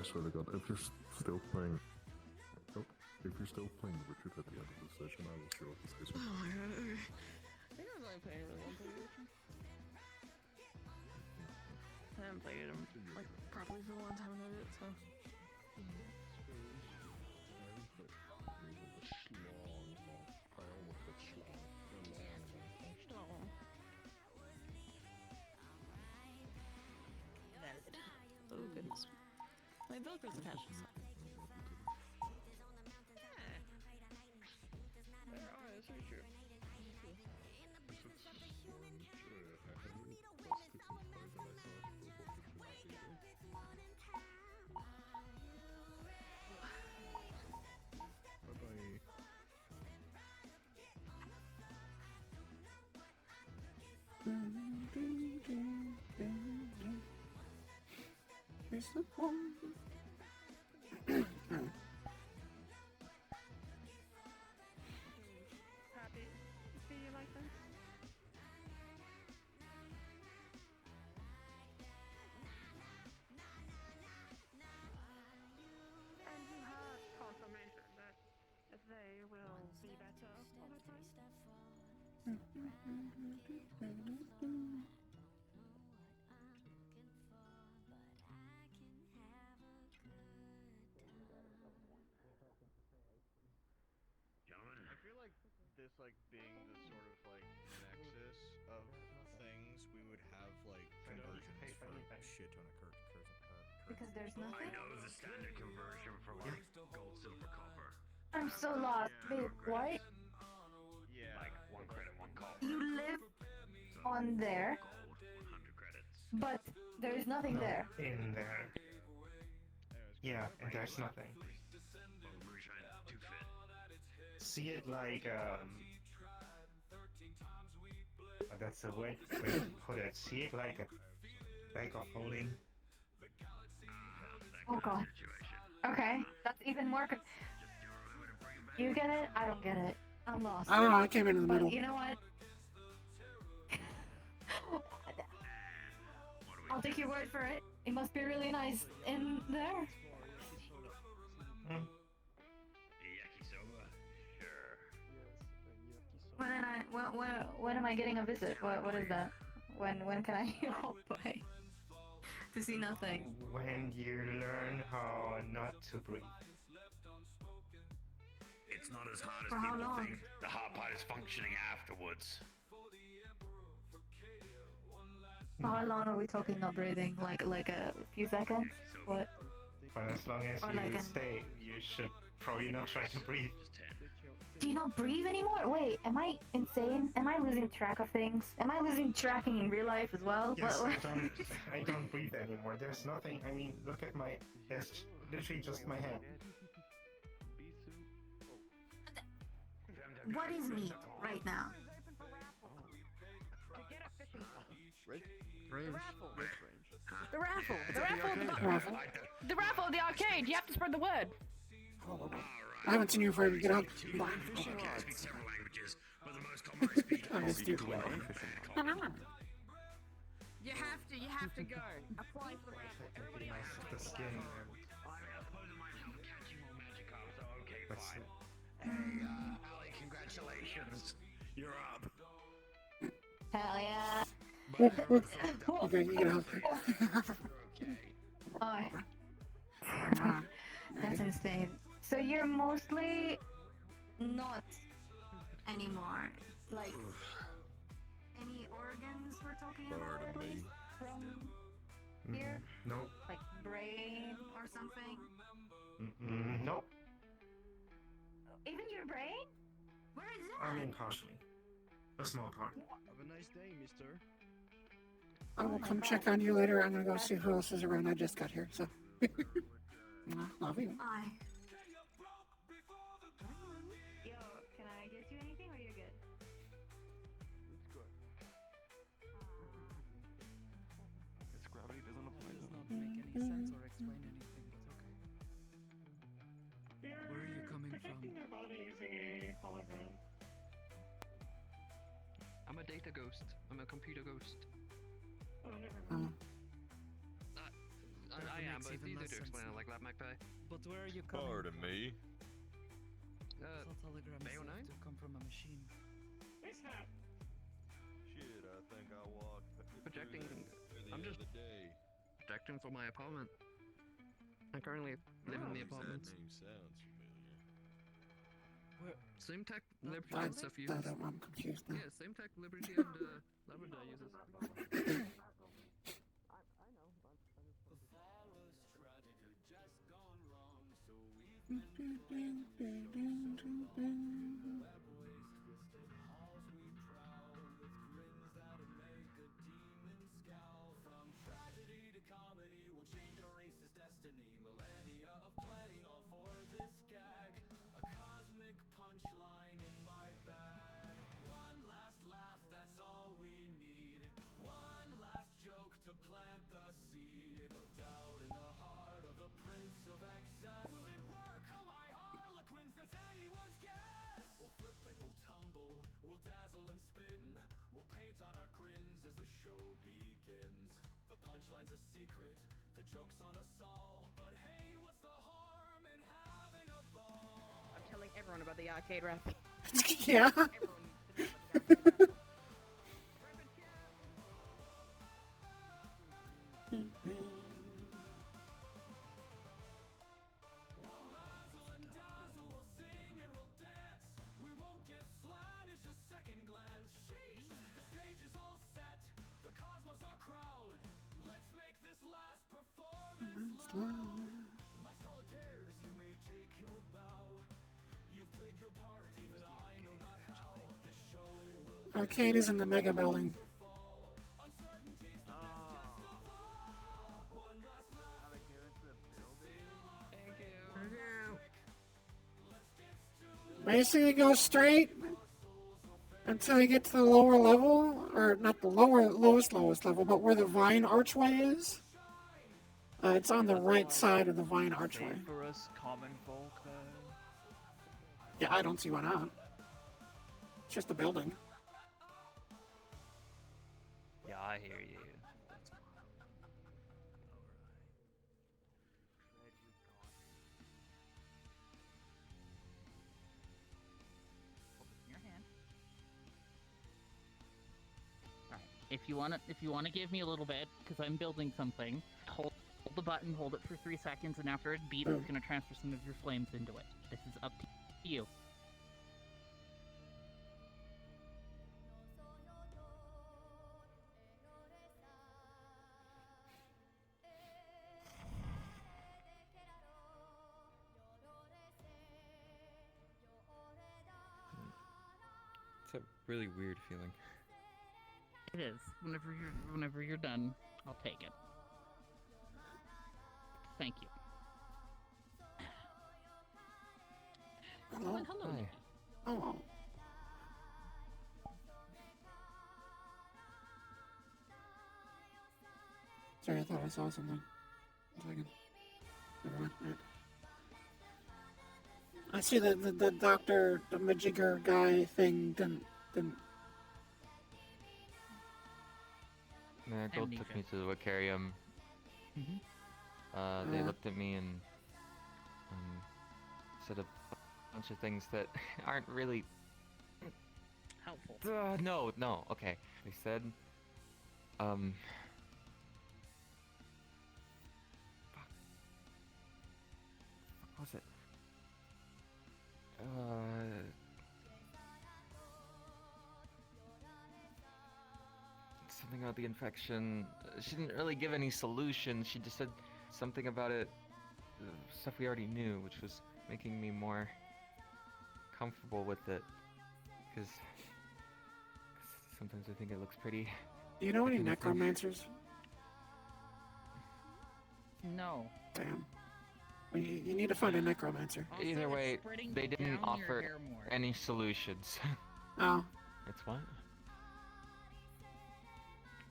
I swear to God, if you're still playing... Oh, if you're still playing Richard at the end of the session, I will show up this case. Oh my god, okay. I think I was only playing really one PlayStation. I haven't played him like properly for a long time about it, so. Oh goodness. My Velcro's attached. Oh, that's very true. Here's the one. Happy to see you like this. And you have confirmation that they will be better over time. I feel like this, like, being the sort of, like, nexus of things, we would have, like, conversions for shit ton of Because there's nothing? I know the standard conversion for, like, gold, silver, copper. I'm so lost. Wait, what? Yeah. Like, 1 credit, 1 copper. You live on there, Gold, 100 credits. but there's nothing there. In there. Yeah, and there's nothing. Well, moonshine, 2 fit. See it like, that's the way to put it. See it like a bag of holding. Oh god. Okay, that's even more. You get it? I don't get it. I'm lost. I don't know, I came in the But middle. you know what? I'll take your word for it. It must be really nice in there. Yakisoba? Sure. When am I getting a visit? What is that? When can I help by? To see nothing. When you learn how not to breathe. It's not as hard as For how people long? think. The hard part is functioning afterwards. For how long are we talking about breathing? Like a few seconds? What? But as long as Or you like stay, you should probably not try to breathe. Just 10. Do you not breathe anymore? Wait, am I insane? Am I losing track of things? Am I losing tracking in real life as well? Yes, What- I don't breathe anymore. There's nothing. I mean, look at my. It's literally just my head. What is me right now? The raffle! The raffle of the arcade! You have to spread the word! I haven't seen you for get out. I speak several languages, but the most common I speak I missed you. You have to go. Apply for the raffle. Everybody else. The skin. I mean, I suppose I might be catching more magic cards, so okay, That's fine. Hey, Ali, congratulations. You're up. Hell yeah. Okay, you get out. Oh. That's insane. So you're mostly not anymore. Like any organs we're talking about at least from here? Nope. Like brain or something? Nope. Even your brain? Where is that? I mean, partially. A small part. Have a nice day, mister. I will come check on you later. I'm gonna go see who else is around. I just got here, so. Love you. Bye. Yo, can I get you anything or you're good? It's good. Its gravity doesn't apply. Does not make any sense or explain anything. It's okay. Where are you coming from? I'm a data ghost. I'm a computer ghost. I makes but it's even easier less to sense explain it now. like that, Magpie. But where are you coming? Pardon me. I thought holograms Bayo 9? have to come from a machine. Shit, I think I walked Projecting. the I'm just other day. projecting for my apartment. I currently live in the apartment. That name sounds familiar. Where? Same tech, Liberty I, and stuff uses. I'm confused now. Yeah, same tech, Liberty and Labrador uses. I'm telling everyone about the arcade rap. Yeah. Everyone needs to know about the arcade rap. Arcade is in the mega building. Basically, go straight until you get to the lower level, or not the lowest level, but where the vine archway is. It's on the right side of the vine archway. For us common folk, though. Yeah, I don't see why not. It's just a building. Yeah, I hear you. Your hand. Alright, if you wanna give me a little bit, because I'm building something, hold the button, hold it for 3 seconds, and after it beeps, it's gonna transfer some of your flames into it. This is up to you. It's a really weird feeling. It is. Whenever you're done, I'll take it. Thank you. Hello? Oh, hello. Hi. Oh. Sorry, I thought I saw something. 1 second. Never mind. Right. I see the doctor, the Majigger guy thing didn't. Marigold took Amnesia. me to the Vicarium. They looked at me and said a bunch of things that aren't really Helpful. no, okay. They said, fuck. What was it? Something about the infection. She didn't really give any solution. She just said something about it, stuff we already knew, which was making me more comfortable with it. Because sometimes I think it looks pretty. Do you know any like anything. necromancers? No. Damn. Well, you need to find a necromancer. Also, Either it's way, spreading they didn't down your offer hair more. any solutions. Oh. It's what?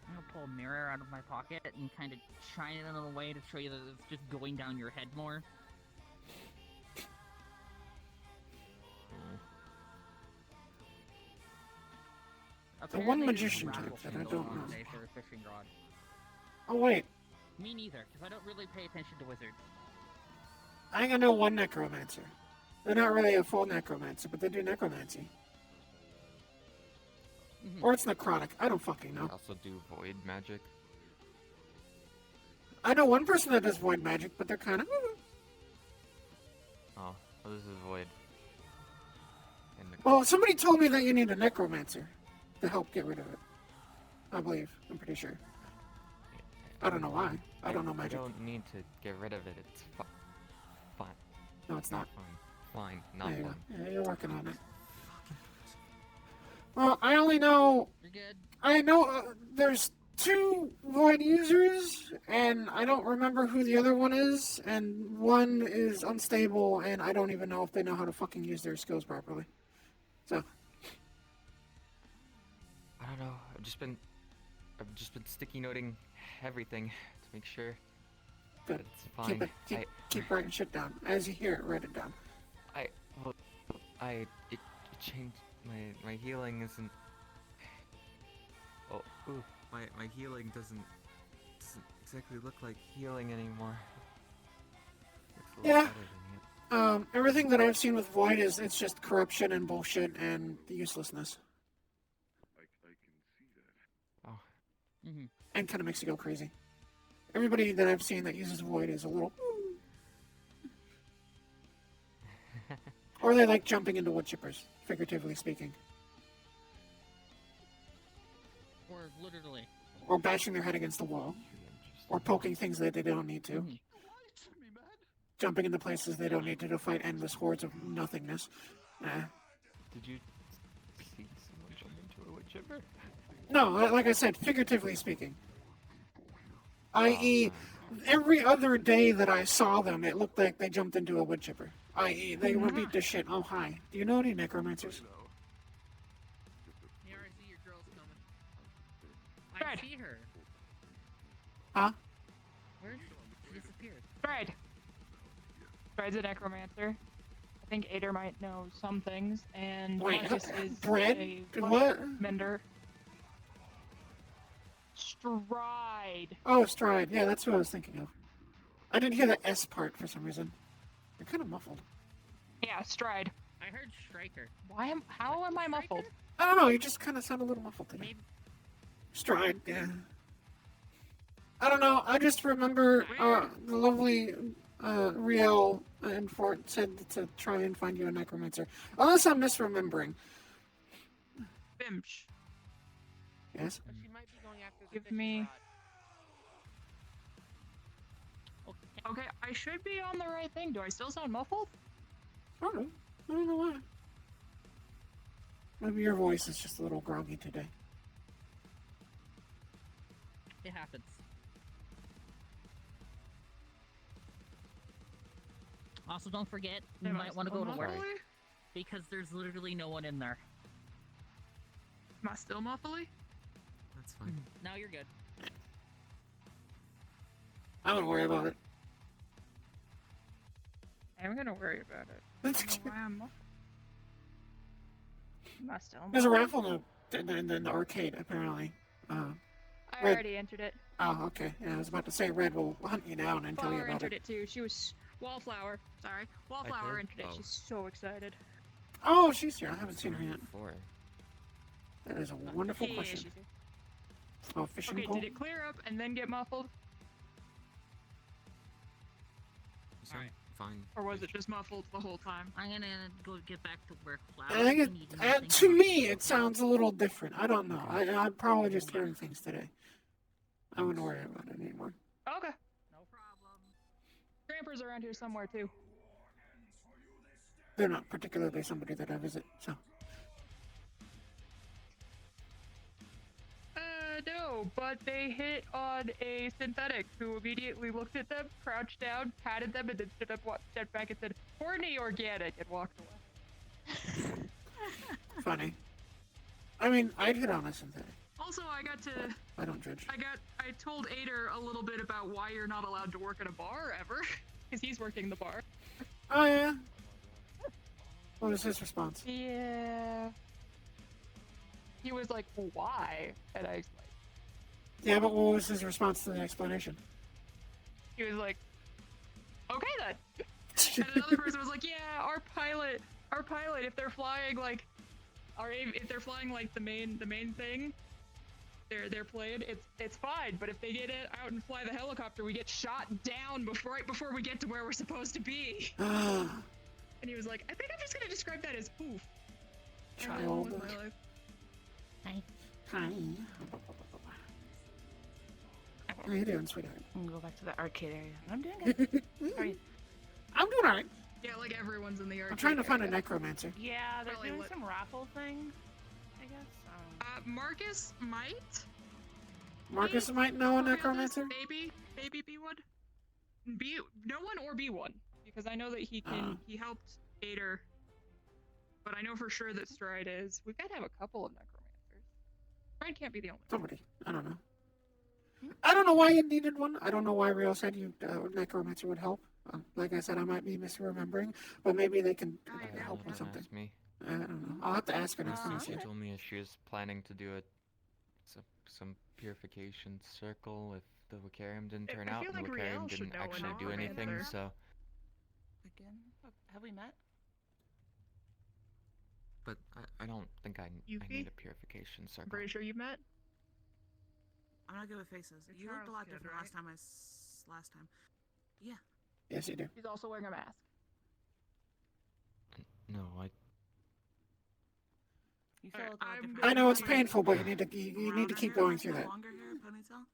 I'm gonna pull a mirror out of my pocket and kind of shine it in a way to show you that it's just going down your head more. The one Apparently there's magician raffle type that I thing don't going on know. today for a fishing rod. Oh wait, Me neither, because I don't really pay attention to wizards. I think I know one necromancer. They're not really a full necromancer, but they do necromancy. Or it's necrotic. I don't fucking know. I also do void magic. I know one person that does void magic, but they're kind of... Oh, well, this is void. Well, somebody told me that you need a necromancer to help get rid of it. I believe. I'm pretty sure. I don't know why. I don't know magic. I don't need to get rid of it. It's fine. No, it's not. Fine. Not There you fine. go. Yeah, you're working on it. Well, I only know... You're good. I know there's 2 void users, and I don't remember who the other one is, and one is unstable, and I don't even know if they know how to fucking use their skills properly. So... I don't know. I've just been sticky noting everything to make sure that Good. it's fine. Keep writing shit down. As you hear it, write it down. It changed. My healing isn't. Oh, ooh, my healing doesn't exactly look like healing anymore. Looks a little Yeah. better than it. Everything that I've seen with void is it's just corruption and bullshit and uselessness. I can see that. Oh. And kind of makes you go crazy. Everybody that I've seen that uses void is a little... Or they like jumping into wood chippers, figuratively speaking. Or literally. Or bashing their head against the wall. Or poking things that they don't need to. Jumping into places they don't need to fight endless hordes of nothingness. Did you see someone jump into a wood chipper? No, like I said, figuratively speaking. I.e., every other day that I saw them, it looked like they jumped into a wood chipper. I.e., they repeat this shit. Oh, hi. Do you know any necromancers? Here, I see your girl's coming. I see her. Huh? Where is she? She disappeared. Stride. Stride's a necromancer. I think Ader might know some things, and Wait, Marcus is Brad? a What? mender. Stride. Oh, Stride. Yeah, that's what I was thinking of. I didn't hear the S part for some reason. They're kind of muffled. Yeah, Stride. I heard Striker. How am I muffled? I don't know, you just kind of sound a little muffled today. Stride, yeah. I don't know, I just remember the lovely Riel and Fort said to try and find you a necromancer. Unless I'm misremembering. Bimch. Yes? She might be going after the Give me... Okay, I should be on the right thing. Do I still sound muffled? I don't know why. Maybe your voice is just a little groggy today. It happens. Also, don't forget, you might want to go to work. Because there's literally no one in there. Am I still muffly? That's fine. Now you're good. I don't worry about it. I'm gonna worry about it. I don't know why I'm muffled. Am I still muffled? There's a raffle in the arcade, apparently. I Red. already entered it. Oh, okay. Yeah, I was about to say Red will hunt you down and tell you Flower about entered it. it too. She was... Wallflower. Sorry. Wallflower did? entered it. Oh. She's so excited. Oh, she's here. I haven't seen her yet. Before. That is a wonderful Yeah, question. she's here. Oh, fishing Okay, pole? did it clear up and then get muffled? You sound fine. Or was it just muffled the whole time? I'm gonna go get back to work. I think to me, it sounds a little different. I don't know. I'm probably just hearing things today. I wouldn't worry about it anymore. Okay. No problem. Trampers around here somewhere too. They're not particularly somebody that I visit, so. No, but they hit on a synthetic who immediately looked at them, crouched down, patted them, and then stepped back and said, "Horny organic," and walked away. Funny. I mean, I'd hit on a synthetic. Also, I got to... I don't judge. I told Ader a little bit about why you're not allowed to work at a bar ever, because he's working the bar. Oh, yeah? What was his response? Yeah. He was like, why? And I explained. Yeah, but what was his response to the explanation? He was like, okay then. And another person was like, yeah, our pilot, if they're flying like, if they're flying like the main thing, their plane, it's fine. But if they get it out and fly the helicopter, we get shot down right before we get to where we're supposed to be. And he was like, I think I'm just gonna describe that as oof. Child. With my life. Hi. Hi. How you doing, sweetheart? I'm gonna go back to the arcade area. I'm doing good. How are you? I'm doing alright. Yeah, like everyone's in the arcade. I'm trying to find a area. necromancer. Yeah, they're Probably doing what- some raffle thing, I guess. Marcus might. Marcus might know a necromancer? Maybe be one. No one or be one, because I know that he can. He helped Ader, but I know for sure that Stride is. We've got to have a couple of necromancers. Stride can't be the only one. Somebody. I don't know. I don't know why you needed one. I don't know why Rio said you necromancer would help. Like I said, I might be misremembering, but maybe they can help with something. Ask me. I don't know. I'll have to ask her next time I see She her. told me she was planning to do some purification circle if the Wicarium didn't turn I out feel and the like Riel Wicarium should didn't know an actually do anything, necromancer. so... Again? Have we met? But I don't think I Yuffie? need a purification circle. I'm pretty sure you've met. I'm not good with faces. You looked a lot different last time. Last time. Yeah. Yes, you do. He's also wearing a mask. No, You feel a lot different. I know it's painful, but you need to keep going through that. Longer hair, ponytail.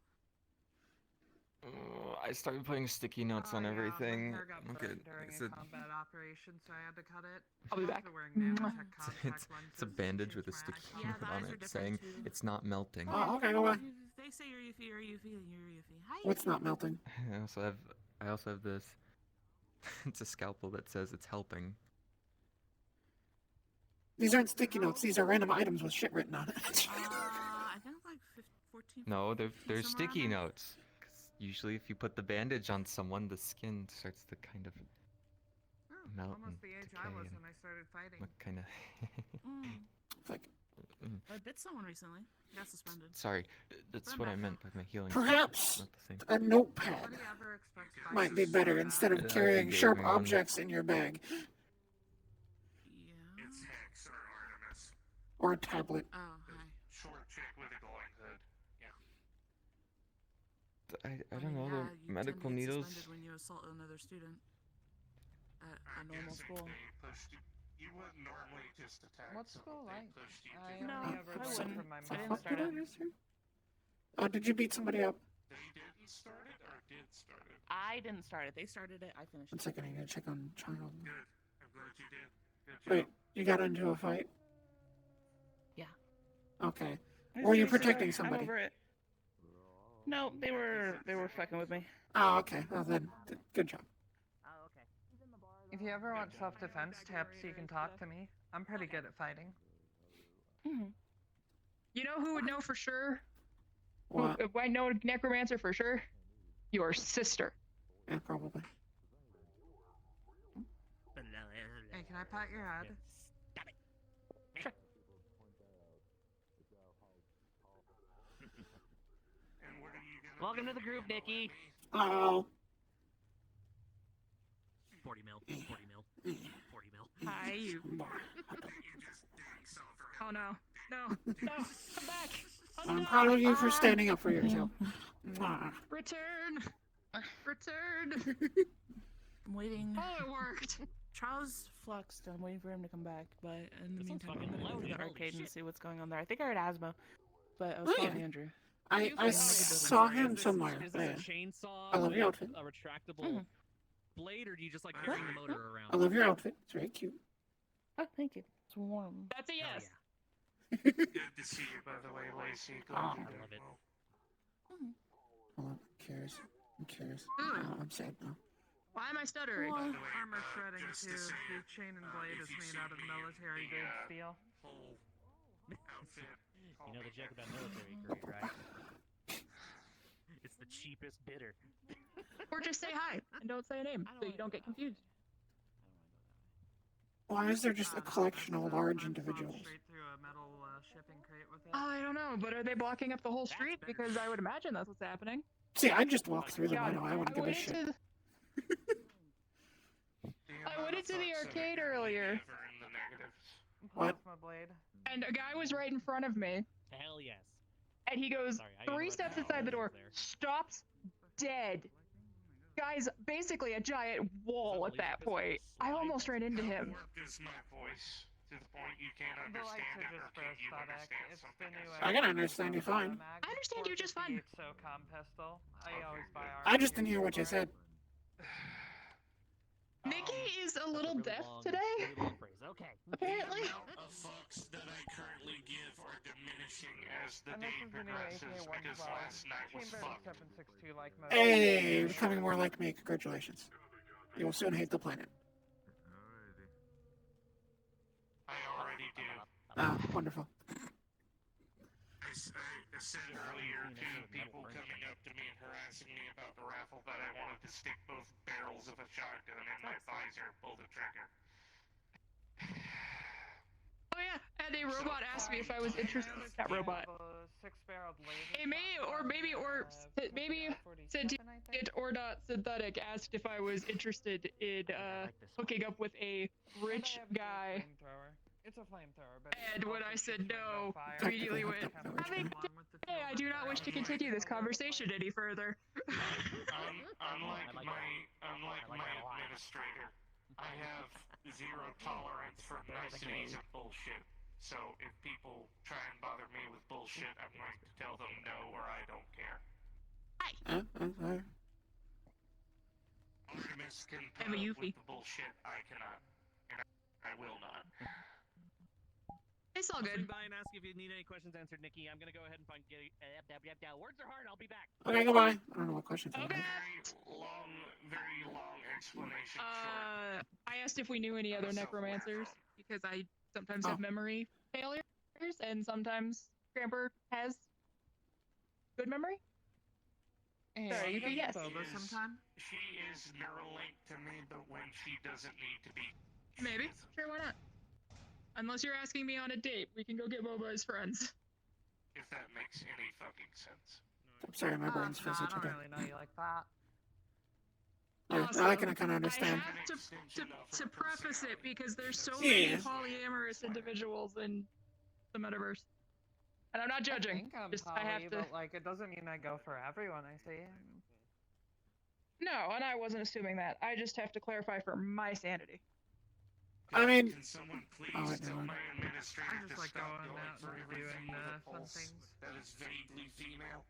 I started putting sticky notes on everything. My hair got Okay, burned during it's a a, combat operation, so I had to cut it. I'll be I'm back. also wearing nanotech contact it's a lenses. bandage with a sticky Yeah, note the on eyes are it different saying too. it's not melting. Oh, okay, go on. They say you're Yuffie, you're Yuffie, and you're Yuffie. Hi. What's not melting? I also have this. It's a scalpel that says it's helping. These aren't sticky notes. These are random items with shit written on it. I think like 14. No, they're somewhere sticky around there. notes. 'Cause usually, if you put the bandage on someone, the skin starts to kind of melt and Almost the age I decay was and when I started fighting. look kind of. It's like, I bit someone recently. Got suspended. Sorry, that's I'm what I back meant by my healing. perhaps Not the same. a notepad Nobody ever expects might be better instead of I carrying think they sharp gave me one. objects in your bag It's Hex or Artemis. or a tablet. Oh, hi. Short chick with a glowing hood. Yeah. I don't know. Yeah, The you medical tend to get needles. suspended when you assault another student at a normal Guess if school. they pushed you wouldn't normally just attack. What's school someone, like? they pushed you I to- No, only ever I learned wouldn't. from my I mom. didn't start it. Oh, did you beat somebody up? They didn't start it or did start it? I didn't start it. They started it. I finished One it. second, I gotta check on child. Good. I'm glad you did. Good job. Wait, you got into a fight? Yeah. Okay. I Or were you finished it. protecting I'm somebody? over it. No, they were fucking with me. Oh, okay. Well then, good job. Oh, okay. If you ever want self-defense tips, you can talk to me. I'm pretty good at fighting. You know who would know for sure? What? Who, I know a necromancer for sure. Your sister. Yeah, probably. Hey, can I pat your head? Sure. And what are you gonna Welcome to the group, Nikki. Oh. 40 mil. 40 mil. 40 mil. Hi, you. you just dang self Oh no. No. No. Come back. Oh, I'm no. proud of you for standing up for yourself. Mwah. Return. Return. I'm waiting. Oh, it worked. Charles Fluxed. I'm waiting for him to come back, but in the This one's meantime, I'm fucking gonna go to loaded, the holy arcade and shit. see what's going on there. I think I heard Asmo, but I was Oh, calling yeah. Andrew. I saw him somewhere. Is this Yeah. a chainsaw I love your with outfit. a retractable blade, or do you just like bring the motor around? I love your outfit. It's very cute. Oh, thank you. It's warm. That's a yes. Good to see you, by the way, Lacey. Glad Oh. you're I doing love it. well. Hold on. Who cares? Who cares? Ooh. Oh, I'm sad now. Why am I stuttering? Well, By the way, armor shredding just too. to say, Your chain and blade is if you made see out of me with military the, grade steel. Whole outfit. You know the joke about military grade, right? It's the cheapest bitter. Or just say hi and don't say a name so you don't get confused. Why is there just a collection of large I'm individuals? straight through a metal shipping crate with it. I don't know, but are they blocking up the whole street? Because I would imagine that's what's happening. See, I just walk through them. I God, know. I wouldn't give a went shit. into I went into the arcade earlier, What? and a guy was right in front of me, Hell yes. and he goes Sorry, I didn't 3 realize steps how inside the it was door, there. stops dead. Guy's basically a giant wall at that point. I almost ran into him. Is my voice to the point you can't understand it, or can you understand something I can understand you fine. I understand you just fine. I just didn't hear what you said. Nikki is a little deaf today. Okay. Apparently. The amount of fucks that I currently give are diminishing as the day progresses because last night was fucked. Hey, you're becoming more like me. Congratulations. You will soon hate the planet. I already do. Ah, wonderful. I said earlier to people coming up to me and harassing me about the raffle that I wanted to stick both barrels of a shotgun in my visor and pull the trigger. Oh yeah, and a robot asked me if I was interested. That robot. It may, or maybe sentient or not synthetic asked if I was interested in hooking up with a rich guy. It's a flamethrower, but and when I said no, immediately went, hey, I do not wish to continue this conversation any further. Unlike my administrator, I have zero tolerance for niceties and bullshit. So if people try and bother me with bullshit, I'm going to tell them no or I don't care. Artemis can put up with the bullshit, I cannot. And I will not. It's all good. Swing by and ask if you need any questions answered, Nikki. I'm gonna go ahead and find words are hard. I'll be back. Okay, goodbye. I don't know what questions I have. Very long explanation. I asked if we knew any other necromancers because I sometimes have memory failures, and sometimes Scramper has good memory. Sorry, you yes. Sometime. She is Neuralink to me, but when she doesn't need to be. Maybe. Sure, why not? Unless you're asking me on a date, we can go get Boba as friends. If that makes any fucking sense. I'm sorry, my brain's fuzzy I don't today. really know you like that. Yeah, I can kind of understand. I have to preface it because there's so many polyamorous individuals in the metaverse. And I'm not judging. I think I'm just poly, I have to. but like it doesn't mean I go for everyone I see. No, and I wasn't assuming that. I just have to clarify for my sanity. I mean, Can someone please oh, tell my administrator I just to like stop going going out for and everything doing with a fun pulse things. that is vaguely female?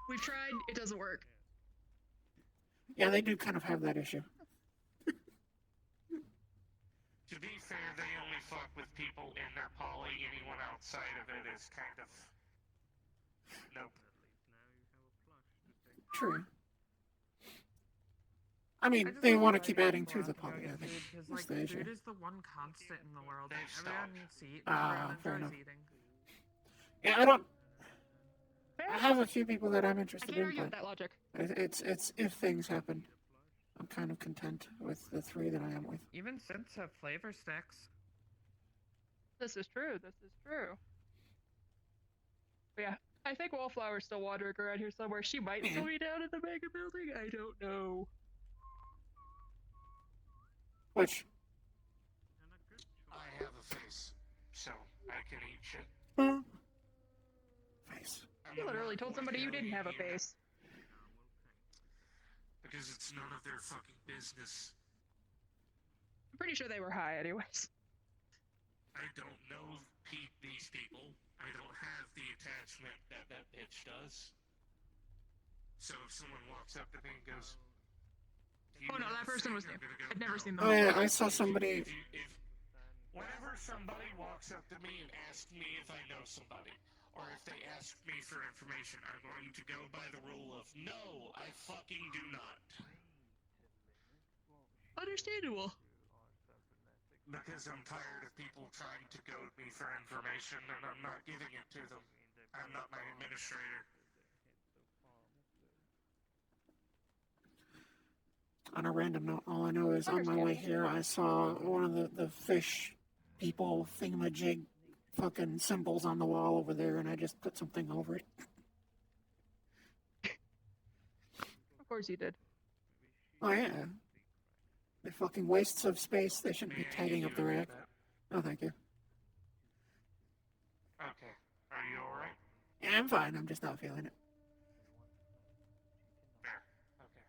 We've tried. It doesn't work. Yeah, they do kind of have that issue. To be fair, they only fuck with people in their poly. Anyone outside of it is kind of... Nope. True. I mean, they want to keep adding to the poly, I think. Because That's like the issue. food is the one constant in the world. And everyone needs to eat. Ah, fair Everyone enough. enjoys eating. Yeah, I don't... I have a few people that I'm I interested can't in, argue with but that logic. it's if things happen. I'm kind of content with the 3 that I am with. Even scents have flavor sticks. This is true. This is true. But yeah, I think Wallflower's still wandering around here somewhere. She might still be down in the mega building. I don't know. Which? I have a face, so I can eat shit. Face. You literally told somebody you didn't have a face. Because it's none of their fucking business. I'm pretty sure they were high anyways. I don't know these people. I don't have the attachment that that bitch does. So if someone walks up to me and goes... Oh no, that person was new. I've never seen them. Oh yeah, I saw somebody... Whenever somebody walks up to me and asks me if I know somebody, or if they ask me for information, I'm going to go by the rule of, no, I fucking do not. Understandable. Because I'm tired of people trying to goad me for information and I'm not giving it to them. I'm not my administrator. On a random note, all I know is on my way here, I saw one of the fish people thingamajig fucking symbols on the wall over there, and I just put something over it. course you did. Oh yeah. The fucking wastes of space. They shouldn't be tagging up the rack. Oh, thank you. Okay. Are you alright? Yeah, I'm fine. I'm just not feeling it. There. Okay.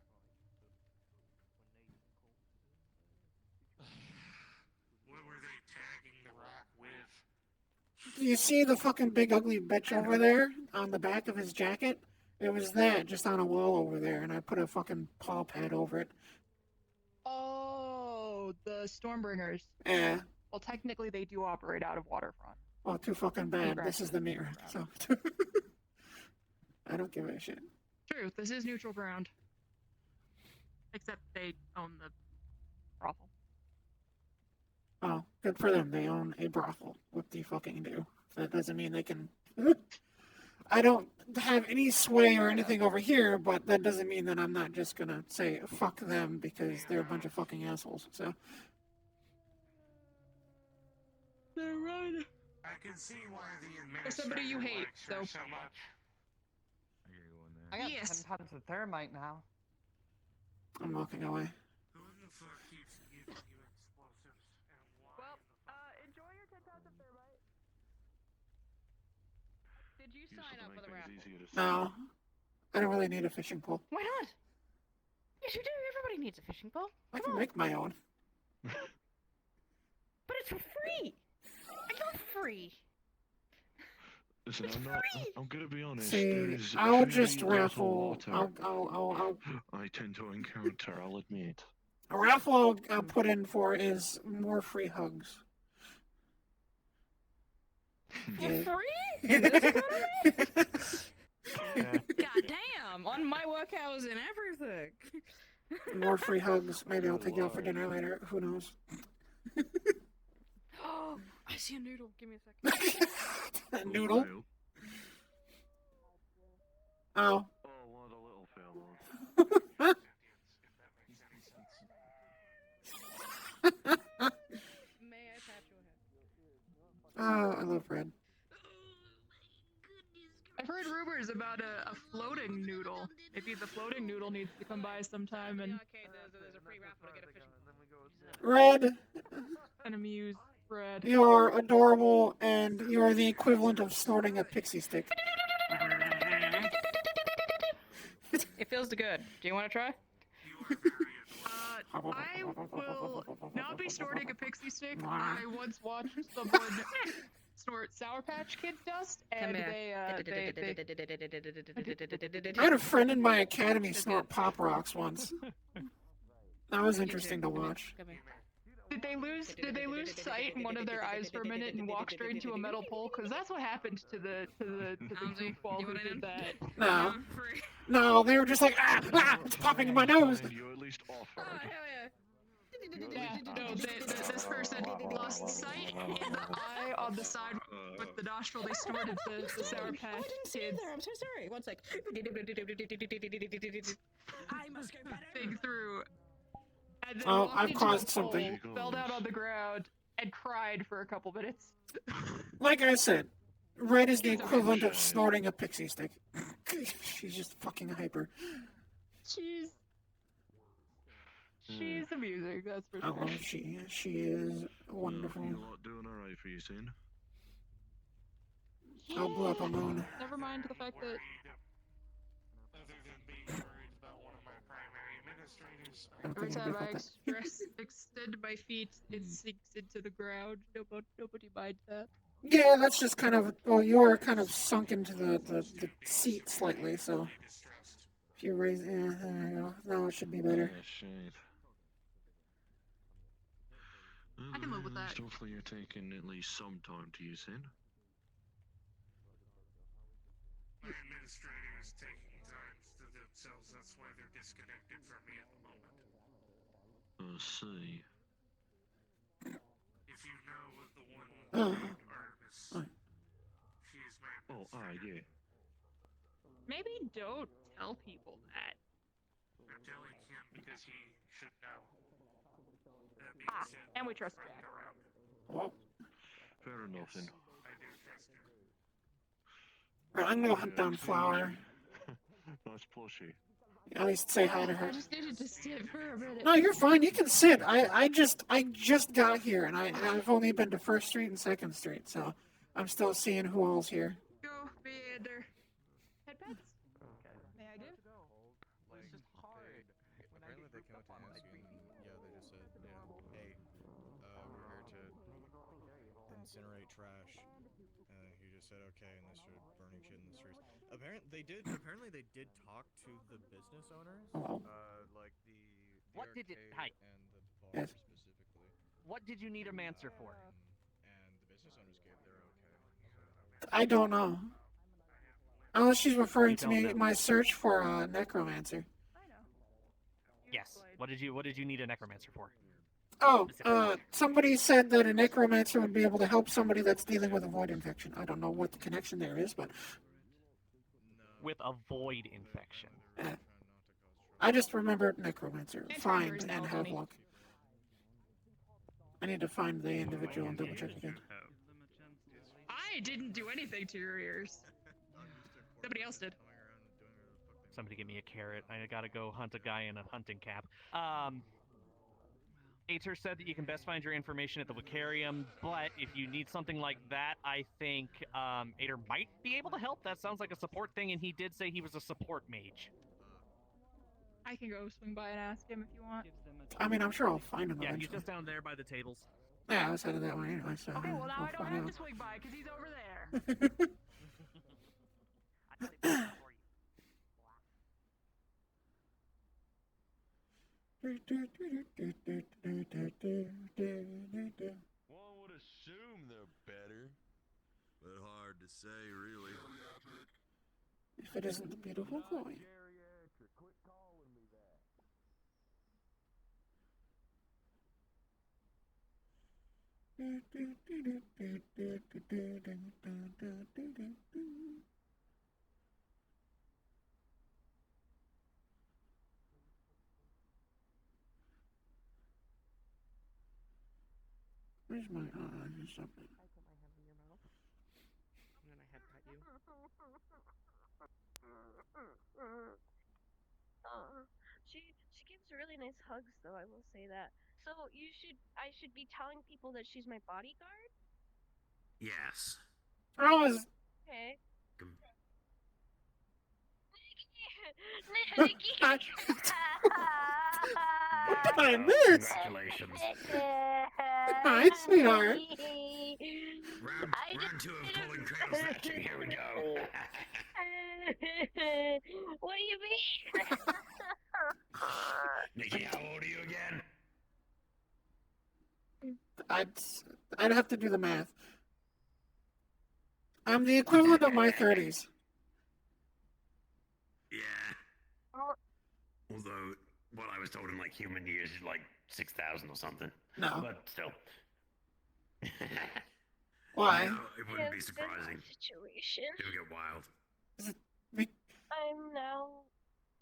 What were they tagging the rack with? Do you see the fucking big ugly bitch over there on the back of his jacket? It was that just on a wall over there, and I put a fucking paw pad over it. Oh, the Stormbringers. Yeah. Well, technically they do operate out of Waterfront. Oh, too fucking bad. This is the mirror. So I don't give a shit. True, this is neutral ground. Except they own the brothel. Oh, good for them. They own a brothel. What do you fucking do? That doesn't mean they can... I don't have any sway or anything over here, but that doesn't mean that I'm not just gonna say fuck them because they're a bunch of fucking assholes. So... They're right. I can see why the They're somebody you hate, so... so much. I got Yes. 10 tons of thermite now. I'm walking away. Who the fuck keeps giving you explosives and why? Well, enjoy your 10 tons of thermite. Did you sign up for the raffle? No. I don't really need a fishing pole. Why not? Yes, you do. Everybody needs a fishing pole. I can make my own. But it's for free. I love free. Listen, I'm gonna be honest. See, there is I'll very just little raffle. water I'll I tend to encounter, I'll admit. A raffle I'll put in for is more free hugs. For Yeah. free? In this economy? God damn! On my work hours and everything. More free hugs. Maybe I'll take you out for dinner later. Who knows? Oh, I see a noodle. Give me a second. A noodle? Oh. Oh, one of the little fellows. May I pat your head? Oh, I love red. I've heard rumors about a floating noodle. Maybe the floating noodle needs to come by sometime and... Okay, there's a free raffle to get a fishing pole. Red, and amuse Red. you are adorable, and you are the equivalent of snorting a pixie stick. It feels good. Do you want to try? I will not be snorting a pixie stick. I once watched someone snort Sour Patch Kids dust, and they I had a friend in my academy snort Pop Rocks once. That was interesting to watch. Did they lose sight in one of their eyes for a minute and walk straight into a metal pole? Because that's what happened to the goofball who did that. No. No, they were just like, it's popping in my nose. You at least offered. Yeah, no, this person lost sight in the eye on the side with the nostril. They snorted the Sour Patch I didn't see it Kids there. I'm so sorry. One sec. I must go better. thing through. And then Oh, walked I've into caused a something. pole, fell down on the ground, and cried for a couple minutes. Like I said, Red is the equivalent of snorting a pixie stick. She's just fucking hyper. She's amusing, that's for Oh, sure. she is wonderful. You lot doing alright for you, soon? I'll blow up a moon. Never mind the fact that Other than being worried about one of my primary administrators, every time I extend my feet, it sinks into the ground. Nobody minds that. Yeah, that's just kind of, well, you are kind of sunk into the seat slightly, so. If you raise, yeah, there you go. Now it should be better. Yeah, shit. I can live with that. Hopefully you're taking at least some time to use in. my administrator is taking times to themselves. That's why they're disconnected from me at the moment. I see. If you know the one Oh. Artemis, she is my Oh, yeah. Maybe don't tell people that. I'm telling him because he should know. That being said, And we trust I'm Jack. around. Well, Fair enough, then. I do trust her. I'm gonna hunt down Flower. Nice plushie. At least say hi to her. I just needed to sit for a minute. No, you're fine. You can sit. I just got here, and I've only been to First Street and Second Street, so I'm still seeing who all's here. Go, Meander. Head pets? May I do? Like, it's just hard. Apparently they came out to ask you, and yeah, they just said, yeah, hey, we're here to incinerate trash. And he just said okay, and they started burning shit in the streets. Apparently they did talk to the business owners, like the What did it? arcade Hi. and the bar Yes. specifically. What did you need a mancer for? And the business owners gave their okay. I don't know. Unless she's referring to don't me know. my search for a necromancer. Yes. What did you need a necromancer for? Oh, somebody said that a necromancer would be able to help somebody that's dealing with a void infection. I don't know what the connection there is, but With a void infection. I just remembered necromancer. Can't Find remember his and name, have honey. luck. I need to find the individual and double check again. I didn't do anything to your ears. Somebody else did. Somebody give me a carrot. I gotta go hunt a guy in a hunting cap. Ater said that you can best find your information at the Wicarium, but if you need something like that, I think Ater might be able to help. That sounds like a support thing, and he did say he was a support mage. I can go swing by and ask him if you want. I mean, I'm sure I'll find him Yeah, he's eventually. just down there by the tables. Yeah, I was headed that way anyway, so Okay, well now I'll I don't find have out. to swing by because he's over there. One would assume they're better, but hard to say, really. If it isn't the beautiful Chloe. Where's my here's something. She gives really nice hugs, though. I will say that. So I should be telling people that she's my bodyguard. Yes. I was. Okay. What did I miss? Congratulations. Hi, sweetheart. Round two of pulling cradle snatching. Here we go. What do you mean? Nikki, how old are you again? I'd have to do the math. I'm the equivalent of my 30s. Yeah. Although, what I was told in like human years is like 6,000 or something. No. But still. Why? No, it wouldn't be Yes, surprising. Situation. It would get wild. I'm now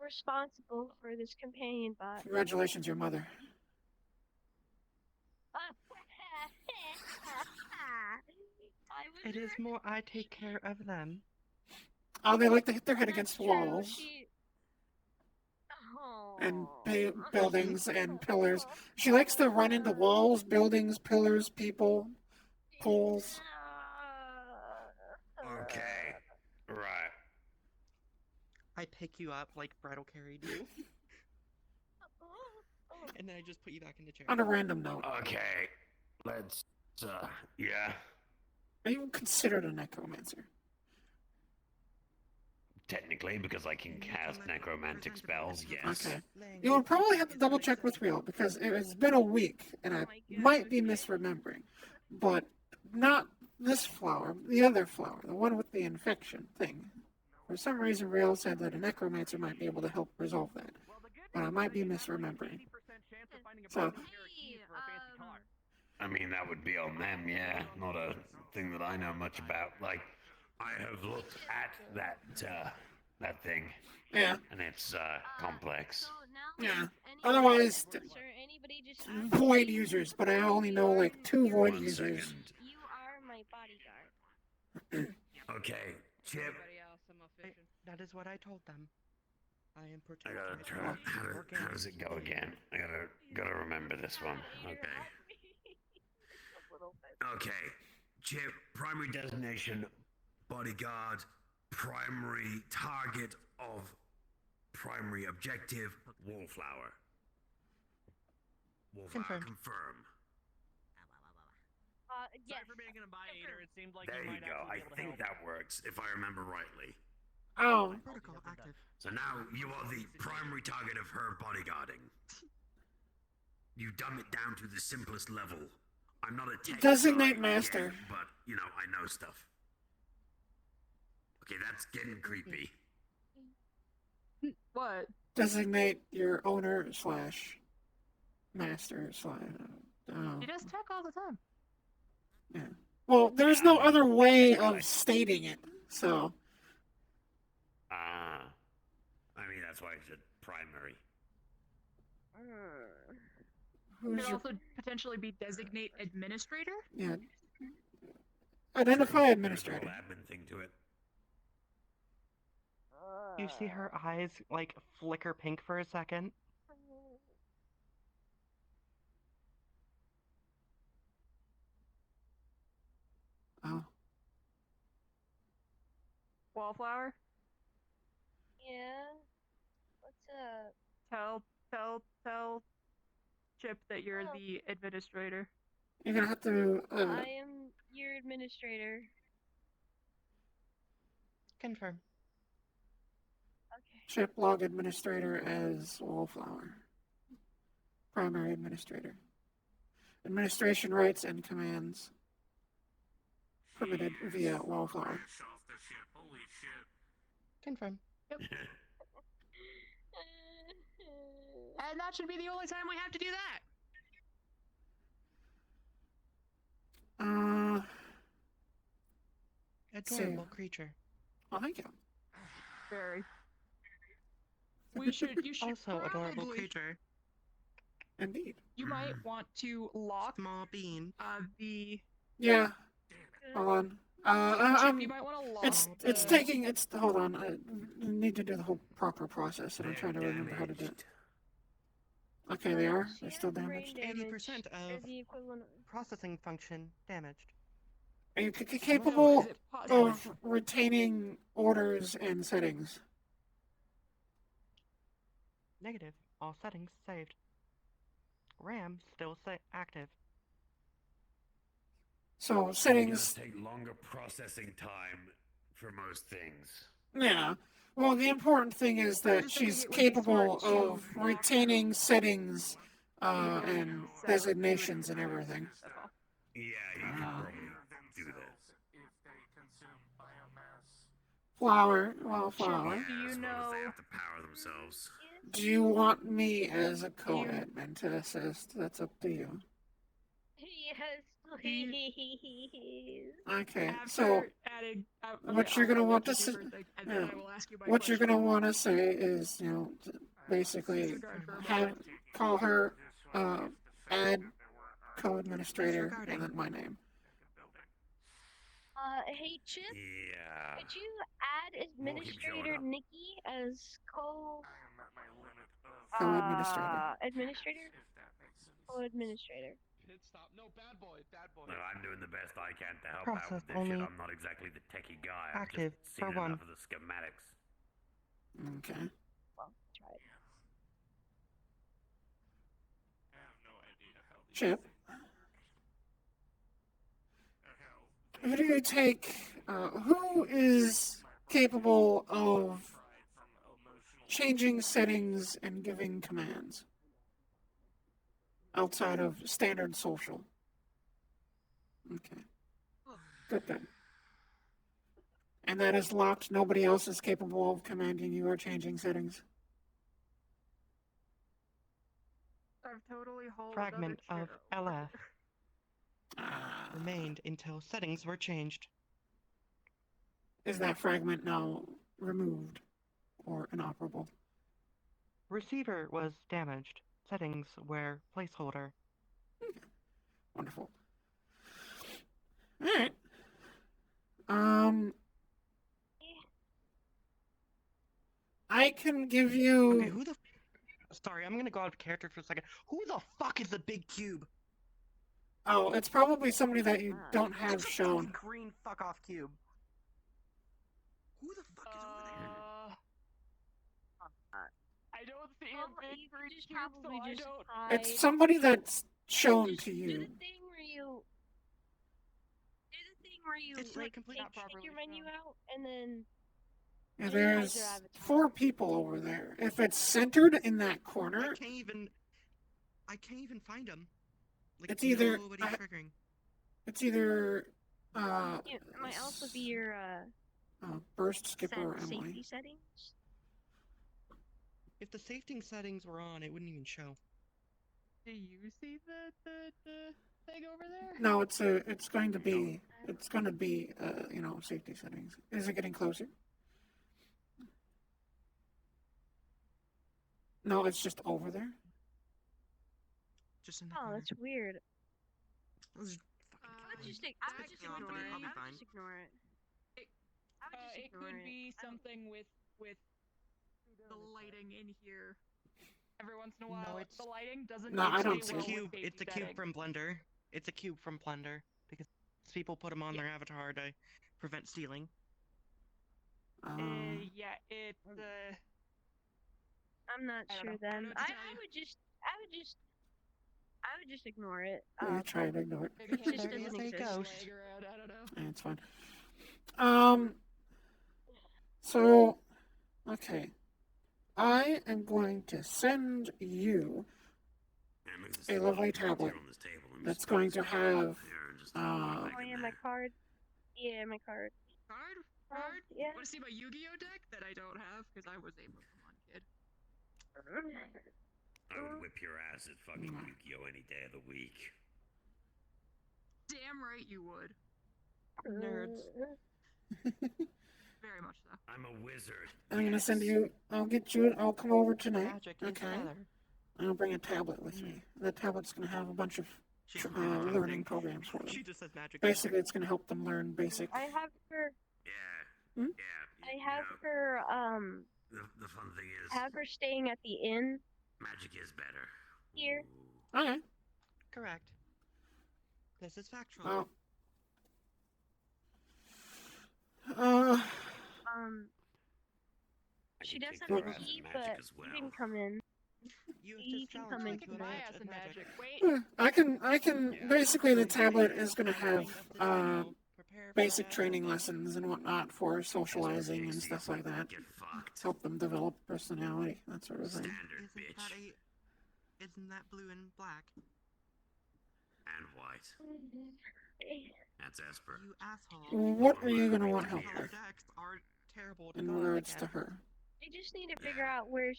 responsible for this companion bot. Congratulations, your mother. It is more I take care of them. Oh, they like to hit their head against walls and buildings and pillars. She likes to run into walls, buildings, pillars, people, poles. Okay. Right. I pick you up like Bridal carried you. And then I just put you back in the chair. On a random note. Okay. Let's, yeah. Are you considered a necromancer? Technically, because I can cast necromantic spells, yes. Okay. You would probably have to double check with Real because it's been a week and I might be misremembering. But not this flower, the other flower, the one with the infection thing. For some reason, Real said that a necromancer might be able to help resolve that. But I might be misremembering. So, I mean, that would be on them, yeah. Not a thing that I know much about. Like, I have looked at that thing. Yeah. And it's, complex. yeah. Otherwise, void users, but I only know like 2 void users. You are my bodyguard. Okay, Chip. That is what I told them. I am I protecting gotta it try. from How does it go again? I gotta remember this one. Okay. Okay. Chip, primary designation, bodyguard, primary target of primary objective, wallflower. Wallflower, Confirmed. confirm. Yes. Sorry for being an Abator. It seemed like There you you might go. actually I be able to think help. that works, if I remember rightly. Oh. Protocol active. So now you are the primary target of her bodyguarding. You dumb it down to the simplest level. I'm not a tech Designate guy master. yet, but, you know, I know stuff. Okay, that's getting creepy. What? Designate your owner / master / He does tech all the time. yeah. Well, there's no other way of stating it, so. I mean, that's why I said primary. Could Who's your, also potentially be designate administrator. yeah. Identify There's a administrator. whole admin thing to it. You see her eyes like flicker pink for a second. Oh. Wallflower. Yeah. What's up? Tell Chip that you're the administrator. You're gonna have to. I am your administrator. Confirm. Okay. Chip log administrator as Wallflower. Primary administrator. Administration rights and commands permitted via Wallflower. Holy shit. Confirm. Yep. And that should be the only time we have to do that. Adorable creature. Oh, thank you. Very. You should Also adorable probably- creature. Indeed. You might want to lock Small bean. the. Yeah. Hold on. I'm. You might want to lock. It's taking. It's hold on. I need to do the whole proper process, and I'm trying to remember how to do it. Okay, they are. They're still damaged. 80% Or of the equivalent. processing function damaged. Are you capable of retaining orders and settings? Negative. All settings saved. RAM still active. So settings. It's gonna take longer processing time for most things. Yeah. Well, the important thing is that she's capable of retaining settings and designations and everything. Yeah, you can probably do that. Wallflower. Wallflower. Yeah, as well as they have to power themselves. Do you want me as a co-admin to assist? That's up to you. Yes, please. Okay, so what you're gonna want to say, what you're gonna want to say is, you know, basically call her add co-administrator and then my name. Hey Chip. Yeah. Could you add administrator Nikki as Co-administrator. Administrator? Co-administrator. Stop. No, bad boy. No, I'm doing the best I can to help out with Process this only shit. I'm not exactly the techie guy. I've active just seen for one. enough of the schematics. Okay. Well, try it. Chip. Who do you take? Who is capable of changing settings and giving commands outside of standard social? Okay. Good. And that is locked. Nobody else is capable of commanding you or changing settings. I've totally holed Fragment of LF Ah. remained until settings were changed. Is that fragment now removed or inoperable? Receiver was damaged. Settings were placeholder. Wonderful. All right. I can give you. Okay, who the? Sorry, I'm gonna go out of character for a second. Who the fuck is the big cube? Oh, it's probably somebody that you don't have It's a shown. fucking green fuck off cube. Who the fuck is over there? I don't see Well, a big you green could just cube, so probably I just don't. hide. It's somebody that's shown to Do you. the thing where you. Do the thing where you It's not like completely take your menu out and then. Yeah, and then hide there's your avatar. 4 people over there. If it's centered in that corner, I can't even find him. Like, it's either. nobody's triggering. It's either. It might also be your Burst, Skipper, or Emily. safety settings. If the safety settings were on, it wouldn't even show. Do you see the thing over there? No, it's going to be safety settings. Is it getting closer? No, it's just over there. Just in the Oh, corner. that's weird. That was I would just ignore it. I would just ignore it. It could be something with the lighting in here. Every once in a while, the lighting doesn't. No, I don't It's see a it. cube. It's a cube from Blender. It's a cube from Blender because people put them on their avatar to prevent stealing. Yeah, it. I'm not I don't sure know. then. I I don't know what to would just ignore it. Yeah, try to ignore it. It just doesn't is a exist. ghost. I don't know. Yeah, it's fine. So, okay. I am going to send you a lovely tablet that's going to have, Oh yeah, my card. Yeah, my card. Card? Yeah. Want to see my Yu-Gi-Oh deck that I don't have because I was a Pokemon kid. I would whip your ass at fucking Yu-Gi-Oh any day of the week. Damn right you would. Nerds. Very much so. I'm a wizard. I'm gonna send you. I'll come over tonight. Magic is Okay. better. I'll bring a tablet with me. The tablet's gonna have a bunch of learning programs for them. She just says magic. Basically, it's gonna help them learn basic. I have her. Hmm? I have her. The fun thing is, Have her staying at the inn magic is better. here. Okay. Correct. This is factual. Oh. She does have take the her ass key, in but magic as you can come in. You can come in Kick my ass in magic. Wait. I can. Basically, the tablet is gonna have basic training lessons and whatnot for socializing and stuff like that. Help them develop personality, that sort of thing. Isn't that blue and black? And white. That's Esper. You asshole. What are you gonna want help Color with decks are terrible to in go regards look to at. her? I just need to figure out where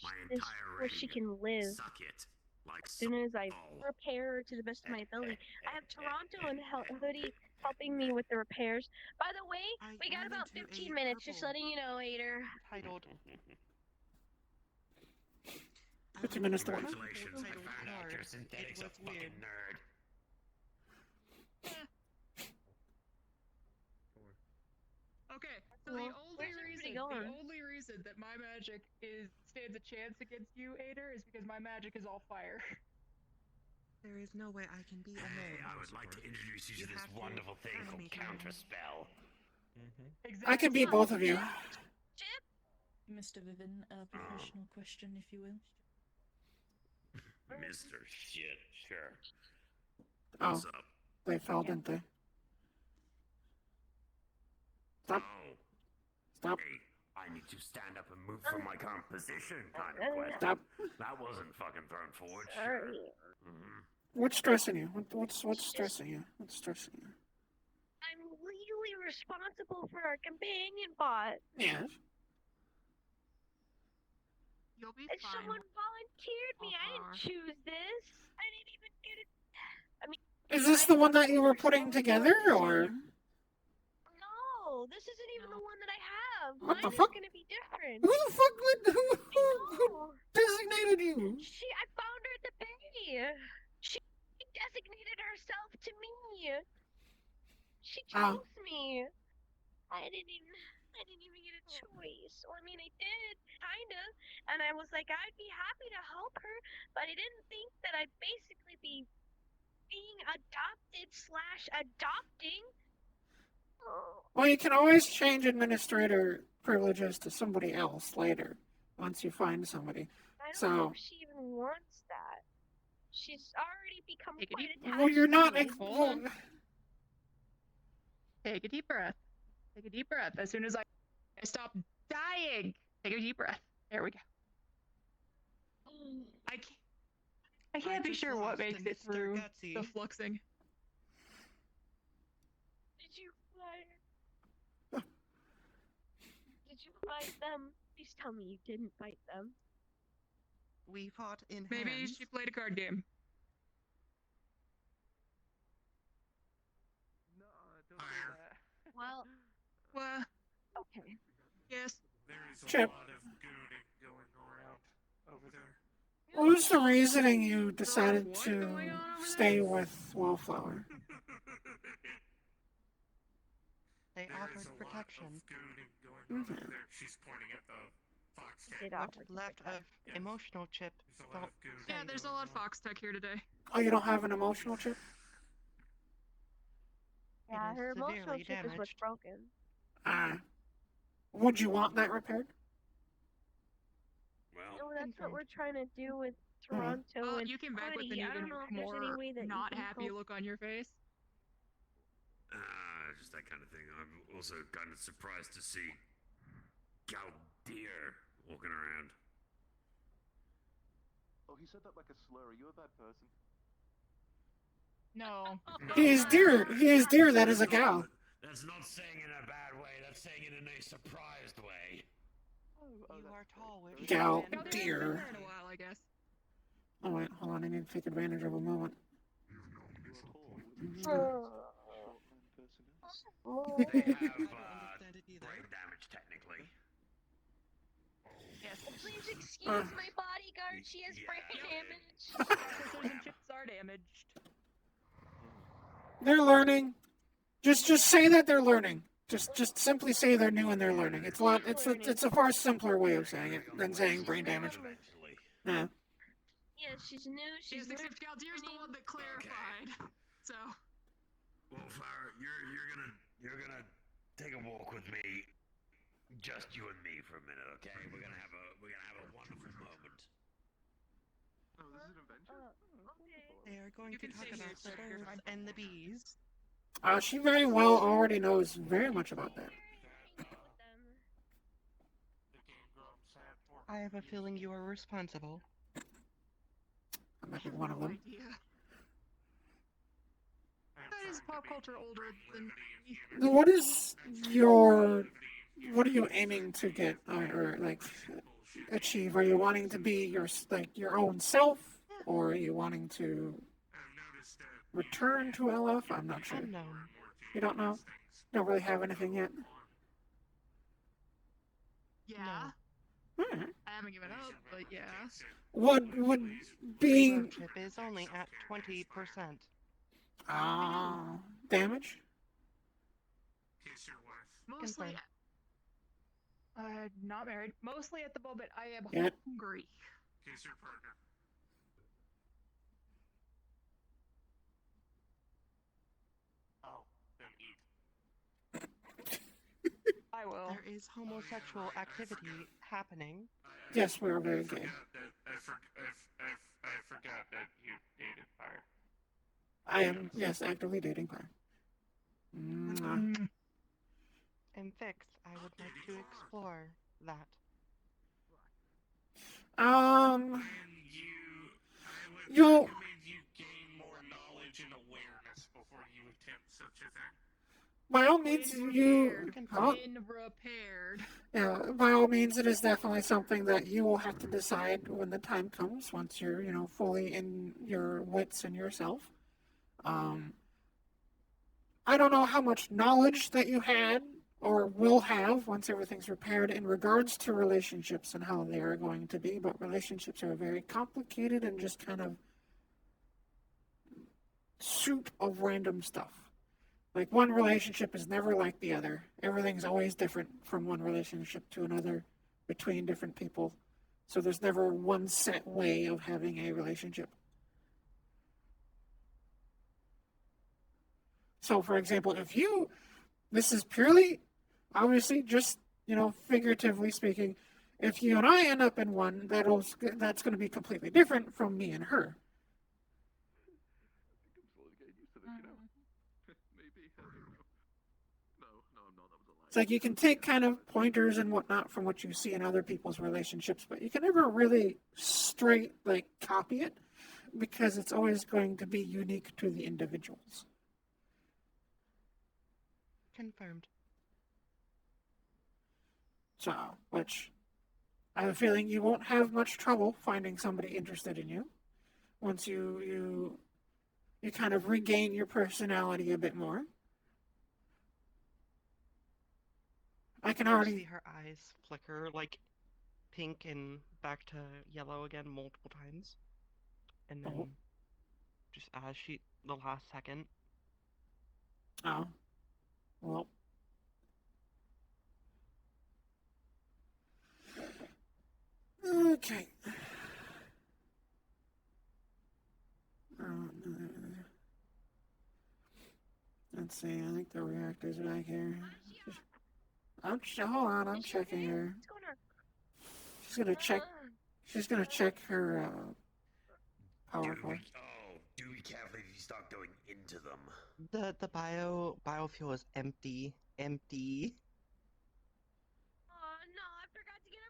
she can live. Suck it. Like As soon as I repair her to the best of my ability. I have Toronto and Hoodie helping me with the repairs. By the way, we got about 15 minutes, just letting you know, Ader. Titled. 15 minutes to what? Congratulations, I found out your synthetic's a fucking nerd. Okay, so Well, the where's everybody going? only reason that my magic stands a chance against you, Ader, is because my magic is all fire. There is no way I can be a Hey, nerd. I would like to introduce you to this have to wonderful thing called animate me. Counterspell. I can beat both of you. Mr. Vivin, a professional question, if you will. Mr. Shit, sure. Oh, What's up? they fell, didn't they? Stop. Oh. Stop. Hey, I need to stand up and move from my current position kind of question. Stop. That wasn't fucking thrown forward. Sorry. What's stressing you? What's stressing you? What's stressing you? I'm legally responsible for our companion bot. Yes. You'll be And fine. someone volunteered me. I didn't choose this. I didn't even get it. I mean, Is this the one that you were putting together, or? no, this isn't even the one that I have. What the Mine fuck? is gonna be different. Who the fuck who designated you? I found her at the bay. She designated herself to me. She chose me. I didn't even get a choice. Well, I mean, I did, kinda. And I was like, I'd be happy to help her, but I didn't think that I'd basically be being adopted/adopting. Well, you can always change administrator privileges to somebody else later, once you find somebody. I don't So, know if she even wants that. She's already become quite attached. well, you're not. Hold on. Take a deep breath. Take a deep breath. As soon as I stop dying, take a deep breath. There we go. I can't be just sure what lost makes in it Mr. through Gutsy. the fluxing. Did you fight? Did you fight them? Please tell me you didn't fight them. We fought in Maybe hands. she played a card game. No, don't say that. Well, okay. Yes. There is a Chip. lot of gooning going around over there. what was the reasoning you decided to stay with Wallflower? They There is offered a lot protection. of gooning going on Mhm. over there. She's pointing at the fox Did cat. offer What's to left protect. of emotional chip There's a lot felt of gooning. Yeah, there's a lot of Fox Tech here today. Oh, you don't have an emotional chip? Yeah, is her emotional severely chip is what's damaged. broken. Would you want that repaired? Well, No, that's what we're trying to do with Toronto Well, and you came back with Hoodie. an I don't even know if there's any more way that not you can happy help. look on your face. just that kind of thing. I'm also kind of surprised to see Galdeer walking around. Oh, he said that like a slur. Are you a bad person? No. He is dear. He is dear. That is a gal. That's not saying in a bad way. That's saying it in a surprised way. You are tall, which Gal Now, they're dear. been there in a while, I guess. Oh wait, hold on. I need to take advantage of a moment. They have brain damage, technically. Yes. Please excuse my bodyguard. She has brain damage. Precision chips are damaged. They're learning. Just say that they're learning. Just simply say they're new and they're learning. It's a far simpler way of saying it than saying brain damage. Yeah. Yeah, she's new. She's Yes, except Galdeer's the one that clarified. So. Wallflower, you're gonna take a walk with me, just you and me for a minute, okay? We're gonna have a wonderful moment. Oh, this is an adventure? They are going to talk about the birds and the bees. She very well already knows very much about that. I have a feeling you are responsible. I might be one of them. That is pop culture older than me. What are you aiming to get or like achieve? Are you wanting to be your own self, or are you wanting to return to LF? I'm not sure. Unknown. You don't know? Don't really have anything yet. Yeah. Hmm. I haven't given up, but yeah. Would being Chip is only at 20%. damage? Mostly. Not married. Mostly at the moment, I am Yeah. hungry. Kiss your partner. Oh, then eat. I will. There is homosexual activity happening. Yes, we are very gay. I forgot that you dated fire. I am, yes, actively dating Fire. Mwah. And Fix, I would like to explore that. You'll recommend you gain more knowledge and awareness before you attempt such a thing. by all means, Repaired. Yeah, by all means, it is definitely something that you will have to decide when the time comes, once you're, fully in your wits and yourself. I don't know how much knowledge that you had or will have once everything's repaired in regards to relationships and how they are going to be, but relationships are very complicated and just kind of soup of random stuff. Like, one relationship is never like the other. Everything's always different from one relationship to another between different people. So there's never one set way of having a relationship. So, for example, if you, this is purely, obviously, just, figuratively speaking, if you and I end up in one, that's going to be completely different from me and her. It's like you can take kind of pointers and whatnot from what you see in other people's relationships, but you can never really straight, copy it, because it's always going to be unique to the individuals. Confirmed. So, which I have a feeling you won't have much trouble finding somebody interested in you once you kind of regain your personality a bit more. I can already see her eyes flicker like pink and back to yellow again multiple times, and then just as the last second. Oh, well. Okay. Let's see. I think the reactor's back here. Hold on. I'm checking her. She's gonna check. She's gonna check her power cord. Do be careful if you start going into them. The biofuel is empty. Empty. Oh no, I forgot to get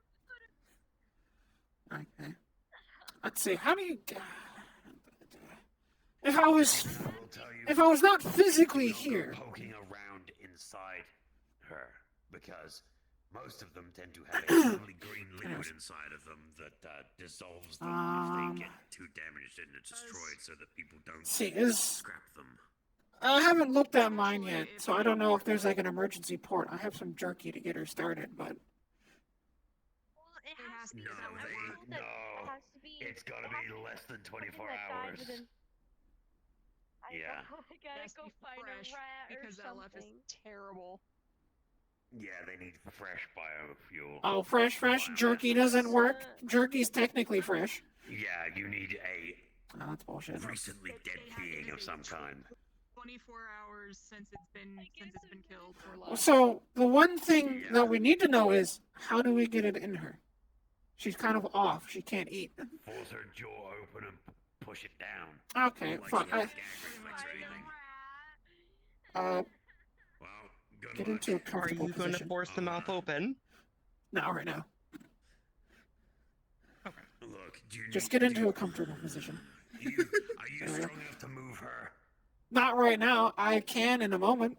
a Okay. Let's see. How do you? If I was not physically here. Poking around inside her, because most of them tend to have a lovely green liquid inside of them that dissolves them if they get too damaged and it's destroyed, so that people don't scrap them. I haven't looked at mine yet, so I don't know if there's an emergency port. I have some jerky to get her started, but. Well, it has to be. It's gotta be less than 24 hours. Yeah. I gotta go find a rat because or LF is something. terrible. Yeah, they need fresh biofuel. Oh, fresh. Jerky doesn't work. Jerky's technically fresh. Yeah, you need a that's bullshit. recently dead being of some kind. 24 hours since it's been killed or less. So the one thing that we need to know is, how do we get it in her? She's kind of off. She can't eat. Force her jaw open and push it down. Okay, fine. Get into a comfortable Are you going to force the mouth open? No, right now. Okay. Look, Just get into a comfortable position. Are you strong enough to move her? Not right now. I can in a moment.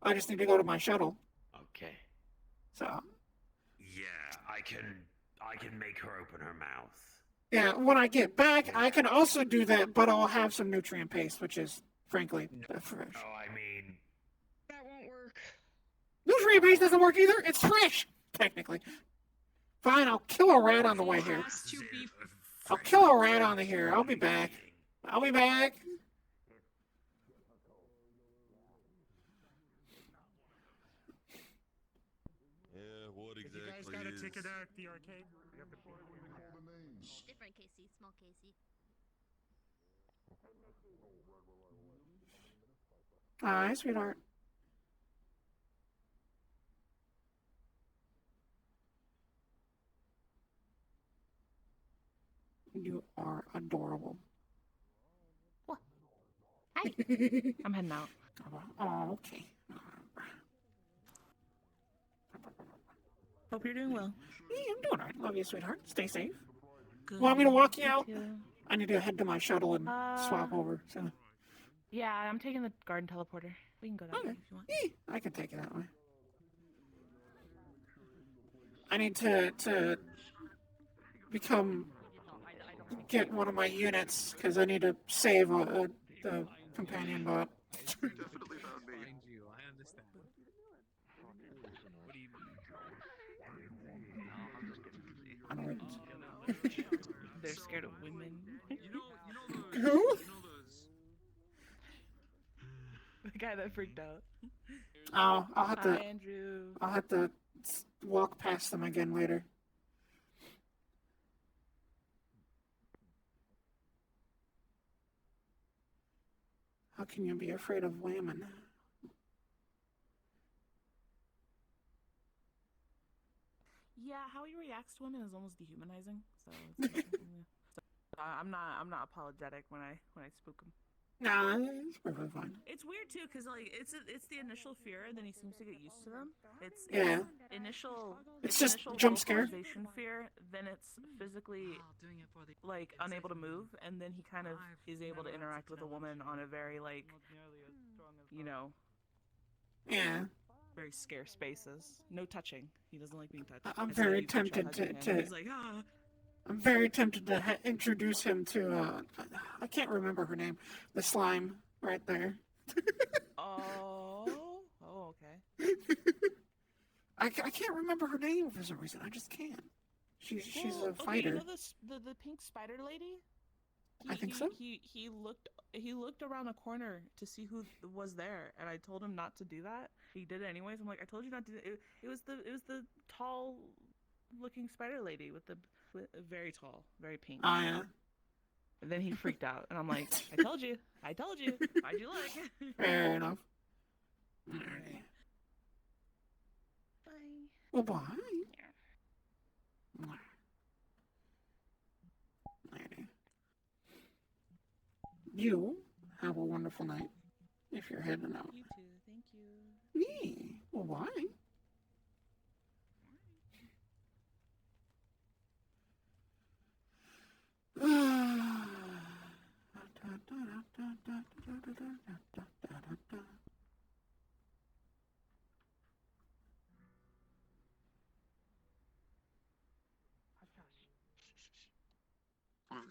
I just need to go to my shuttle. Okay. So. Yeah, I can make her open her mouth. Yeah, when I get back, I can also do that, but I'll have some nutrient paste, which is, frankly, fresh. Oh, I mean... That won't work. Nutrient paste doesn't work either. It's fresh, technically. Fine, I'll kill a rat on the way here. I'll kill a rat on the here. I'll be back. I'll be back. Yeah, what exactly You guys got a ticket at the arcade? Different Casey, small Casey. Hi, sweetheart. You are adorable. What? Hi. I'm heading out. Oh, okay. Hope you're doing well. Yeah, I'm doing alright. Love you, sweetheart. Stay safe. Good. Want me to walk you out? Too. I need to head to my shuttle and swap over. So. Yeah, I'm taking the garden teleporter. We can go that way if you want. Yeah, I can take it that way. I need to get one of my units because I need to save the companion bot. Definitely not me. Find you. I understand. What do you mean? They're scared of women. Who? guy that freaked out. Oh, I'll have to. Hi, Andrew. I'll have to walk past them again later. How can you be afraid of women? Yeah, how he reacts to women is almost dehumanizing. So, it's, I'm not apologetic when I spook him. Nah, it's perfectly fine. It's weird too, cause like it's the initial fear, and then he seems to get used to them. It's initial. It's just initial jump scare. vocalization fear. Then it's physically like unable to move, and then he kind of is able to interact with a woman on a very like, you know. Yeah. Very scarce spaces. No touching. He doesn't like being touched. I'm And so very you touch her, tempted hugging to. him, He's like, ah. I'm very tempted to introduce him to. I can't remember her name. The slime right there. Oh, okay. I can't remember her name for some reason. I just can't. She's a fighter. You know the pink spider lady? I think so. He looked around the corner to see who was there, and I told him not to do that. He did it anyways. I'm like, I told you not to do it. It was the tall looking spider lady with very tall, very pink. Oh yeah. And then he freaked out, and I'm like, I told you. Why'd you look? Fair enough. Alrighty. Bye. Well, bye. Alrighty. You have a wonderful night. If you're heading out. You too. Thank you. Me. Well, bye.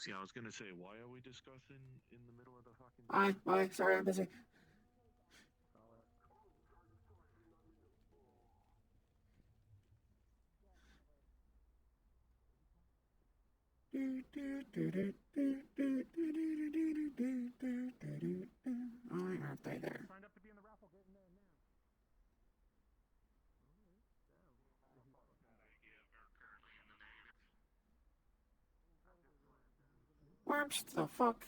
See, I was gonna say, why are we discussing in the middle of the fucking... Bye. Sorry, I'm busy. Why aren't they there? Worms, the fuck?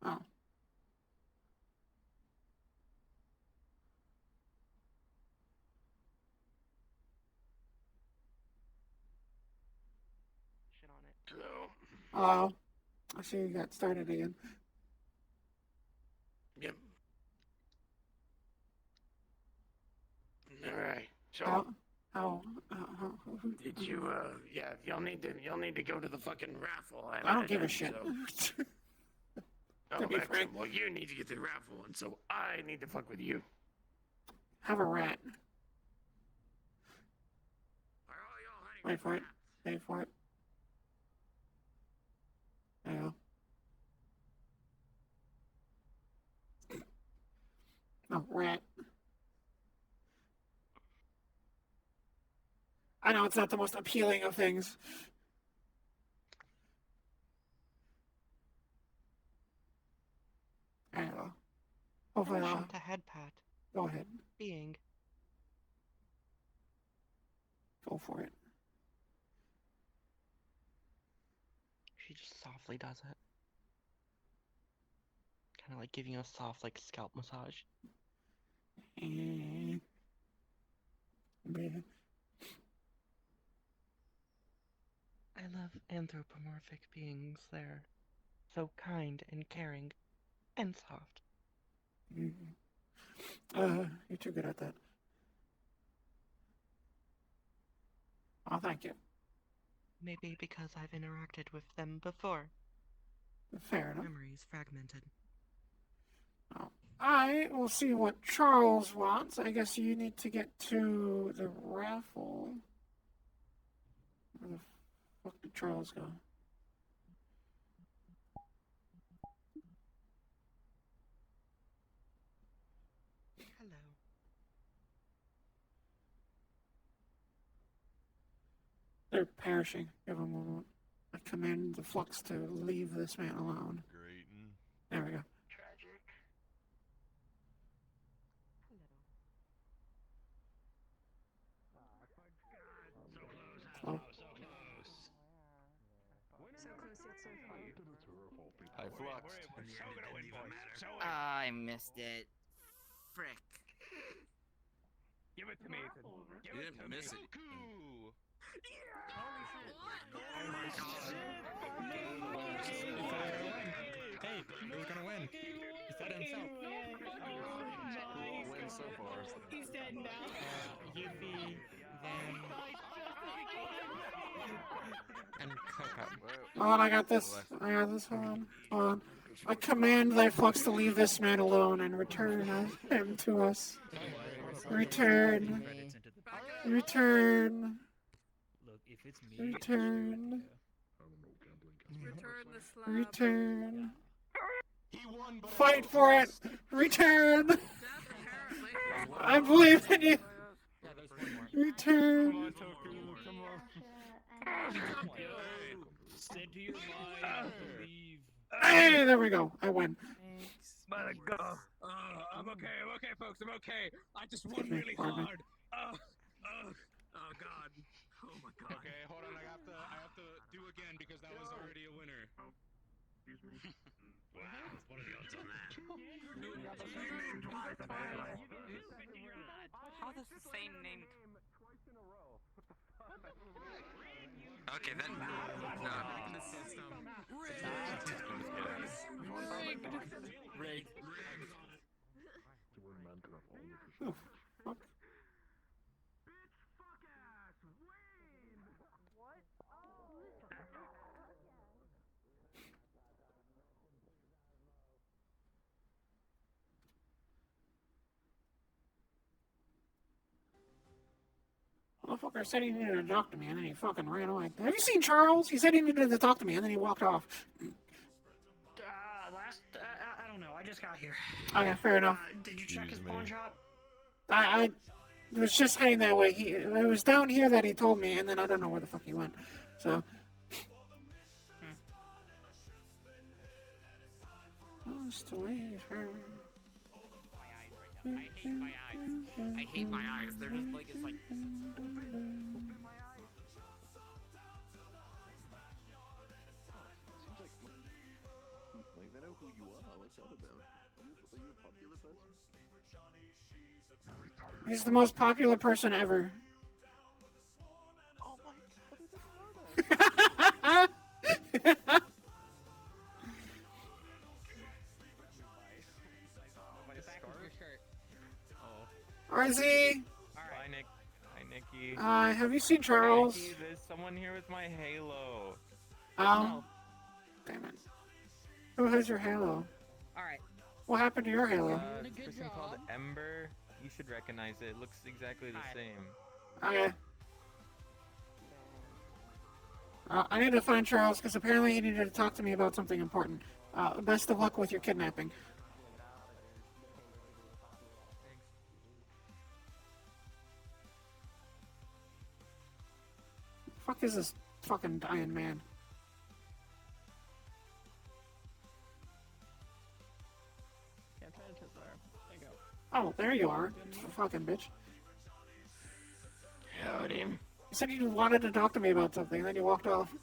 Oh. Shit on it. Hello. Hello. I see you got started again. Yep. All right. So. How? Did you? Yeah. You'll need to go to the fucking raffle. I don't give a shit. So. Oh, excellent. Well, you need to get to the raffle, and so I need to fuck with you. Have a rat. Wait for it. Wait for it. There you go. No, rat. I know it's not the most appealing of things. I don't know. Hopefully I'll... The head pat. Go ahead. Being. Go for it. She just softly does it. Kind of like giving you a soft, like, scalp massage. I love anthropomorphic beings. They're so kind and caring and soft. You're too good at that. Oh, thank you. Maybe because I've interacted with them before. Fair enough. Memories fragmented. Oh. I will see what Charles wants. I guess you need to get to the raffle. Where the fuck did Charles go? Hello. They're perishing. Give them a moment. I command the flux to leave this man alone. There we go. Tragic. Oh. I fluxed. I missed it. Frick. Give it to me, Ethan. Give You it didn't to miss me. it. Hey, who's gonna win? He said himself. Who will win so far? He's dead now. Yuffie, then... and Coco. Hold on, I got this. I got this. Hold on. Hold on. I command thy flux to leave this man alone and return him to us. Return. Return. Look, if it's me, Return. Return the slab. Return. Fight for it. Return. I believe in you. Return. Said to your mind, believe. Hey, there we go. I win. My God. I'm okay, folks. I'm okay. I just won really Pardon me. hard. Oh God. Oh my God. Okay, hold on. I have to do again because that was already a winner. Wow, what are the odds on that? How does the same name? Okay, then. No. Rigged. Oh, fuck. Motherfucker said he needed to talk to me, and then he fucking ran away. Have you seen Charles? He said he needed to talk to me, and then he walked off. I don't know. I just got here. Okay, fair enough. Did you check his pawn shop? I was just heading that way. It was down here that he told me, and then I don't know where the fuck he went. So. Lost away from... I hate my eyes. I hate my eyes. They're just like, it's like... Like, they know who you are. What's that about? Are you a popular person? He's the most popular person ever. Oh my God. RZ! Hi, Nick. Hi, Nikki. Have you seen Charles? Nikki, there's someone here with my halo. Oh. Damn it. Who has your halo? Alright. What happened to your halo? This person called Ember. You should recognize it. It looks exactly the same. Okay. I need to find Charles, because apparently he needed to talk to me about something important. Best of luck with your kidnapping. Fuck is this fucking dying man? Yeah, I'm trying to test there. There you go. Oh, there you are. Fucking bitch. Howdy. You said you wanted to talk to me about something, and then you walked off.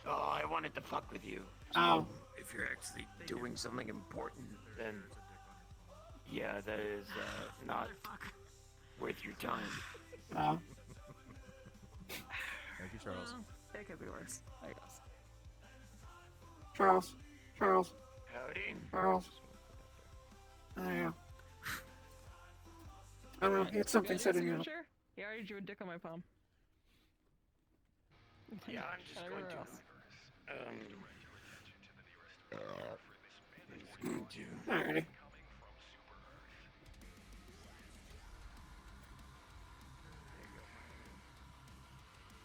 Oh, I wanted to fuck with you. Oh. If you're actually doing something important, then yeah, that is not worth your time. Oh. Thank you, Charles. It could be worse, I guess. Charles. Charles. Howdy. Charles. There you go. I don't know, he had something said in your... He already drew a dick on my palm. Yeah, I'm just going to. Alrighty.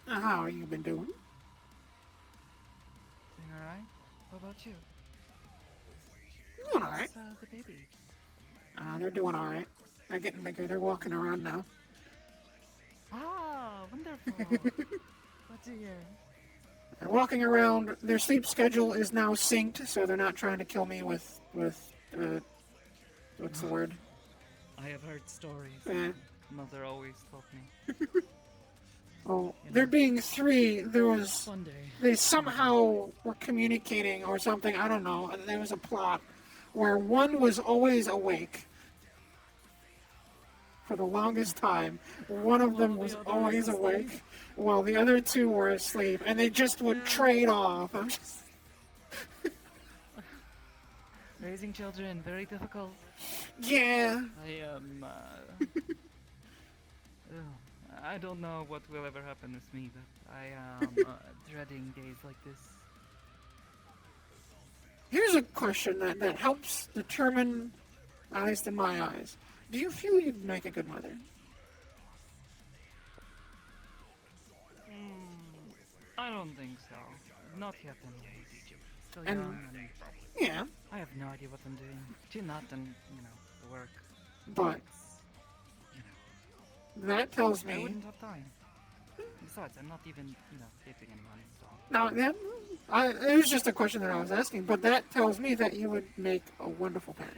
How have you been doing? Doing alright? What about you? Doing alright. How's, the baby? They're doing alright. They're getting bigger. They're walking around now. Oh, wonderful. What do you? They're walking around. Their sleep schedule is now synced, so they're not trying to kill me with what's the word? I have heard stories. Mother always told me. Oh, there being 3, there was... One day. They somehow were communicating or something, I don't know. There was a plot where one was always awake for the longest time. One of them was always awake while the other 2 were asleep, and they just would trade off. I'm just... Raising children, very difficult. Yeah. I don't know what will ever happen with me, but I am dreading days like this. Here's a question that helps determine, at least in my eyes. Do you feel you'd make a good mother? I don't think so. Not yet anyway. Still And- young and... Yeah. I have no idea what I'm doing. Do not and, the work. But that tells I me... wouldn't have time. Besides, I'm not even, dating anyone, so... No, it was just a question that I was asking, but that tells me that you would make a wonderful parent.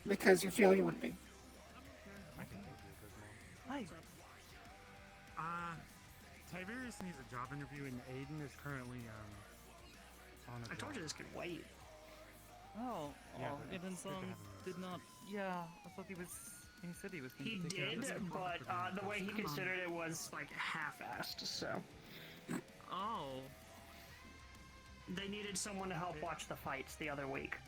Because you feel you wouldn't be. Hi. Tiberius needs a job interview, and Aiden is currently on a I told you this could wait. Oh, Yeah, oh, but even it's good to some have him. did not... Yeah, I thought he said he was going He to take care of did, this. but the way he considered it was like half-assed, so. Oh. They needed someone to help watch the fights the other week.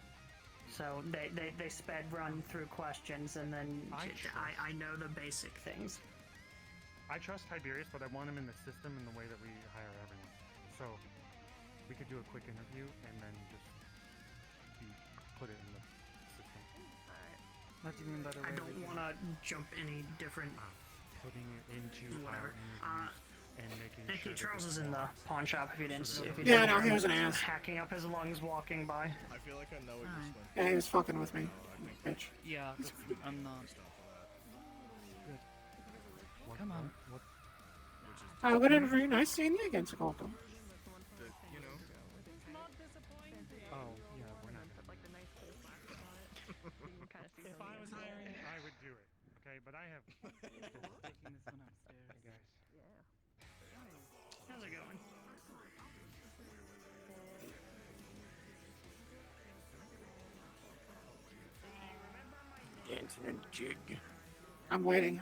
So they sped run through questions, and then I know the basic things. I trust Tiberius, but I want him in the system in the way that we hire everyone. So we could do a quick interview and then just put it in the system. What do you mean by the way? I don't want to jump any different. Putting it into Whatever. our interviews and making Nikki sure that Charles it's is in the pawn shop. If you didn't, Yeah, no, he was an ass. Hacking up his lungs walking by. I feel like I know what you're supposed Yeah, he was fucking with me. Bitch. Yeah, I'm not. Good. Come on. Good interview. Nice seeing you again, Sakolko. Oh, yeah, we're not. If I was hiring, I would do it. Okay, but I have. Taking this one upstairs. Hey guys. How's it going? Dancing in a jig. I'm waiting.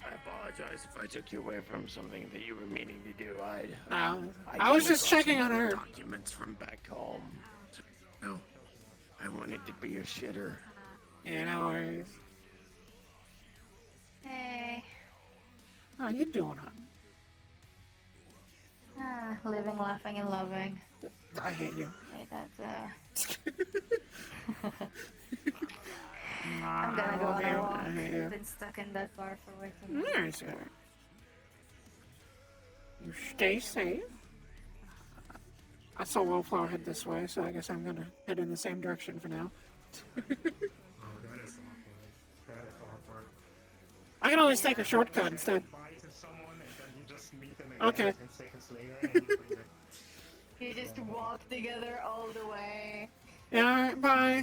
I apologize if I took you away from something that you were meaning to do. I was just came checking across on her. Documents from back home. No, I wanted to be a shitter. Yeah, no worries. Hey. How you doing, hon? Living, laughing, and loving. I hate you. Wait, that's I'm gonna go on a walk. I hate you. I've been stuck in that bar for way too long. Alright, sir. You stay safe. I saw Wallflower head this way, so I guess I'm gonna head in the same direction for now. Oh, that is awful. That is awful. I can always take a shortcut instead. Bye to someone and then you just meet them Okay. 10 seconds later and You just walk together all the way. Yeah, alright, bye.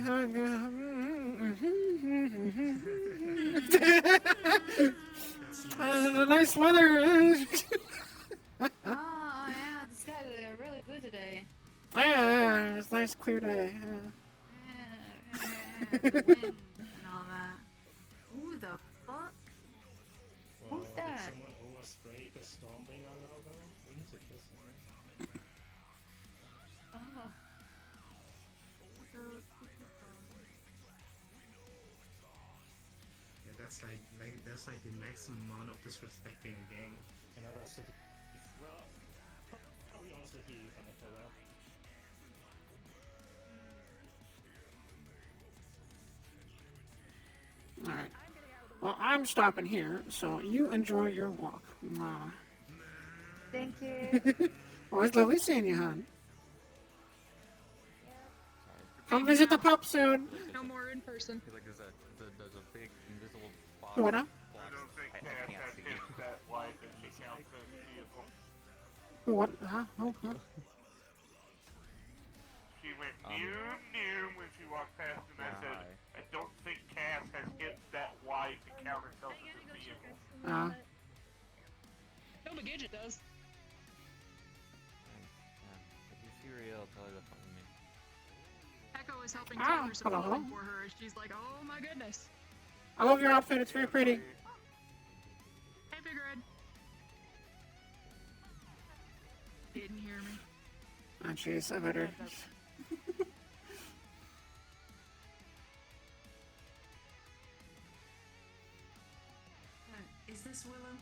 Nice weather. Oh, yeah, the skies are really blue today. Yeah, it's a nice clear day. Wind and all that. Who the fuck? Who's Did that? someone overspray the stomping on Doggo? We need to kiss him. Oh. Yeah, that's like the maximum amount of disrespecting a gang. And others to well, probably also hear you from after that. Alright. Well, I'm stopping here, so you enjoy your walk. Mwah. Thank you. Well, it's lovely seeing you, hon. Come visit the pup soon. No more in person. Like there's a big invisible box. What now? I don't think Cass has hit that wife and she counts as vehicle. What? Huh? Oh, huh. She went new when she walked past, and I said, I don't think Cass has hit that wife to count herself as a vehicle. No, but Gidget does. If you see real, tell her to find me. Echo is helping Taylor some hello. clothing for her. She's like, oh my goodness. I love your outfit. It's very pretty. Hey, Figurehead. Didn't hear me. Oh, jeez, I better. Is this Willow?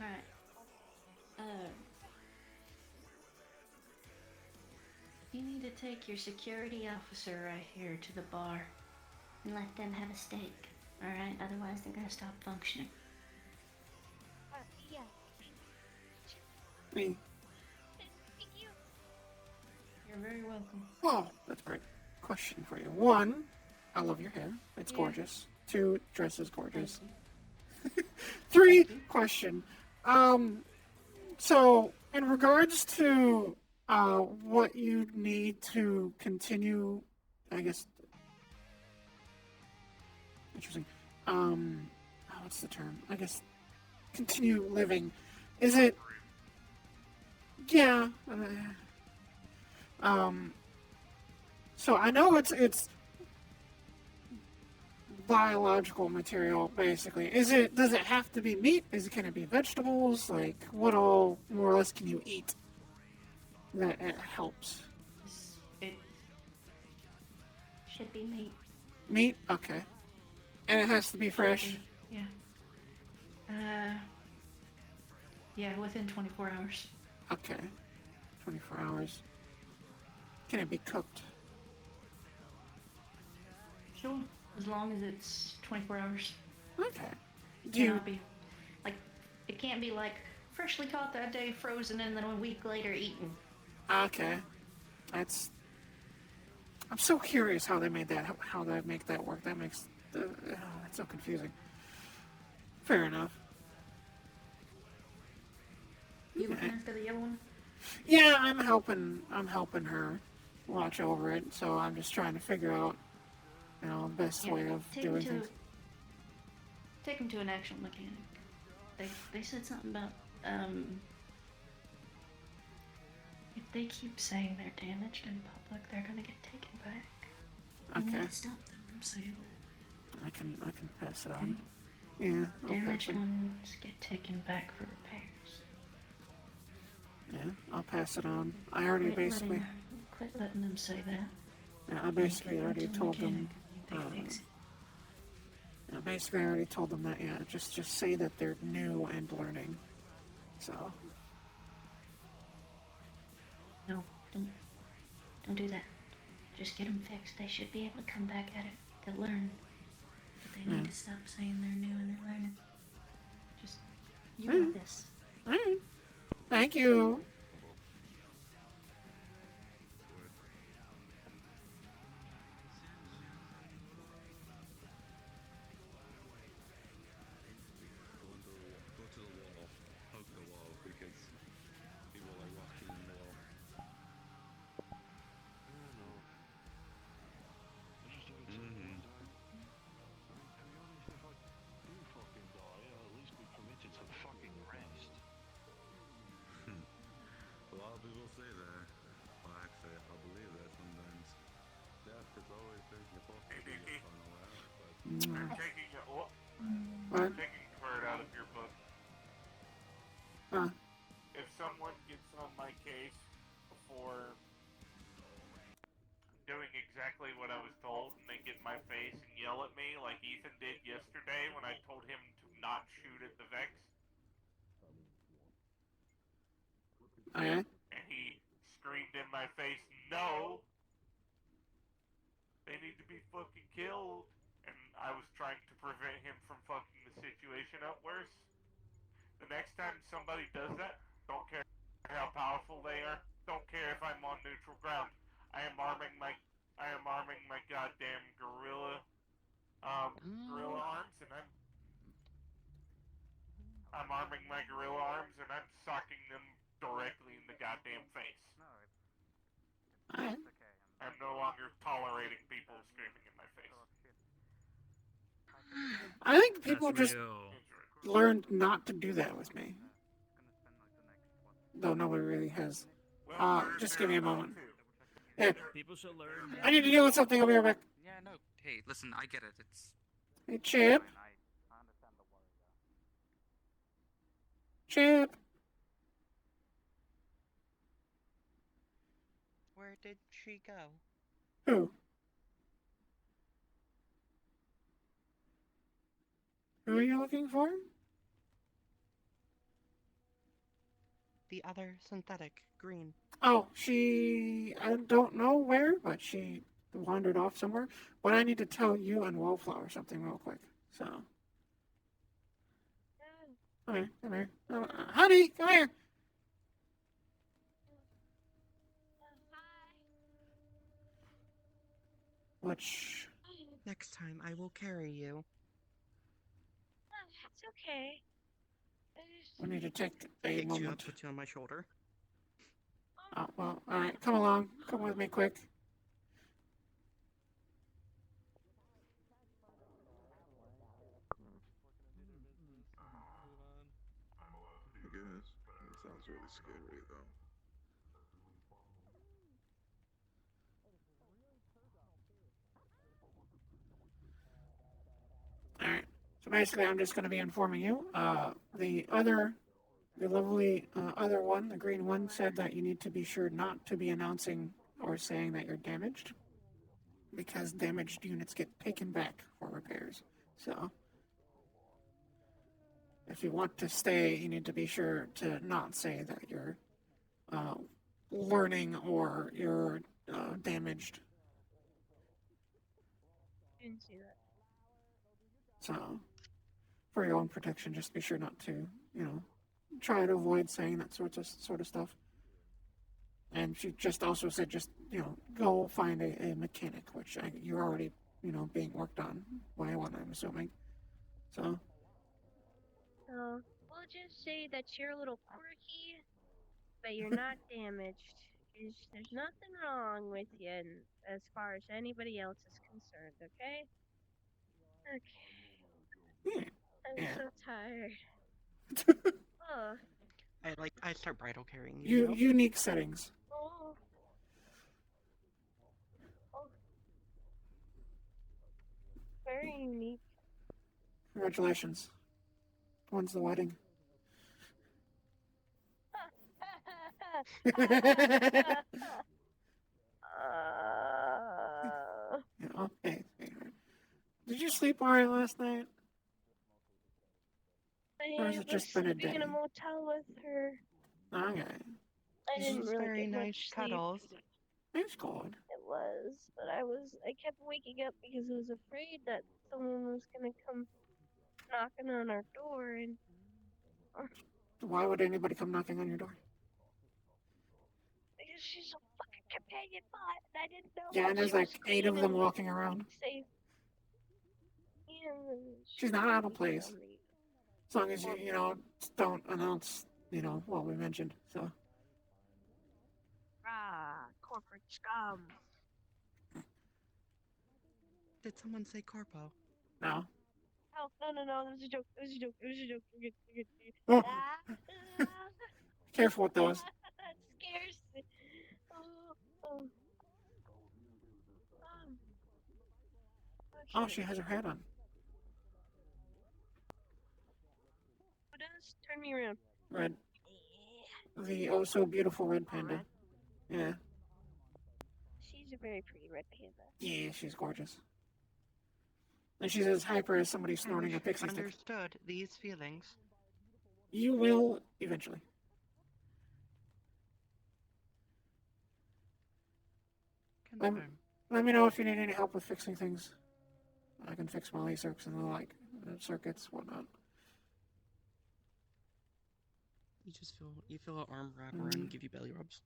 Alright. You need to take your security officer right here to the bar and let them have a steak. Alright? Otherwise they're gonna stop functioning. Yeah. Me. Thank you. You're very welcome. Oh, that's great. Question for you. One, I love your hair. It's gorgeous. Two, dress is gorgeous. Three, question. So in regards to what you need to continue, I guess. Interesting. What's the term? I guess continue living. Is it? Yeah. So I know it's biological material, basically. Does it have to be meat? Can it be vegetables? Like, what all, more or less, can you eat that it helps? It should be meat. Meat? Okay. And it has to be fresh? Yeah. Yeah, within 24 hours. Okay. 24 hours. Can it be cooked? Sure. As long as it's 24 hours. Okay. It cannot be, like, it can't be like freshly caught that day, frozen, and then a week later eaten. Okay. I'm so curious how they made that, how they make that work. That makes, that's so confusing. Fair enough. You looking after the yellow one? Yeah, I'm helping her watch over it, so I'm just trying to figure out, the best way of doing things. Take them to an actual mechanic. They said something about, if they keep saying they're damaged in public, they're gonna get taken back. You Okay. need to stop them from saying that. I can pass it on. Yeah. I'll Damaged pass it. ones get taken back for repairs. Yeah, I'll pass it on. I already basically. Quit letting them say that. Yeah, I basically already told them. Basically, I already told them that. Yeah, just say that they're new and learning. So. No, don't do that. Just get them fixed. They should be able to come back at it to learn. But they need to stop saying they're new and they're learning. Just, you got this. Alright. Thank you. Go to the wall, hug the wall, because people are walking in the wall. A lot of people say that. Well, actually, I believe that sometimes. Death is always supposed to be a final out, but... I'm taking it. What? I'm taking a word out of your book. Huh. If someone gets on my case for doing exactly what I was told, and they get in my face and yell at me like Ethan did yesterday when I told him to not shoot at the Vex. Okay. And he screamed in my face, "No! They need to be fucking killed!" And I was trying to prevent him from fucking the situation up worse. The next time somebody does that, don't care how powerful they are, don't care if I'm on neutral ground. I am arming my goddamn gorilla arms, and I'm arming my gorilla arms, and I'm socking them directly in the goddamn face. I'm no longer tolerating people screaming in my face. I think people That's just real. learned not to do that with me. Though nobody really has. Just give me a moment. Yeah. People should learn. I need to deal with something. I'll be right back. Yeah, no. Hey, listen, I get it. It's. Hey, Chip. Chip. Where did she go? Who? Who are you looking for? The other synthetic green. Oh, I don't know where, but she wandered off somewhere. But I need to tell you and Wallflower something real quick. So. Come here, come here. Honey, come here. Which. Next time I will carry you. It's okay. We need to take a Pick you up, moment. put you on my shoulder. Oh, well, alright, come along. Come with me quick. I guess. It sounds really scary, though. Alright, so basically I'm just going to be informing you. The lovely other one, the green one, said that you need to be sure not to be announcing or saying that you're damaged, because damaged units get taken back for repairs. So, if you want to stay, you need to be sure to not say that you're learning or you're damaged. Didn't see that. So, for your own protection, just be sure not to, try to avoid saying that sort of stuff. And she just also said, go find a mechanic, which you're already, being worked on by one, I'm assuming. So. So, we'll just say that you're a little quirky, but you're not damaged. There's nothing wrong with you as far as anybody else is concerned, okay? Okay. I'm so tired. Oh. I start bridal carrying you. Unique settings. Oh. Oh. Very unique. Congratulations. When's the wedding? Okay. Did you sleep alright last night? Or has it just been a day? In a motel with her. Okay. I didn't really very get nice much cuddles. sleep. That's good. It was, but I kept waking up because I was afraid that someone was gonna come knocking on our door and. Why would anybody come knocking on your door? Because she's a fucking companion bot, and I didn't know. Yeah, and there's like 8 of them walking around. Safe. She's not out of place. As long as you don't announce, what we mentioned. So. Corporate scum. Did someone say corpo? No. Oh, no, that was a joke. It was a joke. You're good. Oh. Careful with those. That scares me. Oh, she has her hat on. Who does? Turn me around. Red. The oh so beautiful red panda. Yeah. She's a very pretty red panda. Yeah, she's gorgeous. And she's as hyper as somebody snorting a pixie stick. Understood these feelings. You will eventually. Let me know if you need any help with fixing things. I can fix Molly circuits and the circuits, whatnot. You feel an arm wrap around and give you belly rubs.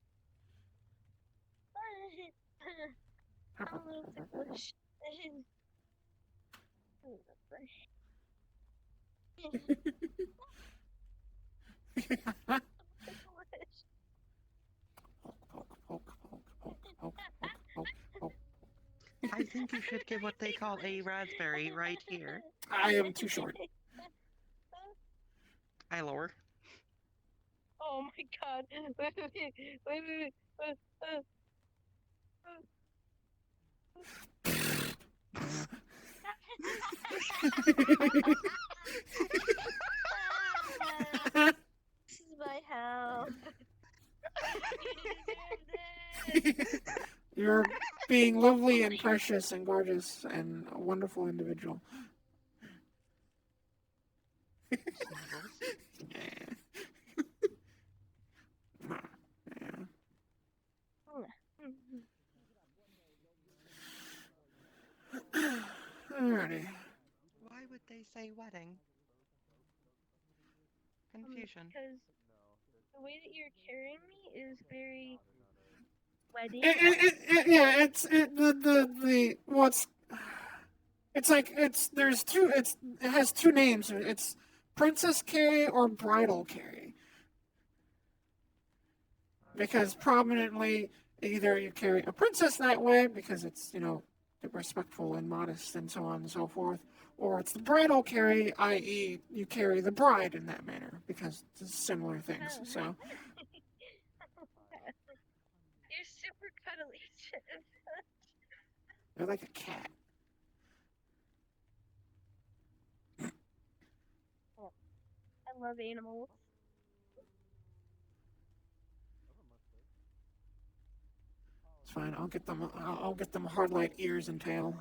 I'm a little ticklish. I think you should get what they call a raspberry right here. I am too short. I lower. Oh my god. Wait. This is my house. You're being lovely and precious and gorgeous and a wonderful individual. Alrighty. Why would they say wedding? Confusion. Because the way that you're carrying me is very wedding. It has two names. It's Princess Carrie or Bridal Carrie. Because prominently, either you carry a princess that way because it's, respectful and modest and so on and so forth, or it's the bridal carry, i.e., you carry the bride in that manner because it's similar things. So You're super cuddly. they're like a cat. I love animals. It's fine. I'll get them hard light ears and tail.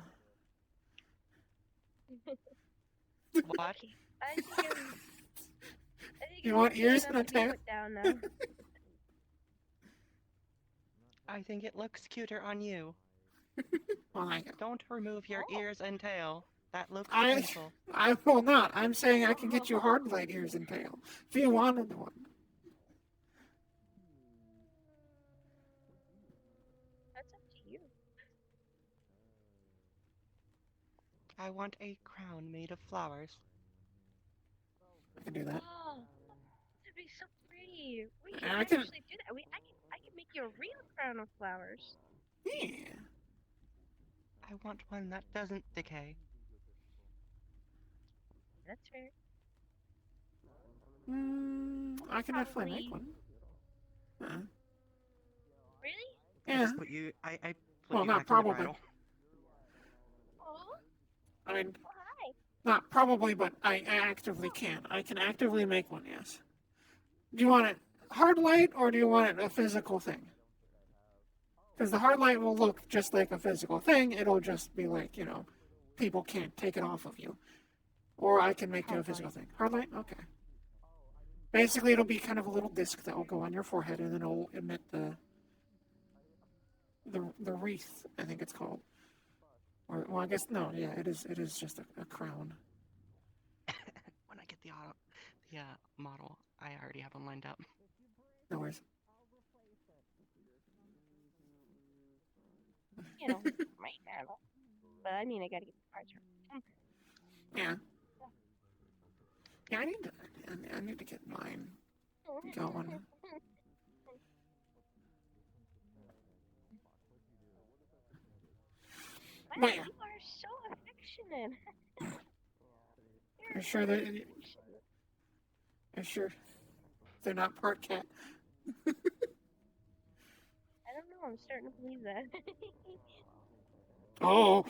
What? I think You want ears and a I'm gonna tail? put down now. I think it looks cuter on you. Well, Don't remove your ears and tail. That looks I painful. will not. I'm saying I can get you hard light ears and tail if you wanted one. That's up to you. I want a crown made of flowers. I can do that. Oh, that'd be so pretty. We can I can- actually do that. I can make you a real crown of flowers. Yeah. I want one that doesn't decay. That's fair. I can definitely make one. Really? Yeah. Put you. I put Well, you not back in the probably. bridle. Oh, I mean, hi. not probably, but I actively can. I can actively make one, yes. Do you want it hard light or do you want it a physical thing? Because the hard light will look just like a physical thing. It'll just be like, people can't take it off of you. Or I can make you a physical thing. Hard light? Okay. Basically, it'll be kind of a little disc that will go on your forehead and then it'll emit the wreath, I think it's called. Or, well, I guess, no, yeah, it is just a crown. When I get the model, I already have them lined up. No worries. Right now. But I mean, I gotta get the parts right. Yeah. Yeah, I need to get mine going. Wow, But yeah. you are so affectionate. You're sure that... You're sure they're not part cat? I don't know, I'm starting to believe that. Oh!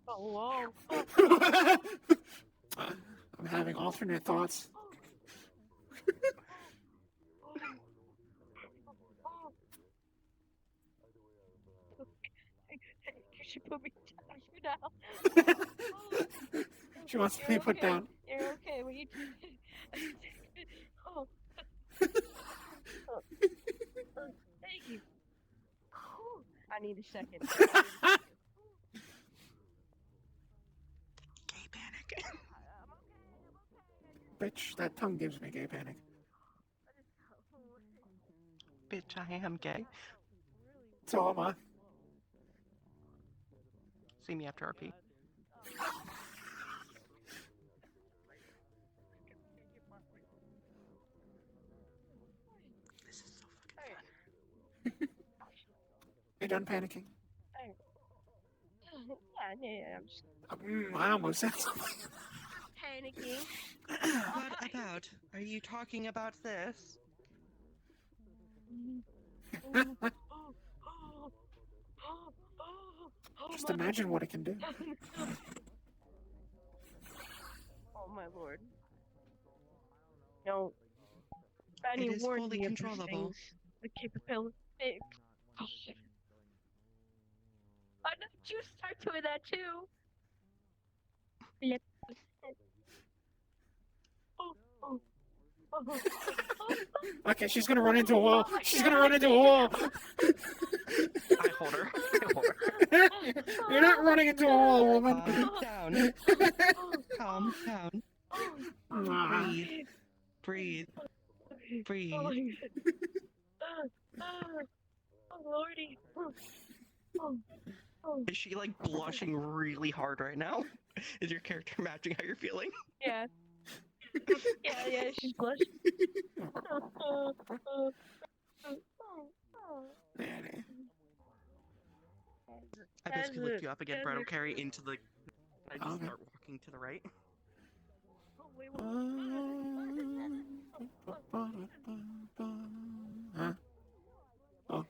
Oh, whoa. I'm having alternate thoughts. You should put me down. She wants to be put down. You're okay. What you do? Oh. Thank you. I need a second. Gay panic. Bitch, that tongue gives me gay panic. Bitch, I am gay. So am I. See me after RP. This is so fucking fun. You done panicking? Yeah, I'm just I almost said something. panicking. What about? Are you talking about this? Just imagine what it can do. Oh my lord. No. Benny It is warned fully me of these controllable. things. The capability. Oh shit. Why did you start doing that too? Flip. Oh. Okay, she's gonna run into a wall. She's gonna run into a wall. I hold her. You're not running into a wall, woman. Calm down. Calm down. Breathe. Breathe. Breathe. Oh lordy. Is she like blushing really hard right now? Is your character matching how you're feeling? Yeah. Yeah, she's blushing. I basically lift you up again, Brattle Carry into the. I just start walking to the right. Huh? Oh.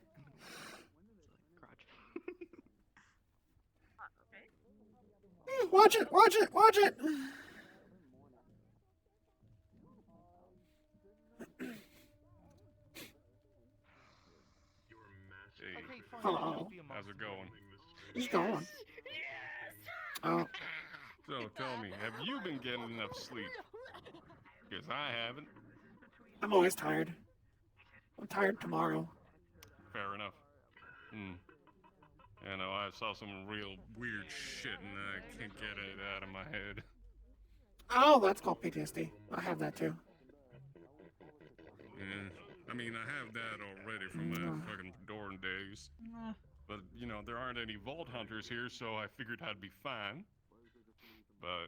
Watch it! Watch it! Watch it! Hello. How's it going? He's going. Oh. So tell me, have you been getting enough sleep? Because I haven't. I'm always tired. I'm tired tomorrow. Fair enough. You know, I saw some real weird shit and I can't get it out of my head. Oh, that's called PTSD. I have that too. Yeah. I mean, I have that already from the fucking Doran days. But, you know, there aren't any Vault Hunters here, so I figured I'd be fine. But,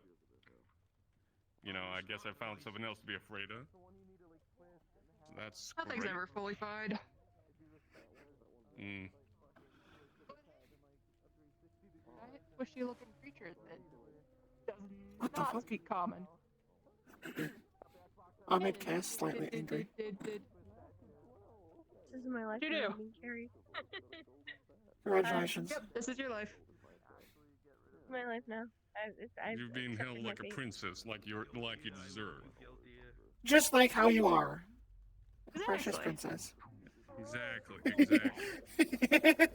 you know, I guess I found something else to be afraid of. That's Nothing's great. ever fully fine. Squishy-looking creature that does not speak common. I'll make Cass slightly angry. This is my life You now, do. being carried. Congratulations. Yep, this is your life. My life now. You've been accepted held my like a fate. princess, like you deserve. Just like how you are. A precious princess. Exactly.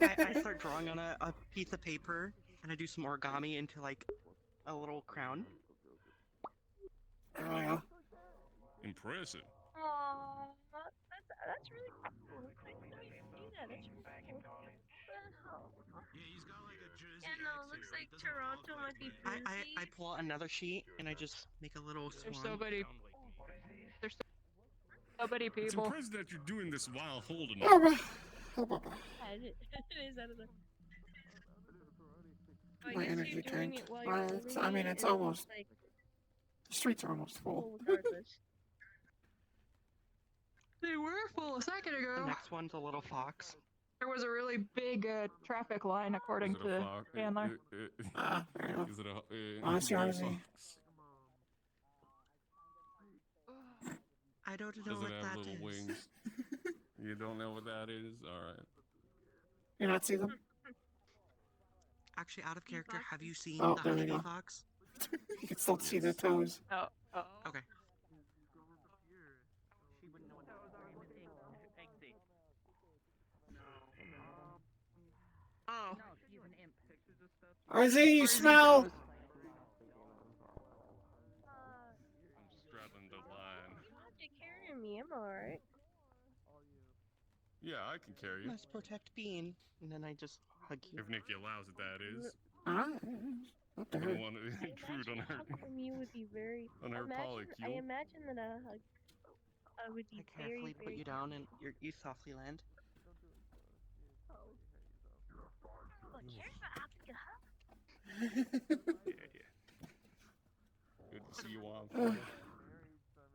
I start drawing on a piece of paper, and I do some origami into like a little crown. Oh, yeah. Impressive. Aww, that's really cool. I didn't know you could do that. That's really cool. Yeah, no, looks like Toronto might be busy. I pull out another sheet and I just make a little swan. There's so many It's people. impressive that you're doing this while holding Oh, it. It is out of the. I My guess energy you're doing tanked. it while you're It's, holding I mean, it, it's and almost. like The streets are almost full. full regardless. They were full a second ago. The next one's a little fox. There was a really big traffic line, according Is it a to fox? Chandler. Fair enough. Is it a Honestly, blue honestly. fox? I don't know Does what it have that little is. wings? You don't know what that is? Alright. You not see them? Actually, out of character, have you seen Oh, the there they honeybee go. fox? You can still see their toes. Oh. Okay. Oh. RZ, you smell! I'm straddling the line. You don't have to carry me. I'm alright. Yeah, I can carry you. Let's protect Bean. And then I just hug you. If Nikki allows it, that is. What I the don't heck? want to intrude on her. From you would be very. On her I polycule. imagine that a hug would be I carefully put you down and you softly land. Oh, here's what I'll do, huh? Good to see you all.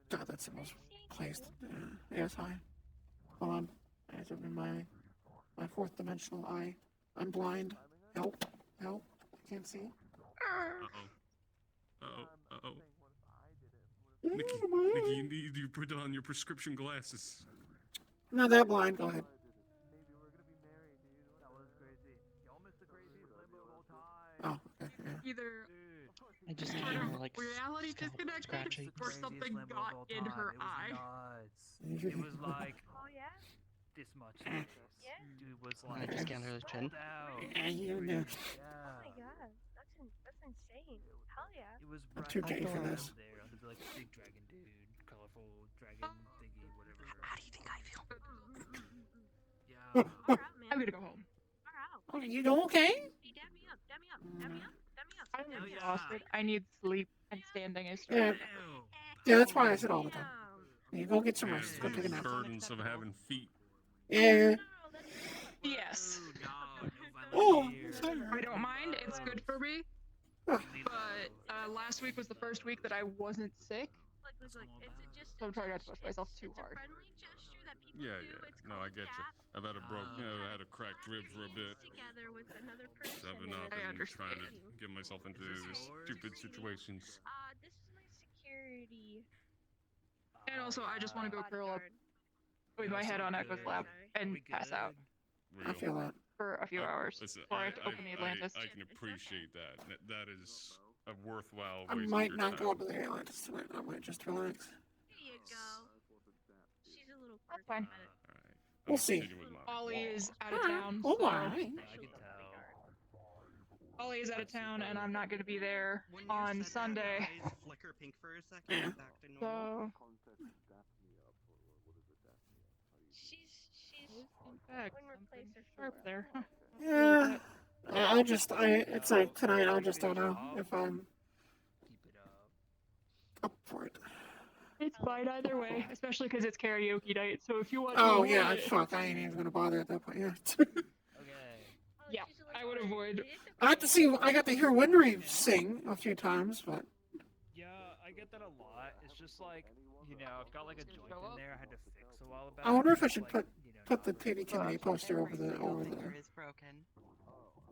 God, that's the most placed. Yes, hi. Hold on. I have to open my fourth dimensional eye. I'm blind. Help. Help. I can't see. Uh-oh. Nikki, you need to put on your prescription glasses. I'm not that blind. Go ahead. Oh, okay. Yeah. Either I just sort hear of her, like, reality scalp disconnected scratching. or something got in her eye. It was like Oh yeah? this much space. Yeah? Dude was And I like just get under the chin. Yeah, you know. Oh my god, that's insane. Hell yeah. It was I'm right too gay for this. there on the like big dragon dude, colorful dragon thingy, whatever. How do you think I feel? Yeah. I'm gonna go home. Oh, you doing okay? Hey, dab me up, dab me up, dab me up, dab me up. I'm exhausted. I need sleep, and standing is Yeah. stressful. Yeah, that's why I said all the time. You go get some rest. Go take a nap. Burdens of having feet. Yeah. Yes. Oh, I don't mind. It's good for me. But last week was the first week that I wasn't sick. So I'm trying not to push myself too hard. Yeah. No, I get you. I've had I had a cracked rib for a bit. Together with another person. I've been up and trying to get myself into stupid situations. This is my security. And also, I just want to go curl up with my head on Echo's lap and pass out I feel that. for a few hours Listen, before I have to open the Atlantis. I can appreciate that. That is a worthwhile I waste might of your not time. go up to the Atlantis tonight. I might just relax. Here you go. She's a little That's fine. We'll see. Ollie is out of town. Oh, so alright. I can tell. Ollie is out of town, and I'm not going to be there on Sunday. Flicker pink for a second. Yeah. Back to normal. So she's in fact, wouldn't replace her sharp there. Yeah. It's like tonight, I just don't know if I'm up for it. It's fine either way, especially because it's karaoke night. So if you want Oh, to yeah, avoid it- fuck, I ain't even gonna bother at that point, yeah. yeah, I would avoid. I got to hear Windrave sing a few times, but Yeah, I get that a lot. It's just like, I've got like a joint in there I had to fix a while back. I wonder if I It's should like, put the Titty Kennedy poster over the Is broken.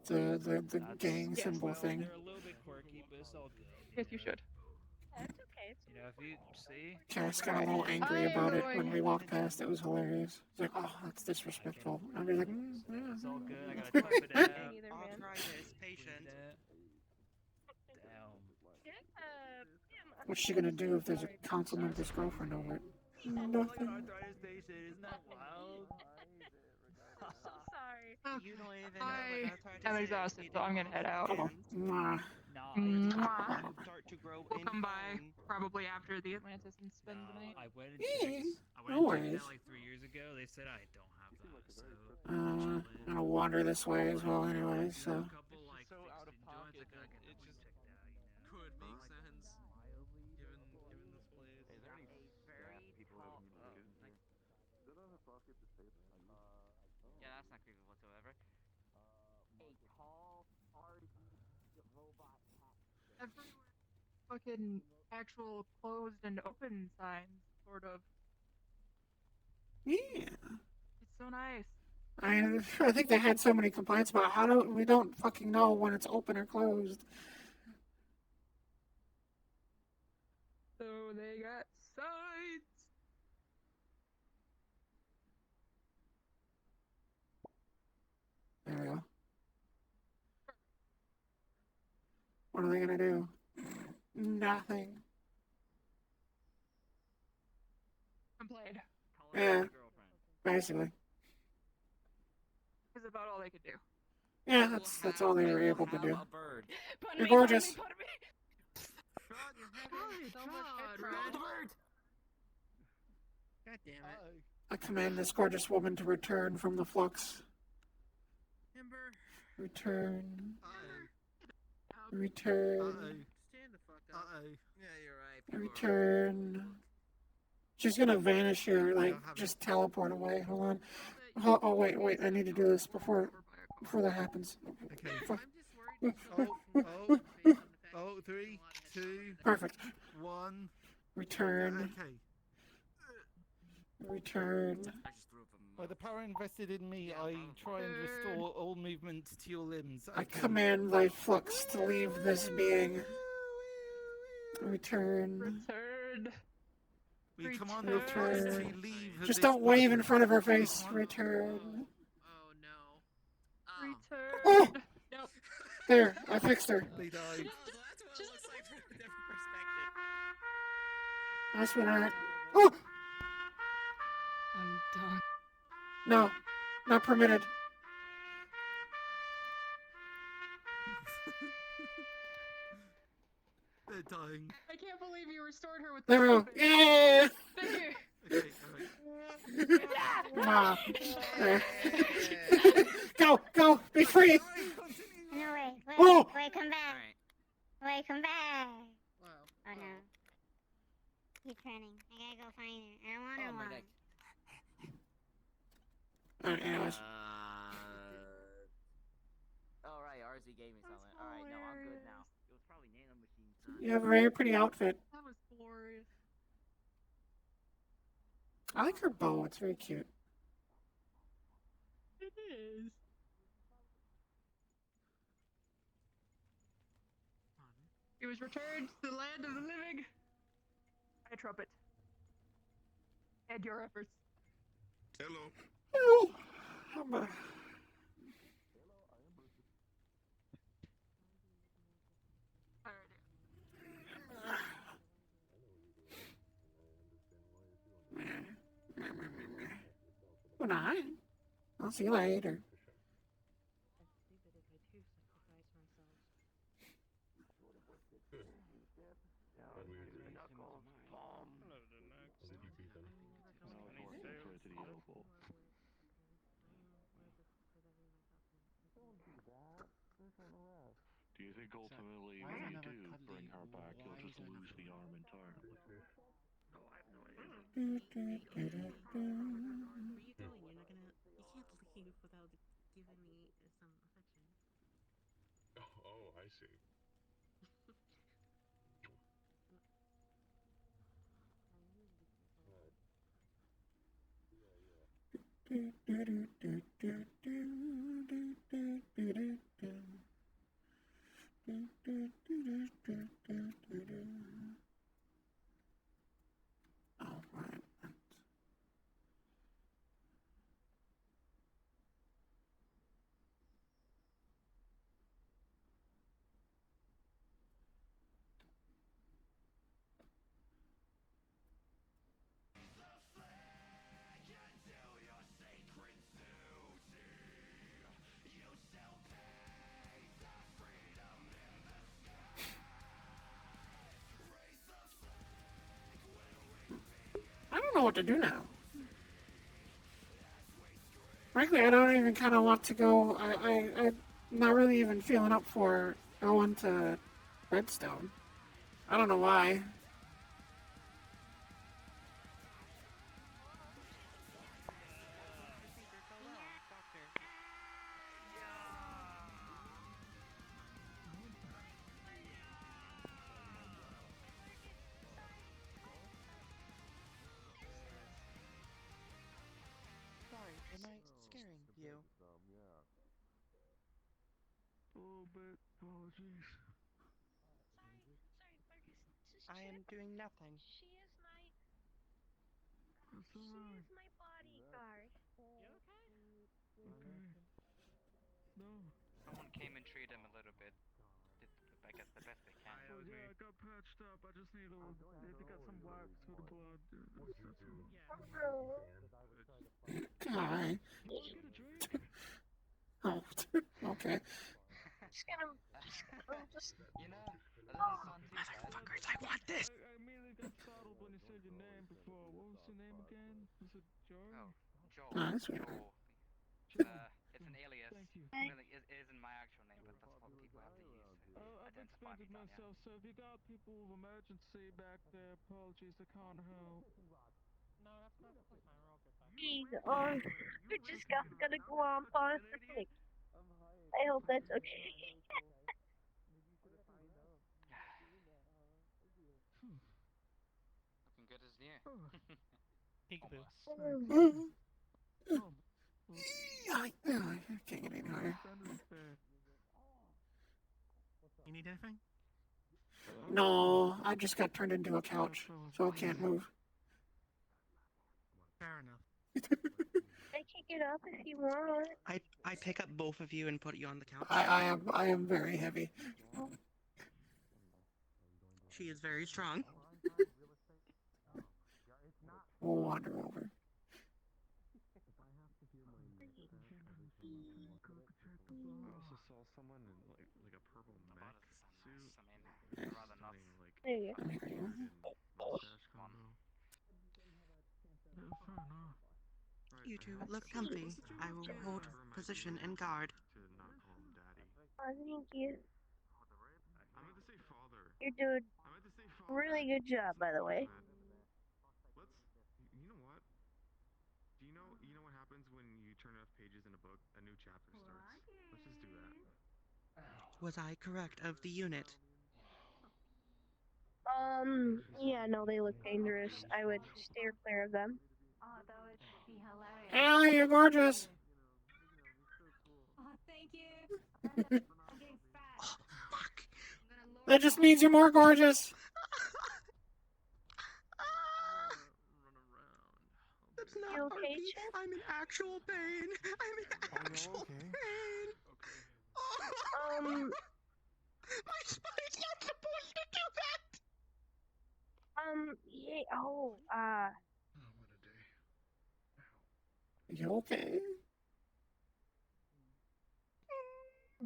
the gang symbol thing. They're a little bit quirky, but it's all good. Yes, you should. That's okay. It's If you see. Cass got a little angry about it when we walked past. It was hilarious. He's like, "Oh, that's disrespectful." I'm just like, yeah. It's all good. I gotta type it out. Arthritis, patient. What's she gonna do if there's a council member's girlfriend over it? Nothing. Arthritis patient, isn't that wild? so sorry. You don't even I know what arthritis am is. exhausted, so I'm gonna head out. Oh, mwah. Mwah. Start to grow We'll in come by bone. probably after the Atlantis and spend the night. I went and Yeah, checked. I no went and checked worries. that like 3 years ago. They said I don't have that. So I'm gonna wander this way as well anyway, so. a couple like so out of pocket. It's just Could make sense given this place. Is there any people who have kids here? Is it out of pocket to say that? Yeah, that's not creepy whatsoever. A tall, hardy robot cat. Everywhere, fucking actual closed and open signs, sort of. Yeah. It's so nice. I think they had so many complaints about we don't fucking know when it's open or closed. So they got signs. There we go. What are they gonna do? Nothing. Complained. Yeah. Basically. Is about all they could do. Yeah, that's all they were able to do. A bird. You're gorgeous. God, God damn it. I command this gorgeous woman to return from the flux. Ember. Return. Return. Stand the fuck up. Yeah, you're right. Return. She's gonna vanish here, like just teleport away. Hold on. Oh wait, I need to do this before that happens. Fuck. Oh, 3, 2, Perfect. 1. Return. Okay. Return. By the power invested in me, I try and restore all movement to your limbs. I Okay. command thy flux to leave this being. Return. Return. We command the flux to Return. leave. Just this don't wave in body. front of her face. Return. Return. Oh! Nope. There, I fixed her. They died. Nice, sweetheart. Oh! I'm done. No, not permitted. They're dying. I can't believe you restored her with There we go. the Yeah! Thank you. Okay, Ah, there. Go, go, be free. No, wait, Oh! wait, come back. Wait, come back. Whoa. Oh no. Keep running. I gotta go find her. I don't want her long. Alright, anyways. Alright, RZ gave me something. Alright, no, I'm good now. It was probably nano machine time. You have a very pretty outfit. That was glorious. I like her bow, it's very cute. It is. It was returned to the land of the living. I trumpet. And your efforts. Hello. Oh, I'm Good night. I'll see you later. Do you think ultimately when you do bring her back, you'll just lose the arm entirely? No, I have no idea. What are you doing? You're not gonna. You can't leave without giving me some affection. Oh, I see. I don't know what to do now. Frankly, I don't even kind of want to go. I'm not really even feeling up for going to Redstone. I don't know why. Sorry, am I scaring you? Oh, but apologies. I am doing nothing. She is my. That's She alright. is my bodyguard. You okay? Okay. No. Someone came and treated him a little bit. Did, I guess, the best they can. But yeah, I got patched up. I just need to get some wax for the blood. That's all. Hi. Oh, okay. Just gonna. You know, Motherfuckers, I want this! I immediately got startled when you said your name before. What was your name again? Was it Joe? Oh, Joe. Oh, that's weird. It's an alias. Thank you. Really, it isn't my actual name, but that's what people have to use to I've identify expanded me down here. myself, so if you got people with emergency back there, apologies, I can't help. No, that's perfectly fine. We're all good. Jeez, you're just gonna go on pause the thing. I hope that's okay. Mm. I can't get any higher. You need anything? No, I just got turned into a couch, so I can't move. Fair enough. I can get up if you want. I pick up both of you and put you on the couch. I am very heavy. She is very strong. We'll wander over. I also saw someone in like a purple mech suit. There you go. Mustache combo. You two look comfy. I will hold position and guard. To not call him daddy. Oh, thank you. I meant to say father. You're doing I meant to say father. really good job, by the way. Let's. You know what? Do you know what happens when you turn enough pages in a book? A new chapter starts. Let's just do that. Was I correct of the unit? Yeah, no, they look dangerous. I would steer clear of them. Oh, that would be hilarious. Allie, you're gorgeous. Oh, thank you. I'm getting fat. Oh, fuck. That just means you're more gorgeous. That's not You okay, heartbeat. Chip? I'm in actual pain. I'm in actual pain. My spine's not supposed to do that. Yeah, You okay?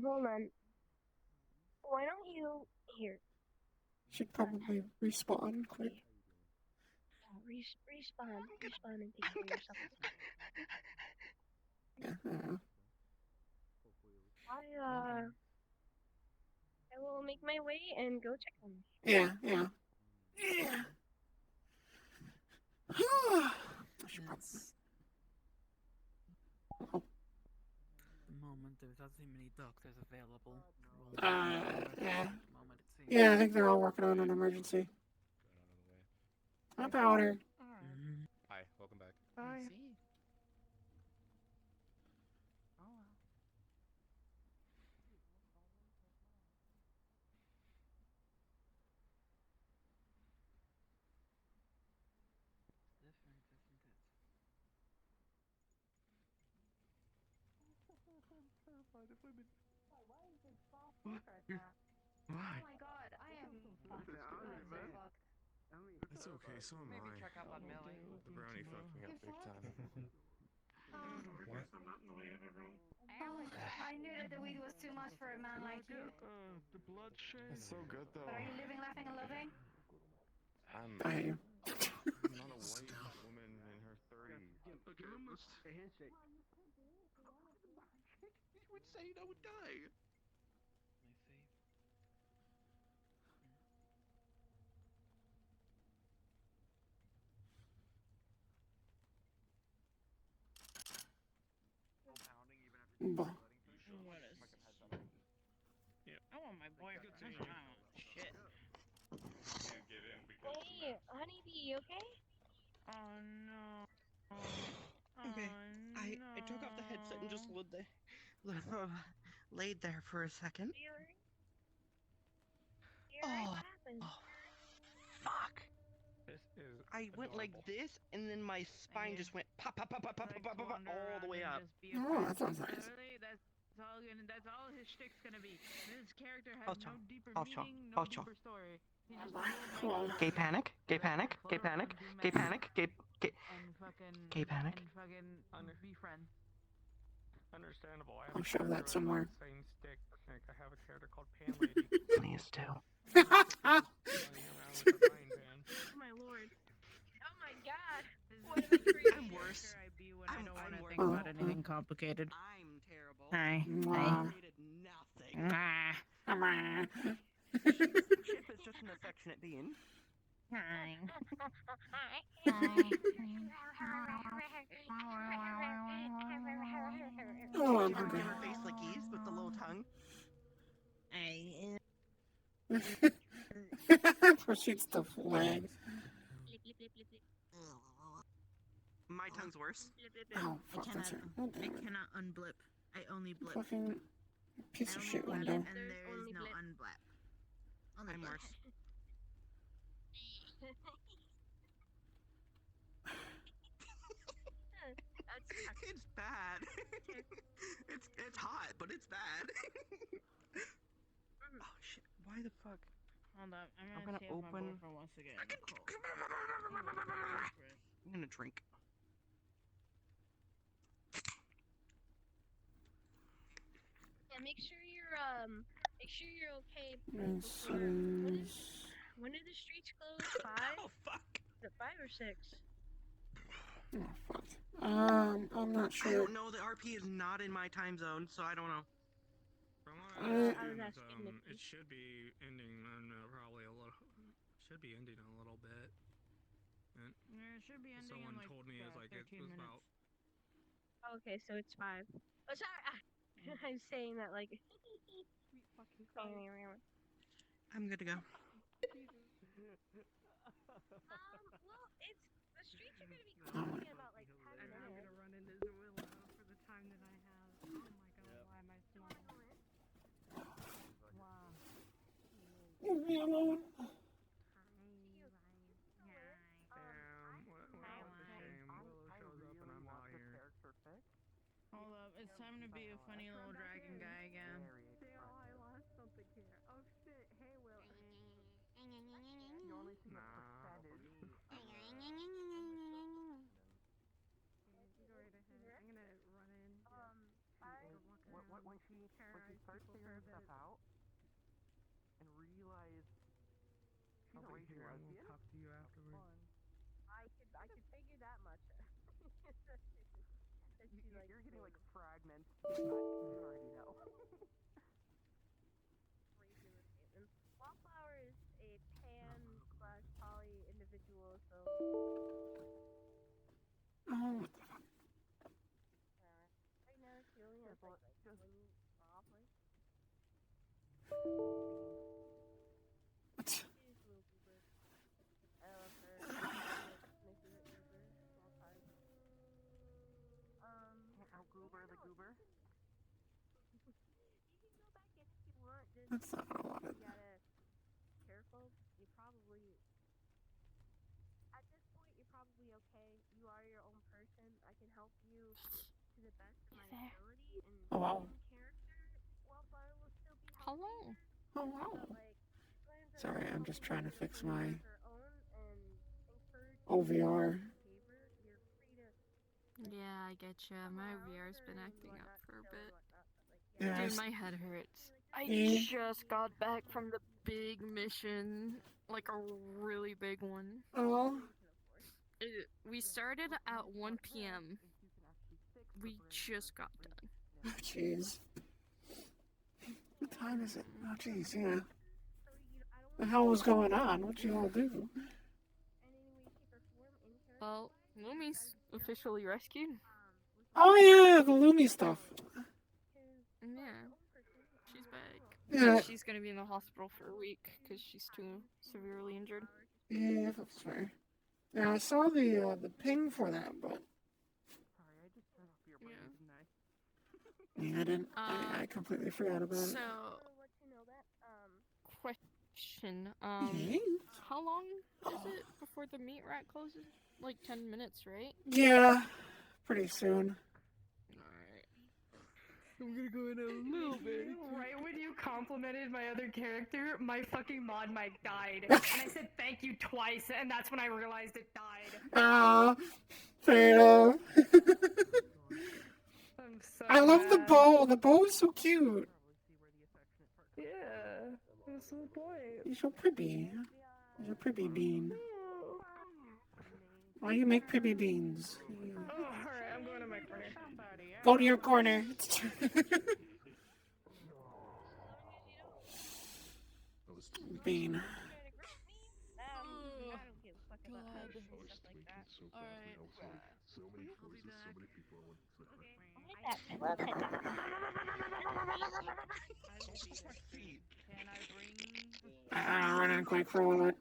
hold on. Why don't you, here, Should probably respawn quick. respawn and take care of yourself. I will make my way and go check them. Yeah. I should probably... The moment there doesn't seem many doctors available. Yeah. Moment it seems. Yeah, I think they're all working on an emergency. Hi, Powder. Hi, welcome back. Bye. Different, isn't it? I'm terrified of women. Why is it soft right now? Why? Oh my god, I am fucked. It's okay, so am Maybe I. check up on Millie. The brownie fucked me up big time. I knew that the weed was too much for a man like you. The bloodshed. It's so good though. But are you living, laughing, and loving? I'm I am. not a white woman in her 30s. Okay, let's a handshake. You would say I would die. I see. Bah. I want my boyfriend. Shit. Hey, honeybee, you okay? Oh no. Okay. I took off the headset and just laid there for a second. What happened? Fuck. This is I went like this, and then my spine just went pop, pop, pop, pop, pop, pop, pop, pop, all the way up. Oh, that sounds nice. That's all his shtick's gonna be. This character has I'll no chill. deeper I'll chill. meaning, I'll no chill. deeper story. He just Gay panic, gay panic, gay panic, gay panic, gay and fucking gay panic. and fucking be friends. understandable. I'll show that somewhere. Same stick. Like I have a character called Pan Lady. Please do. Oh my lord. Oh my god. What a crazy I'm worse. character I be when I don't want to worse. think about anything complicated. I'm terrible. Hi. Mwah. Nothing. Chip is just an affectionate being. Hi. Oh, I'm Give hungry. her face like Eve with the little tongue. Proceeds to flag. sounds worse. Oh, fuck, that's it. God I damn it. cannot unblip. I only blip. Fucking piece of shit Blip, window. and there is no unblip. Only I'm blip. worse. It's bad. it's hot, but it's bad. Oh shit! Why the fuck? Hold up. I'm gonna gonna see if my open- boyfriend wants to get in the cold. I'm gonna drink. Yeah, make sure you're okay. And When did the streets close? 5? Oh fuck! Is it 5 or 6? Oh, fuck. I'm not I sure. don't know. The RP is not in my time zone, so I don't know. From what I I was understand, asking it should be ending in probably a little. Should be ending in a little bit. And Yeah, it should be ending someone in like, told me it's like it 13 was minutes. about. Okay, so it's 5. Oh, sorry. I'm saying that like. I'm good to go. Well, it's the streets are gonna be closing in about like 10 minutes. I'm gonna run into Zoilla for the time that I have. Oh my god, why am I small? Wow. Leave me alone. Damn, what a shame. Willow shows up and I'm not here. Hold up, it's time to be a funny little dragon guy again. Damn, I lost something here. Oh shit, hey Will. You only see the percentage. Go right ahead. I'm gonna run in. When she starts figuring stuff out and realize she's a raging lesbian, Talk to you afterwards. I could figure that much. you're getting like fragments. You already know. Wallflower is a pan/poly individual, so. Oh, Right now, she only has like one off, right? She's a little goober. I love her. My favorite goober of all time. Can't out-goober the goober. You can go back in if you want. Just that's not what I wanted. you gotta be careful. You probably at this point you're probably okay. You are your own person. I can help you to the best of my ability and Oh, wow. in character. Wildfire will still be Hello. Oh, wow. but like plans are Sorry, I'm just trying to fix my her own and encourage OVR. behavior. You're free to Yeah, I get ya. My VR's been acting up for a bit. Yeah, Dude, my head hurts. I Eh? just got back from the big mission, like a really big one. Oh, We started at 1 p.m. We just got done. jeez. What time is it? Oh, jeez, yeah. The hell was going on? What'd you all do? Well, Lumi's officially rescued. Oh, yeah, the Lumi stuff. Yeah, she's back. Yeah. She's gonna be in the hospital for a week because she's too severely injured. Yeah, that's fair. Yeah, I saw the ping for that, but Sorry, I just turned off your brain, didn't I? yeah, I didn't. I completely forgot about it. So, question. Yeah? How long is it before the meat rack closes? Like 10 minutes, right? Yeah, pretty soon. I'm gonna go in a little bit. Right when you complimented my other character, my fucking mod mic died. And I said thank you twice, and that's when I realized it died. Ah, fair enough. I'm so I love the mad. bow. The bow is so cute. Yeah, that's the point. You're so pretty. You're a pretty bean. Why you make pretty beans? Oh, alright, I'm going to my corner. Go to your corner. Bean. I'm running quick for a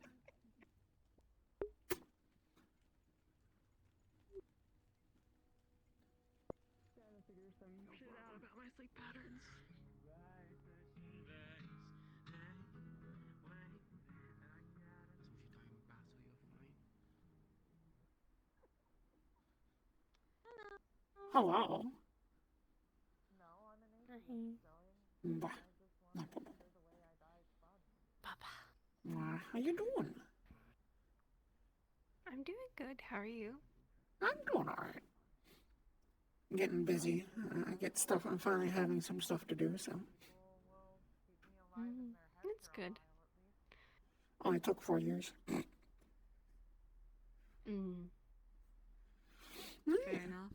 some shit out about my sleep patterns. Hello. Bah. How you doing? I'm doing good. How are you? I'm doing alright. Getting busy. I get stuff. I'm finally having some stuff to do, so. That's good. Only took 4 years. Fair enough.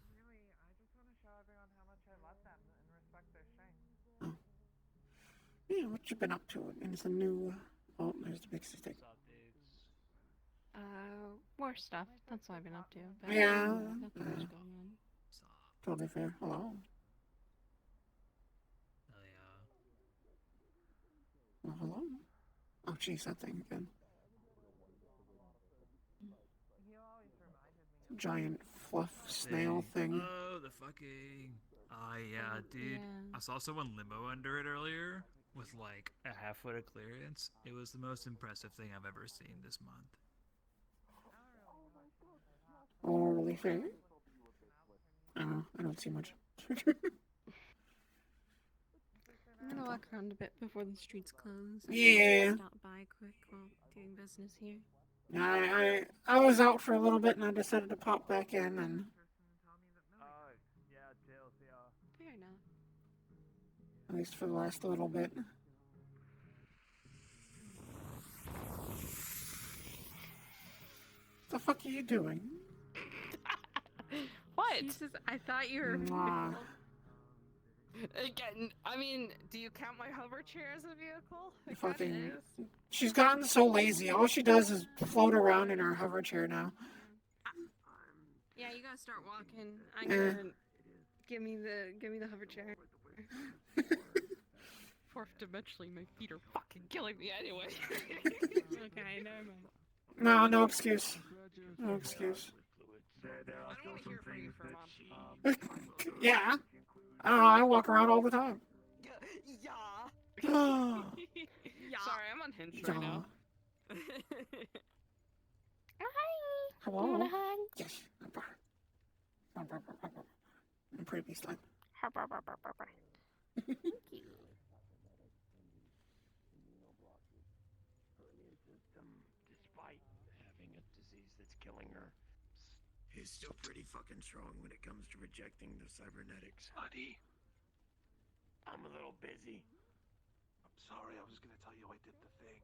Yeah, what you been up to? And it's a new. Oh, there's the big stick. More stuff. That's what I've been up to. But Yeah. nothing much going on. Totally fair. Hello. Oh, hello. Oh, jeez, that thing again. Giant fluff snail thing. Oh, the fucking. Yeah, dude. I saw someone limo under it earlier with like a half-foot of clearance. It was the most impressive thing I've ever seen this month. Oh, really fair? I don't see much. I'm gonna walk around a bit before the streets close. Yeah. Stop by quick while doing business here. I was out for a little bit and I decided to pop back in and. Fair enough. At least for the last little bit. The fuck are you doing? What? Jesus, I thought you were. Mwah. Again, I mean, do you count my hover chair as a vehicle? It Fucking. kinda is. She's gotten so lazy. All she does is float around in her hover chair now. Yeah, you gotta start walking. I'm gonna give me the hover chair. Fourth dimensionally, my feet are fucking killing me anyway. Okay, never mind. No excuse. No excuse. I don't want to hear from you for a month. Yeah. I don't know, I walk around all the time. Yeah. Oh. Sorry, I'm unhinged right now. Hi. Hello? You want a hug? Yes. I'm pretty beast like. Thank you. Despite having a disease that's killing her, he's still pretty fucking strong when it comes to rejecting the cybernetics. Buddy, I'm a little busy. I'm sorry, I was gonna tell you I did the thing.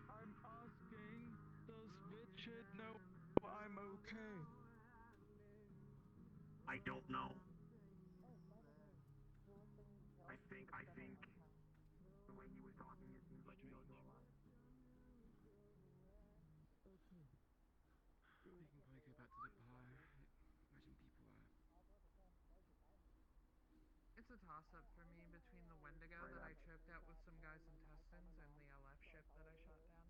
I'm asking, does Richard know I'm okay? I don't know. I think the way he was talking, it seems like he does know. We can probably go back to the bar. Imagine people It's a toss-up for me between the Wendigo that I choked out with some guy's intestines and the LF ship that I shot down.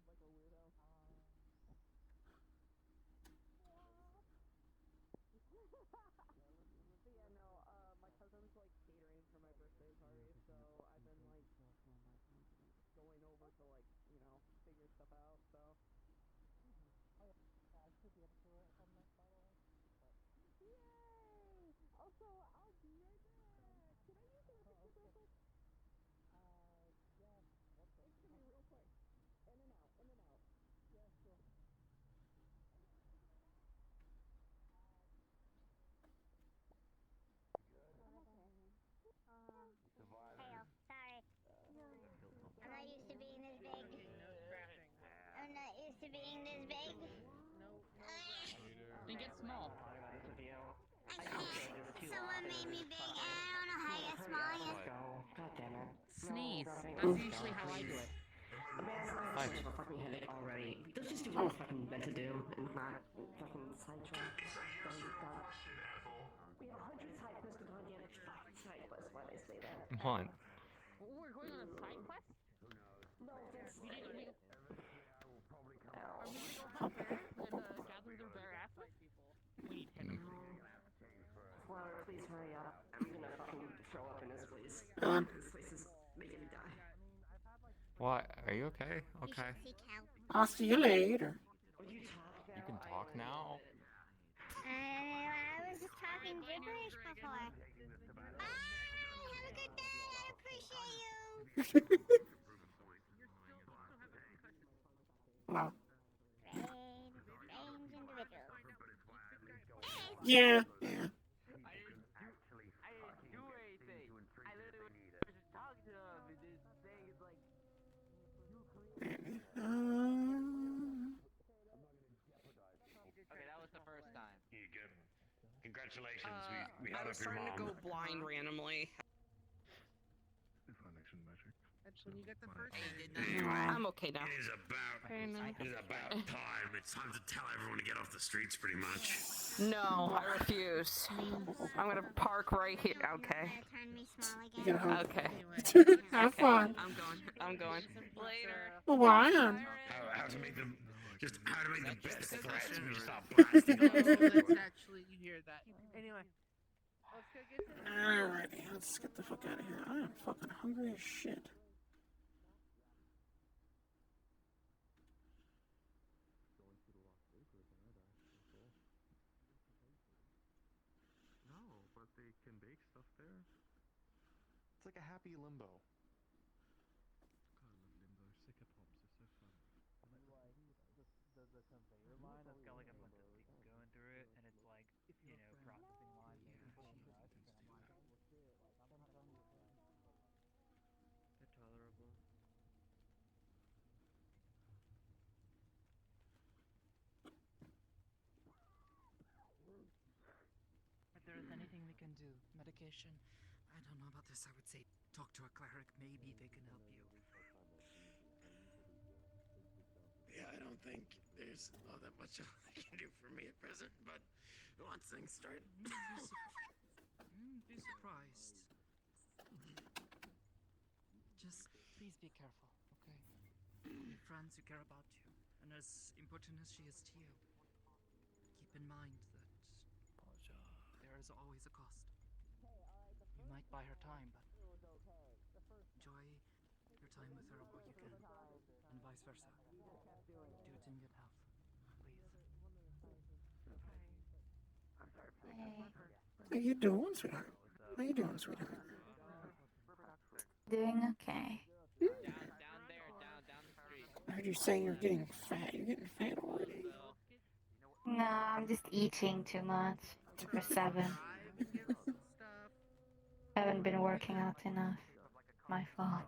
My cousin's like catering for my birthday party, so I've been like going over to like, figure stuff out, so. I should be able to it from this, by the way. Yay! Also, I'll be right back. Can I use your picture real quick? Yes. It should be real quick. In and out, in and out. Yeah, sure. Hey, sorry. I'm not used to being this big. I'm not used to being this big. Then get small. I can't. Someone made me big, and I don't know how to get small yet. God damn it. Sneeze. That's usually how I do it. Man, I have a fucking headache already. Let's just do what we're fucking meant to do and not fucking sidetrack. We have hundreds of high-pissed on the fucking site. on. We're going on a side quest? No. Are we gonna go hunt bears and gather their bear assets? We need him. Flower, please hurry up. I'm gonna fucking throw up in this place. Um. This place is making me die. What? Are you okay? Okay. I'll see you later. You can talk now. I was just talking gibberish before. Bye! Have a good day! I appreciate you! Wow. Strange individual. Yeah. Yeah. Okay, that was the first time. You good? Congratulations, we I held was up your starting to mom. go blind randomly. Actually, you got the first I'm okay now. It is about time. It's time to tell everyone to get off the streets, pretty much. No, I refuse. I'm gonna park right here. Okay. Okay. Have fun. I'm going. Later. Why? How to make them... Just how to make the best threats when you start blasting them. Let's actually, you hear that. Anyway. Let's go get some... Alrighty, let's get the fuck out of here. I am fucking hungry as shit. No, but they can bake stuff there. It's like a happy limbo. God, I love limbo. Sick of pops. They're so fun. The conveyor line has got like a bunch of things going through it, and it's like, you know, processing lines and pushing rice, and I'm like, oh shit, like I'm not done with that. They're tolerable. If there is anything we can do, medication, I don't know about this, I would say talk to a cleric, maybe they can help you. Yeah, I don't think there's all that much I can do for me at present, but once things start... Be surprised. Just please be careful, okay? Your friends who care about you, and as important as she is to you, keep in mind that there is always a cost. You might buy her time, but enjoy your time with her while you can, and vice versa. Do it in good health, please. How you doing, sweetheart? How you doing, sweetheart? Doing okay. Down the street. I heard you saying you're getting fat. You're getting fat already. No, I'm just eating too much for 7. Haven't been working out enough. My fault.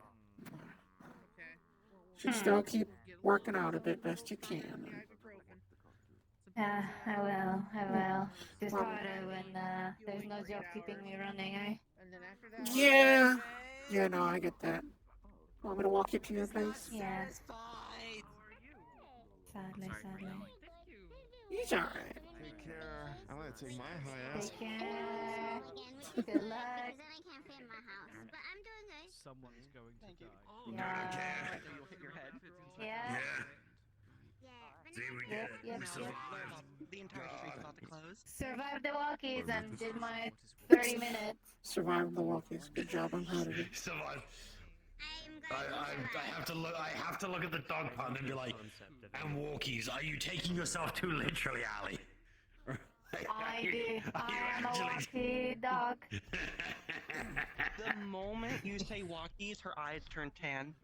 Should still keep working out a bit best you can. Yeah, I will. Just harder when there's no job keeping me running, eh? Yeah. Yeah, no, I get that. Want me to walk you to your place? Yeah. Sadly. He's alright. Take care. I want to take my high ass. Take care. Good luck. I can't fit in my house, but I'm doing good. Someone's going to die. Yeah. You'll hit your head. Yeah. See, we did it. Yep. We survived. The entire street's about to close. Survived the walkies and did my 30 minutes. Survived the walkies. Good job. I'm proud of you. Survived. I have to look at the dog pun and be like, and walkies, are you taking yourself too literally, Ali? I do. I am a walkie dog. The moment you say walkies, her eyes turn tan.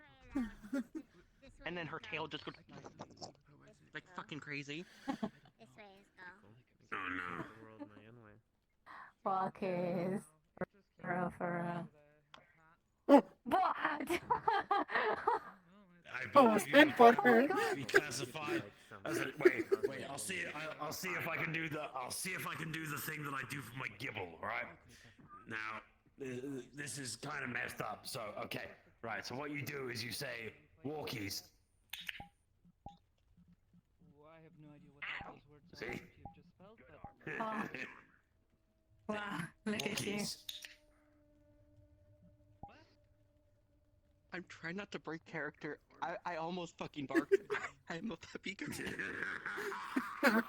And then her tail just goes like fucking crazy. This way is go. Oh no. Walkies. For real. What? Almost headbutt her. Be classified as a, wait. I'll see if I can do the thing that I do for my gibble. All right. Now, this is kind of messed up. So okay, right. So what you do is you say walkies. Well, I have no idea what those words are See? you've just spelled, but... Wow, look at you. I'm trying not to break character. I almost fucking barked. I'm a puppy girl. Oh,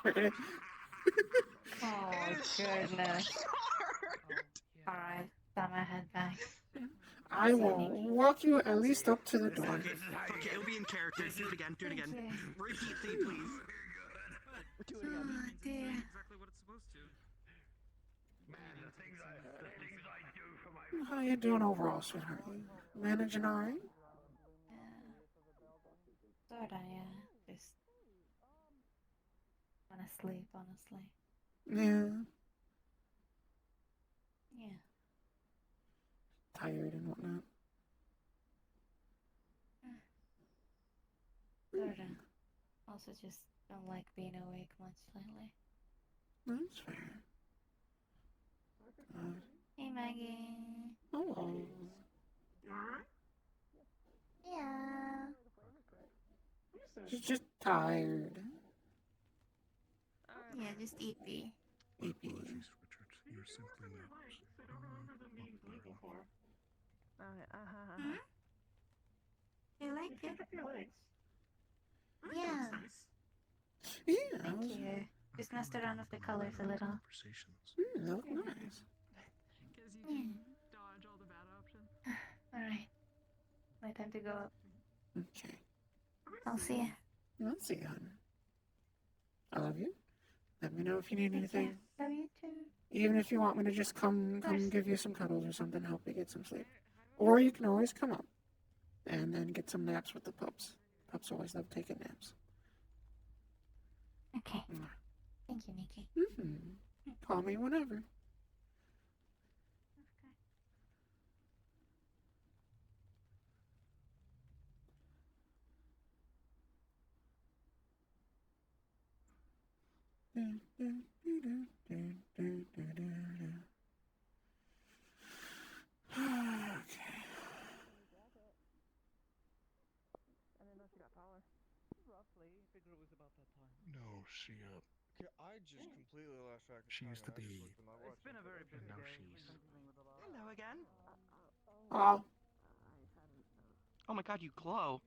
goodness. Alright, got my head back. I will walk you at least up to the door. Okay, it'll be in character. Do it again. Do it again. Repeat thing, please. Do it again. Oh, dear. Exactly what it's supposed to. How you doing overall, sweetheart? You managing alright? Sorta, yeah. Just wanna sleep, honestly. Yeah. Yeah. Tired and whatnot. Sorta. Also just don't like being awake much lately. That's fair. Hey, Maggie. Hello. Yeah. She's just tired. Yeah, just eepy. Eepy. Apologies, Richard. You're simply not. You like it? Yeah. Yeah. Thank you. Just messed around with the colors a little. They look nice. Because you can dodge all the bad options. Alright. My time to go up. Okay. I'll see ya. I'll see you, hon. I love you. Let me know if you need anything. Love you too. Even if you want me to just come give you some cuddles or something, help you get some sleep. Or you can always come up and then get some naps with the pups. Pups always love taking naps. Okay. Thank you, Nikki. Mm-hmm. Call me whenever. Okay. Roughly, figure it was about that time. No, she, Okay, I just completely lost track of she used to time. I be. just looked at my watch. It's been a very busy And now day. she's. Hello again. Oh. Oh my god, you glow.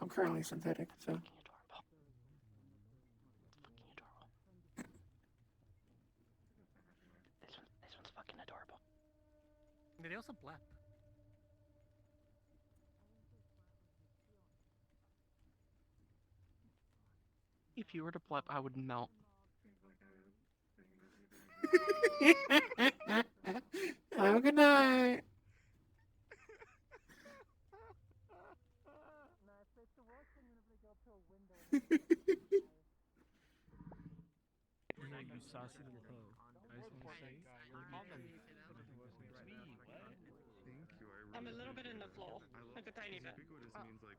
I'm currently synthetic, so. This one's fucking adorable. They also blap. If you were to blep, I would melt. Have a good night. You're not you saucy little hoe. I just want to say. I'm a little bit in the flow. Like a tiny bit. Ubiquitous means like.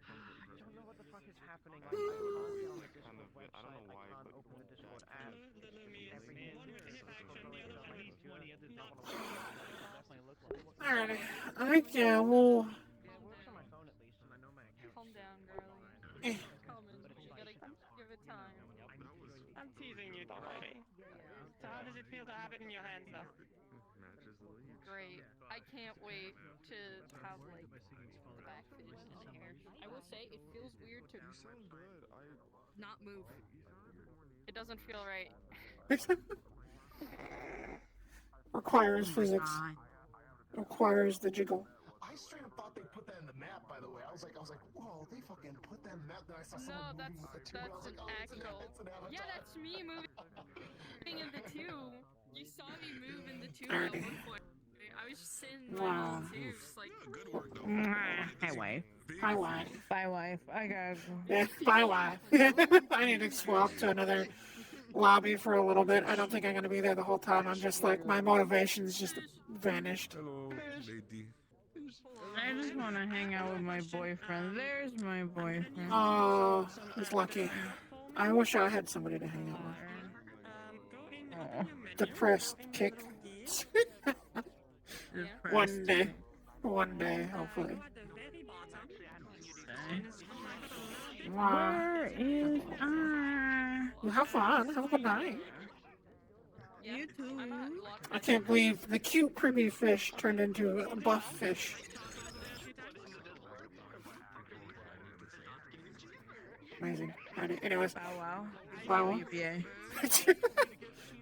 I don't know what the fuck is happening. I can't get on the Discord website. I don't know why, I can't but open the Discord Jack- app. One with the hip action, the other one He's doing the other not definitely look like. Alrighty. Alright, yeah, well. Yeah, it works on my phone at least, and I know my account. Calm down, girlie. Eh. Calm in. You gotta give it time. I'm teasing you, don't worry. So how does it feel to have it in your hands, though? Matches the league. Great. I can't wait to have like back finish in the hair. I will say it feels weird to not move. It doesn't feel right. Requires physics. Requires the jiggle. I straight up thought they put that in the map, by the way. I was like, whoa, they fucking put that in the map. Then I saw someone moving with the tube. I was like, oh, it's an avatar. Yeah, that's me moving in the tube. You saw me move in the tube at one point. I was just sitting in the Wow. tube, just like. Hi, wife. Hi, wife. Bye, wife. I gotta go. Yeah, bye, wife. I need to swap to another lobby for a little bit. I don't think I'm going to be there the whole time. I'm just like, my motivation's just vanished. Hello, lady. I just want to hang out with my boyfriend. There's my boyfriend. Oh, he's lucky. I wish I had somebody to hang out with. Depressed kick. One day, hopefully. Wow. Where is Well, have fun. Have a good night. You too. I can't believe the cute pribby fish turned into a buff fish. Amazing. Alright, anyways. Wow. Wow. UPA.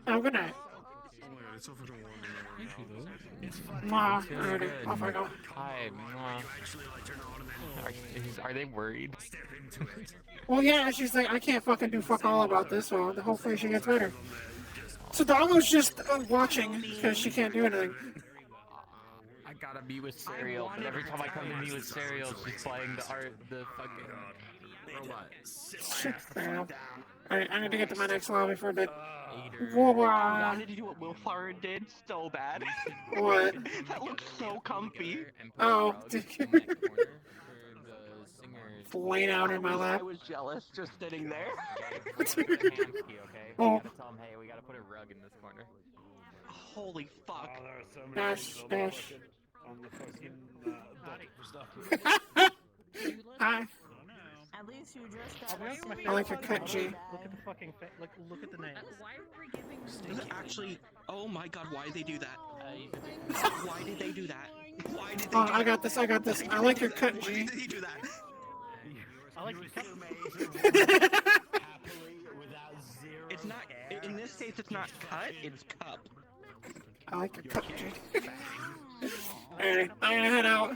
Oh, good night. Oh my god, it's so fucking warm in there. Mwah. Feels Alrighty, good. off I go. Hi, mwah. Are they worried? Well, yeah, she's like, I can't fucking do fuck all about this, so hopefully she gets better. So Doggo's just watching because she can't do anything. I gotta meet with Cereal, but every time I come to meet with Cereal, she's playing the fucking robot. Fair enough. Alright, I need to get to my next lobby for a bit. I wanted to do what Willflower did so bad. What? That looks so comfy. Oh. Laying out in my lap. I was jealous just sitting there. Oh. Tell him, hey, we gotta put a rug in this corner. Holy fuck. Oh, there are so many Dash, things dash. on the fucking dock for stuff. Hi. At least you dressed I like your cut, G. Look at the fucking look at the nails. Why were we giving Actually, oh my god, why did they do that? Why did they do that? Why did they Oh, do I that? got this, I got this. I like your cut, Why G. did he do that? I like the It's not, in this case, it's not cut, it's cup. I like your cut, G. Alright, I'm gonna head out.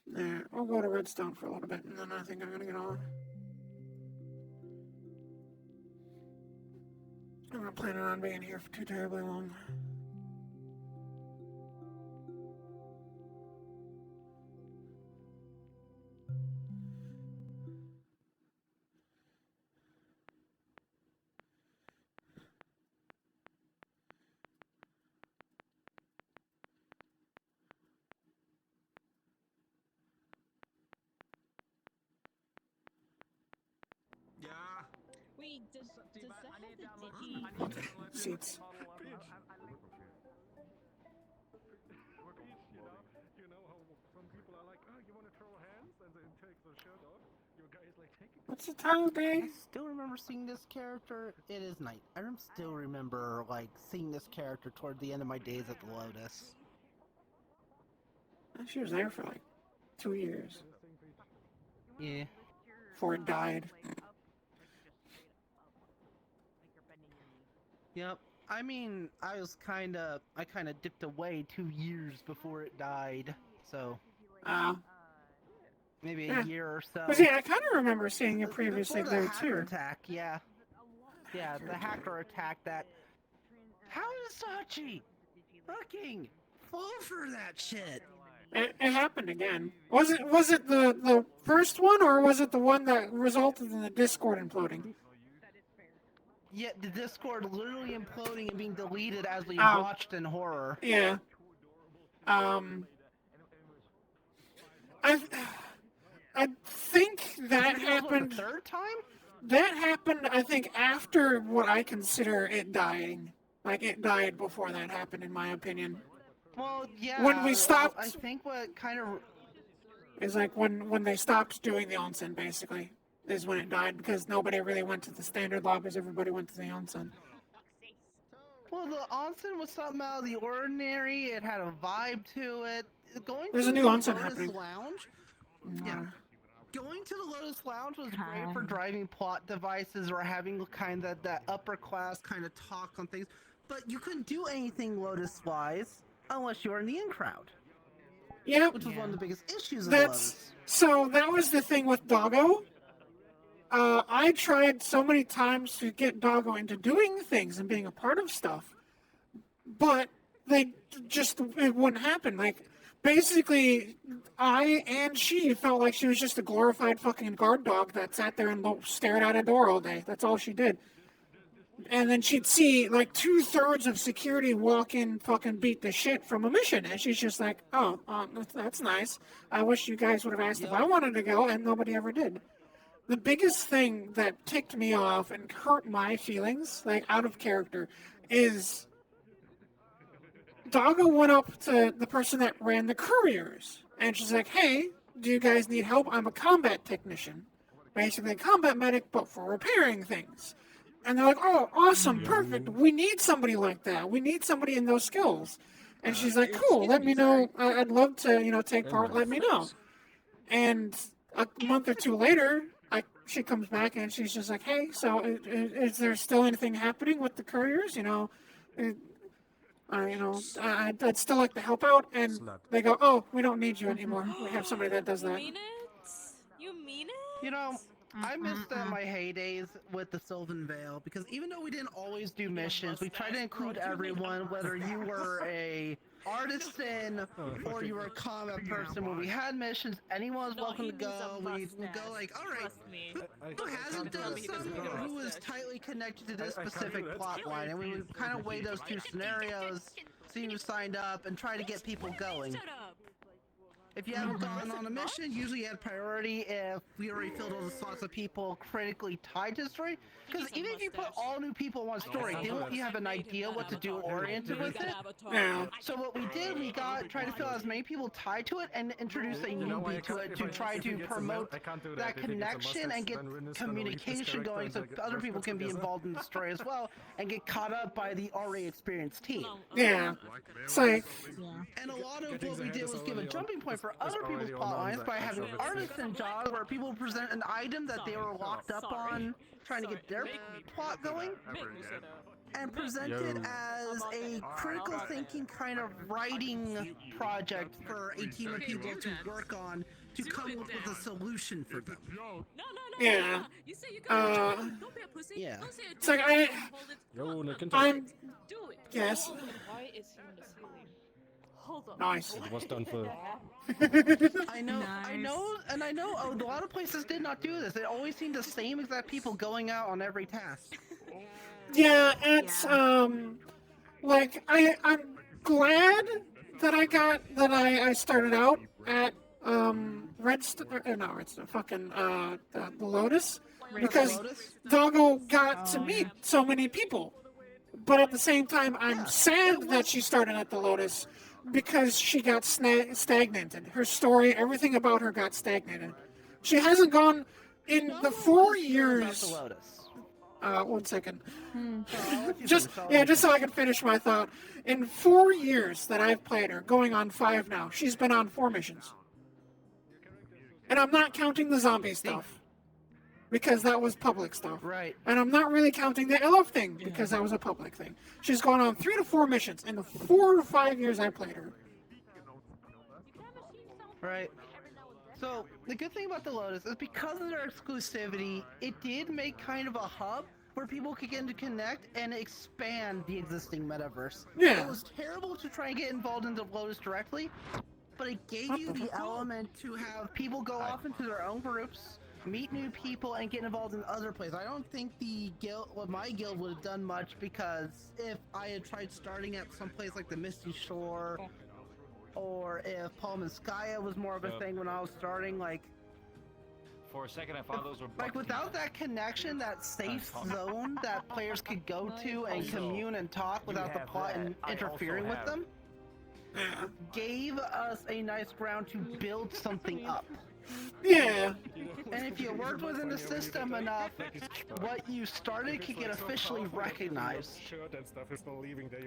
Nah, I'll go to Redstone for a little bit, and then I think I'm gonna get on. I'm not planning on being here for too terribly long. Wait, does that have the dicky? Seats. You know how some people are like, oh, you want to throw hands? And then take the shirt off. Your guy is like, take it. What's the time, babe? I still remember seeing this character. It is night. I still remember, like, seeing this character toward the end of my days at the Lotus. She was there for like 2 years. Yeah. Before it died. Yep. I mean, I kind of dipped away 2 years before it died, so maybe a year or so. But yeah, I kind of remember seeing you previously Before the there hacker too. attack, yeah. Yeah, the hacker attack that. How is Sachi fucking fall for that shit? It happened again. Was it the first one, or was it the one that resulted in the Discord imploding? Yeah, the Discord literally imploding and being deleted as we watched in horror. Yeah. I think that happened. The third time? That happened, I think, after what I consider it dying. Like, it died before that happened, in my opinion. Well, yeah. When we stopped, I think what kind of is like when they stopped doing the onsen, basically, is when it died, because nobody really went to the standard lobbies. Everybody went to the onsen. Well, the onsen was something out of the ordinary. It had a vibe to it. There's a new onsen happening. Lounge. Yeah. Going to the Lotus Lounge was great for driving plot devices or having kind of that upper class kind of talk on things, but you couldn't do anything Lotus-wise unless you were in the in crowd. Yeah. Which was one of the biggest issues of Lotus. So that was the thing with Doggo. I tried so many times to get Doggo into doing things and being a part of stuff, but it wouldn't happen. Like, basically, I and she felt like she was just a glorified fucking guard dog that sat there and stared at a door all day. That's all she did. And then she'd see like 2/3 of security walk in, fucking beat the shit from a mission, and she's just like, "Oh, that's nice. I wish you guys would have asked if I wanted to go," and nobody ever did. The biggest thing that ticked me off and hurt my feelings, like out of character, is Doggo went up to the person that ran the couriers, and she's like, "Hey, do you guys need help? I'm a combat technician, basically a combat medic, but for repairing things." And they're like, "Oh, awesome, perfect. We need somebody like that. We need somebody in those skills." And she's like, "Cool, let me know. I'd love to, take part. Let me know." And a month or two later, she comes back and she's just like, "Hey, so is there still anything happening with the couriers? I'd still like to help out." And they go, "Oh, we don't need you anymore. We have somebody that does that." You mean it? You mean it? You know, I missed my heydays with the Sylvan Vale because even though we didn't always do missions, we tried to include everyone, whether you were a artisan or you were a combat person. When we had missions, anyone was welcome to go. We would go like, all right, who hasn't done something, who is tightly connected to this specific plot line, and we would kind of weigh those two scenarios, see who signed up, and try to get people going. If you haven't gone on a mission, usually you had priority if we already filled all the slots of people critically tied to the story. Because even if you put all new people in one story, they won't you have an idea what to do oriented with it. Yeah. So what we did, we tried to fill as many people tied to it and introduce a newbie to it to try to promote that connection and get communication going so other people can be involved in the story as well and get caught up by the already experienced team. Yeah. It's like... And a lot of what we did was give a jumping point for other people's plot lines by having artisan jobs where people present an item that they were locked up on, trying to get their plot going, and present it as a critical thinking kind of writing project for a team of people to work on to come up with a solution for them. Yeah. Yeah. It's like I'm... Yes. Why is he on the ceiling? Hold on. Nice. It was done for... I know, and I know a lot of places did not do this. They always seemed the same exact people going out on every task. Yeah, it's, like, I'm glad that I started out at, the Lotus, because Doggo got to meet so many people. But at the same time, I'm sad that she started at the Lotus, because she got stagnated. Her story, everything about her got stagnated. She hasn't gone in the 4 years. 1 second. just so I can finish my thought. In 4 years that I've played her, going on 5 now, she's been on 4 missions. And I'm not counting the zombie stuff, because that was public stuff. Right. And I'm not really counting the elf thing, because that was a public thing. She's gone on 3 to 4 missions in the 4 or 5 years I played her. Right. So, the good thing about the Lotus is because of their exclusivity, it did make kind of a hub where people could get to connect and expand the existing metaverse. Yeah. It was terrible to try and get involved into Lotus directly, but it gave you the element to have people go off into their own groups, meet new people, and get involved in other places. I don't think my guild would have done much, because if I had tried starting at some place like the Misty Shore, or if Palminskaya was more of a thing when I was starting, like... For a second, I thought those were... Like, without that connection, that safe zone that players could go to and commune and talk without the plot and interfering with them, gave us a nice ground to build something up. Yeah. And if you worked within the system enough, what you started could get officially recognized.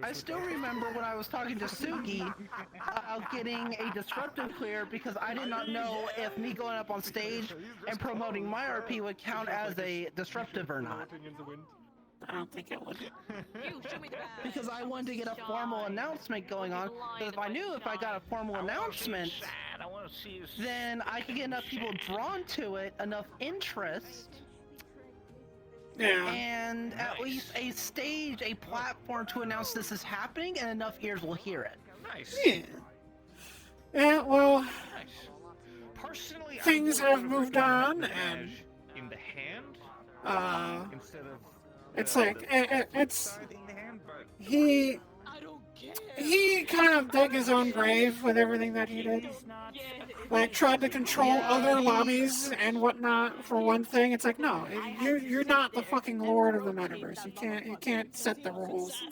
I still remember when I was talking to Sugi about getting a disruptive clear, because I did not know if me going up on stage and promoting my RP would count as a disruptive or not. I don't think it would. Because I wanted to get a formal announcement going on. Because if I knew if I got a formal announcement, then I could get enough people drawn to it, enough interest, and at least a stage, a platform to announce this is happening, and enough ears will hear it. Nice. Yeah. Yeah, well, personally, things have moved on, and in the hand, instead of it's like he kind of dug his own grave with everything that he did. Like, tried to control other lobbies and whatnot. For one thing, it's like, no, you're not the fucking lord of the metaverse. You can't set the rules.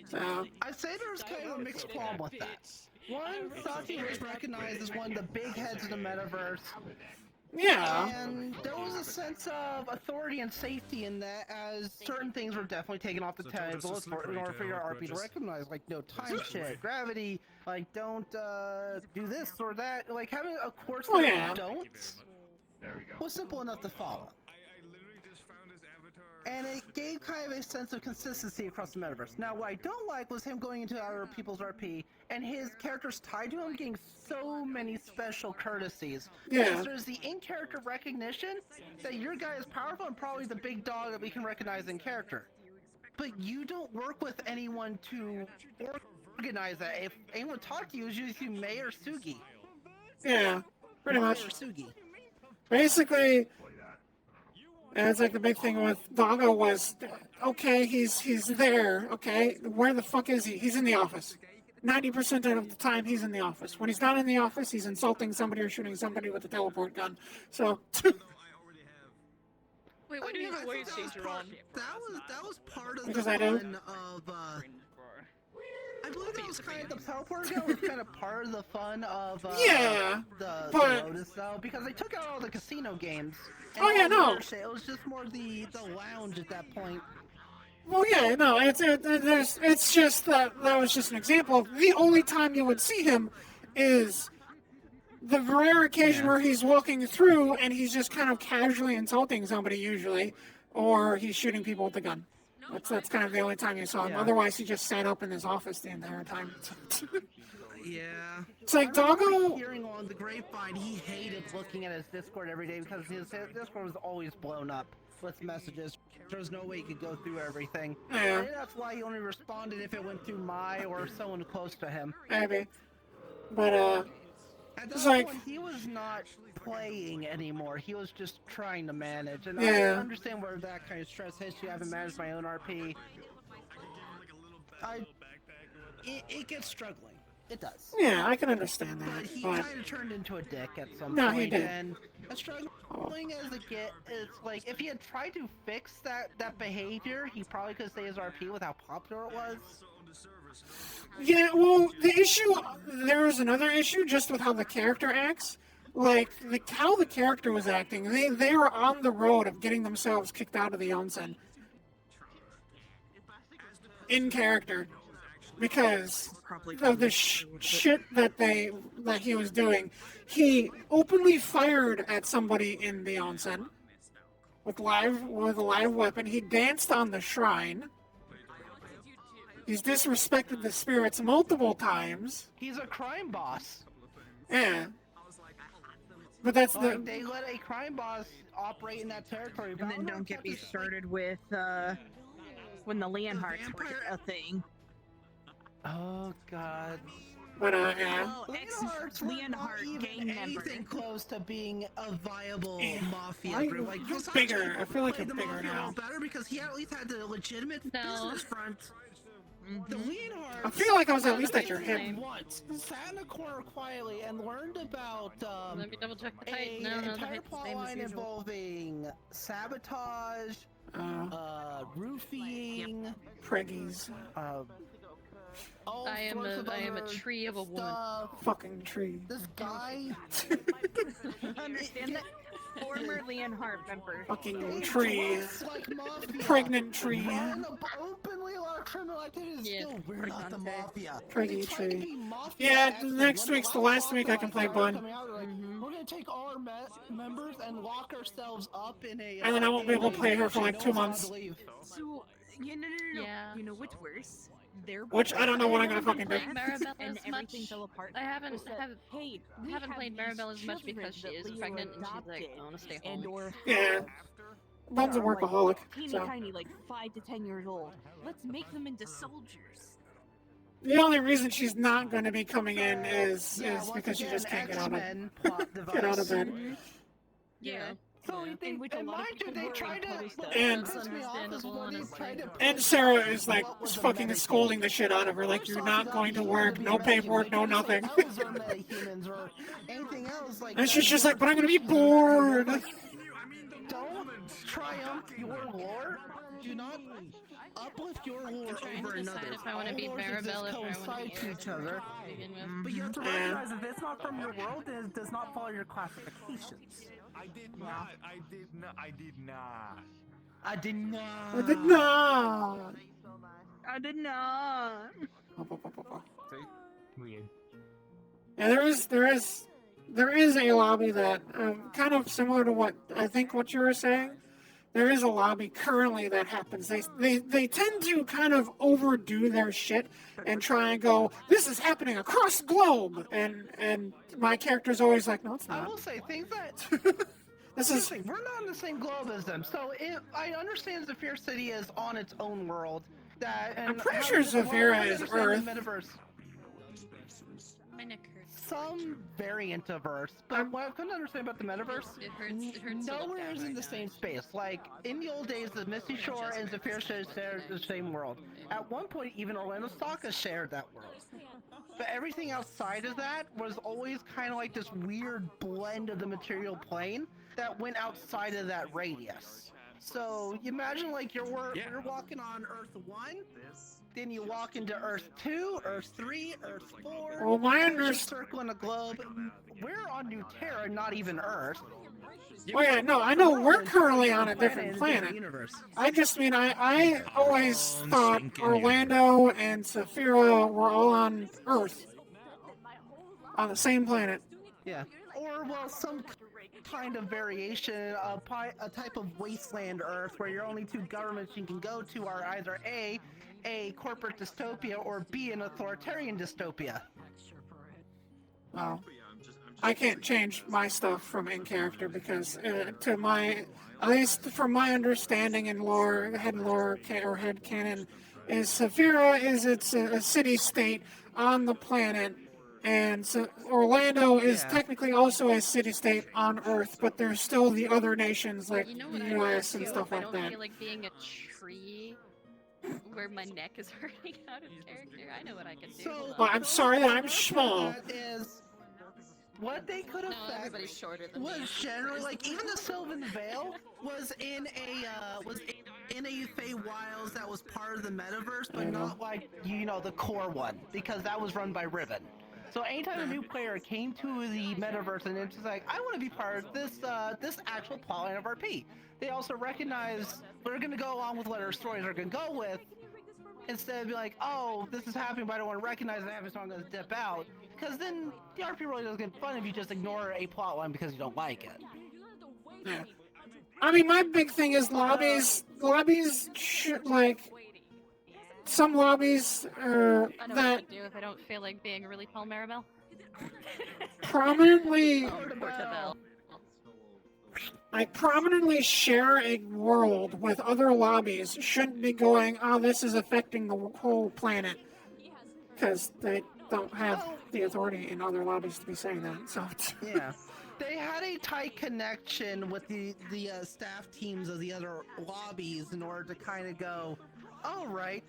So, I'd say there's kind of a mixed qualm with that. One, Saki was recognized as one of the big heads of the metaverse. yeah. And there was a sense of authority and safety in that, as certain things were definitely taken off the table in order for your RP to recognize, like no time shit, gravity, like don't do this or that. Like having a course Oh, that yeah. don't was simple enough to follow. And it gave kind of a sense of consistency across the metaverse. Now, what I don't like was him going into other people's RP and his characters tied to him getting so many special courtesies. Yeah. Because there's the in-character recognition that your guy is powerful and probably the big dog that we can recognize in character. But you don't work with anyone to organize that. If anyone talked to you, it's usually Mei or Sugi. Yeah, pretty Mei much. Or Sugi. Basically, it's like the big thing with Doggo was, okay, he's there, okay, where the fuck is he? He's in the office. 90% of the time, he's in the office. When he's not in the office, he's insulting somebody or shooting somebody with a teleport gun. So, Wait, why do you have a wave changer on? That was part of Because the I do. fun of I believe that was kind of the teleport gun was kind of part of the fun of Yeah, the but- Lotus though, because they took out all the casino games. Oh, yeah, all the no. other shit. It was just more the lounge at that point. well, yeah, no, it's just that was just an example. The only time you would see him is the rare occasion where he's walking through and he's just kind of casually insulting somebody usually, or he's shooting people with a gun. That's kind of the only time you saw him. Yeah. Otherwise, he just sat up in his office the entire time. Yeah. It's like I remember Doggo. hearing on the grapevine he hated looking at his Discord every day because his Discord was always blown up with messages. There was no way he could go through everything. Yeah. And that's why he only responded if it went through Mai or someone close to him. Maybe. But, At it's that like- point, he was not playing anymore. He was just trying to manage. And Yeah. I understand where that kind of stress hits you. I haven't managed my own RP. It gets struggling. It does. yeah, I can understand But that. he But kind of turned into a dick at some No, point. he did. And as struggling as it gets, it's like if he had tried to fix that behavior, he probably could stay his RP with how popular it was. yeah, well, there was another issue just with how the character acts. Like, how the character was acting, they were on the road of getting themselves kicked out of the onsen. In character. Because of the shit that he was doing. He openly fired at somebody in the onsen with a live weapon. He danced on the shrine. He's disrespected the spirits multiple times. He's a crime boss. Yeah. But that's Like, they let a crime boss operate in that territory. And then don't get me started with when the Leonhards were a thing. Oh God. But yeah. Leonhard gang member. Anything close to being a viable mafia I- group. Like you're Versace bigger. I feel like played you're the bigger mafia now. role better because he at least had the legitimate business front. The Leonhards. I feel like I was at least at your hip. Once sat in a corner quietly and learned about Let me double check the an height. No, the entire height's the plot same as line usual. involving sabotage, roofing, Preggies. all I am sorts of a other tree of a woman. stuff. Fucking tree. This guy. Understand that? Former Leonhard member. Fucking tree. Like mafia. Pregnant tree. Run openly a lot of criminal activities. Still, we're not the mafia. Preggy They tried to be tree. mafia Yeah, active. next When week's the Black last week I can play Ops started Bun. coming out, they're like, we're gonna take all our members and lock ourselves up in a. And then I won't be able to play her for like no 2 one's allowed months. to leave. So, yeah, no. Yeah. You know what's worse? They're Which I don't know what I'm gonna fucking do. Maribel and as everything much. fell apart. I haven't Hey, haven't played Maribel as much because she is pregnant and she's like, I want to stay home. or Yeah. Bun's a workaholic. teeny So. tiny, like 5 to 10 years old. Let's make them into soldiers. The only reason she's not going to be coming in is once because she again, just can't get out X-Men of plot get out device. of bed. Yeah. So In which a and lot of mind you, people they were tried to. opposed to. And- What pissed me off is when they tried to And Sarah is like fucking scolding the shit out of her, like, you're not going to work, no paperwork, no nothing. Elves or metahumans or anything else like. And she's just like, but I'm going to be bored. Don't triumph your lore. Do not uplift your lore I'm trying over to decide another. if I want to be All lores Maribel exist or if I want to coincide be to each other. to begin with. But you have to recognize if it's not from your world, then it does not follow your classifications. I did not. I did not. I did not. I did not. I did not. I did not. Weird. Yeah, there is a lobby that kind of similar to what I think what you were saying. There is a lobby currently that happens. They tend to kind of overdo their shit and try and go, this is happening across the globe, and my character's always like, no, it's I not. will say things that we're not on the same globe as them. So I understand Zephyr City is on its own world. I'm pretty sure Zephyr is Earth. Metaverse. My neck hurts. Some variant of Earth, but what I've come to understand about the metaverse, It hurts. nowhere is in the same space. Like in the old days, the Misty Shore and Zephyr shared the same world. At one point, even Orlando Stalka shared that world. But everything outside of that was always kind of like this weird blend of the material plane that went outside of that radius. So you imagine like you're walking on Earth 1, then you walk into Earth 2, Earth 3, Earth 4. Well, my circling a globe. We're on New Terra, not even Earth. Oh yeah, no, I know we're currently on a different planet. I just mean I always thought Orlando and Saphira were all on Earth, on the same planet. Yeah, or well, some kind of variation, a type of wasteland Earth where your only two governments you can go to are either a corporate dystopia, or B, an authoritarian dystopia. Well, I can't change my stuff from in character because at least from my understanding in lore, head canon, is Saphira is a city state on the planet, and so Orlando is technically also a city state on Earth, but there's still the other nations like the US and stuff like I that. don't feel like being a tree where my neck is hurting out of character. I know what I can do. Well, I'm sorry that I'm small. What they could have everybody's shorter than was me. generally like even the Sylvan Vale was in a Fey Wilds that was part of the metaverse, but not like the core one, because that was run by Ribbon. So anytime a new player came to the metaverse and it's just like, I want to be part of this actual plotline of RP, they also recognize we're going to go along with what our stories are going to go with, instead of being like, oh, this is happening, but I don't want to recognize it, so I'm going to dip out. Because then the RP really doesn't get fun if you just ignore a plotline because you don't like it. Yeah. I mean, my big thing is lobbies should, like, some lobbies I know what that to do if I don't feel like being really Paul Maribel. prominently share a world with other lobbies shouldn't be going, oh, this is affecting the whole planet, because they don't have the authority in other lobbies to be saying that. So yeah, they had a tight connection with the staff teams of the other lobbies in order to kind of go, all right,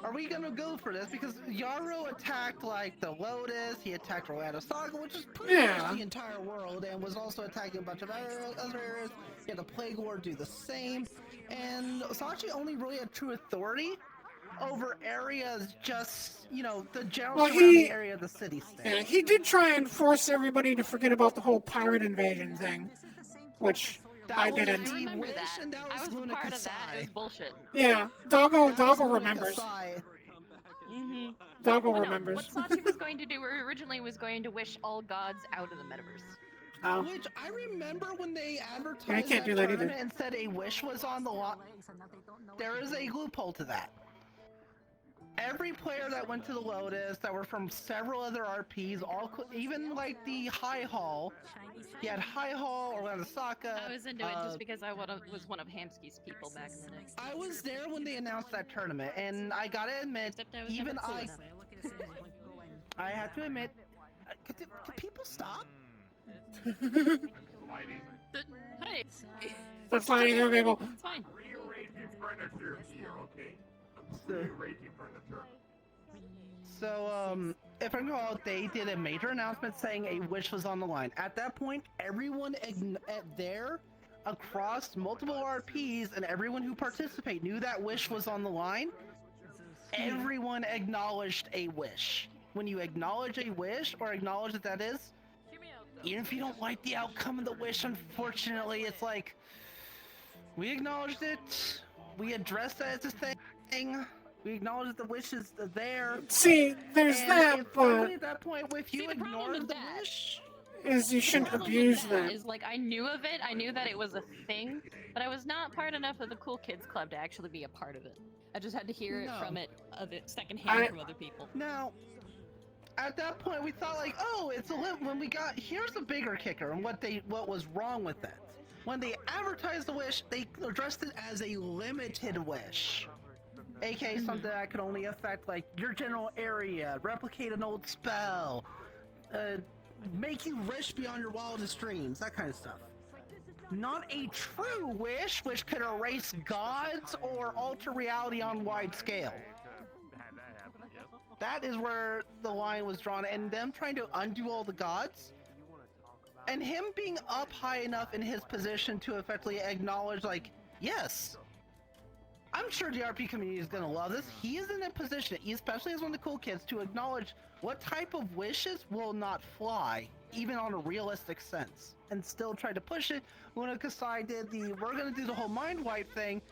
are we gonna go for this? Because Yarrow attacked like the Lotus, he attacked Orlando Saga, which is pretty much the entire world, and was also attacking a bunch of other areas. He had the Plague Lord do the same, and Sachi only really had true authority over areas just, the general surrounding area of the city-state. Yeah, he did try and force everybody to forget about the whole pirate invasion thing, which I didn't. I remember that. I was part of that. It was bullshit. Yeah, Doggo remembers. Mm-hmm. Doggo remembers. What Sachi was going to do originally was going to wish all gods out of the metaverse. Oh. Which I remember when they advertised I can't do that either. tournament and said a wish was on the lot. There is a loophole to that. Every player that went to the Lotus, that were from several other RPs, even like the High Hall. He had High Hall, Orlando Saka. I was into it just because I was one of Hamsky's people back in the day. I was there when they announced that tournament, and I gotta admit, even I have to admit, could people stop? Hey, that's fine, people. It's fine. So, if I recall, they did a major announcement saying a wish was on the line. At that point, everyone there across multiple RPs, and everyone who participated knew that wish was on the line, everyone acknowledged a wish. When you acknowledge a wish or acknowledge that is, even if you don't like the outcome of the wish, unfortunately, it's like, we acknowledged it, we addressed that as a thing, we acknowledge that the wish is there. See, there's and that, but at that point, if you ignore the wish, is you shouldn't abuse that. Is like I knew of it, I knew that it was a thing, but I was not part enough of the cool kids club to actually be a part of it. I just had to hear it from it secondhand from other people. Now, at that point, we thought like, oh, it's a when we got here's the bigger kicker and what was wrong with that. When they advertised the wish, they addressed it as a limited wish, aka something that could only affect like your general area, replicate an old spell, make you rich beyond your wildest dreams, that kind of stuff. Not a true wish, which could erase gods or alter reality on wide scale. That is where the line was drawn, and them trying to undo all the gods, and him being up high enough in his position to effectively acknowledge, like, yes, I'm sure the RP community is gonna love this. He is in a position, especially as one of the cool kids, to acknowledge what type of wishes will not fly, even on a realistic sense, and still try to push it. When Kasai did we're gonna do the whole mind wipe thing,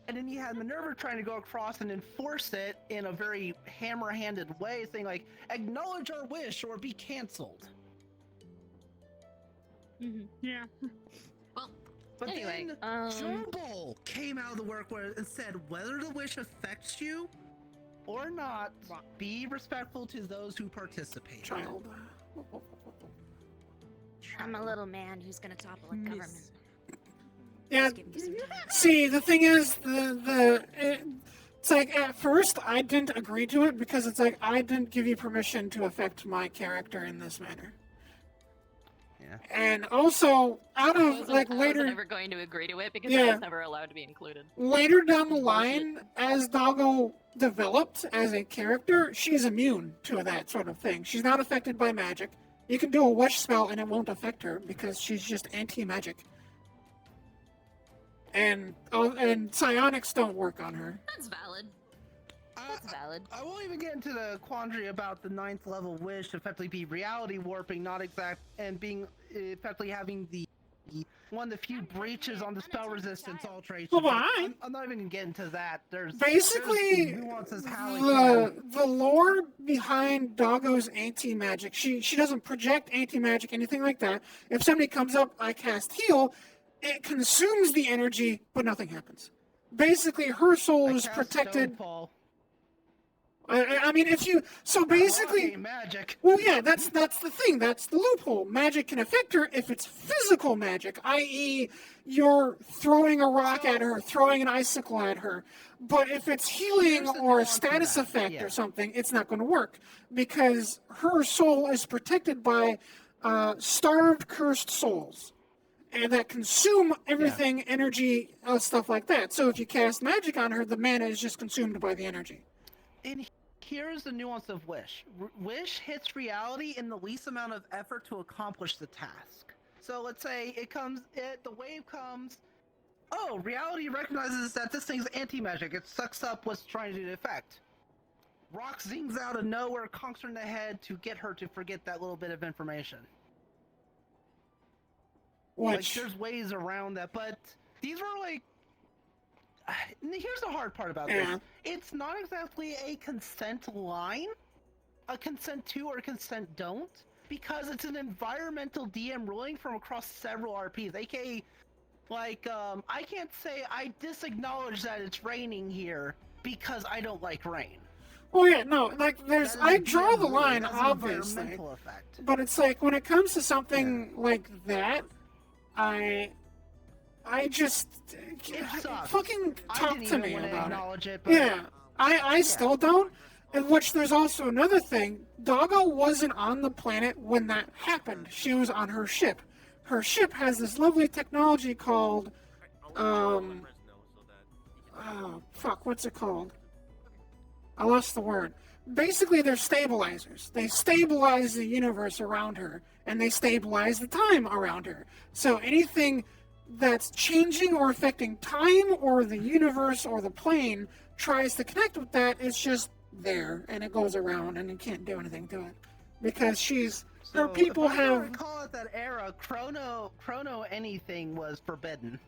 and then you had Minerva trying to go across and enforce it in a very hammer-handed way, saying like, acknowledge our wish or be canceled. Yeah. Well, but anyway, then Jumble came out of the work and said, whether the wish affects you or not, be respectful to those who participate. Child. I'm a little man who's gonna topple a government. Yeah. See, the thing is, it's like at first I didn't agree to it because it's like I didn't give you permission to affect my character in this manner. Yeah. And also, out of like later, I wasn't ever going to agree to it because Yeah. I was never allowed to be included. later down the line, as Doggo developed as a character, she's immune to that sort of thing. She's not affected by magic. You can do a wish spell and it won't affect her because she's just anti-magic. And psionics don't work on her. That's valid. That's valid. I won't even get into the quandary about the 9th level wish to effectively be reality warping, not exact, and being effectively having the one of the few breaches on the spell resistance alteration. Well, why? I'm not even gonna get into that. There's nuances how the lore behind Doggo's anti-magic. She doesn't project anti-magic, anything like that. If somebody comes up, I cast heal, it consumes the energy, but nothing happens. Basically, her soul is protected. I mean, if you basically magic. Well, yeah, that's the thing. That's the loophole. Magic can affect her if it's physical magic, i.e., you're throwing a rock at her, throwing an icicle at her. But if it's healing or a status effect or something, it's not going to work because her soul is protected by starved, cursed souls, and that consume everything, energy, stuff like that. So if you cast magic on her, the mana is just consumed by the energy. And here's the nuance of wish. Wish hits reality in the least amount of effort to accomplish the task. So let's say the wave comes, oh, reality recognizes that this thing's anti-magic. It sucks up what's trying to do the effect. Rock zings out of nowhere, conks her in the head to get her to forget that little bit of information. Like, there's ways around that, but these were like, here's the hard part about this. It's not exactly a consent line, a consent to or consent don't, because it's an environmental DM ruling from across several RPs, aka, like, I can't say I disacknowledge that it's raining here because I don't like rain. Oh yeah, no, like I draw the line, obviously, but it's like when it comes to something like that, I just fucking talk to me about it. Yeah, I still don't. In which there's also another thing. Doggo wasn't on the planet when that happened. She was on her ship. Her ship has this lovely technology called, what's it called? I lost the word. Basically, they're stabilizers. They stabilize the universe around her, and they stabilize the time around her. So anything that's changing or affecting time or the universe or the plane tries to connect with that, it's just there and it goes around and you can't do anything to it because her people if I have. recall at that era, Chrono anything was forbidden.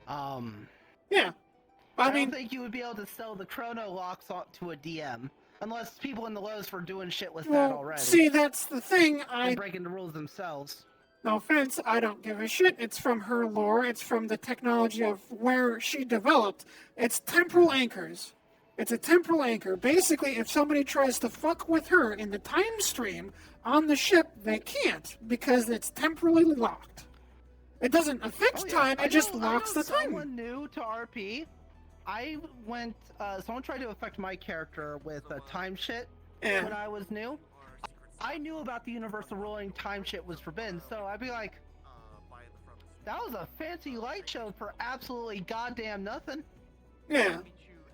Yeah, I don't think you would be able to sell the Chrono locks to a DM unless people in the Lowe's were doing shit with that already. See, that's the thing. And breaking the rules themselves. No offense, I don't give a shit. It's from her lore. It's from the technology of where she developed. It's temporal anchors. It's a temporal anchor. Basically, if somebody tries to fuck with her in the time stream on the ship, they can't because it's temporally locked. It doesn't affect time, it just locks the time. Someone new to RP, someone tried to affect my character with time shit when I was new. I knew about the universal ruling time shit was forbidden, so I'd be like, that was a fancy light show for absolutely goddamn nothing. Yeah.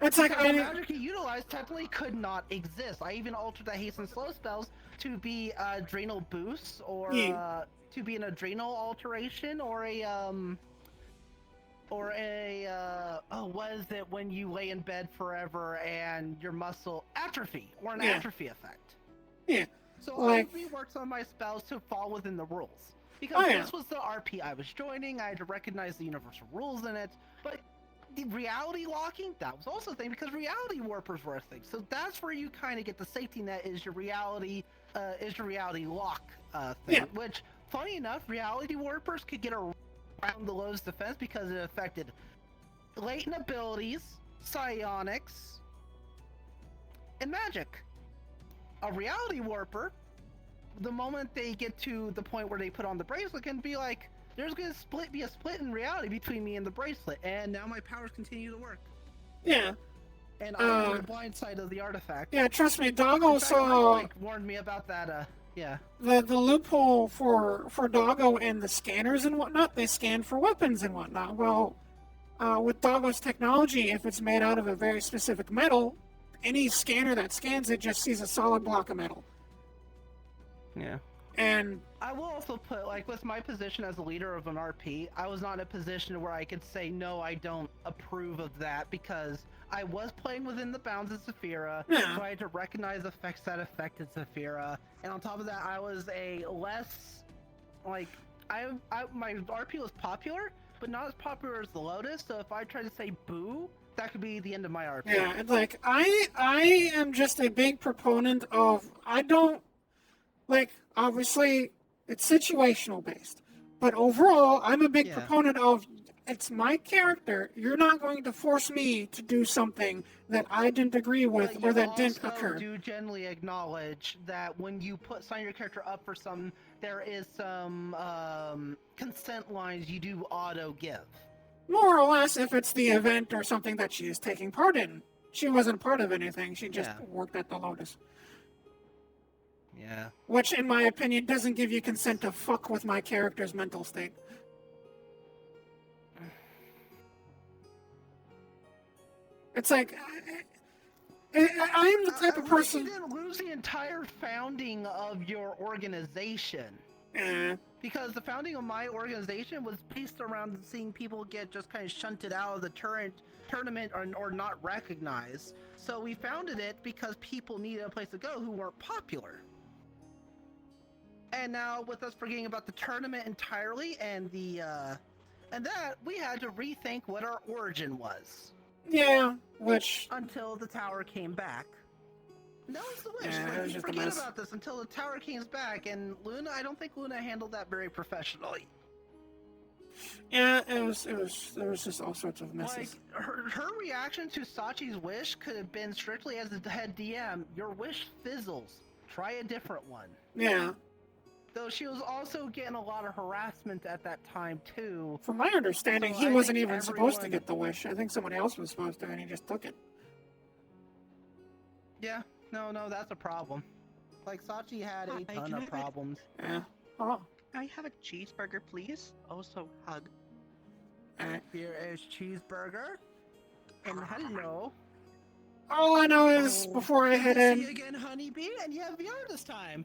It's like the magic he utilized technically could not exist. I even altered the haste and slow spells to be adrenal boosts or to be an adrenal alteration or what is it when you lay in bed forever and your muscle atrophy or an atrophy effect. Yeah. So I reworked some of my spells to fall within the rules. Because this was the RP I was joining, I had to recognize the universal rules in it, but the reality locking, that was also a thing because reality warpers were a thing. So that's where you kind of get the safety net is your reality lock thing, which funny enough, reality warpers could get around the Lowe's defense because it affected latent abilities, psionics, and magic. A reality warper, the moment they get to the point where they put on the bracelet, can be like, there's going to be a split in reality between me and the bracelet, and now my powers continue to work. Yeah. And I'm on the blind side of the artifact. Yeah, trust me, Doggo warned me about that, yeah. The loophole for Doggo and the scanners and whatnot, they scan for weapons and whatnot. Well, with Doggo's technology, if it's made out of a very specific metal, any scanner that scans it just sees a solid block of metal. Yeah. And I will also put, like, with my position as a leader of an RP, I was not in a position where I could say, no, I don't approve of that, because I was playing within the bounds of Zephyra, so I had to recognize effects that affected Zephyra, and on top of that, I was a less, like, my RP was popular, but not as popular as the Lotus, so if I tried to say boo, that could be the end of my RP. Yeah, it's like, I am just a big proponent of, I don't, like, obviously, it's situational based. But overall, I'm a big proponent of, it's my character. You're not going to force me to do something that I didn't agree with or that didn't occur. You do generally acknowledge that when you sign your character up for something, there is some consent lines you do auto give. More or less, if it's the event or something that she is taking part in. She wasn't part of anything. She just worked at the Lotus. Yeah. Which, in my opinion, doesn't give you consent to fuck with my character's mental state. It's like, I'm the type of person... You didn't lose the entire founding of your organization. Because the founding of my organization was based around seeing people get just kind of shunted out of the tournament or not recognized. So we founded it because people needed a place to go who weren't popular. And now, with us forgetting about the tournament entirely and we had to rethink what our origin was. Yeah, which... Until the tower came back. That was the wish. Yeah, like, you forget about this until the tower came back, and Luna, I don't think Luna handled that very professionally. Yeah, there was just all sorts of messes. Like, her reaction to Sachi's wish could have been strictly as the head DM, your wish fizzles. Try a different one. Yeah. Though she was also getting a lot of harassment at that time, too. From my understanding, he wasn't even supposed to get the wish. I think somebody else was supposed to, and he just took it. Yeah, no, that's a problem. Like, Sachi had a ton of problems. Yeah. Oh. Can I have a cheeseburger, please? Also, hug. Here is cheeseburger. And hello. All I know is, before I head in... See you again, honeybee, and you have VR this time.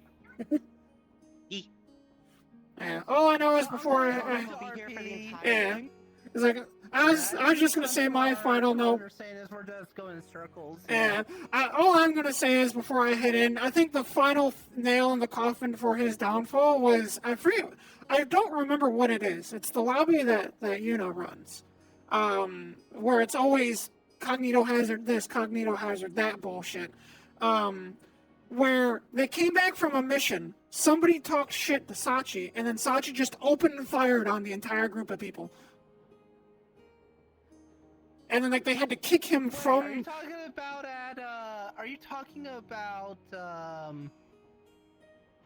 Yeah, all I know is before I... I'll be here for the entire Yeah. time. It's like I was just gonna say my final What note. you're saying is we're just going in circles. Yeah, all I'm gonna say is before I head in, I think the final nail in the coffin for his downfall was I don't remember what it is. It's the lobby that Yuno runs, where it's always cognito hazard this, cognito hazard that bullshit. Where they came back from a mission, somebody talked shit to Sachi, and then Sachi just opened and fired on the entire group of people. And then, like, they had to kick him from... Are you talking about are you talking about,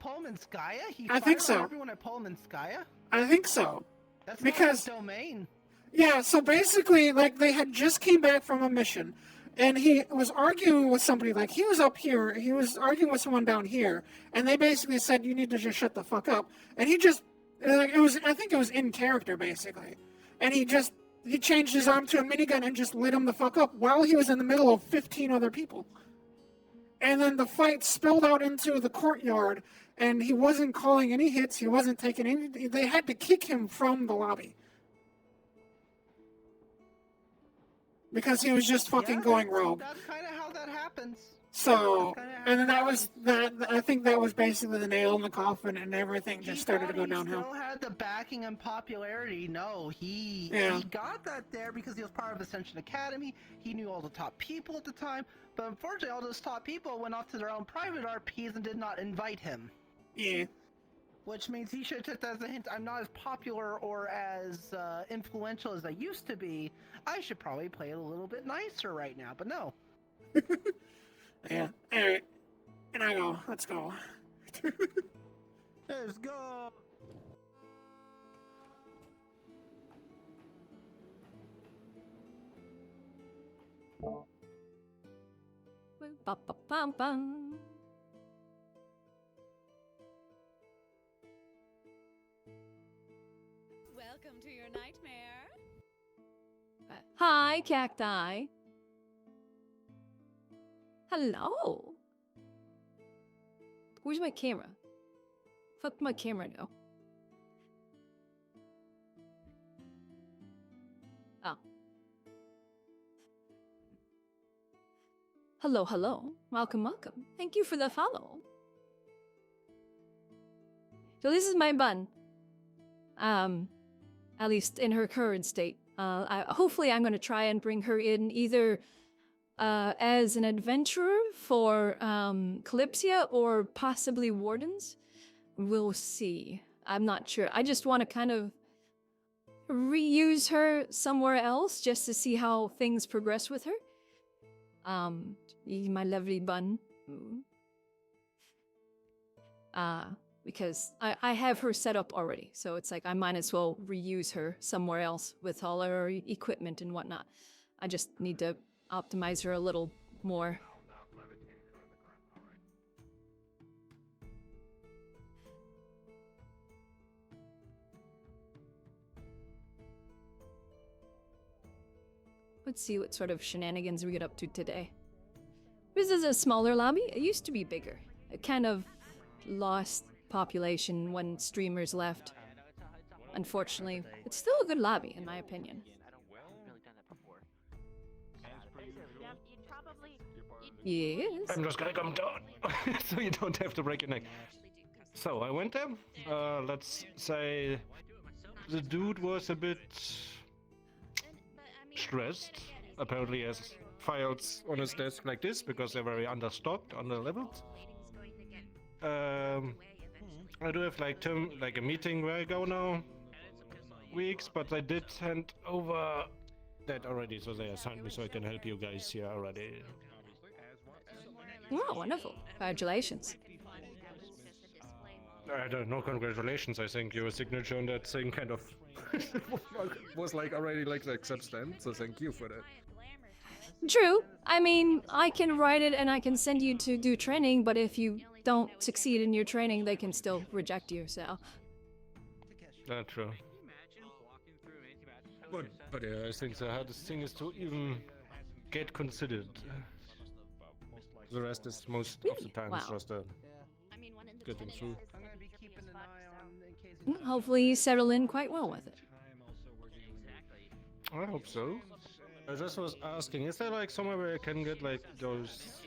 Polmanskaya? I think so. Everyone at Polmanskaya? I think so. That's because not his domain. Yeah, so basically, like, they had just came back from a mission, and he was arguing with somebody, like, he was up here, he was arguing with someone down here, and they basically said, you need to just shut the fuck up. And he just, like, I think it was in character, basically. And he changed his arm to a minigun and just lit him the fuck up while he was in the middle of 15 other people. And then the fight spilled out into the courtyard, and he wasn't calling any hits, he wasn't taking any, they had to kick him from the lobby. Because he was just fucking going rogue. That's kind of how that happens. So, and then that was that. I think that was basically the nail in the coffin, and everything just started to go downhill. He still had the backing and popularity. No, he got that there because he was part of Ascension Academy. He knew all the top people at the time, but unfortunately, all those top people went off to their own private RPs and did not invite him. Yeah. Which means he should take that as a hint. I'm not as popular or as influential as I used to be. I should probably play it a little bit nicer right now, but no. Yeah. Alright. And I go, let's go. Let's go. Ba-ba-bum-bum. Welcome to your nightmare. Hi, cacti. Hello. Where's my camera? Fuck my camera now. Oh. Hello, hello. Welcome, welcome. Thank you for the follow. So this is my bun. At least in her current state. Hopefully I'm going to try and bring her in either as an adventurer for Calypsia or possibly Wardens. We'll see. I'm not sure. I just want to kind of reuse her somewhere else just to see how things progress with her. My lovely bun. Because I have her set up already, so it's like I might as well reuse her somewhere else with all her equipment and whatnot. I just need to optimize her a little more. Let's see what sort of shenanigans we get up to today. This is a smaller lobby. It used to be bigger. It kind of lost population when streamers left. Unfortunately, it's still a good lobby in my opinion. Yes. I'm just gonna come down so you don't have to break your neck. So I went there. Let's say the dude was a bit stressed. Apparently, he has files on his desk like this because they're very understocked on the levels. I do have like a meeting where I go now weeks, but I did hand over that already, so they assigned me so I can help you guys here already. Oh, wonderful. Congratulations. I don't know, congratulations. I think your signature on that thing kind of was like already like substance, so thank you for that. True. I mean, I can write it and I can send you to do training, but if you don't succeed in your training, they can still reject you, so. That's true. But yeah, I think the hardest thing is to even get considered. The rest is most of the time it's just getting through. Hopefully you settle in quite well with it. I hope so. I just was asking, is there like somewhere where I can get like those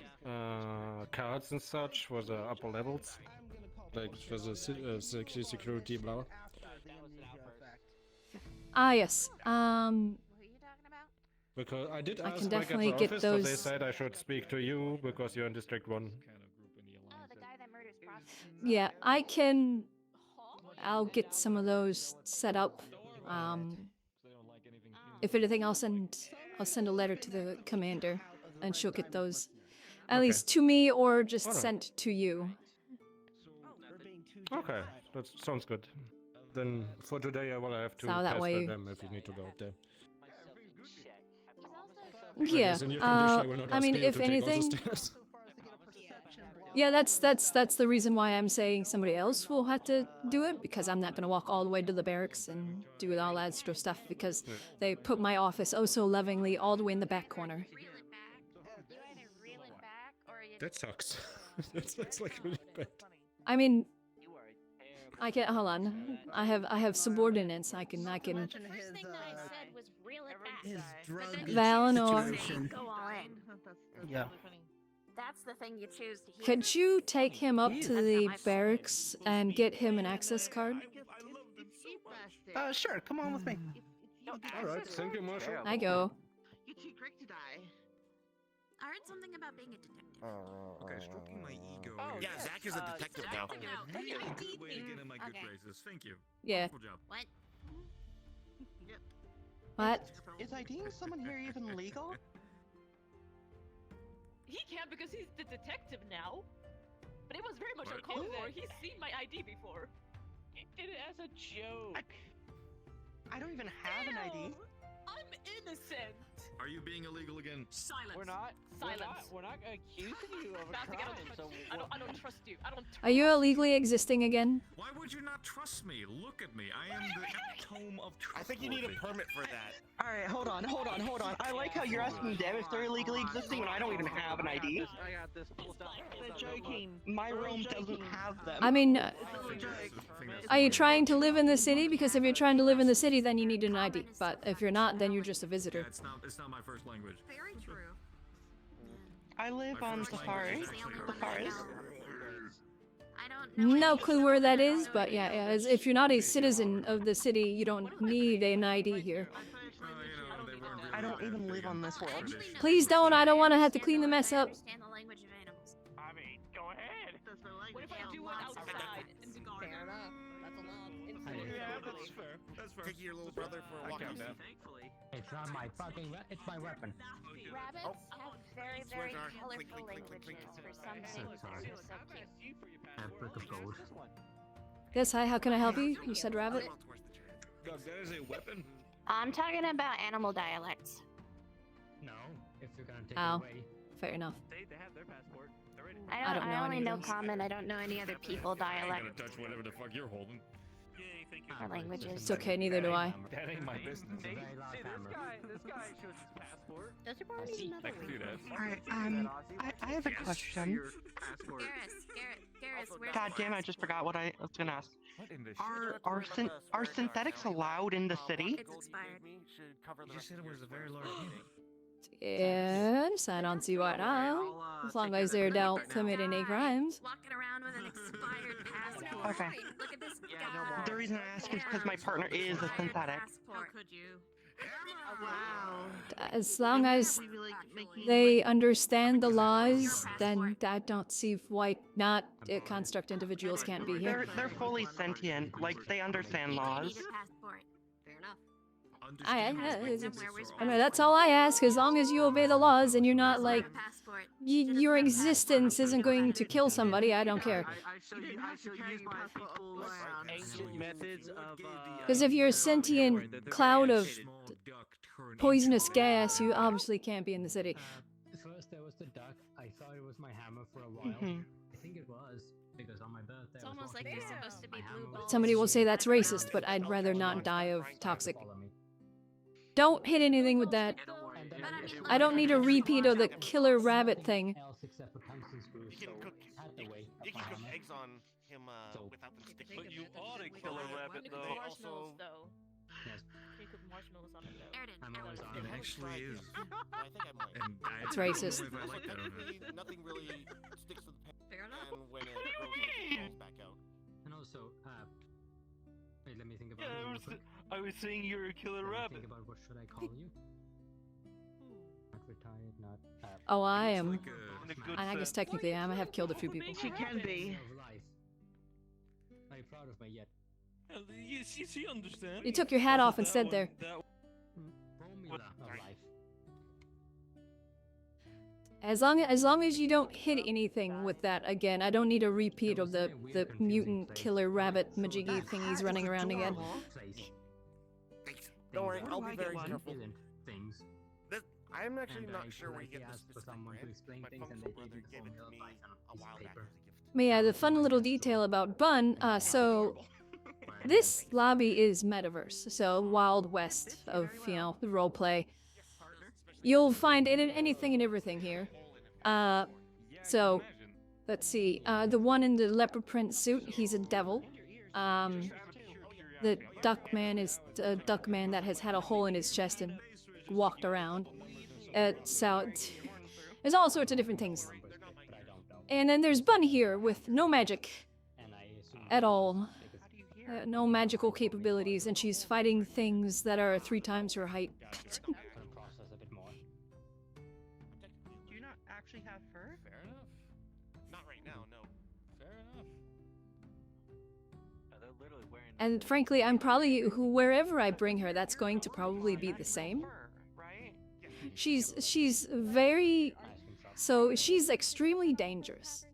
cards and such for the upper levels? Like for the security blah? Ah, yes. Because I did I ask can back at definitely the get office, but they those. said I should speak to you because you're in District 1. Yeah, I can. I'll get some of those set up. If anything, I'll send a letter to the commander, and she'll get those, at Okay. least to me or just Alright. sent to you. Okay, that sounds good. Then for today I will have to So that pester way- them if you need to go up there. Yeah. guess in your condition I will not I ask mean, you if to take all the anything. stairs. Yeah, that's the reason why I'm saying somebody else will have to do it, because I'm not gonna walk all the way to the barracks and do all that sort of stuff, because they put my office oh so lovingly all the way in the back corner. That sucks. That's like really bad. I mean, I can hold on. I have subordinates. I can. His drug Valinor. situation. Go all in. Yeah. That's the thing you choose to hear. Could you take him up to the barracks and get him an access card? Sure. Come on with me. Alright, thank you, Marshall. I go. You're too quick to die. I heard something about being a detective. Okay, stroking my ego. Oh, here. yeah, Zach is a detective now. Good way to get in my good Okay. graces. Thank you. Yeah. Wonderful job. What? What? Is IDing someone here even legal? He can't because he's the detective now. But it was very much uncalled for. He's seen my ID before. It did it as a joke. I don't even have an ID. I'm innocent. Are you being illegal again? Silence. We're not. Silence. We're not accusing you of a Nothing. crime. I don't trust you. I don't. Are you illegally existing again? Why would you not trust me? Look at me. I am the epitome of trustworthy. I think you need a permit for that. All right, hold on. I like how you're asking them if they're illegally existing when I don't even have an ID. I got this. They're joking. My realm doesn't have them. I mean, are you trying to live in the city? Because if you're trying to live in the city, then you need an ID. But if you're not, then you're just a visitor. It's not my first language. Very true. I live on Safari. Safaris. I don't know. No clue where that is, but yeah, if you're not a citizen of the city, you don't need an ID here. I don't even live on this world. Please don't. I don't want to have to clean the mess up. Understand the language of animals. I mean, go ahead. What if I do it outside? Fair enough. That's a lot. Yeah, that's fair. That's fair. Taking your little brother for a walk. It's not my fucking it's my weapon. Rabbits have very, very colorful languages. For some things, they're just so cute. Applicable. Yes, hi. How can I help you? You said rabbit. God, that is a weapon. I'm talking about animal dialects. No, if you're gonna take Oh, it away. fair enough. They have their passport. They're ready. I don't know I only any know of those. common. I don't know any other people I ain't dialect gonna touch whatever the fuck you're holding. Yay, thank you. or languages. It's okay. Neither do I. That ain't my business. See, this guy shows his passport. Does your brother need another I can do that. Alright, I have a question. Garrus, where's God the damn, I glass? just forgot what I was gonna ask. What in the Are synthetics allowed in the city? It's expired. You just said it was a very large unit. Yes, I don't see why not. As long as they don't commit any crimes. Walking around with an expired passport. Okay. Look at this guy. The reason I ask is because my partner is a synthetic. How could you? Wow. As long as they understand the laws, then I don't see why not construct individuals can't be here. They're fully sentient. Like they understand laws. Fair enough. I mean, that's all I ask. As long as you obey the laws and you're not like your existence isn't going to kill somebody, I don't care. I show you ancient methods of. Because if you're a sentient cloud of poisonous gas, you obviously can't be in the city. First there was the duck. I thought it was my hammer for a while. I think it was because on my birthday. It's almost like you're supposed to be blue balls. Somebody will say that's racist, but I'd rather not die of toxic. Don't hit anything with that. I don't need a repeat of the killer rabbit thing. You can cook eggs on him without them sticking. But you ought to kill a rabbit though. Marshmallows, though. Yes. You could marshmallows on it though. I'm always on It it. actually is. I think I'm late. And I It's don't know racist. if I like that or not. Nothing really sticks to the pen. Fair enough. And when it grows, it falls back out. And also, wait, let me think about Yeah, it real quick. I was saying you're a killer Let me rabbit. think about what should I call you? Not retired, not. Oh, I am. Like And I guess technically I am. I have killed a few people. She can be. Of life. Are you proud of me yet? She understands. You took your hat off instead there. Formula of life. As long as you don't hit anything with that again, I don't need a repeat of the mutant killer rabbit majiggy thingies running around again. Don't worry, I'll be very careful. Things. I'm actually And not I sure where you politely get this asked for specific someone to brand. explain My things, and functional they gave brother me the gave it to formula me advice on a piece while of back paper. as a gift. But yeah, the fun little detail about Bun, so this lobby is metaverse, so Wild West of, you know, the roleplay. You'll find anything and everything here. So, let's see, the one in the leopard print suit, he's a devil. The duck man is a duck man that has had a hole in his chest and walked around. So, there's all sorts of different things. And then there's Bun here with no magic at all. No magical capabilities, and she's fighting things that are 3 times her height. Process a bit more. Do you not actually have fur? Fair enough. Not right now, no. Fair enough. They're literally wearing. And frankly, I'm probably, wherever I bring her, that's going to probably be the same. Right? She's very... So, she's extremely dangerous.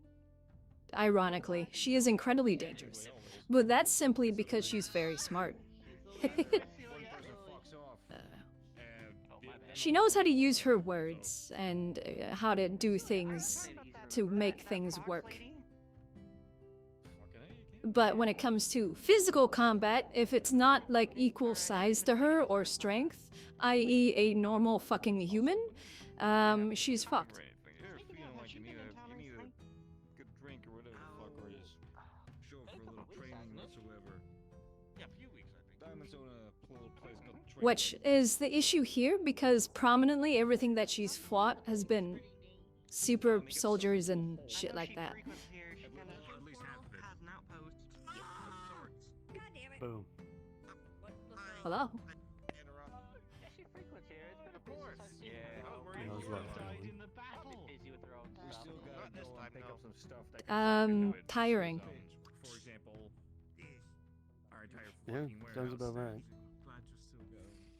Ironically, she is incredibly dangerous. But that's simply because she's very smart. She knows how to use her words and how to do things to make things work. But when it comes to physical combat, if it's not like equal size to her or strength, i.e. a normal fucking human, she's fucked. You're feeling like you need a good drink or whatever the fuck, or just Show up for a little training whatsoever. Yeah, a few weeks, I think. Diamonds own a little place called Train. Which is the issue here, because prominently everything that she's fought has been super soldiers and shit like that. Boom. Hello? She frequents here. It's been a course. Yeah. I was left alone. Busy with their own We stuff. still gotta Not this go and time, pick no. up some stuff that can Tiring. For example, our entire Yeah, fucking sounds about warehouse. right. Glad you're still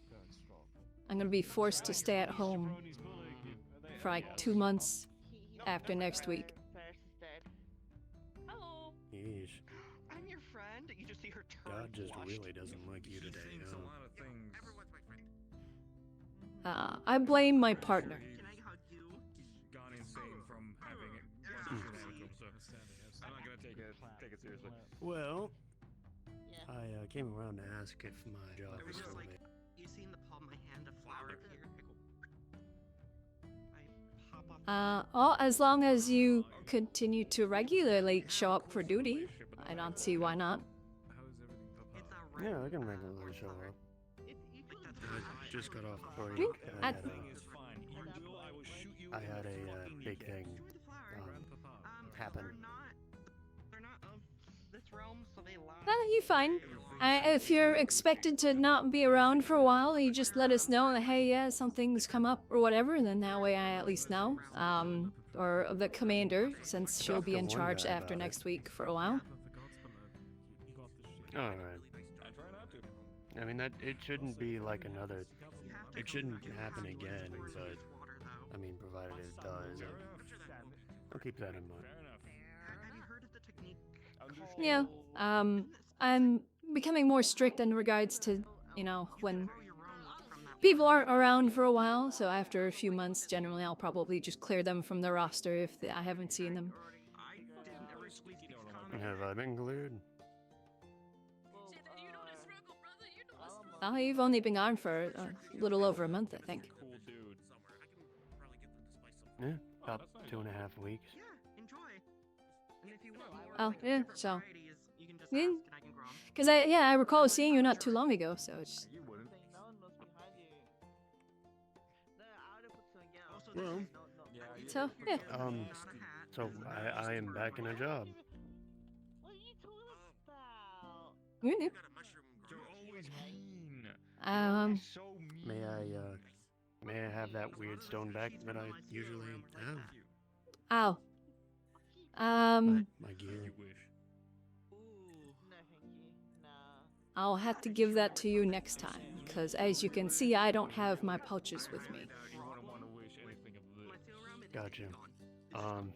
going strong. I'm gonna be forced to stay at home for like 2 months after next week. Hello. Yeesh. I'm your friend. You just see her turn. God just flushed. really doesn't like you today, Thinks a huh? lot of things. Everyone's my friend. I blame my partner. Can I hug you? Gone insane from having it. Shenanigans, so I'm not gonna take it seriously. Well, I came around to ask if my job was still there. You seen the palm of my hand of flour here? I pop off. As long as you continue to regularly show up for duty, I don't see why not. Yeah, I can regularly show up. I just got off break. I- I had a big thing happen. They're not of this realm, so they lie. You fine. If you're expected to not be around for a while, you just let us know that, hey, yeah, something's come up or whatever, and then that way I at least know. Or the commander, since she'll be in Talk to one charge guy after about next week for a while. Alright. I mean, it shouldn't be like another... It shouldn't happen again, but... I mean, provided it does, I'll keep that in mind. Have you heard of the technique? Yeah, I'm becoming more strict in regards to, you know, when people aren't around for a while, so after a few months, generally I'll probably just clear them from the roster if I haven't seen them. Have I been cleared? You've only been gone for a little over a month, I think. Yeah, about 2.5 weeks. Enjoy. And if you want more Oh, yeah, so. you can just Yeah, Because I recall seeing you not too long ago, so it's... You wouldn't. Well, Yeah, you So, yeah. So I am back in a job. You knew. You're always mean. So mean. May I have that weird stone back that I usually have? Ow. My gear. You wish. I'll have to give that to you next time, because as you can see, I don't have my pouches with me. You wouldn't want to wish anything of this. Gotcha.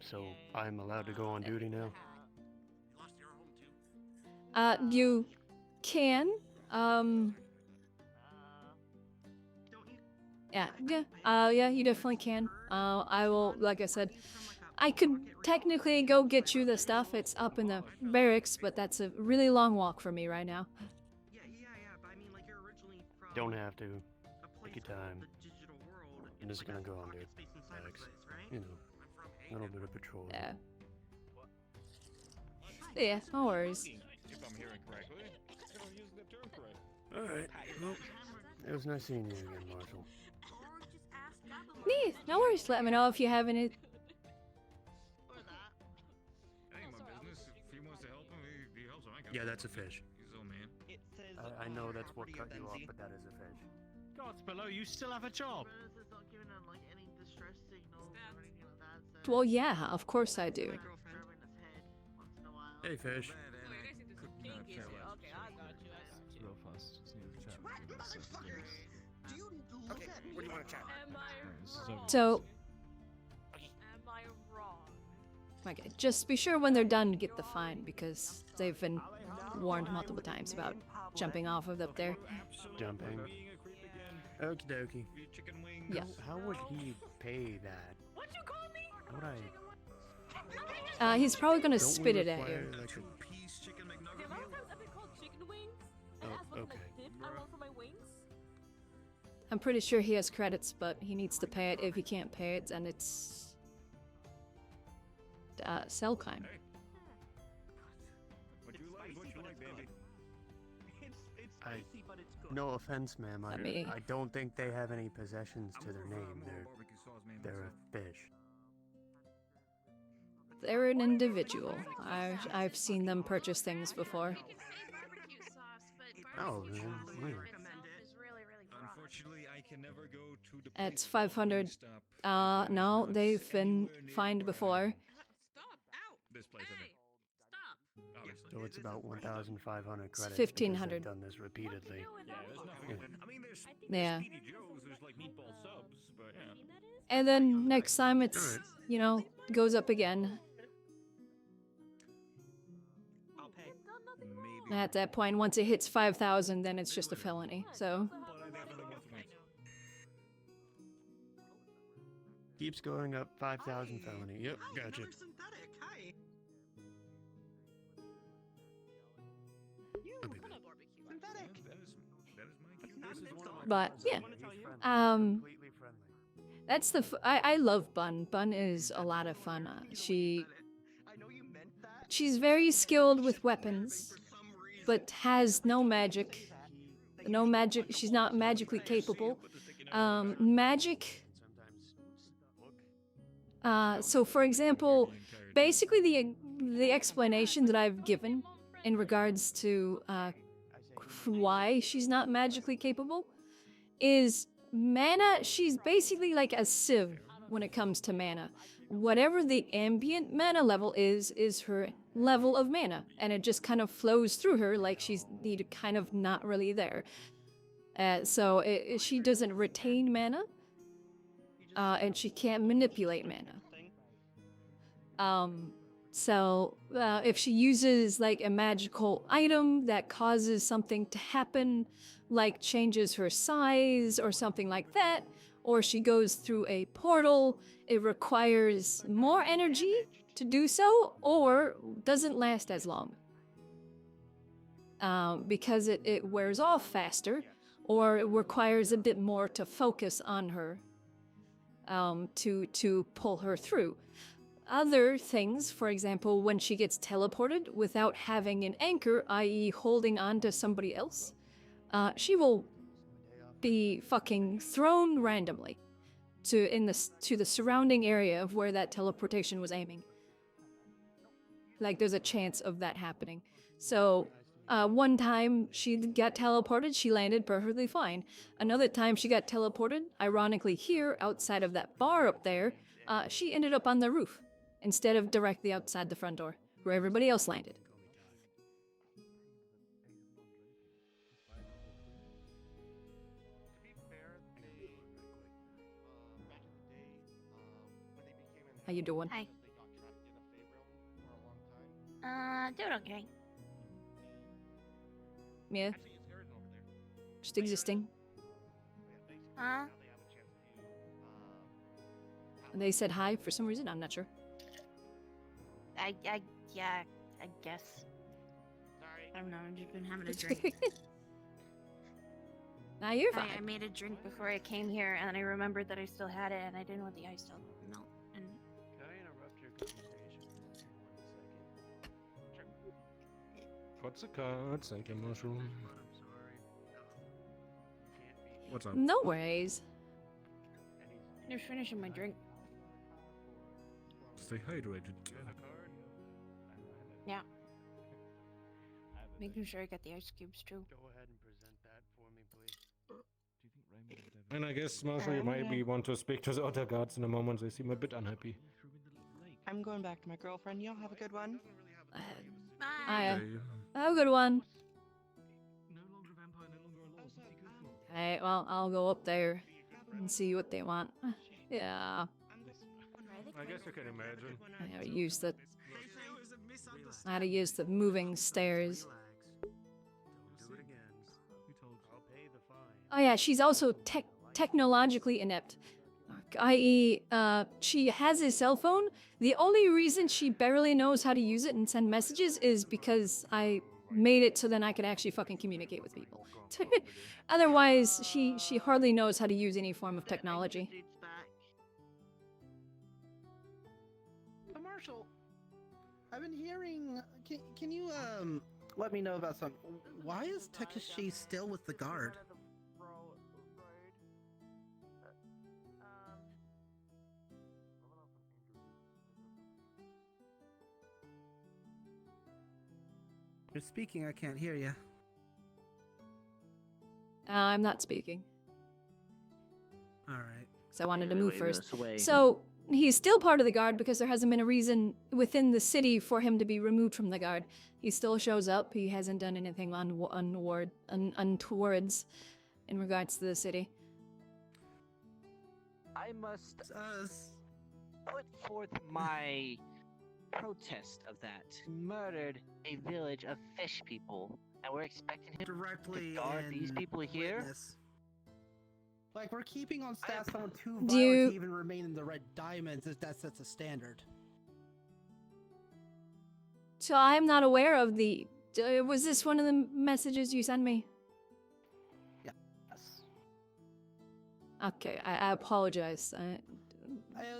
So I'm allowed to go on duty now? You can, yeah, you definitely can. I will, like I said, I could technically go get you the stuff. It's up in the barracks, but that's a really long walk for me right now. But I mean, like, you're originally from Don't have to. a place Take your called time. the digital world. I'm just gonna go on, pocket dude. space inside Relax. the place, right? You know, a little bit of patrol. Yeah. Yeah, no worries. If I'm hearing correctly, if I'm using the term correct. Alright, well, it was nice seeing you again, Marshall. Yeah, no worries. Let me know if you have any... Hey, my business. If he wants to help him, he helps him. I got Yeah, that's a fish. He's old man. It says I know that's what cut you off, but that is a fish. Gods below, you still have a job. not giving him like any distress signals or anything like that. Well, yeah, of course I do. Disturbing his head once in a while. Hey, fish. Real fast. Just need to chat. Do you Okay, what do you want to chat? Am I wrong? So, Am I wrong? okay, just be sure when they're done to get the fine, because they've been warned multiple times about jumping off of up there. Jumping. Okie dokie. Chicken wings. Yeah. How would he pay that? What'd you call me? How would I... He's probably gonna Don't we spit it at require, you. like, Piece chicken The McNugget amount of meal? times I've been called chicken wings and Oh, asked what okay. kind of dip I want for my wings. I'm pretty sure he has credits, but he needs to pay it. If he can't pay it, then it's... cell crime. What you like, baby? It's I- spicy, but it's good. No offense, ma'am. Let me- I don't think they have any possessions to their name. Barbecue sauce, man. They're a fish. They're an individual. I've seen them purchase things before. Oh, man. Weird. Unfortunately, I can never go to the It's place where 500. stop. No, they've been fined before. Stop! Ow! This place, I Hey! mean. Stop! Obviously. So it's about 1,500 credits. 1,500. Because they've done this repeatedly. Yeah, there's nothing. I mean, there's Yeah. Speedy Joe's, there's like meatball subs, but yeah. And then next time it's, you know, goes up again. I'll pay. Maybe. At that point, once it hits 5,000, then it's just a felony. So, But I definitely want to win. Keeps going up 5,000 felony. Yep, Hi, gotcha. another synthetic. Hi. You. I'll be Hello, back. barbecue. Synthetic. That is my cue. This is one of my but yeah. Completely friendly. That's the. I love Bun. Bun is a lot of fun. I know you meant that. She's very skilled with weapons, but has no magic. No magic. She's not magically capable. Magic. So, for example, basically the explanation that I've given in regards to why she's not magically capable is mana. She's basically like a sieve when it comes to mana. Whatever the ambient mana level is her level of mana, and it just kind of flows through her like she's kind of not really there. So she doesn't retain mana, and she can't manipulate mana. So if she uses like a magical item that causes something to happen, like changes her size or something like that, or she goes through a portal, it requires more energy to do so, or doesn't last as long. Because it wears off faster, or it requires a bit more to focus on her to pull her through. other things, for example, when she gets teleported without having an anchor, i.e. holding on to somebody else, she will be fucking thrown randomly to the surrounding area of where that teleportation was aiming. Like, there's a chance of that happening. So, one time she got teleported, she landed perfectly fine. Another time she got teleported, ironically here, outside of that bar up there, she ended up on the roof, instead of directly outside the front door, where everybody else landed. How you doing? Hi. Doing okay. Yeah. Just existing. Huh? They said hi for some reason, I'm not sure. Yeah, I guess. I don't know, I've just been having a drink. Nah, you're fine. I made a drink before I came here, and I remembered that I still had it, and I didn't want the ice to melt. And Can I interrupt your conversation for 1 second? What's the card? Thank you, Mushroom. I'm sorry. What's up? No worries. just finishing my drink. Stay hydrated. Yeah. Making sure I got the ice cubes too. Go ahead and present that for me, please. And I guess, Marshall, you might want to speak to the other guards in a moment. They seem a bit unhappy. I'm going back to my girlfriend. Y'all have a good one. Have a good one. Okay, well, I'll go up there and see what they want. Yeah. I guess you can imagine. I gotta use the moving stairs. Oh yeah, she's also technologically inept. I.e., she has a cell phone. The only reason she barely knows how to use it and send messages is because I made it so then I could actually fucking communicate with people. Otherwise, she hardly knows how to use any form of technology. Marshall, I've been hearing. Can you let me know about something? Why is Takeshi still with the guard? You're speaking, I can't hear you. I'm not speaking. Alright. So I wanted to move first. So he's still part of the guard because there hasn't been a reason within the city for him to be removed from the guard. He still shows up. He hasn't done anything untowards in regards to the city. I must put forth my protest of that. Murdered a village of fish people, and we're expecting him directly to guard these people here? Witness. Like, we're keeping on staff someone too Do violent you- to even remain in the red diamonds if that sets a standard. So I'm not aware of the... was this one of the messages you sent me? Yes. Okay, I apologize.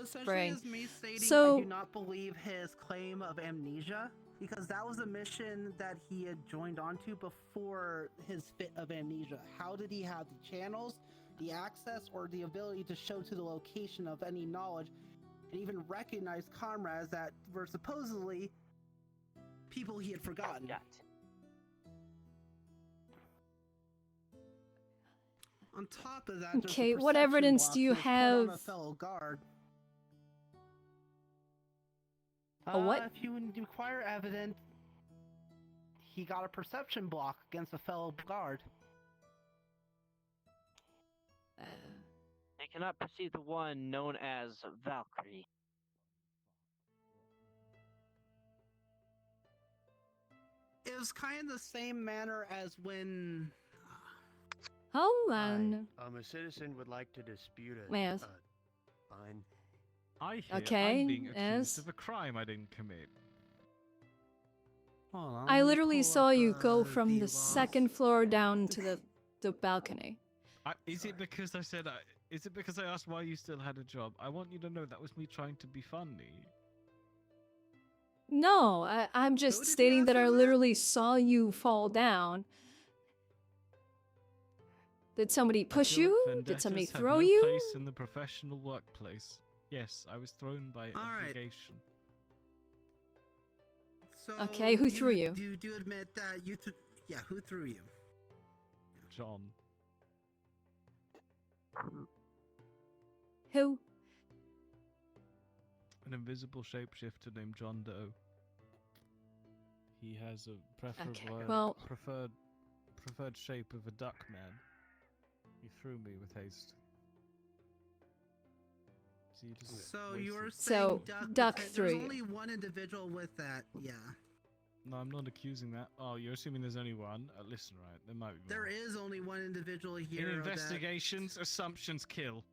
Essentially, brain. is me stating So- I do not believe his claim of amnesia, because that was a mission that he had joined onto before his fit of amnesia. How did he have the channels, the access, or the ability to show to the location of any knowledge, and even recognize comrades that were supposedly people he had forgotten? On top of that, there's Okay, the what perception evidence block do you that was put on have? a fellow guard. A what? If you require evidence, he got a perception block against a fellow guard. They cannot perceive the one known as Valkyrie. It was kind of the same manner as when. Hold on. A citizen would like to dispute it. Yes. Fine. I hear Okay, I'm being accused yes. of a crime I didn't commit. Hold on, I let me literally pull saw up, you go from the laws. second floor down to the balcony. Is it because I said? Is it because I asked why you still had a job? I want you to know that was me trying to be funny. No, I'm just stating that I literally saw you fall down. Did somebody push you? Did somebody Vendettas have throw no you? place in the professional workplace. Yes, I was thrown by Alright. obligation. So Okay, who threw you? You do admit that you yeah, who threw you? John. Who? An invisible shapeshifter named John Doe. He has a preferred shape of a duck man. He threw me with haste. So you just So wasted- you're saying So, duck there's threw you. only one individual with that, yeah. No, I'm not accusing that. Oh, you're assuming there's only one? Listen, right, there might be more. There is only one individual here. In investigations, assumptions kill.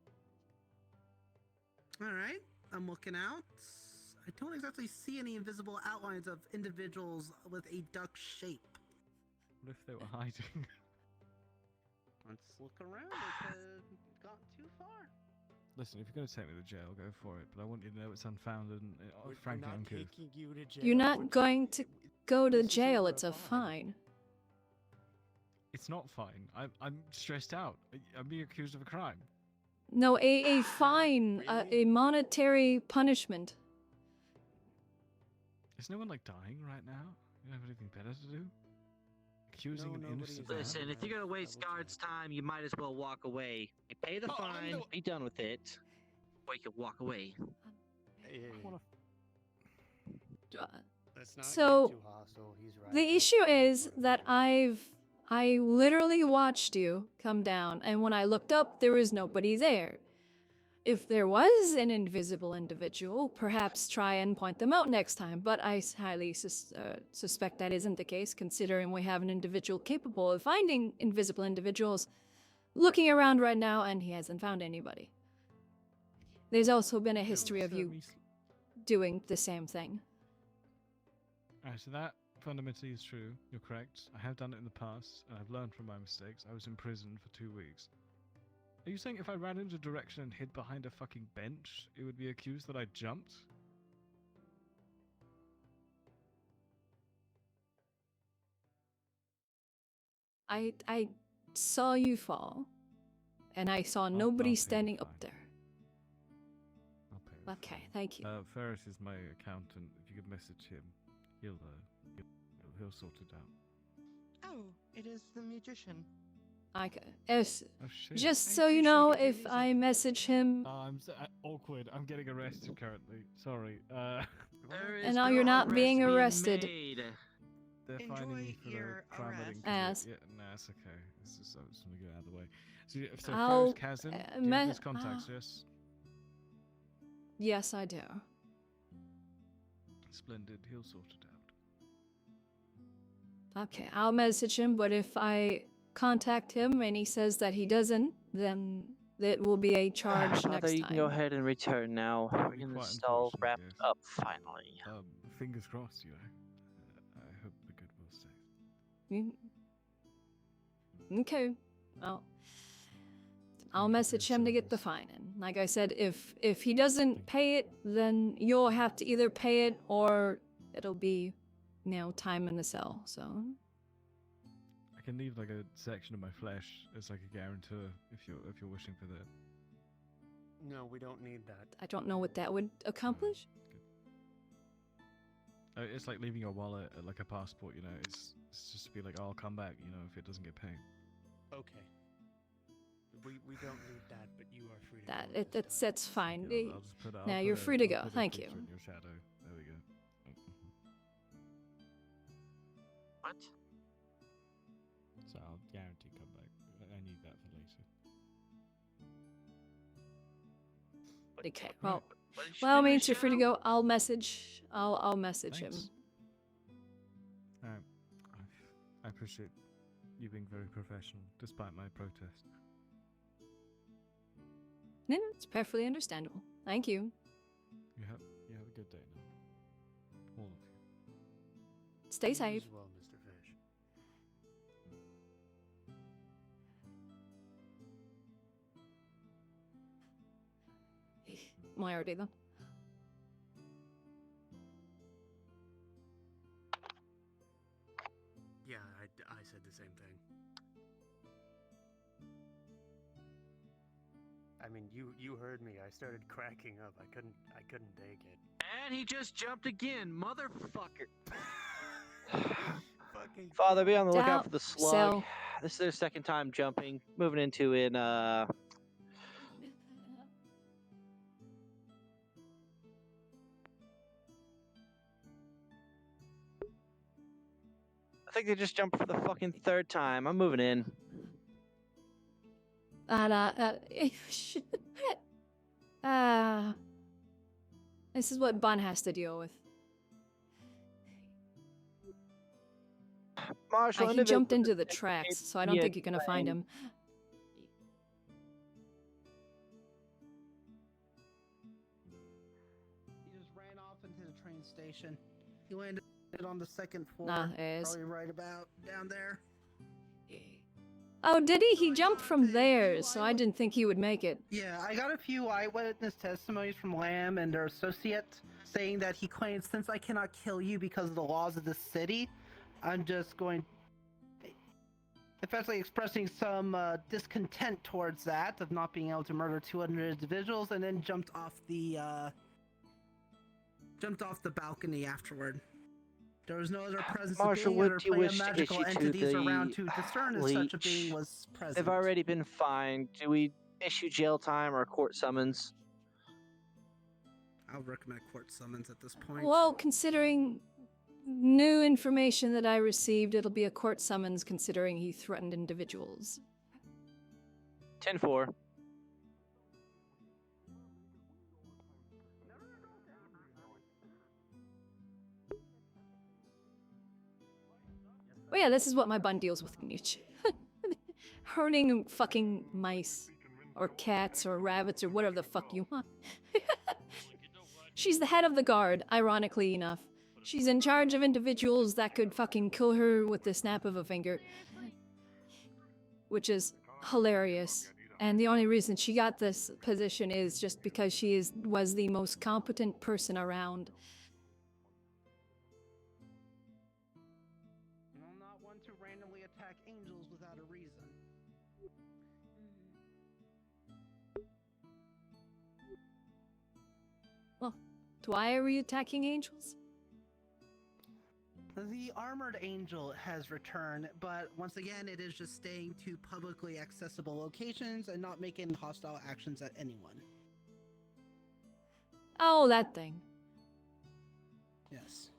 Alright, I'm looking out. I don't exactly see any invisible outlines of individuals with a duck shape. What if they were hiding? Let's look around. It could have gone too far. Listen, if you're going to take me to jail, go for it. But I want you to know it's unfounded and frankly uncouth. You're not going to go to jail. It's a fine. It's not fine. I'm stressed out. I'm being accused of a crime. No, a fine, a monetary punishment. Is no one like dying right now? You don't have anything better to do? Accusing an innocent man? Listen, if you're gonna waste guards' time, you might as well walk away. You pay the fine, be done with it, or you can walk away. So, the issue is that I literally watched you come down, and when I looked up, there was nobody there. If there was an invisible individual, perhaps try and point them out next time, but I highly suspect that isn't the case, considering we have an individual capable of finding invisible individuals looking around right now, and he hasn't found anybody. There's also been a history of you doing the same thing. Alright, so that fundamentally is true. You're correct. I have done it in the past, and I've learned from my mistakes. I was in prison for 2 weeks. Are you saying if I ran into a direction and hid behind a fucking bench, it would be accused that I jumped? I saw you fall, and I saw nobody standing up there. Okay, thank you. Ferris is my accountant. If you could message him, he'll sort it out. Oh, it is the magician. Just so you know, if I message him, I'm awkward. I'm getting arrested currently. Sorry. and now you're not being arrested. They're finding me for your the crime arrest. Yeah, no, it's okay. It's just, I just want to get out of the way. So I'll, Ferris Kazan, do you have his contacts, yes? Yes, I do. Splendid. He'll sort it out. Okay, I'll message him, but if I contact him and he says that he doesn't, then it will be a charge Father, next you time. can go ahead and return now. We're gonna all wrap up finally. Fingers crossed, you know. I hope the good will stay. Okay, well, I'll message him to get the fine in. Like I said, if he doesn't pay it, then you'll have to either pay it or it'll be, time in the cell. So I can leave like a section of my flesh as like a guarantor if you're wishing for that. No, we don't need that. I don't know what that would accomplish. It's like leaving your wallet, like a passport. It's just to be like, oh, I'll come back. If it doesn't get paid. Okay. We don't need that, but you are free to go. That's fine. I'll just put it- Now I'll you're put a- free to I'll go. put a Thank you. picture in your shadow. There we go. What? So I'll guarantee come back. I need that for later. Okay. Well, well, means you're free to go. I'll message him. Thanks. I appreciate you being very professional, despite my protest. No, it's perfectly understandable. Thank you. You have a good day now. All of you. Stay safe. As well, Mr. Fish. Moriarty then. I said the same thing. I mean, you heard me. I started cracking up. I couldn't take it. And he just jumped again, motherfucker. Fucking Father, be on the lookout Doubt for the slug. so. This is their second time jumping. Moving into an I think they just jumped for the fucking third time. I'm moving in. This is what Bun has to deal with. Marshall, He jumped into the tracks, so I don't think you're gonna find him. He just ran off into the train station. He landed on the second floor. Nah, it is. Probably right about down there. Oh, did he? He jumped from there, so I didn't think he would make it. Yeah, I got a few eyewitness testimonies from Lamb and their associate saying that he claims, since I cannot kill you because of the laws of the city, I'm just going... Especially expressing some discontent towards that, of not being able to murder 200 individuals, and then jumped off the balcony afterward. There was no other presence Marshall, of being or would you play of wish to magical issue to entities the around to discern if such a being leech? was present. They've already been fined. Do we issue jail time or a court summons? I would recommend a court summons at this point. Well, considering new information that I received, it'll be a court summons considering he threatened individuals. 10-4. Oh yeah, this is what my bun deals with, Nietzsche. Hurting fucking mice, or cats, or rabbits, or whatever the fuck you want. She's the head of the guard, ironically enough. She's in charge of individuals that could fucking kill her with the snap of a finger. Which is hilarious. And the only reason she got this position is just because she was the most competent person around. I'm not one to randomly attack angels without a reason. Well, why are we attacking angels? The armored angel has returned, but once again, it is just staying to publicly accessible locations and not making hostile actions at anyone. Oh, that thing. Yes.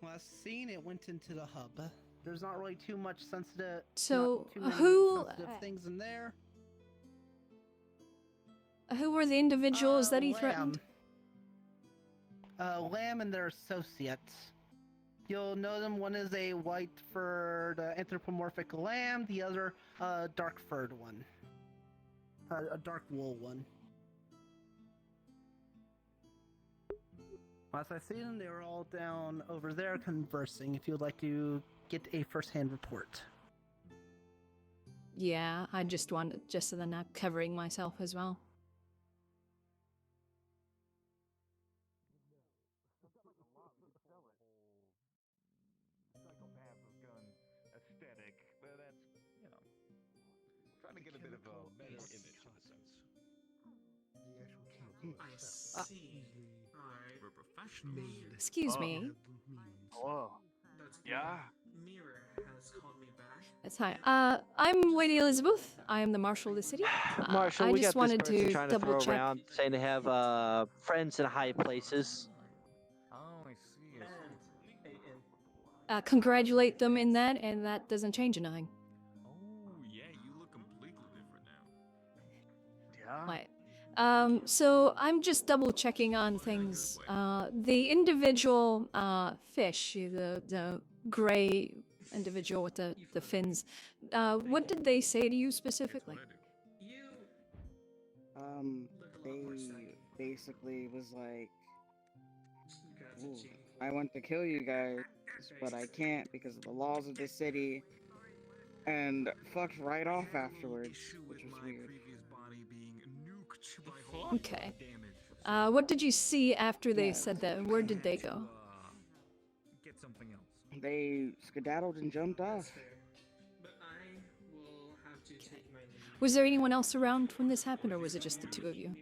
Last seen, it went into the hub. There's not really too much sensitive. So, not too many who? sensitive things in there. Who were the individuals that he threatened? Lamb and their associates. You'll know them. One is a white-furred anthropomorphic lamb. The other, dark-furred one. A dark wool one. Last I see them, they were all down over there conversing. If you'd like to get a first-hand report. Yeah, I just wanted, just so they're not covering myself as well. Aesthetic, but that's, you know, trying to get a bit of a better image in a sense. I see. Alright. We're professionals. Excuse me. Whoa. Yeah. Mirror has called me back. That's hi. I'm Lady Elizabeth. I am the Marshal of the city. Marshall, I we just got this wanted person to trying to double throw check. around saying they have friends in high places. Oh, I see. Congratulate them in that, and that doesn't change anything. Oh, yeah, you look completely different now. Yeah. Right. So I'm just double checking on things. The individual fish, the gray individual with the fins, what did they say to you specifically? They basically was like, "Ooh, I want to kill you guys, but I can't because of the laws of the city," and fucked right off afterwards, which was weird. Okay. What did you see after they said that? Where did they go? something else. They skedaddled and jumped off. But I will have to take my leave. Was there anyone else around when this happened, or was it just the two of you?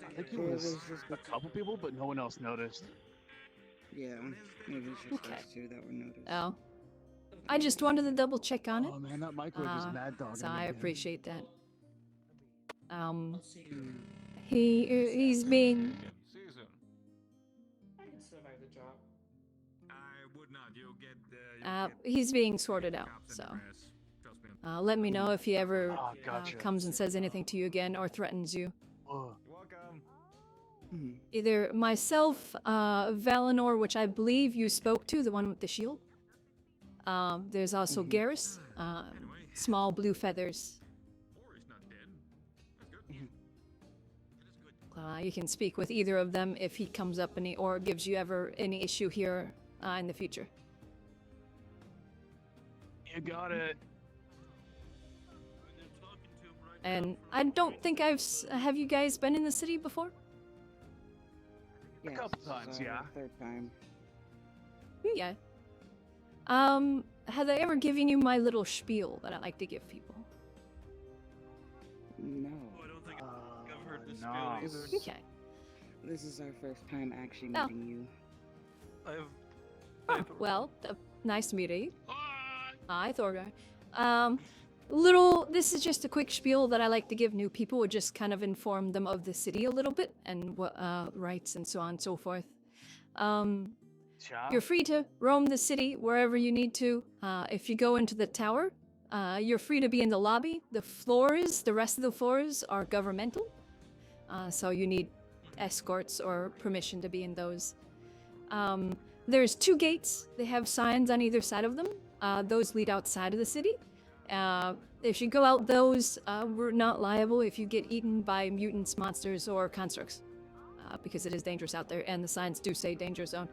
I think it was a couple people, but no one else noticed. Yeah, maybe it's just Okay. those two that were noticed. Oh. I just wanted to double check on it. Oh man, that microwave is mad dog. So I appreciate that. He's being See you soon. I can survive the job. I would not. You'll get. he's being sorted out. So let me know if he ever gotcha. comes and says anything to you again or threatens you. You're welcome. Either myself, Valinor, which I believe you spoke to, the one with the shield. There's also Garrus, small blue feathers. You can speak with either of them if he comes up or gives you ever any issue here in the future. You got it. And I don't think have you guys been in the city before? Yes, A couple times, yeah. Third time. Yeah. Have I ever given you my little spiel that I like to give people? No. I don't think I've heard this no. spiel either. Okay. This is our first time actually Oh. meeting you. Oh, well, nice to meet you. Ah! Hi, Thorgar. This is just a quick spiel that I like to give new people, or just kind of inform them of the city a little bit and what rights and so on and so forth. You're free to roam the city wherever you need to. If you go into the tower, you're free to be in the lobby. The rest of the floors are governmental, so you need escorts or permission to be in those. There's 2 gates. They have signs on either side of them. Those lead outside of the city. If you go out those, we're not liable if you get eaten by mutants, monsters, or constructs, because it is dangerous out there, and the signs do say danger zone.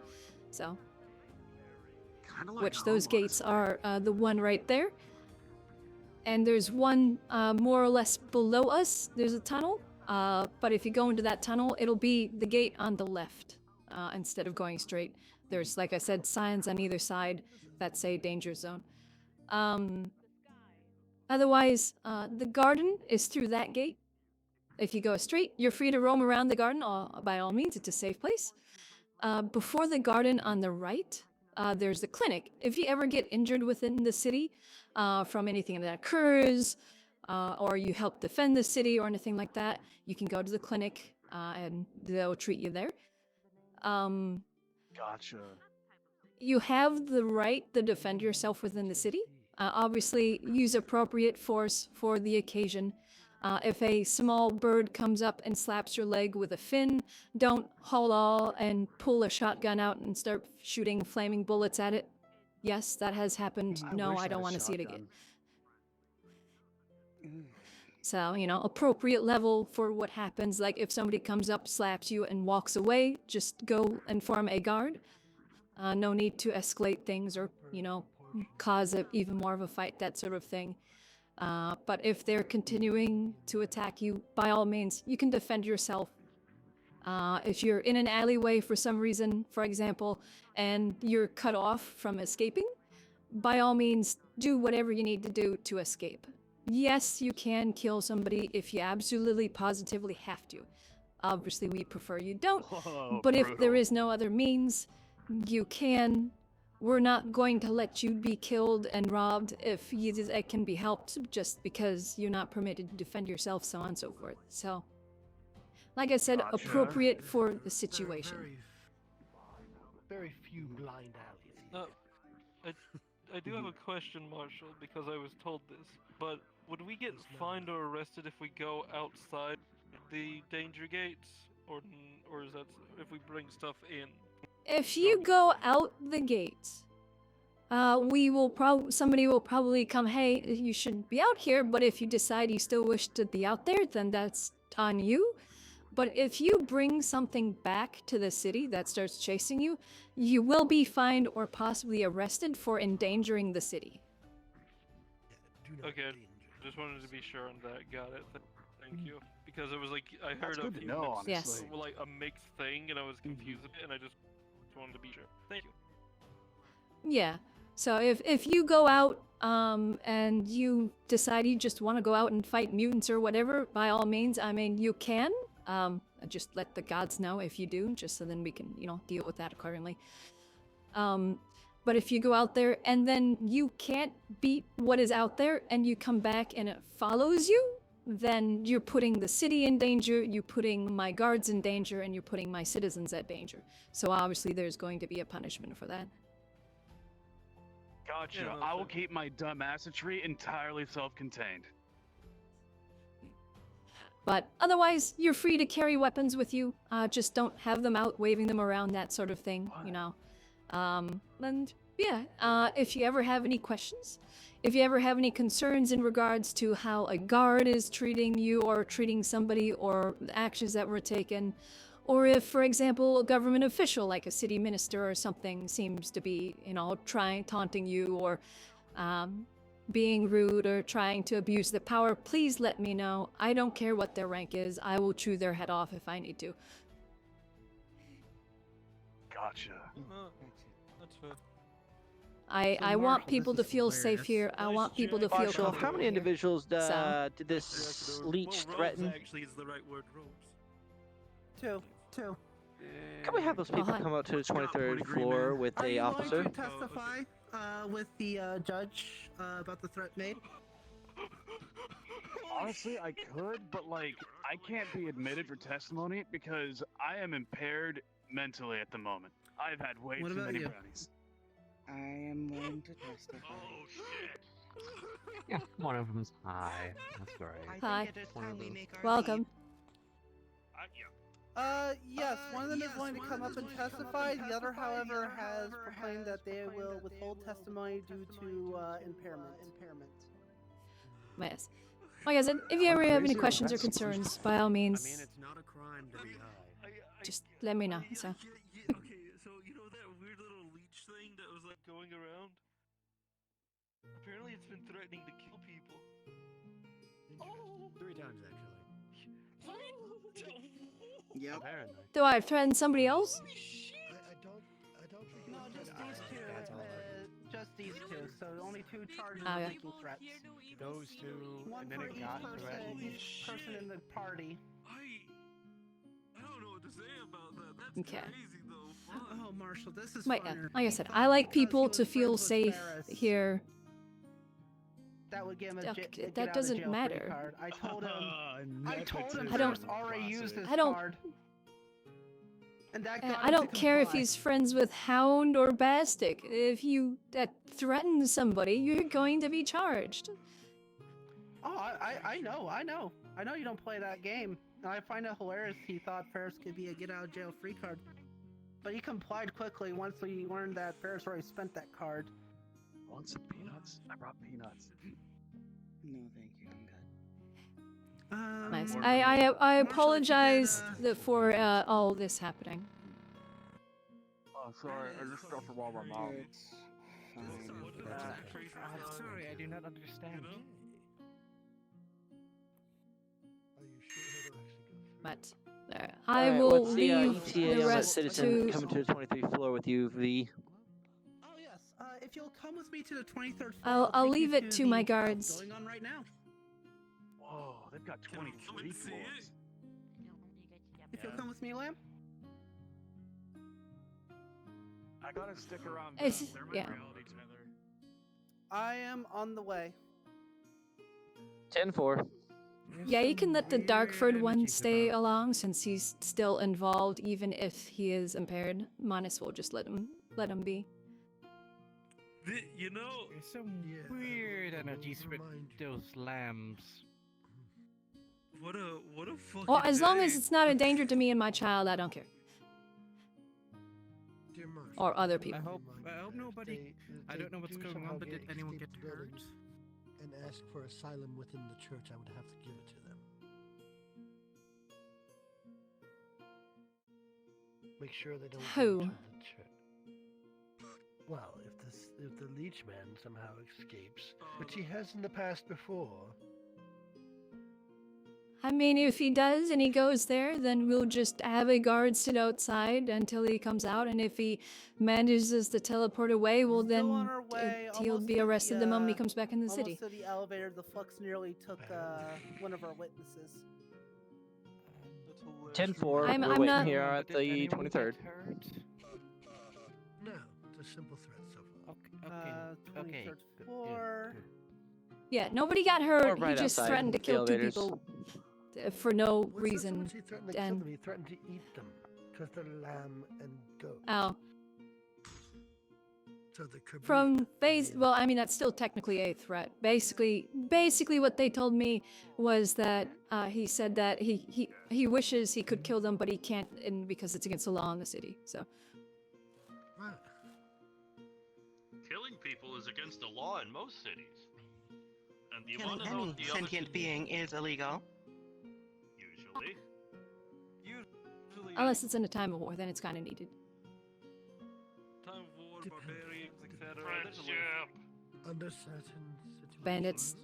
So, which those gates are the one right there. And there's one more or less below us. There's a tunnel, but if you go into that tunnel, it'll be the gate on the left instead of going straight. There's, like I said, signs on either side that say danger zone. Otherwise, the garden is through that gate. If you go straight, you're free to roam around the garden. By all means, it's a safe place. Before the garden on the right, there's the clinic. If you ever get injured within the city from anything that occurs, or you help defend the city or anything like that, you can go to the clinic and they'll treat you there. Gotcha. You have the right to defend yourself within the city. Obviously, use appropriate force for the occasion. If a small bird comes up and slaps your leg with a fin, don't haul all and pull a shotgun out and start shooting flaming bullets at it. Yes, that has happened. No, I don't want to see it again. So, appropriate level for what happens. Like if somebody comes up, slaps you, and walks away, just go and form a guard. No need to escalate things or, cause even more of a fight, that sort of thing. But if they're continuing to attack you, by all means, you can defend yourself. If you're in an alleyway for some reason, for example, and you're cut off from escaping, by all means, do whatever you need to do to escape. Yes, you can kill somebody if you absolutely positively have to. Obviously, we prefer you don't. But if there is no other means, you can. We're not going to let you be killed and robbed if it can be helped, just because you're not permitted to defend yourself, so on and so forth. So, like I said, appropriate for the situation. Very few blind alleys. I do have a question, Marshall, because I was told this. But would we get fined or arrested if we go outside the danger gates, or is that if we bring stuff in? If you go out the gates, somebody will probably come, hey, you shouldn't be out here, but if you decide you still wish to be out there, then that's on you. But if you bring something back to the city that starts chasing you, you will be fined or possibly arrested for endangering the city. Okay, just wanted to be sure on that. Got it. Thank you. Because it was like, I heard That's good to know, honestly. Yes. like a mixed thing, and I was confused a bit, and I just wanted to be sure. Thank you. Yeah. So if you go out and you decide you just want to go out and fight mutants or whatever, by all means, I mean, you can. Just let the gods know if you do, just so then we can, deal with that accordingly. But if you go out there and then you can't beat what is out there and you come back and it follows you, then you're putting the city in danger, you're putting my guards in danger, and you're putting my citizens at danger. So obviously there's going to be a punishment for that. Gotcha. Yeah, no, I will fair. keep my dumbassery entirely self-contained. But otherwise, you're free to carry weapons with you. Just don't have them out waving them around, that sort of thing, And yeah, if you ever have any questions, if you ever have any concerns in regards to how a guard is treating you or treating somebody or the actions that were taken, or if, for example, a government official like a city minister or something seems to be, taunting you or being rude or trying to abuse their power, please let me know. I don't care what their rank is. I will chew their head off if I need to. Gotcha. That's fair. I want people to feel safe here. I want people to feel Marshall, comfortable how many here. individuals So- did this leech threaten? Actually, is the right word. Robes. Two. Can we have those people hi. come up to the 23rd floor with Are a you officer? going to testify with the judge about the threat made? Honestly, I could, but I can't be admitted for testimony because I am impaired mentally at the moment. I've had way What too about many you? brownies. I am willing to testify. Yeah, one of them's high. That's great. Hi. It is time we make our Welcome. Yes, one of them is willing to come up and testify. The other, however, has proclaimed that they will withhold testimony due to impairment. Yes. Like I said, if you ever have any questions or concerns, by all means, it's not a crime to be high. just let me know. So. Okay, so you know that weird little leech thing that was going around? Apparently it's been threatening to kill people. Oh. 3 times actually. Yep. Apparently. Do I threaten somebody else? I don't think No, just these two. Just these two. So only 2 charges Okay. of making threats. Those two, One and then for it each got person, threatened. each person in the party. I don't know what to say about that. That's Okay. crazy though. Oh, Marshall, this is Like funner. I said, He I thought like because he people was to feel friends with safe Ferris, here. That would give him a Okay, get that out of doesn't jail free matter. card. I told him. I told him I don't- Ferris already used his I don't- card. And that And got I him to don't care if comply. he's friends with Hound or Bastic. If you threaten somebody, you're going to be charged. Oh, I know you don't play that game. And I find it hilarious he thought Ferris could be a get out of jail free card. But he complied quickly once he learned that Ferris already spent that card. Want some peanuts? I brought peanuts. No, thank you. I'm good. Nice. Or- I apologize for all this happening. Oh, sorry. I just dropped a wall by my mouth. It's fine. I'm sorry, I do not understand. Are you sure it'll actually go through? But I Alright, will what's the leave ETA the on that rest citizen to. coming to the 23rd floor with you, V? Oh yes. If you'll come with me to the 23rd floor, I'll take leave you it to the my trial guards. Going on right now. Whoa, they've got 23 floors. If you'll come with me, Lamb. I gotta stick around. It's- yeah. I am on the way. 10-4. Yeah, you can let the Darkford one stay along since he's still involved, even if he is impaired. Might as well just let him be. You know, There's some weird energies with those lambs. what a fucking. Well, as long as day. it's not a danger to me and my child, I don't care. Dear Marshall, Or other people. I hope nobody. I don't know what's going on, but did anyone get hurt? And ask for asylum within the church, I would have to give it to them. Make sure they don't Who? go to the church. Well, if the leech man somehow escapes, which he has in the past before. I mean, if he does and he goes there, then we'll just have a guard sit outside until he comes out, and if he manages to teleport away, well Still on then our way, he'll almost be to arrested the moment he comes back in the city. Almost to the elevator, the flux nearly took one of our witnesses. 10-4, I'm we're waiting not- here at the 23rd. No, it's a simple threat so far. Okay. 23rd floor. Yeah, nobody got hurt. Or He right just outside threatened to the kill two elevators. people for no Well, it's not so reason. much he threatened to kill And them, he threatened to eat them because they're lamb and goat. oh, So they could from well, I mean that's still technically a threat. Basically, what they told me was that he said that he wishes he could kill them, but he can't, and because it's against the law in the city. So. Right. Killing people is against the law in most cities. And do you Killing want to know any what the other sentient being is illegal. usually? Unless it's in a time of war, then it's kind of needed. Time of war, barbarians, etc. Under certain situations, Bandits.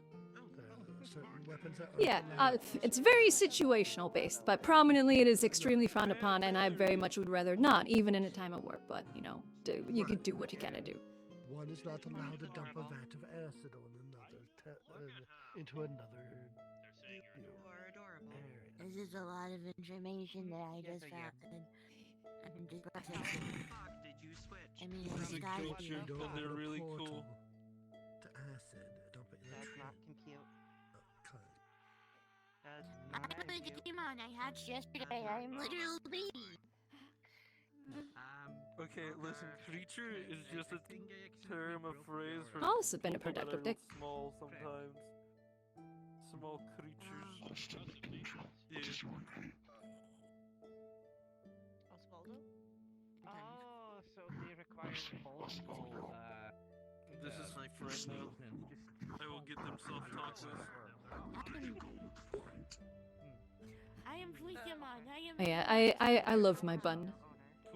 there are certain weapons that are Yeah, allowed. it's very situational based, but prominently it is extremely frowned upon, and I very much would rather not, even in a time of work. But you know, you could do what you gotta do. One is not allowed to dump a vat of acid on another, into another. This is a lot of information that I just found. I'm just processing. Did you switch? I mean, There's it's a gotta be. culture, and they're really cool. To acid, dump it in a Does tree. not compute. Does I not put the compute. game on. I hatched yesterday. I'm literally a baby. Okay, listen, creature is just a term, a phrase for Oh, this has been a people that productive are day. small sometimes. Small creatures. Yeah. Osvaldo? Oh, so they require multiple, This is my friend now. I will get them self-talk with. I am Pokemon. I am. Yeah, I love my bun.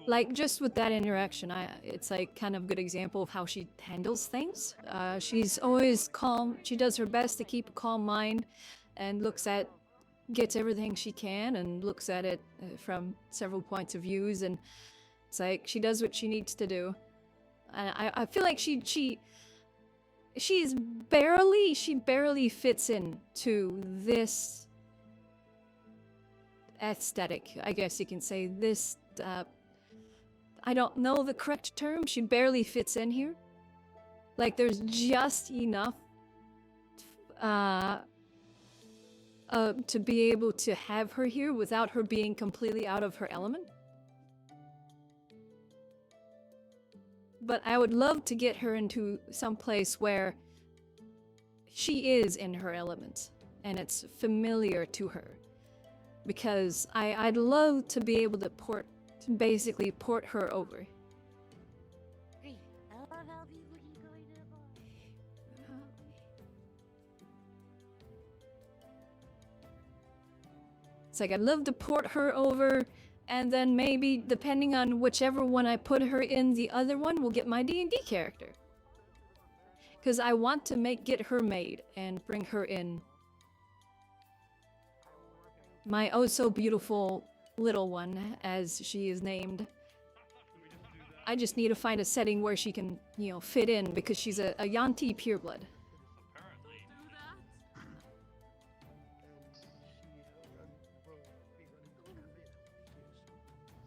Like just with that interaction, it's like kind of a good example of how she handles things. She's always calm. She does her best to keep a calm mind, and gets everything she can, and looks at it from several points of views, and it's like she does what she needs to do. And I feel like she barely fits in to this aesthetic, I guess you can say. This I don't know the correct term. She barely fits in here. Like there's just enough to be able to have her here without her being completely out of her element. But I would love to get her into some place where she is in her element and it's familiar to her. Because I'd love to be able to basically port her over. I love how people keep going to the bar. It's like I'd love to port her over, and then maybe, depending on whichever one I put her in, the other one will get my D&D character. Because I want to get her made and bring her in. My oh so beautiful little one, as she is named. I just need to find a setting where she can, fit in, because she's a Yanti pureblood.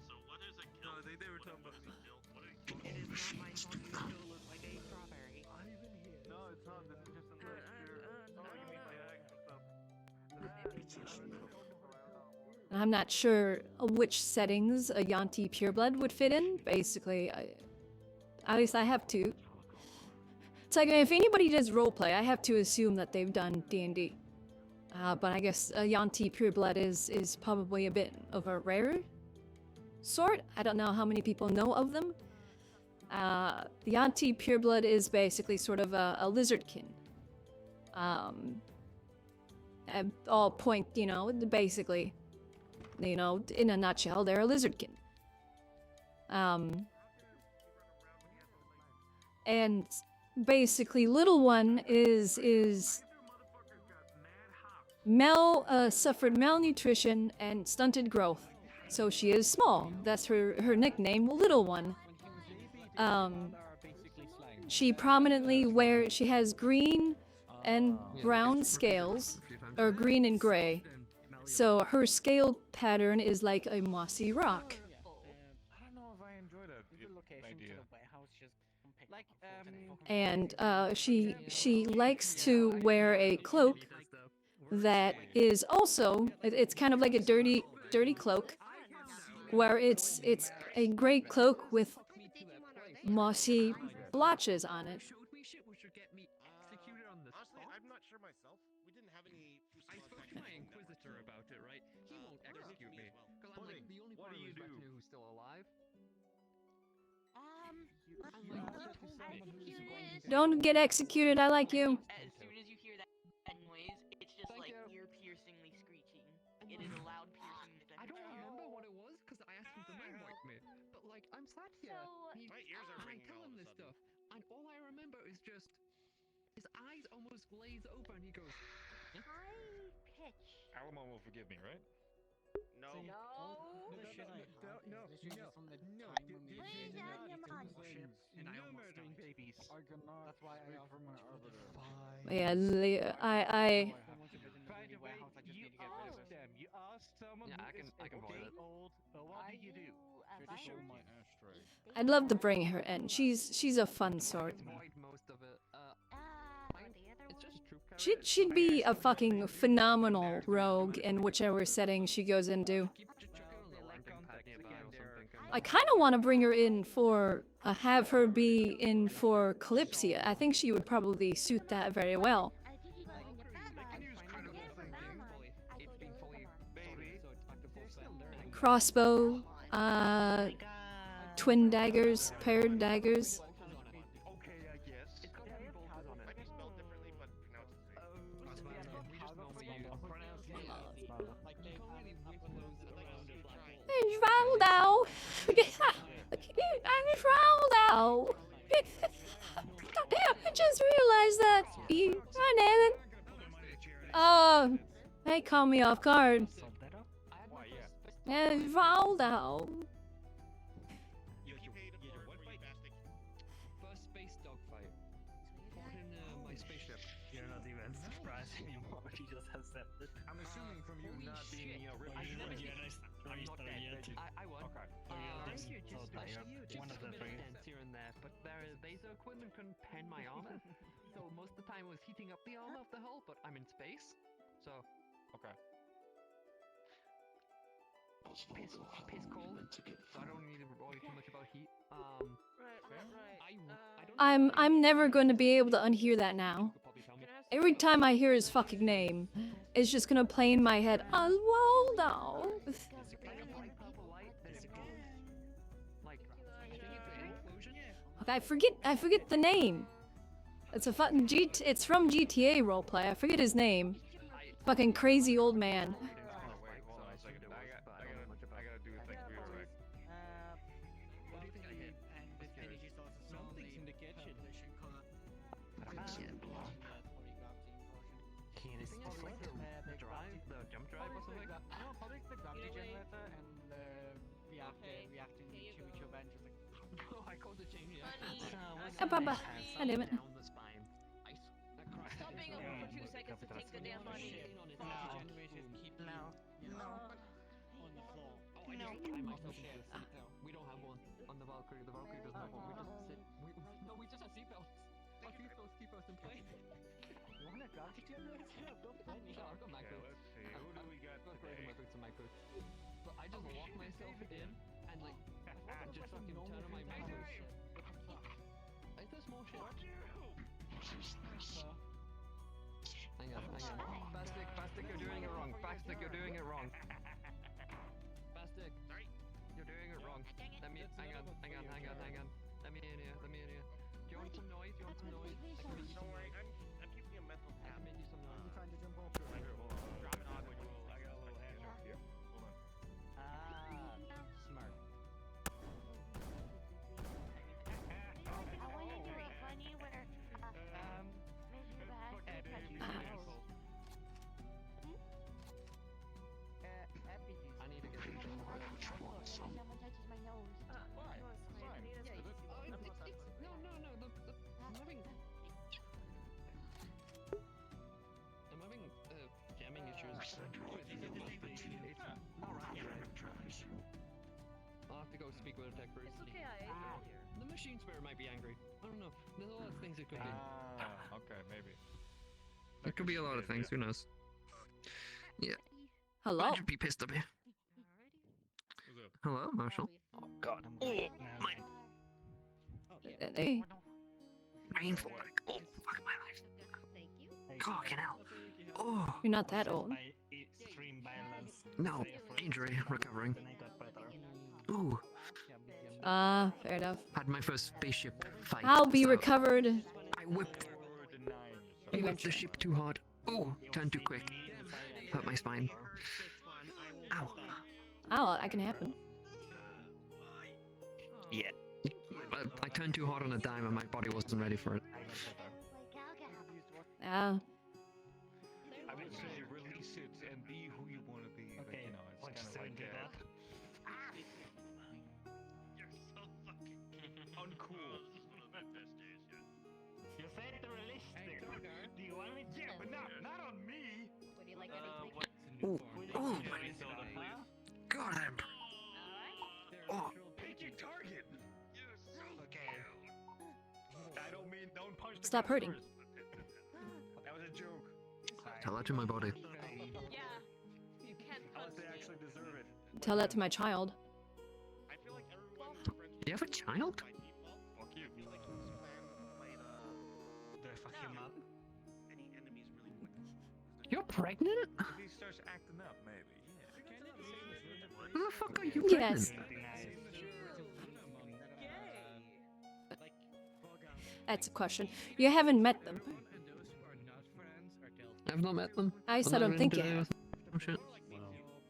So what is a kill? No, they were talking about me. It is not my fault you still look like a strawberry. No, it's not. This is just a mixture. Oh, you mean my accent stuff. I'm not sure which settings a Yanti pureblood would fit in. Basically, at least I have to. It's like, if anybody does roleplay, I have to assume that they've done D&D. But I guess a Yanti pureblood is probably a bit of a rarer sort. I don't know how many people know of them. The Yanti pureblood is basically sort of a lizardkin. At all point, basically. In a nutshell, they're a lizardkin. And basically, little one is suffered malnutrition and stunted growth. So she is small. That's her nickname, Little One. She she has green and brown scales, or green and gray. So her scale pattern is like a mossy rock. I don't know if I enjoy that idea. And she likes to wear a cloak that is also it's kind of like a dirty cloak, where it's a gray cloak with mossy blotches on it. Honestly, I'm not sure myself. We didn't have any. I spoke to my inquisitor about it, right? He won't execute me. Because I'm like the only part of his retinue who's still alive. Don't get executed. I like you. As soon as you hear that noise, it's just like ear-piercingly screeching. It is a loud piercing. I don't remember what it was because I asked him to name-wipe me. But like, I'm sat here. My ears are I ringing tell all him of a this sudden. stuff, and all I remember is just his eyes almost glaze over, and he goes, High pitch. Alamo will forgive me, right? No. No murdering babies. That's why I offer my arbiter. Yeah, I By the way, you asked them. You asked someone Yeah, who I can void it. old. But what do you do? I'd love to bring her in. She's a fun sort. Void most of it. It's just troop She'd be a fucking phenomenal rogue in whichever setting she goes into. I kind of want to bring her in for have her be in for Calypsia. I think she would probably suit that very well. Crossbow, twin daggers, paired daggers. Okay, I guess. It's got might be spelled differently, but pronounced the same. Ronaldo. I'm Ronaldo. Damn, I just realized that you they caught me off guard. Ronaldo. First space dogfight. Fought in my spaceship. You're not even surprised anymore. She just accepted. I'm assuming from you not being really I won. Okay. One of the three. Here and there, but their laser equipment couldn't pen my armor. So most of the time it was heating up the armor of the hull, but I'm in space. So okay. Piss cold. So I don't need to worry too much about heat. I'm never going to be able to unhear that now. Every time I hear his fucking name, it's just gonna play in my head. Waldo. Okay, I forget the name. It's a fucking it's from GTA roleplay. I forget his name. Fucking crazy old man. Papa. God damn it. Stop being over for 2 seconds to take the damn money. No. We don't have one on the Valkyrie. The Valkyrie doesn't have one. We just sit. We just have seatbelts. Our seatbelts keep us in place. Okay, let's see. Who do we got today? But I just lock myself in and like just fucking turn on my mouse. It's a small ship. Hang on. Bastic, you're doing it wrong. Bastic, you're doing it wrong. Bastic, you're doing it wrong. Let me, hang on. Let me in here. Do you want some noise? Don't worry, I'm keeping a mental tab. I can make you some noise. I'm trying to jump off. Hold on. Drop it on. I got a little handle here. Hold on. Smart. I want it to be funny where Mr. Bass catches you. attack first. It's okay, I ate earlier. The machine spirit might be angry. I don't know. There's a lot of things it could be. Okay, maybe. It could be a lot of things. Who knows? Yeah. Hello. Why'd you be pissed at me? Hello, Marshall. Oh God, I'm my Hey. painful. Oh, fuck my life. Fucking hell. Oh. You're not that old. No, injury, recovering. Ooh. Fair enough. Had my first spaceship fight. I'll be so recovered. I whipped the ship too hard. Ooh, turned too quick. Hurt my spine. Ow. Oh, that can happen. Yeah. I turned too hard on a dime and my body wasn't ready for it. Yeah. I would say release it and be who you want to be. Okay. But, it's kind of like You're so fucking uncool. You said to release it. Do you want me to? Yeah, but not on me. Would you like anything? Ooh. Oh my God, I'm... Oh. Pick your target. Okay. I don't mean don't punch the Stop hurting. That was a joke. Tell that to my body. Yeah. You can't Unless they actually deserve it. Tell that to my child. I feel like everyone You have a child? Fuck you. Do I fuck him up? Any enemies really quick. You're pregnant? If he starts acting up, maybe. Who the fuck are you Yes. pregnant? That's a question. You haven't met them. I've not met them. I I'm said not I don't think into you have. Oh shit.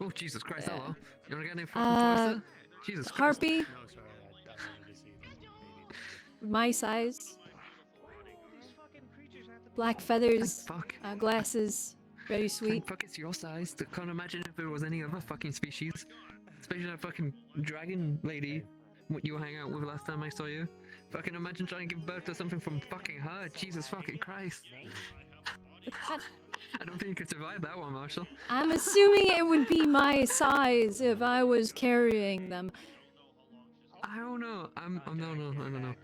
Oh Jesus Christ, Yeah. hello. You wanna get any fucking toys? Jesus Christ. Harpy. My size. Black feathers. Fuck. Glasses. Very Thank sweet. fuck it's your size. I can't imagine if it was any other fucking species. Especially that fucking dragon lady what you hang out with last time I saw you. Fucking imagine trying to give birth to something from fucking her. Jesus fucking Christ. I don't think you could survive that one, Marshall. I'm assuming it would be my size if I was carrying them. I don't know. I don't know.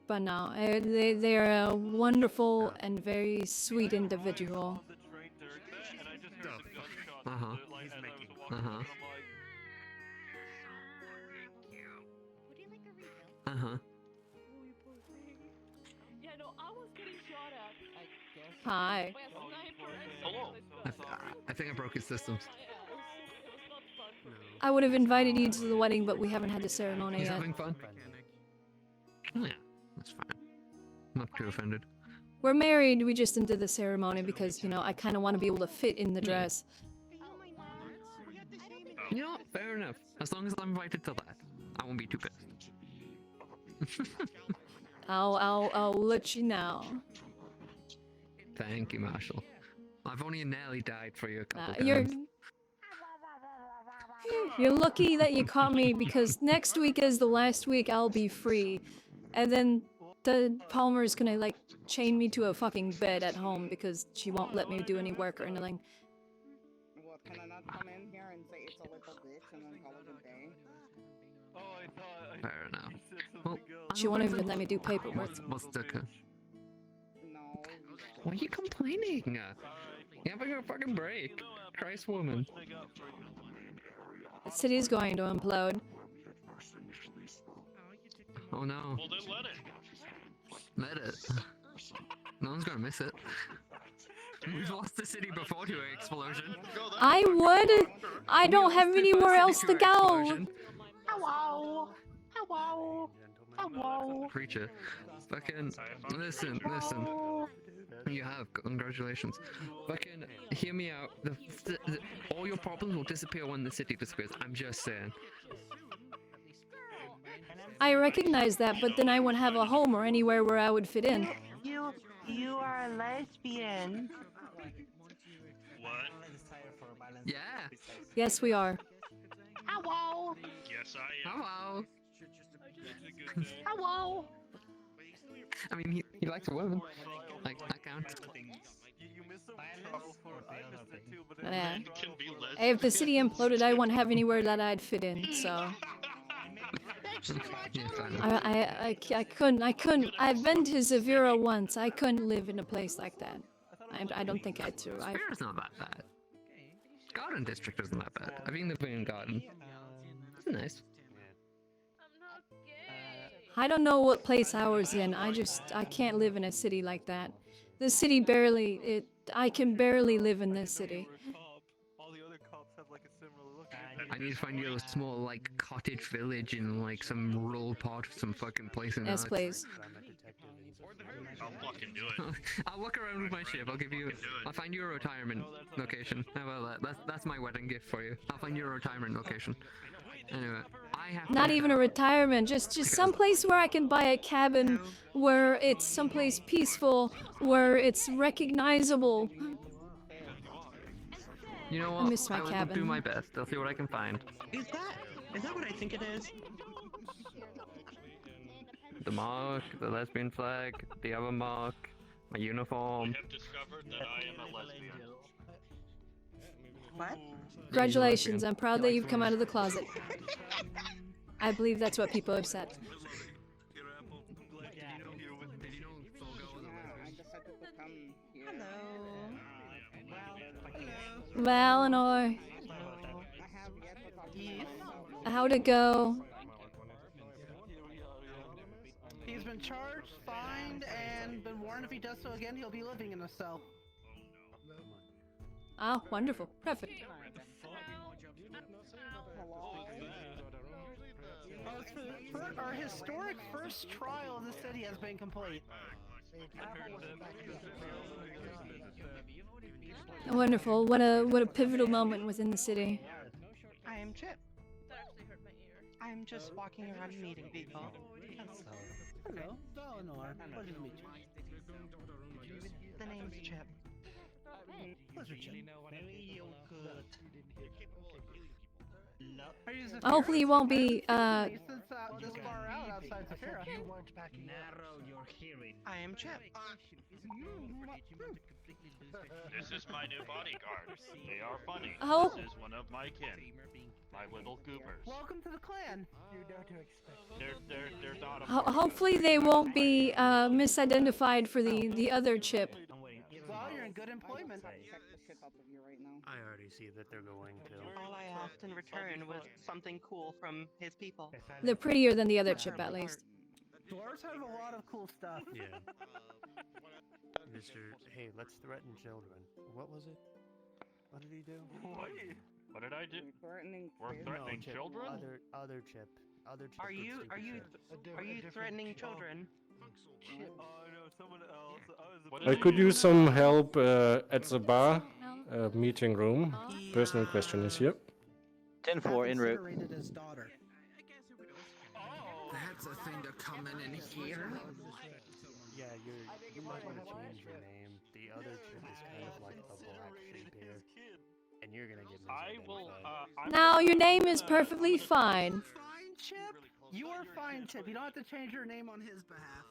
But no, they're a wonderful and very sweet individual. Uh-huh. Uh-huh. Uh-huh. Yeah, no, I was getting shot at. I guess. Hi. Hello. I think I broke his systems. I would have invited you to the wedding, but we haven't had the ceremony He's yet. having fun. Oh, yeah, that's fine. I'm not too offended. We're married, we just didn't do the ceremony because, you know, I kind of want to be able to fit in the dress. You know what? Fair enough. As long as I'm invited to that, I won't be too pissed. I'll let you know. Thank you, Marshall. I've only nearly died for you a couple You're times. you're lucky that you caught me because next week is the last week I'll be free, and then the Palmer's gonna like chain me to a fucking bed at home because she won't let me do any work or anything. What, can I not come in here and say it's a little bitch and then call it a day? Fair enough. Well, She won't even let me do paperwork. what's the... No. Why are you complaining? You're having a fucking break. Christ, woman. The city's going to implode. Oh no. Well, then let it. Let it. No one's gonna miss it. We've lost the city before to an explosion. I would. I don't have anywhere else to go. Hello. Hello. Hello. Preacher. Fucking listen. You have congratulations. Fucking hear me out. All your problems will disappear when the city disappears. I'm just saying. I recognize that, but then I wouldn't have a home or anywhere where I would fit in. You are a lesbian. What? Yeah. Yes, we are. Hello. Yes, I am. Hello. Hello. I mean, he likes a woman. Like, that counts. Yeah. Can be If the city imploded, I wouldn't have anywhere that I'd fit in, so... Yes, I know. I couldn't. I've been to Zavira once. I couldn't live in a place like that. I don't think I'd survive. Sphere's not that bad. Garden District isn't that bad. I've been living in Garden. It's nice. I don't know what place I was in. I can't live in a city like that. The city I can barely live in this city. All the other cops have like a similar look. I need to find you a small, like, cottage village in, like, some rural part of some fucking place in Yes, please. I'll fucking do it. I'll walk around with my ship. I'll find you a retirement location. How about that? That's my wedding gift for you. I'll find you a retirement location. Anyway, I have Not even a retirement, just someplace where I can buy a cabin, where it's someplace peaceful, where it's recognizable. You know what? I miss my will cabin. do my best. I'll see what I can find. Is that what I think it is? The mark, the lesbian flag, the other mark, my uniform. We have discovered that I am a lesbian. What? Congratulations, I'm proud that you've come out of the closet. I believe that's what people have said. Valinor. How'd it go? He's been charged, fined, and been warned if he does so again, he'll be living in a cell. Ah, wonderful. Perfect. Our historic first trial of the city has been complete. Wonderful. What a pivotal moment within the city. I am Chip. I'm just walking around meeting people. Hello, Valinor. Pleasure to meet you. The name's Chip. Pleasure, Chip. Hopefully you won't be Since this far out outside Saphira. I am Chip. This is my new bodyguard. They are funny. Oh. This is one of my kin. My little goobers. Welcome to the clan. They're not a Hopefully they won't be misidentified for the other Chip. Well, you're in good employment. I already see that they're going to. All I asked in return was something cool from his people. They're prettier than the other Chip, at least. Dwarves have a lot of cool stuff. Yeah. Hey, let's threaten children. What was it? What did he do? What did I do? We're threatening Chip, children? Other Chip. Are you threatening children? I could use some help at the bar meeting room. Person in question is here. 10-4 en route. That's a thing to come in and hear. Yeah, you might want to change your name. The other Chip is kind of like the black sheep here. And you're gonna get misidentified. Now your name is perfectly fine. Fine, Chip? You are fine, Chip. You don't have to change your name on his behalf.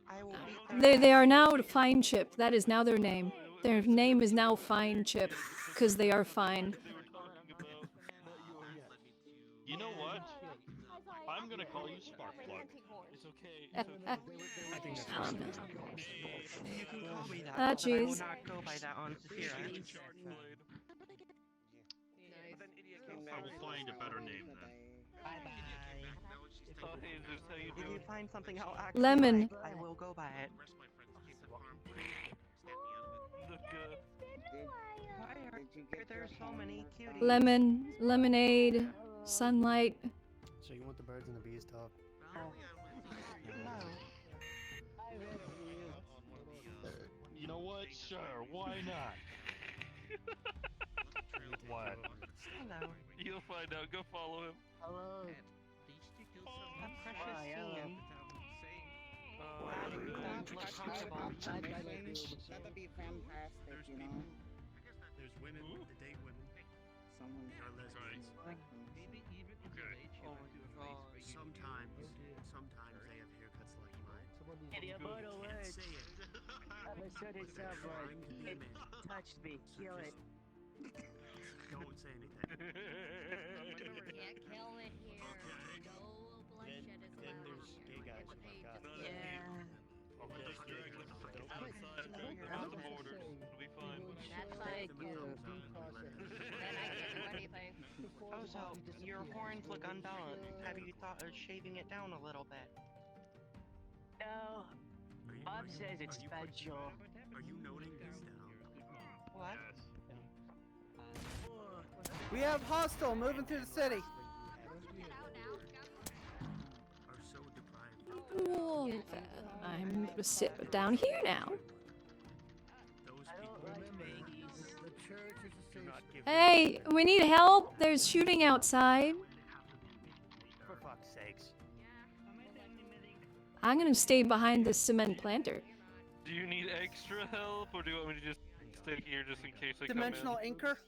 I will They are now Fine Chip. That is now their name. Their name is now Fine Chip, because they are fine. You know what? I'm gonna call you Sparkplug. It's okay. You can call me that, Ah, but I will jeez. not go by that on Saphira. I will find a better name then. If you find something I'll actually Lemon. like, I will go by it. Why are there so many cuties? Lemon, lemonade, sunlight. So you want the birds and the bees talk? You know what? Sure, why not? What? Hello. You'll find out. Go follow him. Hello. A precious scene. That'd be fantastic, you know. There's women that date women. Someone are lesbians. Sometimes they have haircuts like mine. Can't say it. It touched me. Kill it. Don't say anything. Can't kill it here. No That's the borders. It'll be fine. That's fine. Then I can't do anything. Oh, so your horns look unbalanced. Have you thought of shaving it down a little bit? No. Bob says it's special. Are you noting this down? What? We have hostile moving through the city. Are so deprived. Oh, I'm gonna sit down here now. Those people The church is a safe space. Hey, we need help. There's shooting outside. For fuck's sakes. I'm gonna stay behind the cement planter. Do you need extra help, or do you want me to just stay here just in case I Dimensional come in? anchor.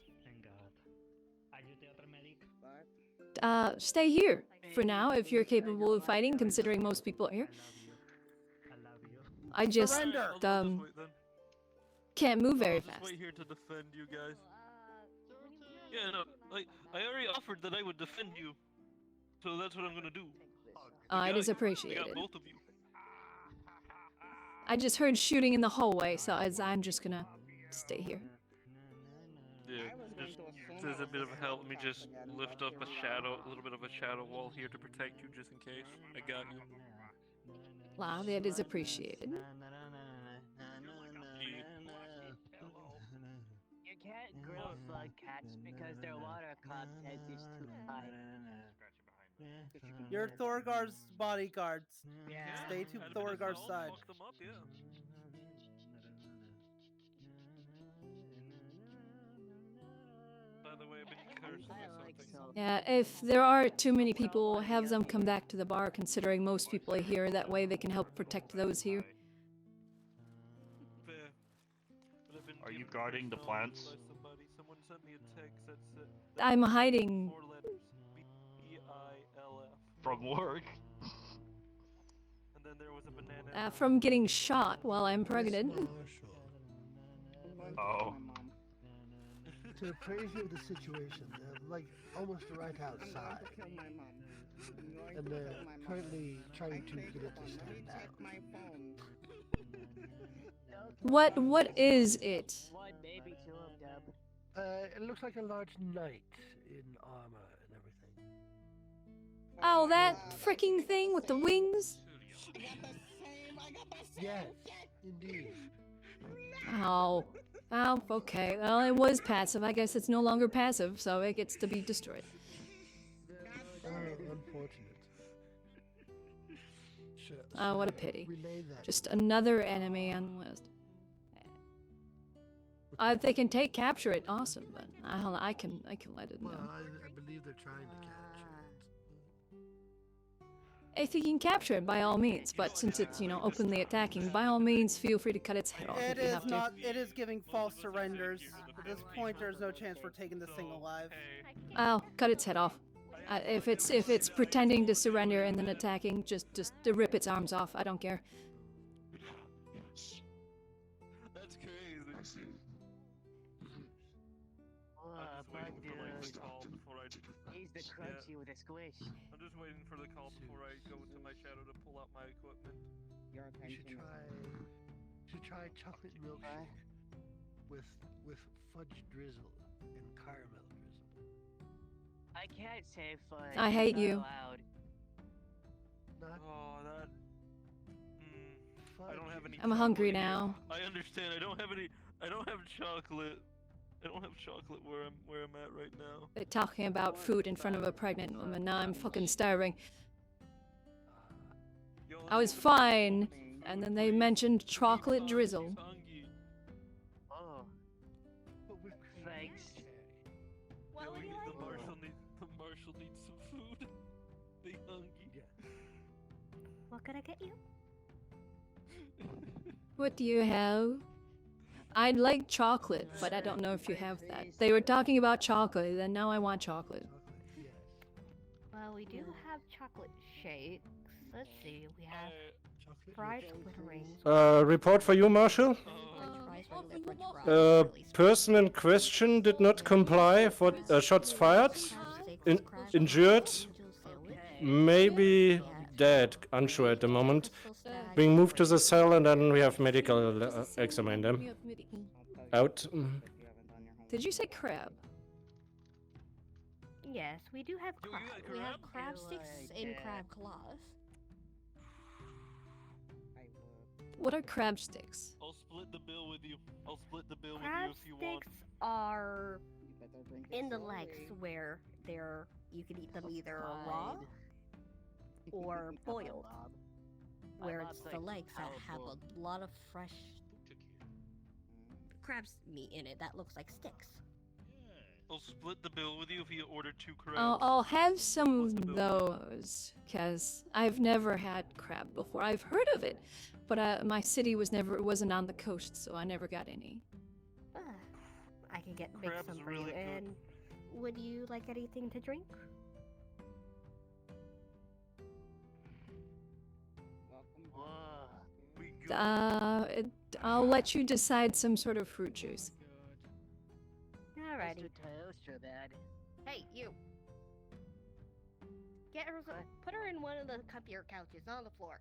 Stay here for now if you're capable of fighting, considering most people are here. I just Surrender. can't move very I'll just fast. wait here to defend you guys. Yeah, no, I already offered that I would defend you, so that's what I'm gonna do. It is I appreciated. got both of you. I just heard shooting in the hallway, so I'm just gonna stay here. Yeah, just as a bit of help, let me just lift up a little bit of a shadow wall here to protect you, just in case. I got you. Wow, that is appreciated. You can't grill slug cats because their water content is too high. You're Thorgar's bodyguards. Yeah. Stay to Thorgar's side. Fuck them up, yeah. By the way, I've been cursed with something. Yeah, if there are too many people, have them come back to the bar, considering most people are here. That way they can help protect those here. Fair. But I've been Are you given guarding the knowledge plants? by somebody. Someone sent me a text that said I'm hiding 4 letters. B-I-L-F. From work? And then there was a banana. from getting shot while I'm pregnant. Oh. To appraise you of the situation, they're like almost right outside. And they're currently trying to get it to stand down. What is it? One, maybe two of them. It looks like a large knight in armor and everything. Oh, that freaking thing with the wings? Yes, indeed. Oh. Oh, okay. Well, it was passive. I guess it's no longer passive, so it gets to be destroyed. Unfortunate. Sure. Oh, what a pity. Relay that. Just another enemy on the list. If they can capture it, awesome. But I can let it know. Well, I believe they're trying to capture If you can capture it, by all means. But since it's openly attacking, by all means, feel free to cut its head off It if you is have to. not. It is giving false surrenders. At this point, there's no chance for taking this thing alive. Oh, cut its head off. If it's pretending to surrender and then attacking, just to rip its arms off. I don't care. That's crazy. He's the crunchy with a squish. I'm just waiting for the call before I go into my shadow to pull out my equipment. You should try chocolate milkshake with fudge drizzle and caramel drizzle. I can't say fudge. I hate not you. allowed. Oh, that. I don't have any. I'm hungry chocolate here. now. I understand. I don't have any. I don't have chocolate. I don't have chocolate where I'm at right now. They're talking about food in front of a pregnant woman. Now I'm fucking starving. I was fine, and then they mentioned chocolate drizzle. Oh. Thanks. What would you like? The marshal needs some food. They hungry. What could I get you? What do you have? I'd like chocolate, but I don't know if you have that. They were talking about chocolate, and now I want chocolate. Well, we do have chocolate shakes. Let's see, we have fried squid rings. Report for you, Marshal. Person in question did not comply for shots fired, injured, maybe dead, unsure at the moment. being moved to the cell, and then we have medical examine them. You have midi- Out. Did you say crab? Yes, we do have crab. We have crab sticks and crab claws. What are crab sticks? I'll split the bill with you. I'll split the bill Crab with you if you want. sticks are in the legs where you can eat them either raw or boiled. Where it's the legs that have a lot of fresh crab's meat in it that looks like sticks. I'll split the bill with you if you order 2 crabs. I'll have some of those, because I've never had crab before. I've heard of it, but my city wasn't on the coast, so I never got any. I can make some for you. And would you like anything to drink? I'll let you decide some sort of fruit juice. Alrighty. Hey, you. Put her in one of the cuppier couches, not on the floor.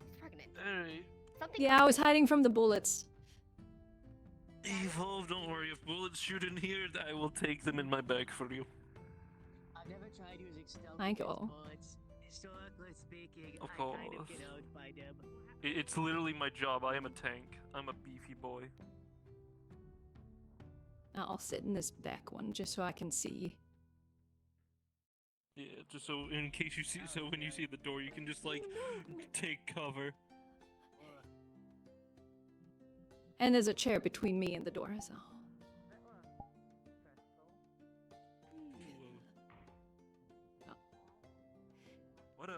She's pregnant. Hey. Yeah, I was hiding from the bullets. Evolve, don't worry. If bullets shoot in here, I will take them in my bag for you. I've never tried using stealth I go. bullets. Historically speaking, Of I course. kind of get owned by them. It's literally my job. I am a tank. I'm a beefy boy. I'll sit in this back one just so I can see. Yeah, just so in case you see, so when you see the door, you can just like take cover. And there's a chair between me and the door, so.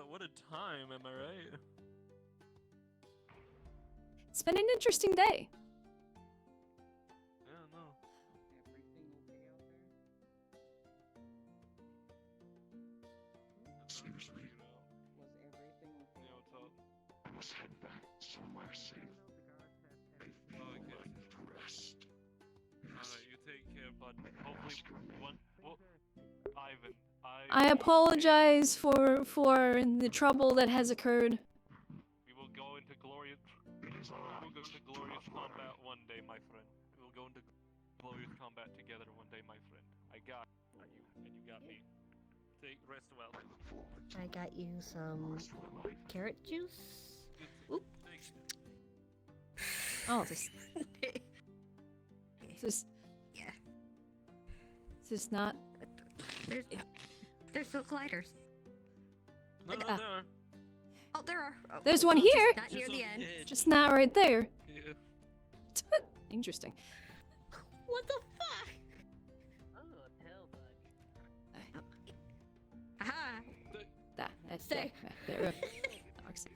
What a time, am I right? It's been an interesting day. Yeah, no. Excuse me. Yeah, what's up? I must head back somewhere safe. I feel like rest. Alright, you take care, bud. Hopefully, Ivan. I apologize for the trouble that has occurred. We will go into glorious. We'll go into glorious combat one day, my friend. We will go into glorious combat together one day, my friend. I got you, and you got me. Rest well. I got you some carrot juice. Oop. Oh, this. Yeah. This is not. There's still gliders. No, Like, there are. Oh, there are. Oh, There's one just here. Not near the end. Just not right there. Yeah. Interesting. What the fuck? Oh, hell, bud. Aha. That's Stay. there. That works.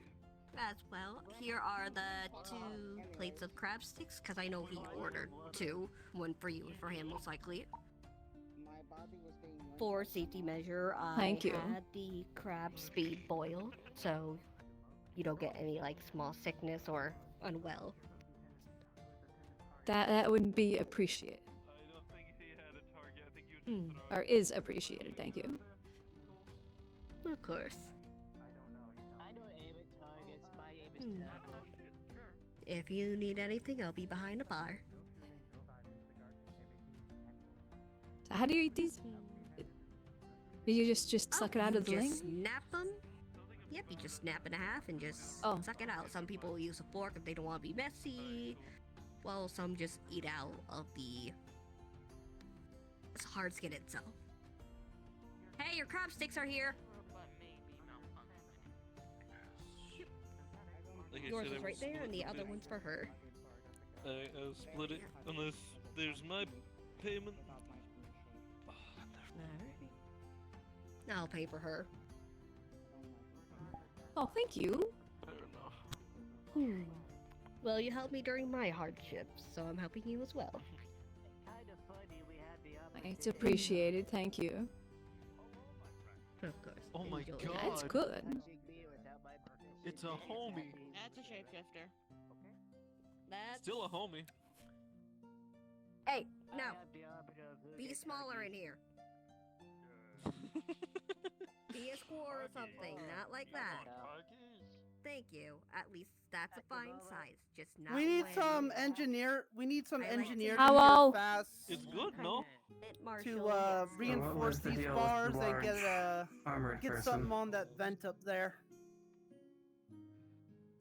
As well, here are the 2 plates of crab sticks, because I know he ordered 2. One for you and for him, most likely. For safety measure, I Thank you. had the crab speed boiled, so you don't get any like small sickness or unwell. That would be appreciated. I don't think he had a target. I think you would Or is appreciated. Thank you. Of course. I don't aim at targets. My aim is target. If you need anything, I'll be behind the bar. So how do you eat these? You just suck it out of the You ling? just snap them. Yep, you just snap in half and just suck it out. Some people use a fork if they don't want to be messy. Well, some just eat out of the hard skin itself. Hey, your crab sticks are here. Like I Yours said, is I right will there, split and the the other bill. one's for her. I'll split it unless there's my payment. I'll pay for her. Oh, thank you. Fair enough. Well, you helped me during my hardships, so I'm helping you as well. Kind of funny we had the It's appreciated. Thank you. Of course. Oh my Enjoy. god. That's good. It's a homie. That's a shapeshifter. That's Still a homie. Hey, no. Be smaller in here. Be a squirrel or something, not like that. Thank you. At least that's a fine size. Just not. We need when some engineer. We need some I like to engineer How to well- here fast It's good, no? to reinforce these bars and get something on that vent up there.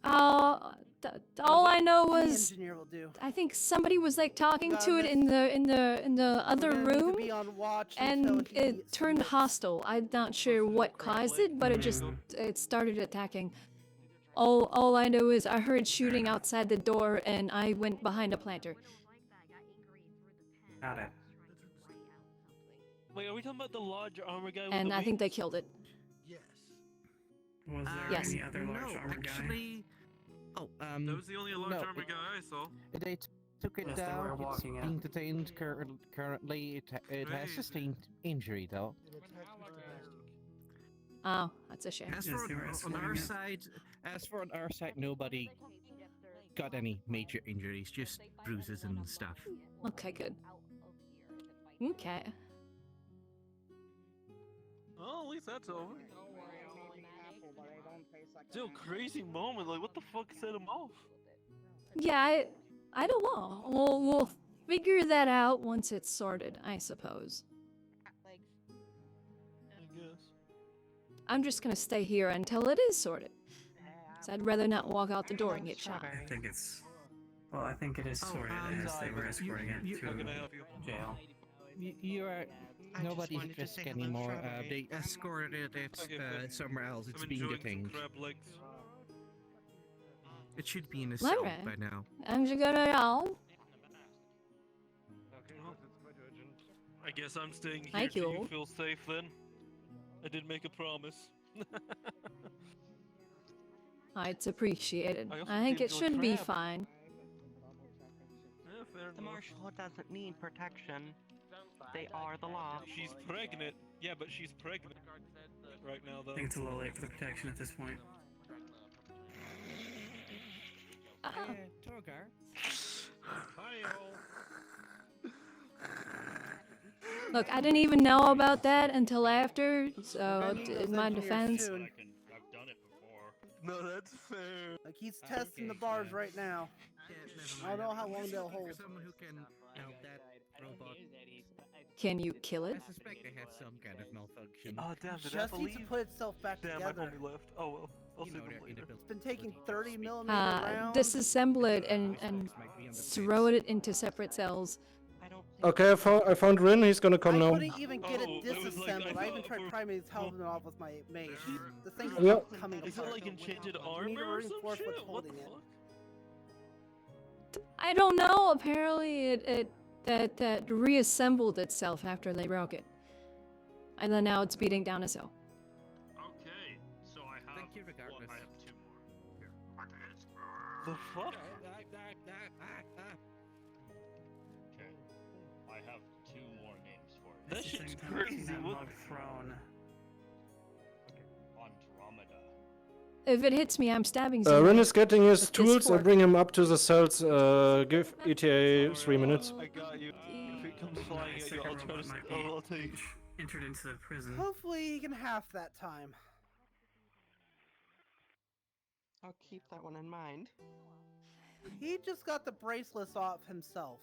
All I know Any was engineer will do. I think somebody was like talking Got to it this. in the other gonna need to room, be on watch until and he it turned hostile. I'm not sure what caused it, but it started attacking. All I know is I heard shooting outside the door, and I went behind a planter. Got it. Wait, are we talking about the large armor guy with And the I think they wings? killed it. Yes. Was there Yes. any other large armor actually. Oh, That was the only large no, armor guy I saw. They took it Yes, they were down. It's walking being in. detained currently. It has Crazy. sustained injury though. Oh, that's a shame. As Yes, for they were on escorting our it. side, nobody got any major injuries, just bruises and stuff. Okay, good. Okay. Oh, at least that's over. Still crazy moment. Like, what the fuck set him off? Yeah, I don't know. We'll figure that out once it's sorted, I suppose. I guess. I'm just gonna stay here until it is sorted. So I'd rather not walk out the door and get shot. I think it's. Well, I think it is sorted as they were escorting it to jail. You are. Nobody's wanted at to risk say hello, anymore. Strawberry. They escorted it Okay, good. somewhere else. It's I'm being enjoying some detained. crab legs. It should be in a cell Alright. by now. I'm just gonna know. Okay, well, I guess I'm staying here Thank till you. you feel safe then. I did make a promise. It's appreciated. I also I think did it enjoy should be crab. fine. Yeah, fair The enough. marshal doesn't need protection. They are the law. She's pregnant. Yeah, but she's pregnant right now, though. I think it's a little late for the protection at this point. Togar. Look, I didn't even know about that until after, so Maybe in those my engineers defense. soon. I've done it before. No, that's fair. Like he's testing the bars right now. I don't know how long they'll hold. Someone who can help that robot. Can you kill it? I suspect they have some kind of malfunction. Oh, damn, did I Just needs to believe? put itself back Damn, I've together. only left. Oh well, I'll see You know, them they're in later. a building. It's been taking 30 millimeter rounds. Disassemble it and throw it into separate cells. Okay, I found Rin. He's gonna come I now. couldn't even get Oh, it it was like- disassembled. I I even thought tried for- priming his helmet off with my mace. The thing's Yeah. not coming Is it apart. like enchanted We need armor to or some reinforce shit? what's What holding the it. fuck? I don't know. Apparently, that reassembled itself after they broke it, and then now it's beating down a cell. Okay, so I have. Thank you, regardless. I have two more. Here. The fuck? Okay. I have two more names for it. That shit's crazy. What? Throne. Andromeda. If it hits me, I'm stabbing Rin someone. is getting his with this tools and fork. bring him up to the cells. Give ETA 3 minutes. I got you. If it comes flying at you, I'll try to. Might be I'll take. entered into the prison. Hopefully he can half that time. I'll keep that one in mind. He just got the bracelets off himself.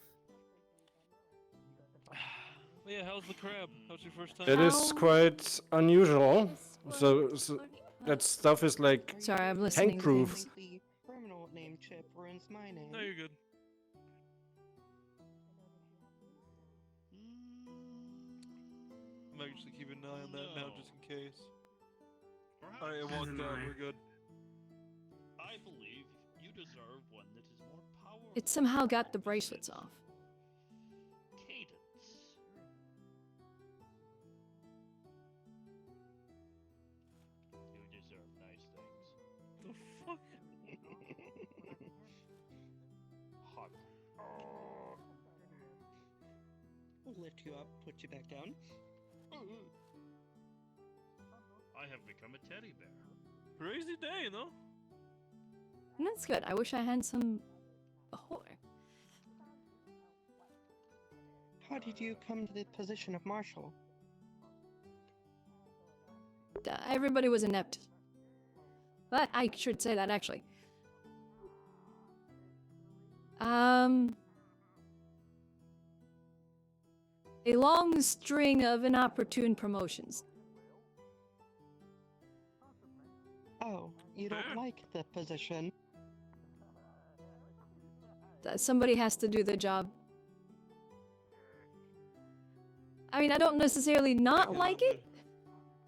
Yeah, how's the crab? How's your first time? It is quite unusual. So that stuff is like Sorry, I'm listening. tank to proof. things. The criminal name chip ruins my name. No, you're good. I'm actually keeping an eye on that now just in case. Alright, I walked out. We're good. I believe you deserve one that is more powerful. It somehow got the bracelets off. Cadence. You deserve nice things. The fuck? Hot. We'll lift you up, put you back down. I have become a teddy bear. Crazy day, no? And that's good. I wish I had some. Oh, How did you come to the position of marshal? everybody was inept. But I should say that actually. A long string of inopportune promotions. Oh, you don't like the position. Somebody has to do the job. I mean, I don't necessarily not like it.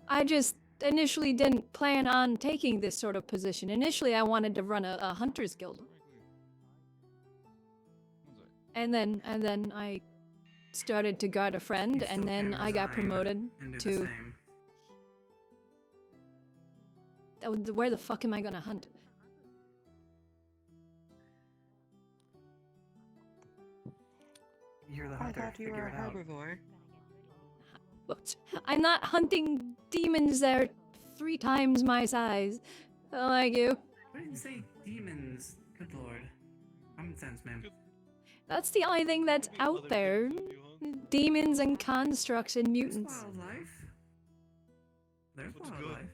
I just initially didn't plan on taking this sort of position. Initially, I wanted to run a hunter's guild. And then I started to guard a friend, and then I got promoted to... Where the fuck am I gonna hunt? You're the I hunter. thought you were Figure a it out. herbivore. What? I'm not hunting demons that are 3 times my size. Like you. I didn't say demons. Good lord. Common sense, man. That's the only thing that's out there. Demons and constructs and mutants. Wildlife. There's wildlife.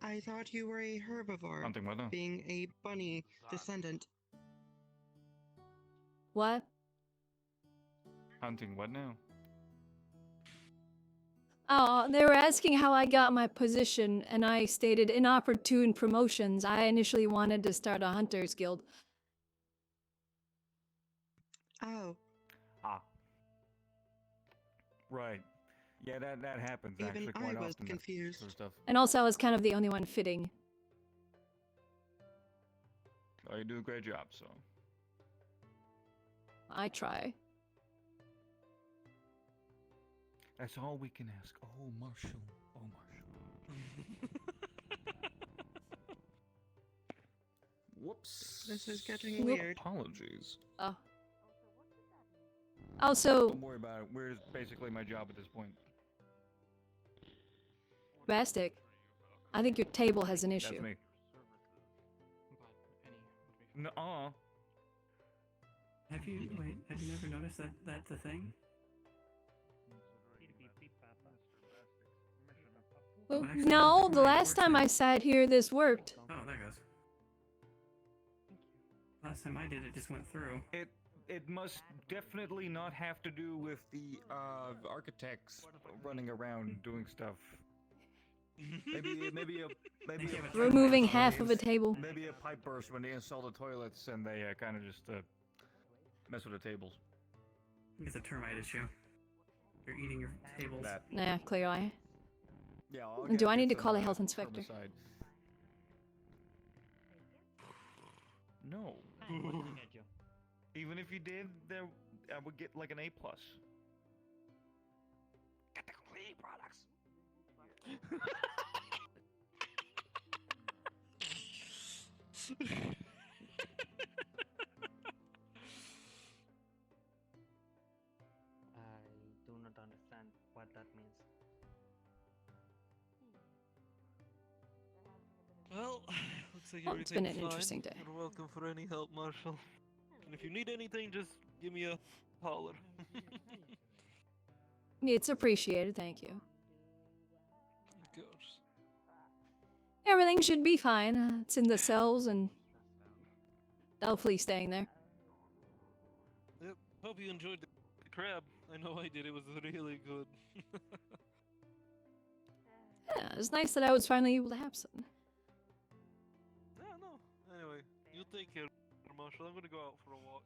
I thought you were a herbivore, Hunting what now? being a bunny descendant. What? Hunting what now? Oh, they were asking how I got my position, and I stated inopportune promotions. I initially wanted to start a hunter's guild. Oh. Ah. Right. Yeah, that happens Even actually I quite was often. that confused. Sort of stuff. And also, I was kind of the only one fitting. Oh, you do a great job, so. I try. That's all we can ask. Oh, Marshall. Oh, Marshall. Whoops. This is getting weird. Apologies. Oh. Also, Don't worry about it. Where's basically my job at this point? Bastic, I think your table has an issue. That's me. No. Have you never noticed that that's a thing? Well, Well, actually, no, it the might last work time now. I sat here, this worked. Oh, there goes. Last time I did, it just went through. It must definitely not have to do with the architects running around doing stuff. Maybe a Removing half of a table. Maybe a pipe burst when they install the toilets and they kind of just mess with the tables. It's a termite issue. You're eating your tables. That. Nah, clearly. Yeah. Do I need to call a health inspector? Herbicide. No. Even if you did, I would get like an A+. Get the complete products. I do not understand what that means. Well, looks like Well, it's been an everything's interesting fine. day. You're welcome for any help, Marshall. And if you need anything, just give me a holler. It's appreciated, thank you. Of course. Everything should be fine. It's in the cells and hopefully staying there. Yep. Hope you enjoyed the crab. I know I did. It was really good. Yeah, it's nice that I was finally able to have some. Yeah, no. Anyway, you take care, Marshall. I'm gonna go out for a walk.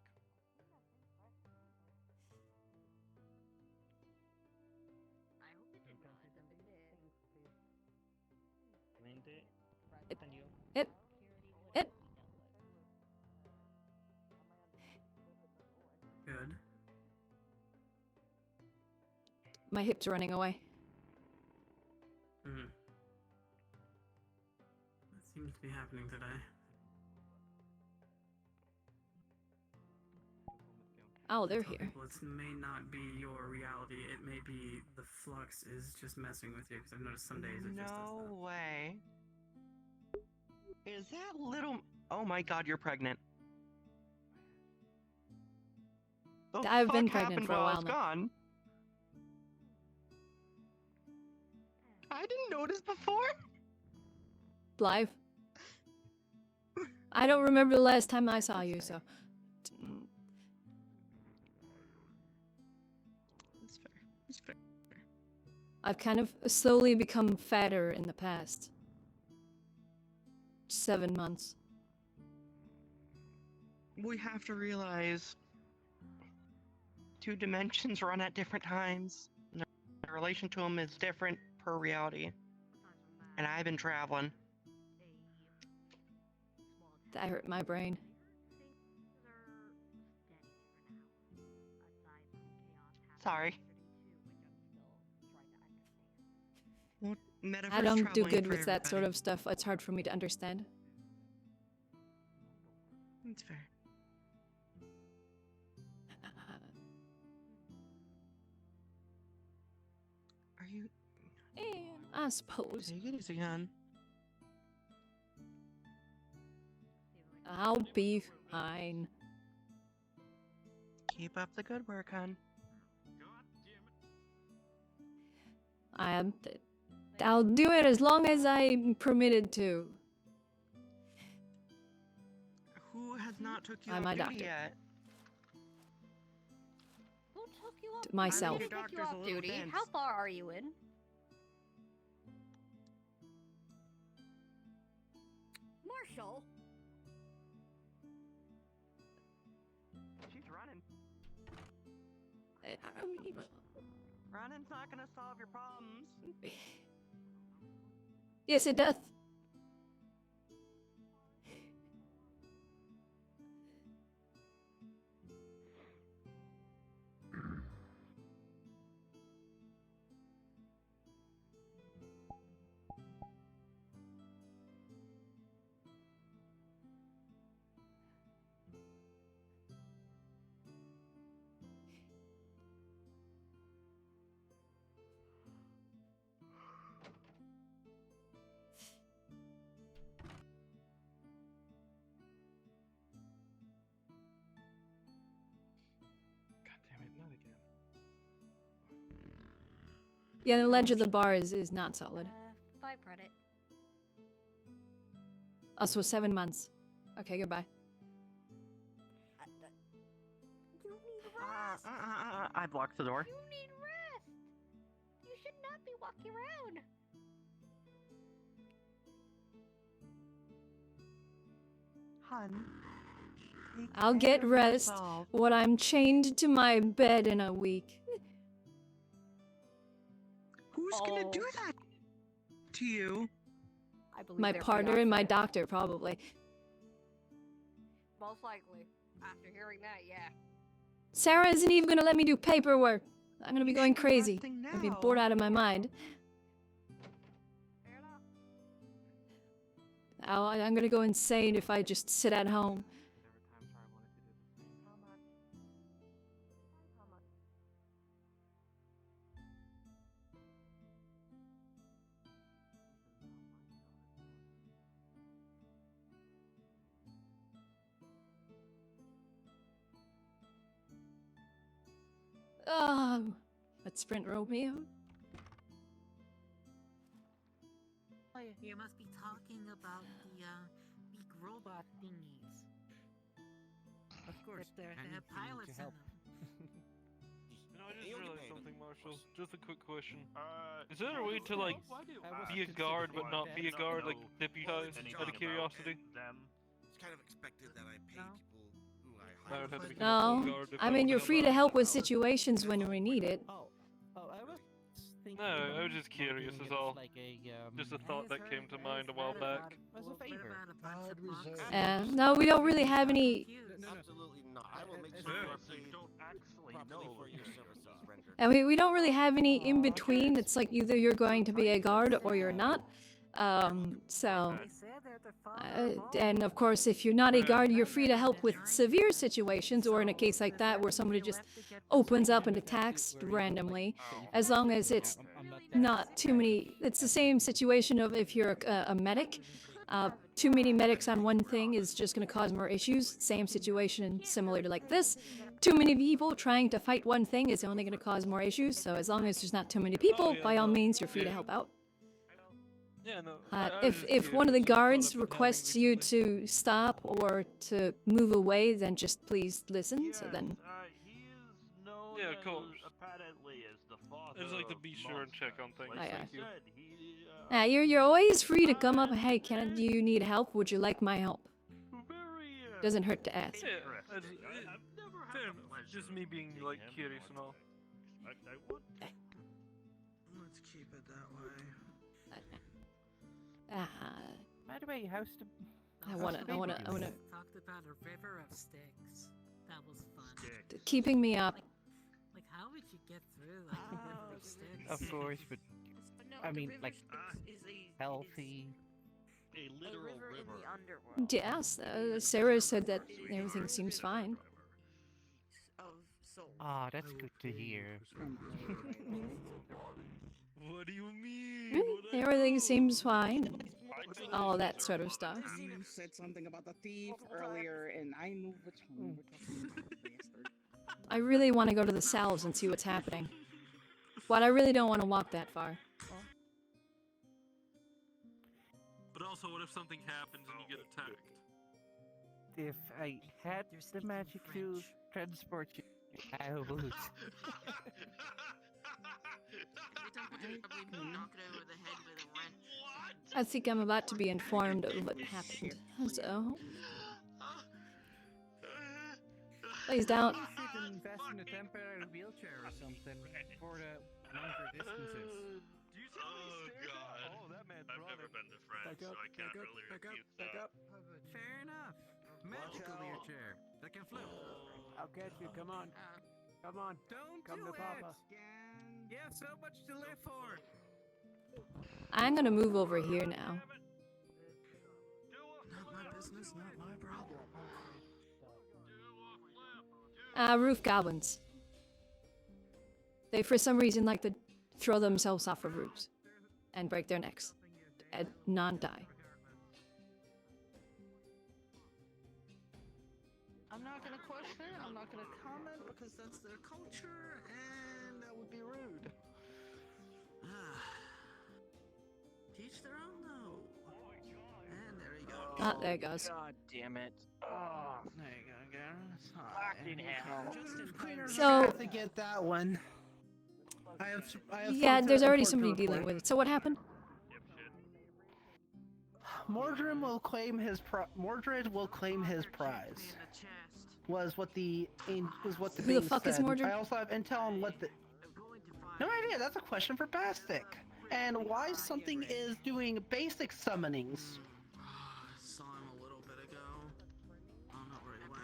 It. Good. My hip's running away. Hmm. That seems to be happening today. Oh, they're Tell here. people it may not be your reality. It may be the flux is just messing with you. Because I've noticed some days it just does No that. way. Is that little... Oh my god, you're pregnant. The I've been fuck pregnant happened for a while I while was now. gone? I didn't notice before. Live. I don't remember the last time I saw you, so. That's fair. That's fair. I've kind of slowly become fatter in the past 7 months. We have to realize 2 dimensions run at different times. And the relation to them is different per reality. And I've been traveling. That hurt my brain. Sorry. Well, I don't do good with that sort of stuff. It's hard for me to understand. That's fair. Are you? I suppose. Take it easy, hon. I'll be fine. Keep up the good work, hon. I'll do it as long as I'm permitted to. Who has not took you I'm off my duty doctor. yet? Who took you off? Myself. Who took you off duty? How far are you in? Marshall. She's running. Running's not gonna solve your problems. Yes, it does. Yeah, the ledge of the bar is not solid. 5 credit. Also 7 months. Okay, goodbye. You need rest. I blocked the door. You need rest. You should not be walking around. Hun. I'll get rest when I'm chained to my bed in a week. Who's gonna do that to you? I believe My they're partner and my doctor, probably. Most likely. After hearing that, yeah. Sarah isn't even gonna let me do paperwork. I'm gonna be going crazy. I'll be bored out of my mind. I'm gonna go insane if I just sit at home. Let's sprint Romeo. You must be talking about the big robot thingies. Of course, they have pilots in them. I just realized something, Marshall. Just a quick question. Is there a way to, like, be a guard but not be a guard, like, deputize, out of curiosity? It's kind of expected that I pay people who I I would have to become a No, full guard if I mean, you're was free to allowed. help with situations when we need it. No, I was just curious, is all. Just a thought that came to mind a while back. No, we don't really have any. Absolutely not. I will make sure you are paid properly for your services rendered. And we don't really have any in between. It's like either you're going to be a guard or you're not. And of course, if you're not a guard, you're free to help with severe situations, or in a case like that where somebody just opens up and attacks randomly, as long as it's not too many. It's the same situation of if you're a medic. Too many medics on one thing is just going to cause more issues. Same situation, similar to like this. Too many people trying to fight one thing is only going to cause more issues. So as long as there's not too many people, by all means, you're free to help out. Yeah, no. If one of the guards requests you to stop or to move away, then just please listen. So then. Yeah, cool. Apparently, is the father I just like to be sure and check on things. Like I Thank you. you're always free to come up. Hey, do you need help? Would you like my help? Doesn't hurt to ask. Yeah, fair enough. Just me being like curious and all. Let's keep it that way. By the way, how's the? I wanna. Talked about a river of sticks. That was fun. Keeping me up. Like, how would you get through like a river of sticks? Of course, but I mean, like healthy. A literal river. Yes, Sarah said that everything seems fine. Ah, that's good to hear. What do you mean? Everything seems fine. All that sort of stuff. You said something about the thief earlier, and I knew which one you were talking about, bastard. I really want to go to the cells and see what's happening. But I really don't want to walk that far. But also, what if something happens and you get attacked? If I had the magic to transport you, I would. I think I'm about to be informed of what happened. So. Please don't. You should invest in a temporary wheelchair or something for the longer distances. Oh, that man's I've never been to France, so I can't really refute that. Fair enough. Magical wheelchair that can float. I'll catch you. Come on. Come on. Don't come to Papa. You have so much to live for. I'm gonna move over here now. Not my business, not my problem. Roof goblins. They, for some reason, like to throw themselves off of roofs and break their necks and non-die. I'm not gonna question it, I'm not gonna comment because that's their culture and that would be rude. Teach their own though. And there you go. Ah, there it goes. God damn it. Oh, there you go, guys. Fucking hell. So- I have to get that one. I have Yeah, something there's already important to somebody dealing report. with it. So what happened? Mordred will claim his prize. Was what the Who the being fuck is said. Mordred? I also have intel on what the. No idea. That's a question for Bastic. And why something is doing basic summonings. I saw him a little bit ago. I don't know where he went.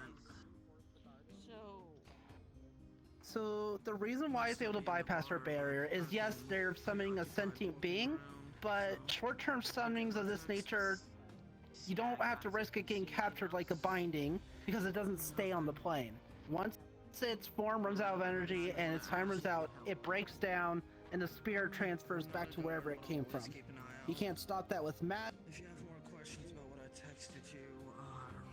So the reason why it's able to bypass our barrier is yes, they're summoning a sentient being, but short-term summonings of this nature, you don't have to risk it getting captured like a binding because it doesn't stay on the plane. Once its form runs out of energy and its time runs out, it breaks down and the spirit transfers back to wherever it came from. You can't stop that with magic. If you have more questions about what I texted you,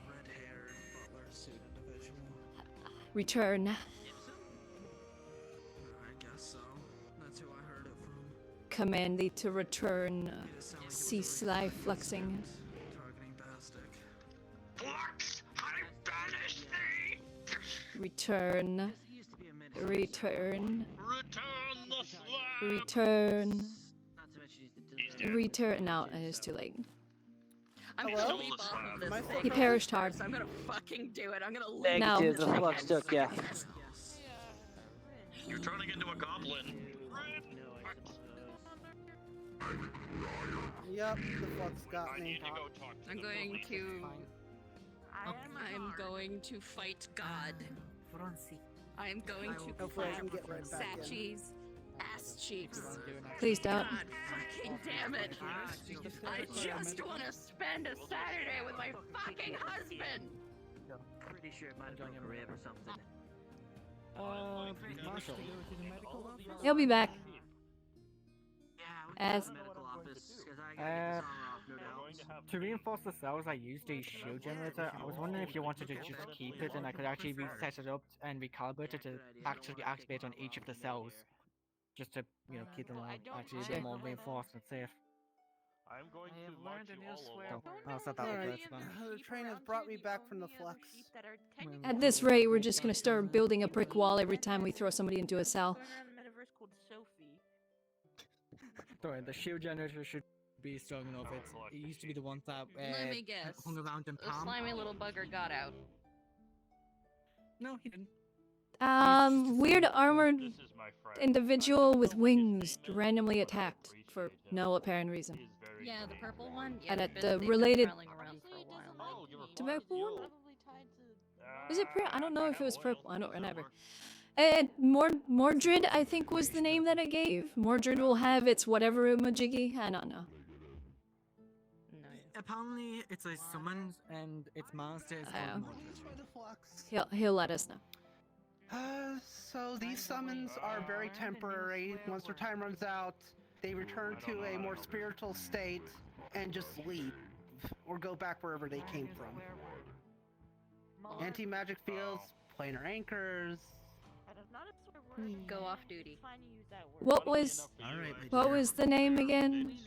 red-haired butler suit individual. Return. I guess so. That's who I heard it from. Command thee to return. Cease thy fluxing. Targeting Bastic. Flux, I banish thee! Return. Return. Return the slab! Return. Return. No, it is too late. I'm Hello? gonna leap off of this thing. He perished hard. So I'm gonna fucking do it. I'm gonna leap No. off Negative, this the thing. flux took ya. You're turning into a goblin. Yep, the flux got me. I'm going to. I'm going to fight God. I am going to Hopefully I clap can get right back in. Satchi's ass cheeks. Please don't. God fucking damn it! I just want to spend a Saturday with my fucking husband. Pretty sure it might have been a rib or something. Marshall. He'll be back. Yeah, As medical office, 'cause I gotta get this off, no doubt. To reinforce the cells, I used a shield generator. I was wondering if you wanted to just keep it and I could actually reset it up and recalibrate it to actually activate on each of the cells. Just to, keep them all actually a bit more reinforced and safe. I'm going I have to march learned a you new all swear along. word. I'll set that up. Alright, That's fine. the train has brought me back from the flux. At this rate, we're just gonna start building a brick wall every time we throw somebody into a cell. Going around the metaverse called Sophie. Don't worry, the shield generator should be strong enough. It used to be the one that Let me guess. hung around in The Palm. slimy little bugger got out. No, he didn't. Weird armored This is my friend. individual with wings randomly attacked for no apparent reason. Yeah, the purple one. Yeah, And they've at been- the they've been related- prowling around for a while. The purple one? Was it purple? I don't know if it was purple. I don't remember. Mordred, I think, was the name that I gave. Mordred will have its whatever majiggy. I don't know. Apparently, it's a summons and its monster is called Mordred. He'll let us know. So these summons are very temporary. Once their time runs out, they return to a more spiritual state and just leave, or go back wherever they came from. Anti-magic fields, planar anchors. Go off duty. What was the name again?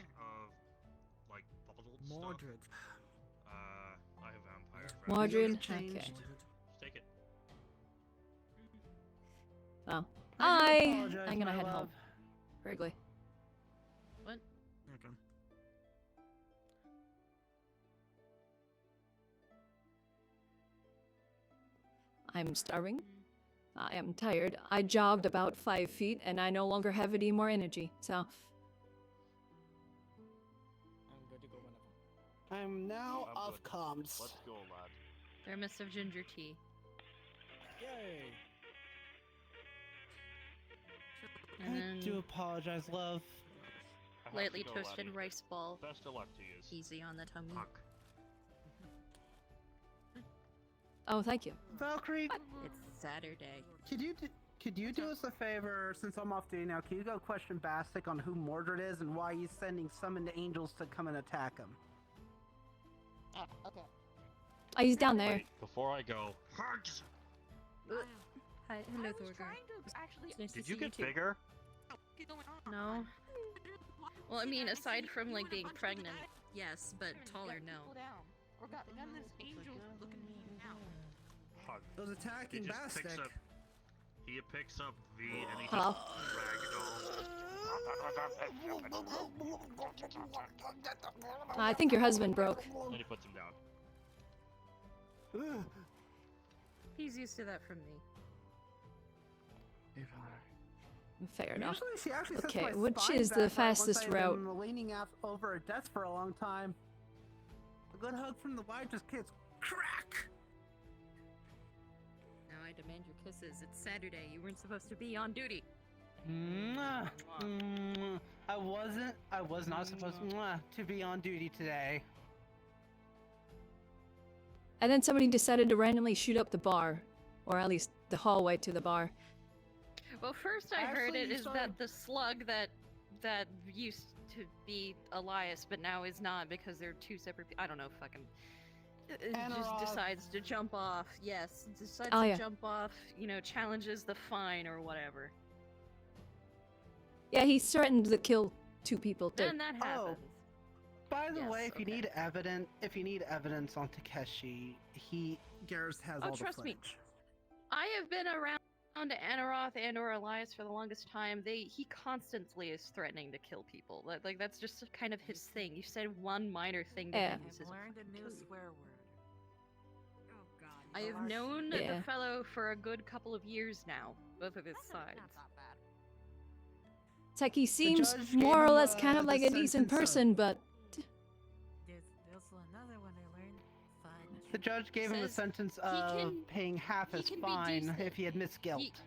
Mordred. I have vampire friends. Mordred. Changed. Okay. Take it. Oh. I do I'm apologize, gonna my head love. home. Wrigley. What? Okay. I'm starving. I am tired. I jogged about 5 feet and I no longer have any more energy, so. I'm good to go whenever. I'm now I'm off good. comms. Let's go, lad. Thermos of ginger tea. Yay! And I then do apologize, love. I have lightly to go, toasted laddie. rice ball. Best of luck to you. Easy on the tummy. Fuck. Oh, thank you. Valkyrie, It's Saturday. could you do us a favor, since I'm off duty now? Can you go question Bastic on who Mordred is and why he's sending summoned angels to come and attack him? Okay. Oh, he's down there. Wait, before I go. Hugs! Hi, hello, Thorgar. It's nice to Did see you get too. bigger? No. Well, I mean, aside from like being pregnant, yes, but taller, no. Hug. Those attacking He just picks Bastic. up. He picks up V and he Hello? just I think your husband broke. ragdoll. And he puts him down. He's used to that from me. Fair enough. Usually she actually sets Okay, my which spine is back the right fastest once I've route? been leaning over a desk for a long time. A good hug from the wife just gets crack. Now I demand your kisses. It's Saturday. You weren't supposed to be on duty. Mwah. Mwah. I was not supposed to be on duty today. And then somebody decided to randomly shoot up the bar. Or at least the hallway to the bar. Well, first I heard Actually, it you is started- that the slug that used to be Elias, but now is not because they're two separate. I don't know. Fucking. Just Anaroth. decides to jump off. Yes, decides Oh, to yeah. jump off. You know, challenges the fine or whatever. Yeah, he threatened to kill 2 people. And that happens. By the Yes, way, if you okay. need evidence on Takeshi, Garrus has Oh, all the trust me. footage. I have been around Anaroth and or Elias for the longest time. He constantly is threatening to kill people. Like that's just kind of his thing. You said one minor thing to him. He says, Learned a new "Kill you." swear word. Oh God. I have known Yeah. the fellow for a good couple of years now, both of his sides. It's like he seems judge more gave or him, less kind of the like a decent sentence of- person, but There's also another one I learned. Fun. The judge gave him a Says sentence he of can- paying half he his can be fine decent. if he had missed guilt.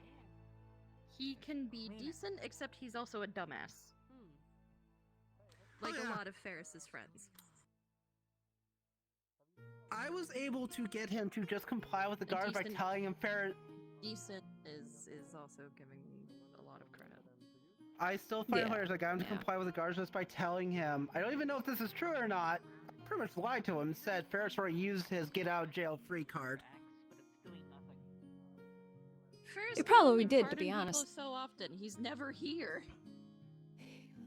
He can be decent, except he's also a dumbass. Like Oh, yeah. a lot of Ferris's friends. I was able to get him to just comply with the And guard by decent- telling him fair. Decent is also giving me a lot of credit. I still find Yeah. hilarious. I got him to Yeah. comply with the guards just by telling him. I don't even know if this is true or not. Pretty much lied to him. Said Ferris already used his get out of jail free card. Ferris He can probably only did, to pardon be people honest. So often, he's never here.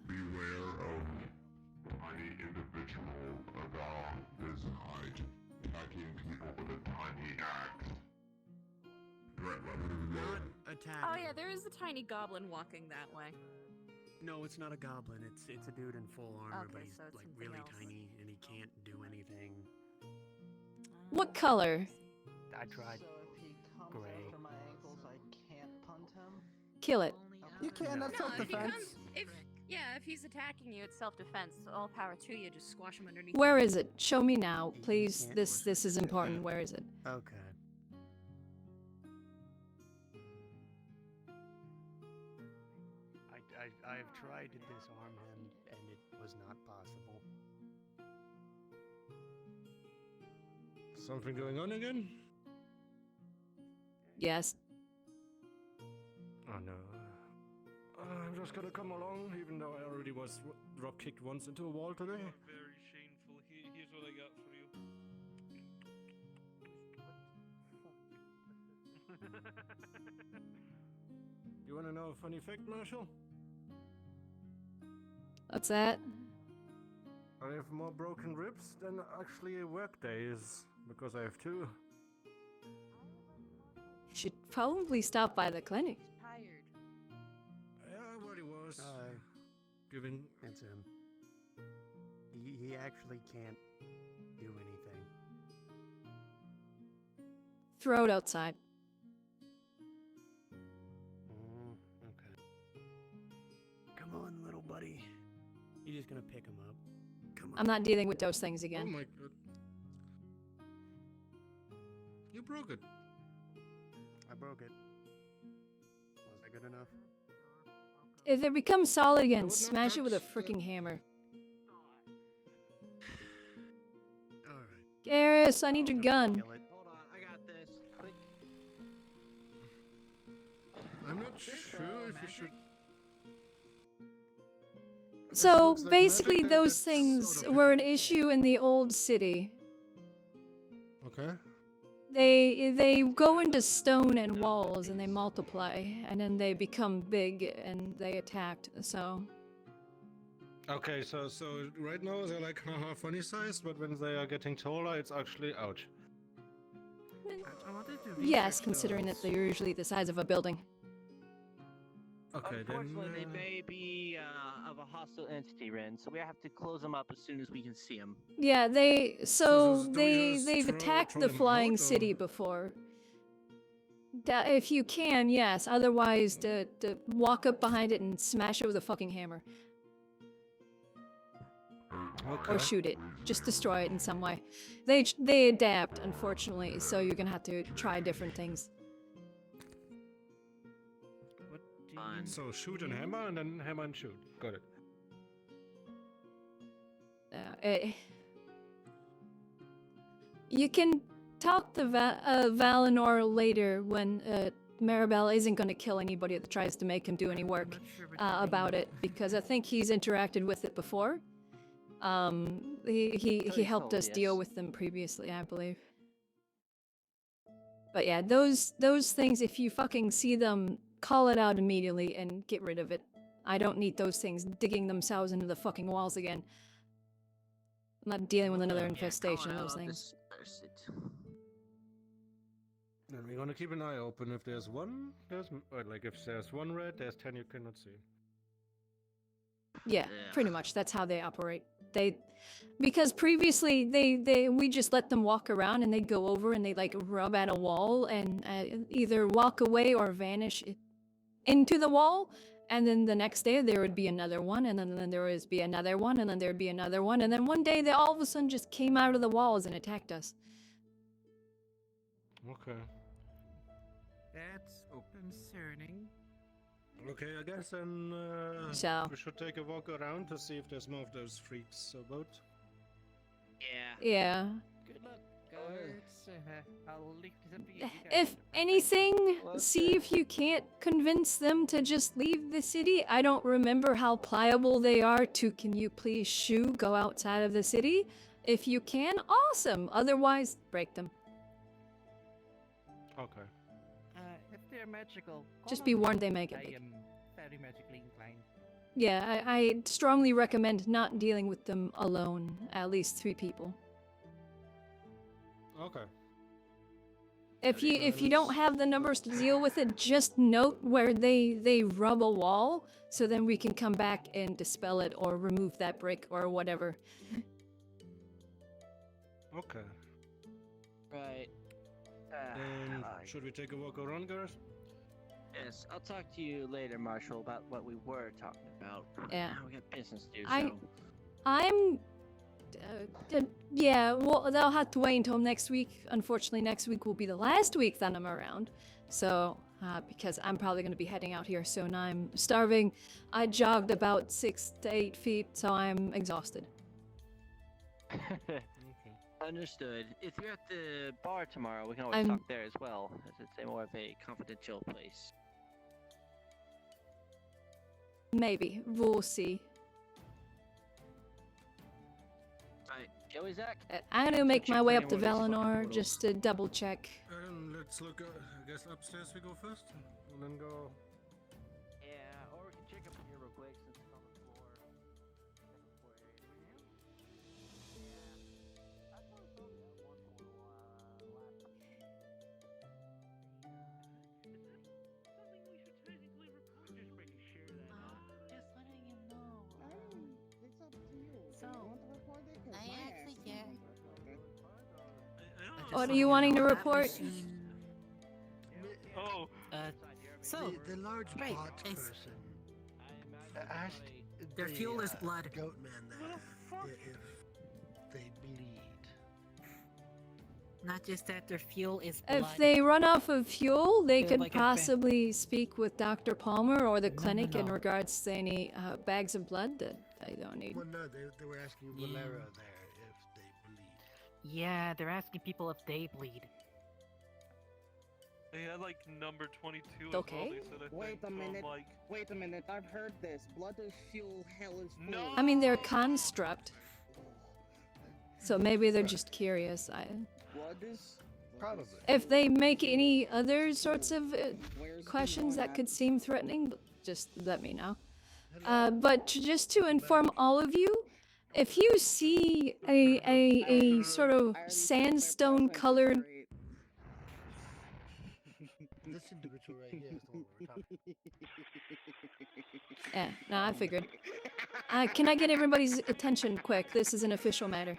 Beware of tiny individuals this height, attacking people with a tiny axe. Threat level low. Attack. Oh yeah, there is a tiny goblin walking that way. No, it's not a goblin. It's a dude in full armor, but Okay, he's so it's like something really else. tiny and he can't do anything. What color? I tried. So if he comes Gray. after my ankles, I can't punt him? Kill it. You can, that's No, if he self-defense. comes, if he's attacking you, it's self-defense. All power to you. Just squash him underneath. Where is it? Show me now, please. This is important. Where is it? Okay. I've tried to disarm him, and it was not possible. Something going on again? Yes. Oh no. I'm just gonna come along, even though I already was drop kicked once into a wall today. Very shameful. Here's what I got for you. You wanna know a funny fact, Marshall? What's that? I have more broken ribs than actually work days, because I have two. You should probably stop by the clinic. Tired. Yeah, I already was. Given It's him. He actually can't do anything. Throw it outside. Okay. Come on, little buddy. You're just gonna pick him up. Come on. I'm not dealing with those things Oh again. my god. You broke it. I broke it. Was that good enough? If it becomes solid again, smash it with a freaking hammer. Alright. Garrus, I need your gun. Kill it. Hold on, I got this. Quick. I'm not sure if you should. So looks like basically, magic, then those that's things sort of were an issue in the old city. Okay. They go into stone and walls and they multiply and then they become big and they attacked. So Okay, so right now they're like haha funny size, but when they are getting taller, it's actually ouch. I wanted to yes, research considering that those. they're usually the size of a building. Okay, then. Unfortunately, they may be of a hostile entity, Ren, so we have to close them up as soon as we can see them. Yeah, So do we just they've attacked throw the them flying out, or- city before. If you can, yes. Otherwise, to walk up behind it and smash it with a fucking hammer. Okay. Or shoot it. Just destroy it in some way. They adapt, unfortunately, so you're gonna have to try different things. So shoot and hammer, and then hammer and shoot. Got it. You can talk to Valinor later when Maribel isn't going to kill anybody that tries to make him do any work about it, because I think he's interacted with it before. He helped us deal with them previously, I believe. But yeah, those things, if you fucking see them, call it out immediately and get rid of it. I don't need those things digging themselves into the fucking walls again. I'm not dealing with another infestation of those things. And we're gonna keep an eye open. If there's one, or like if there's one red, there's 10 you cannot see. Yeah, pretty much. That's how they operate. Because previously we just let them walk around and they'd go over and they like rub at a wall and either walk away or vanish into the wall. And then the next day there would be another one, and then there would be another one, and then there'd be another one, and then one day they all of a sudden just came out of the walls and attacked us. Okay. That's concerning. Okay, I guess then So. we should take a walk around to see if there's more of those freaks about. Yeah. Good luck, guards. I'll leave it up to you. If anything, see if you can't convince them to just leave the city. I don't remember how pliable they are to, can you please go outside of the city? If you can, awesome. Otherwise, break them. Okay. If they're magical, Just be warned they may get I big. am very magically inclined. Yeah, I strongly recommend not dealing with them alone. At least 3 people. Okay. If you don't have the numbers to deal with it, just note where they rub a wall, so then we can come back and dispel it or remove that brick or whatever. Okay. Right. Should we take a walk around, guys? Yes, I'll talk to you later, Marshall, about what we were talking about. Yeah. We got business to do, I'm yeah, well, they'll have to wait until next week. Unfortunately, next week will be the last week that I'm around. So, because I'm probably going to be heading out here soon. I'm starving. I jogged about 6 to 8 feet, so I'm exhausted. Understood. If you're at the bar tomorrow, we can always talk there as well, as it's a more of a confidential place. Maybe. We'll see. Alright, Joey, Zach? I'm going to make my way up to Valinor just to double check. Let's look, I guess upstairs we go first, and then go... Yeah, or we can check up here real quick since it's on the floor. What are you wanting to report? Oh. So, The large right, pot it's- person asked Their the, fuel is blood. goat man there if they bleed. Not just that, their fuel is blood. If they run off of fuel, they Feel could like a possibly speak with Dr. Palmer or the No, clinic in no. regards to any bags of blood that I don't need. Well, no, they were asking Valera there if they bleed. Yeah, they're asking people if they bleed. They had like number 22 as Okay. well, they said, I Wait think. a So I'm minute. like, Wait a minute. I've heard this. Blood is fuel. Hell is fuel. No. I mean, they're construct. So maybe they're just curious. Blood is probably. If they make any other sorts of questions that could seem threatening, just let me know. But just to inform all of you, if you see a sort of sandstone colored This individual right here is the one we're talking Yeah, no, I figured. Can I get everybody's attention quick? This is an official matter.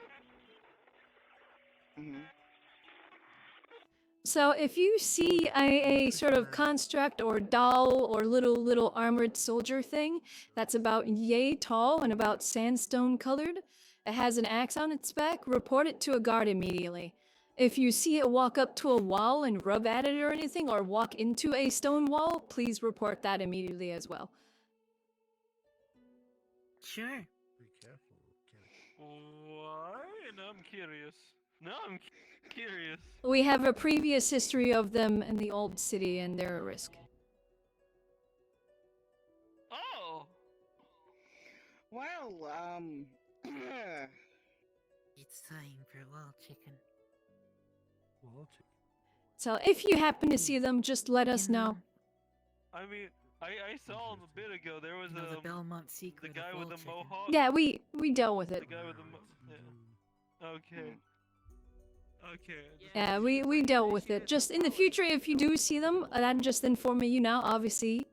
So if you see a sort of construct or doll or little armored soldier thing that's about yay tall and about sandstone colored, it has an axe on its back, report it to a guard immediately. If you see it walk up to a wall and rub at it or anything, or walk into a stone wall, please report that immediately as well. Sure. Be careful. why? No, I'm curious. No, I'm curious. We have a previous history of them in the old city and they're a risk. Oh! Well, It's time for wild chicken. So if you happen to see them, just let us know. I mean, I saw him a bit ago. There was the Belmont secret. the guy with the mohawk. Yeah, we dealt with it. The guy with the Okay. Okay. Yeah, we dealt with it. Just in the future, if you do see them, then just inform me. Obviously,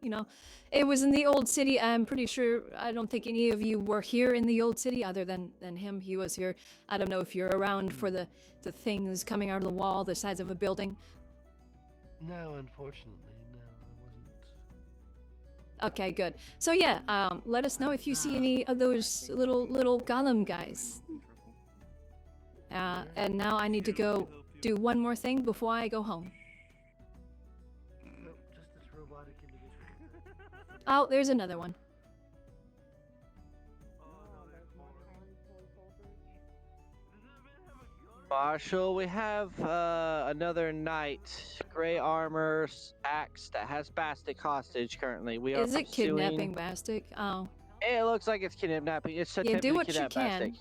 it was in the old city. I'm pretty sure. I don't think any of you were here in the old city, other than him. He was here. I don't know if you're around for the things coming out of the wall, the sides of a building. No, unfortunately, no, I wasn't. Okay, good. So yeah, let us know if you see any of those little golem guys. And now I need to go do one more thing before I go home. Nope, just this robotic individual. Oh, there's another one. Marshall, we have another knight, gray armor, axe that has Bastic hostage currently. We are Is it pursuing... kidnapping Bastic? Oh. It looks like it's kidnapping. It's Yeah, do what you can. Bastic.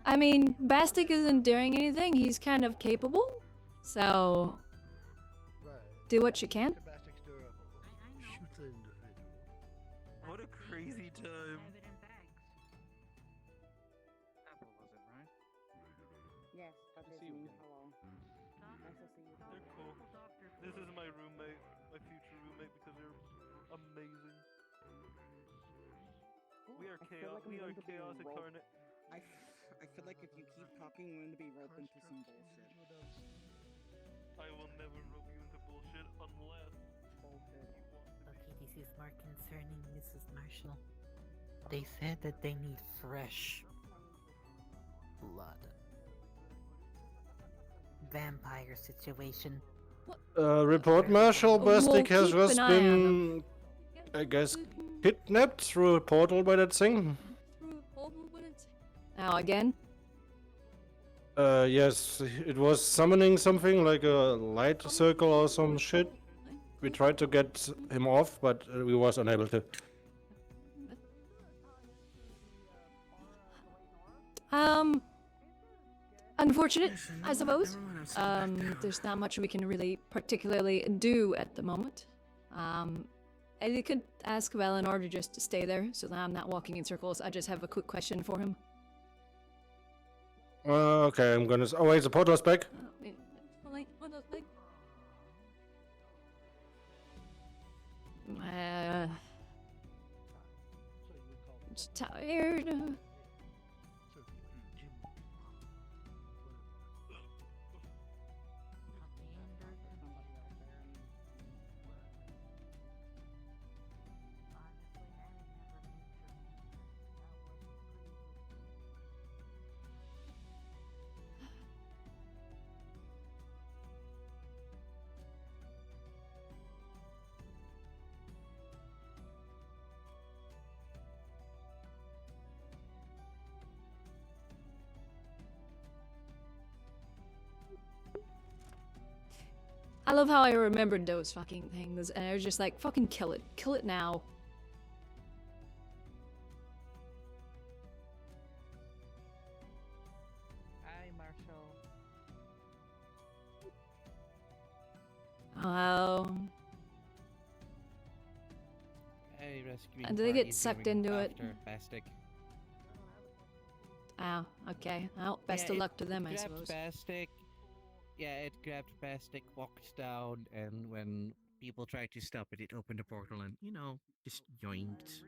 I mean, Bastic isn't doing anything. He's kind of capable. So, do what you can. Bastic's durable. Shoot the individual. Yes, that is me. Hello. Nice to see you. They're cool. This is my roommate, my future roommate, because they're amazing. We are chaos. We are chaos incarnate. I feel like if you keep talking, we're gonna be roped into some bullshit. I will never rope you into bullshit unless you want to be. Okay, this is more concerning, Mrs. Marshall. They said that they need fresh blood. Vampire situation. Report Marshal We'll Bastic has keep just an eye on been, I guess, kidnapped through a portal by that thing. Now again? Yes, it was summoning something like a light circle or some shit. We tried to get him off, but we was unable to. Unfortunate, I suppose. There's not much we can really particularly do at the moment. And you could ask Valinor to just stay there, so that I'm not walking in circles. I just have a quick question for him. Okay, I'm gonna. Oh wait, the portal's back. Just tired. I love how I remembered those fucking things, and I was just like, fucking kill it. Kill it now. Hi, Marshall. Oh. Hey, rescuing And they get party sucked doing into it. after Bastic. Oh, okay. Well, best of luck to them, I suppose. Bastic. Yeah, it grabbed Bastic, walked down, and when people tried to stop it, it opened a portal and, you know, just yoinked.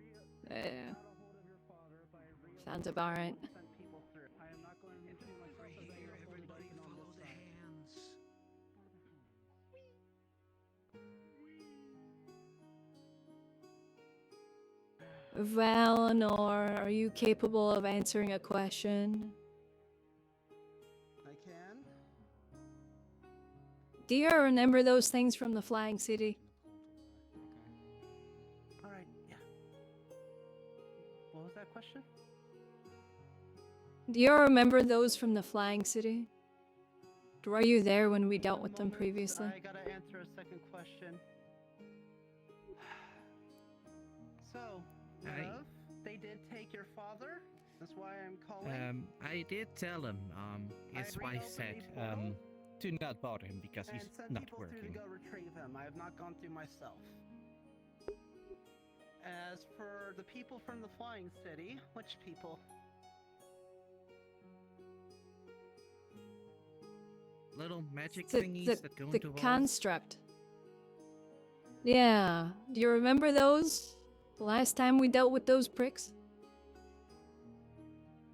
Yeah. Sounds about right. Valinor, are you capable of answering a question? I can. Do you remember those things from the Flying City? Alright, yeah. What was that question? Do you remember those from the Flying City? Were you there when we dealt with them previously? I gotta answer a second question. So, love, they did take your father? That's why I'm calling? I did tell him, his wife said, to not bother him because he's not working. To go retrieve him. I have not gone through myself. As for the people from the Flying City, which people? Little magic thingies that go into the walls. construct. Yeah. Do you remember those? The last time we dealt with those pricks?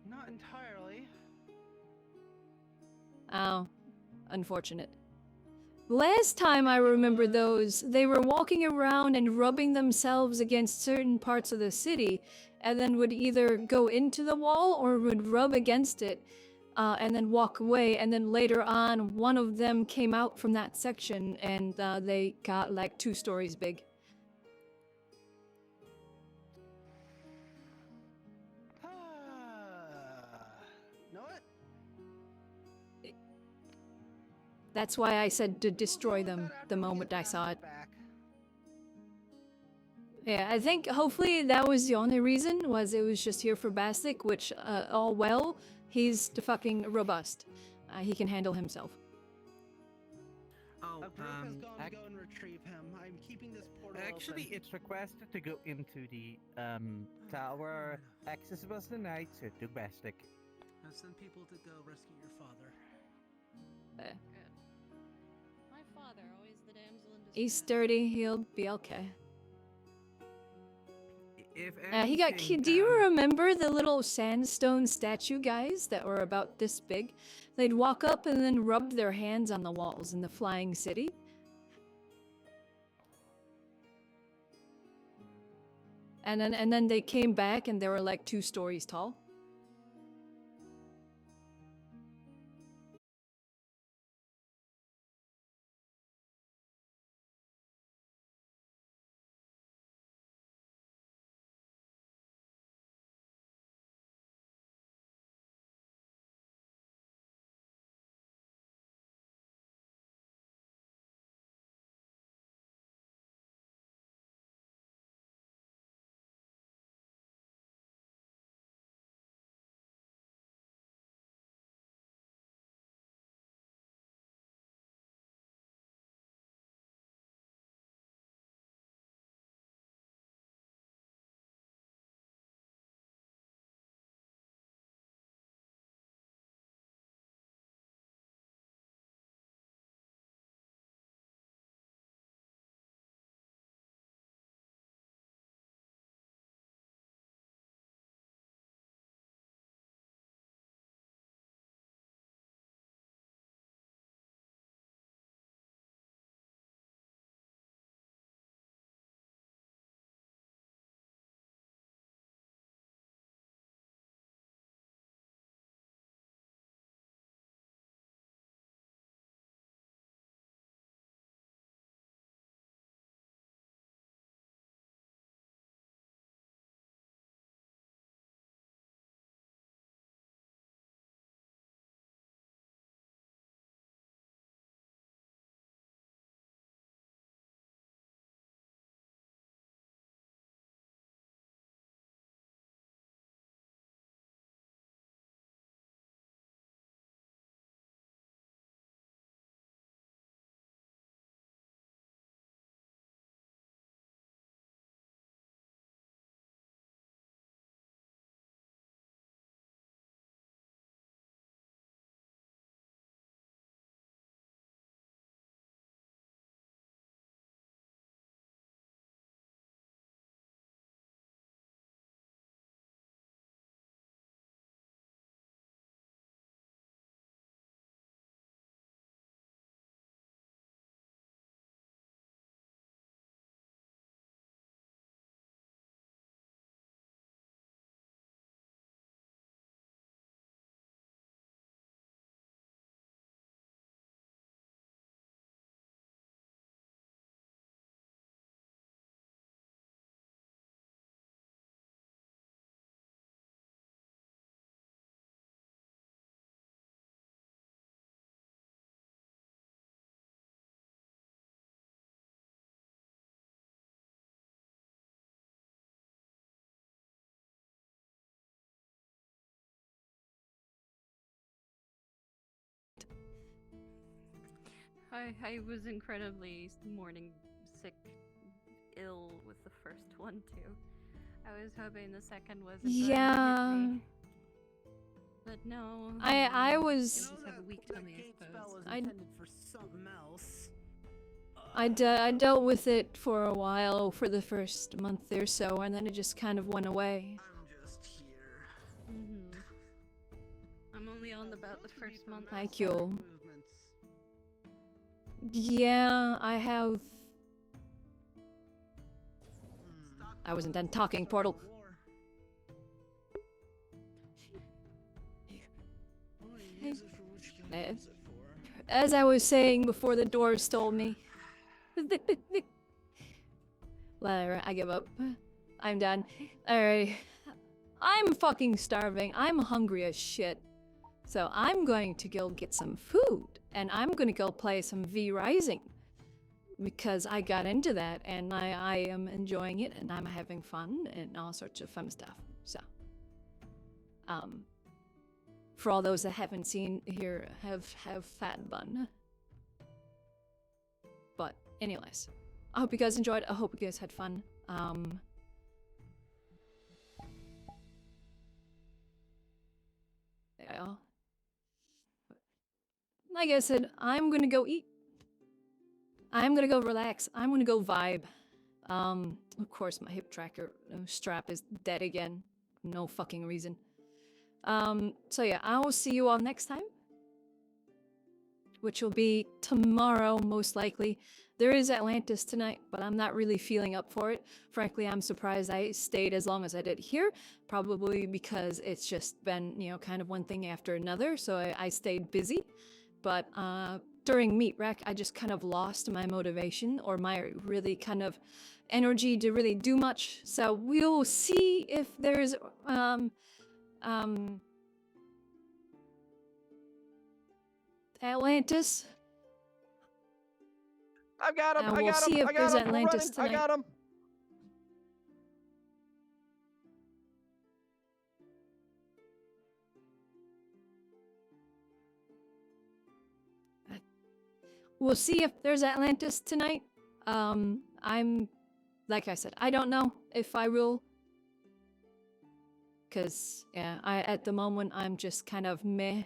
Not entirely. Oh. Unfortunate. Last time I remember those, they were walking around and rubbing themselves against certain parts of the city, and then would either go into the wall or would rub against it, and then walk away, and then later on, one of them came out from that section, and they got like 2 stories big. Know it? That's why I said to destroy them the moment I saw it. Yeah, I think hopefully that was the only reason, was it was just here for Bastic, which, all well, he's the fucking robust. He can handle himself. Oh, A group has gone to go and retrieve him. I'm keeping this portal Actually, open. it's requested to go into the tower. Access was denied, so to Bastic. I've sent people to go rescue your father. He's sturdy. He'll be okay. If He got. anything, Do you remember the little sandstone statue guys that were about this big? They'd walk up and then rub their hands on the walls in the Flying City. And then they came back and they were like 2 stories tall. I was incredibly morning sick, ill with the first one too. I was hoping the second wasn't going to Yeah. hit me. But no. I was. Just have a weak tummy, I suppose. Intended for something else. I dealt with it for a while, for the first month or so, and then it just kind of went away. I'm only on about the first month. Thank you. Yeah, I have. I wasn't done talking, Portal. As I was saying before the door stole me. Whatever, I give up. I'm done. Alright. I'm fucking starving. I'm hungry as shit. So I'm going to go get some food. And I'm gonna go play some V Rising. Because I got into that and I am enjoying it and I'm having fun and all sorts of fun stuff. So for all those that haven't seen here, have fat bun. But anyways, I hope you guys enjoyed. I hope you guys had fun. Yeah. Like I said, I'm gonna go eat. I'm gonna go relax. I'm gonna go vibe. Of course, my hip tracker strap is dead again. No fucking reason. So yeah, I will see you all next time, which will be tomorrow, most likely. There is Atlantis tonight, but I'm not really feeling up for it. Frankly, I'm surprised I stayed as long as I did here, probably because it's just been, you know, kind of one thing after another, so I stayed busy. But during Meat Rack, I just kind of lost my motivation or my really kind of energy to really do much. So we'll see if there's Atlantis. I got him! And I we'll got see him! if I got there's him! We're Atlantis running! I tonight. got him! We'll see if there's Atlantis tonight. I'm, like I said, I don't know if I will. Because, yeah, at the moment, I'm just kind of meh.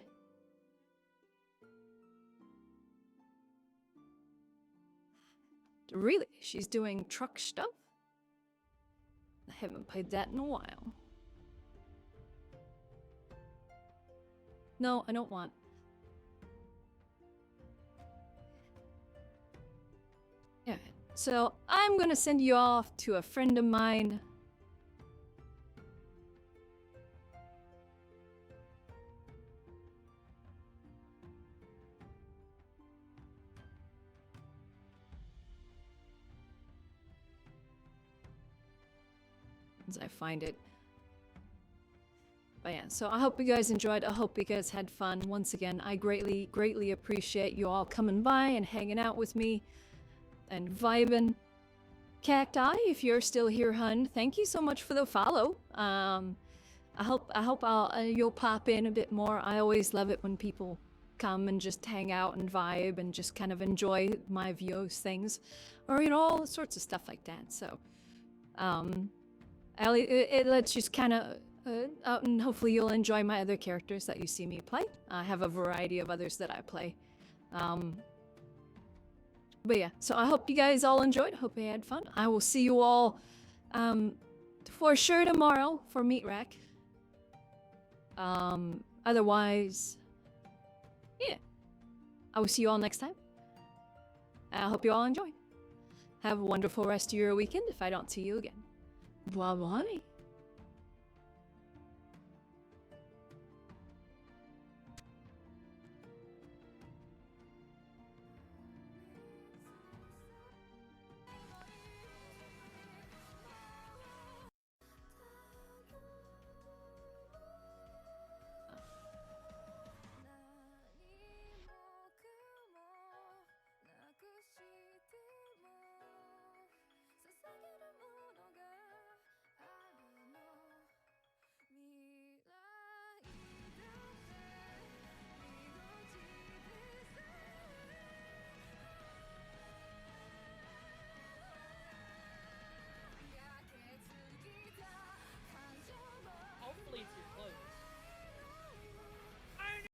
Really? She's doing truck stuff? I haven't played that in a while. No, I don't want. Yeah, so I'm gonna send you off to a friend of mine. As I find it. But yeah, so I hope you guys enjoyed. I hope you guys had fun. Once again, I greatly appreciate you all coming by and hanging out with me and vibing. Cacti, if you're still here, hun, thank you so much for the follow. I hope you'll pop in a bit more. I always love it when people come and just hang out and vibe and just kind of enjoy my views things, or you know, all sorts of stuff like that. So, let's just kind of out, and hopefully you'll enjoy my other characters that you see me play. I have a variety of others that I play. But yeah, so I hope you guys all enjoyed. Hope you had fun. I will see you all for sure tomorrow for Meat Rack. Otherwise, yeah, I will see you all next time. I hope you all enjoy. Have a wonderful rest of your weekend if I don't see you again. Bye bye.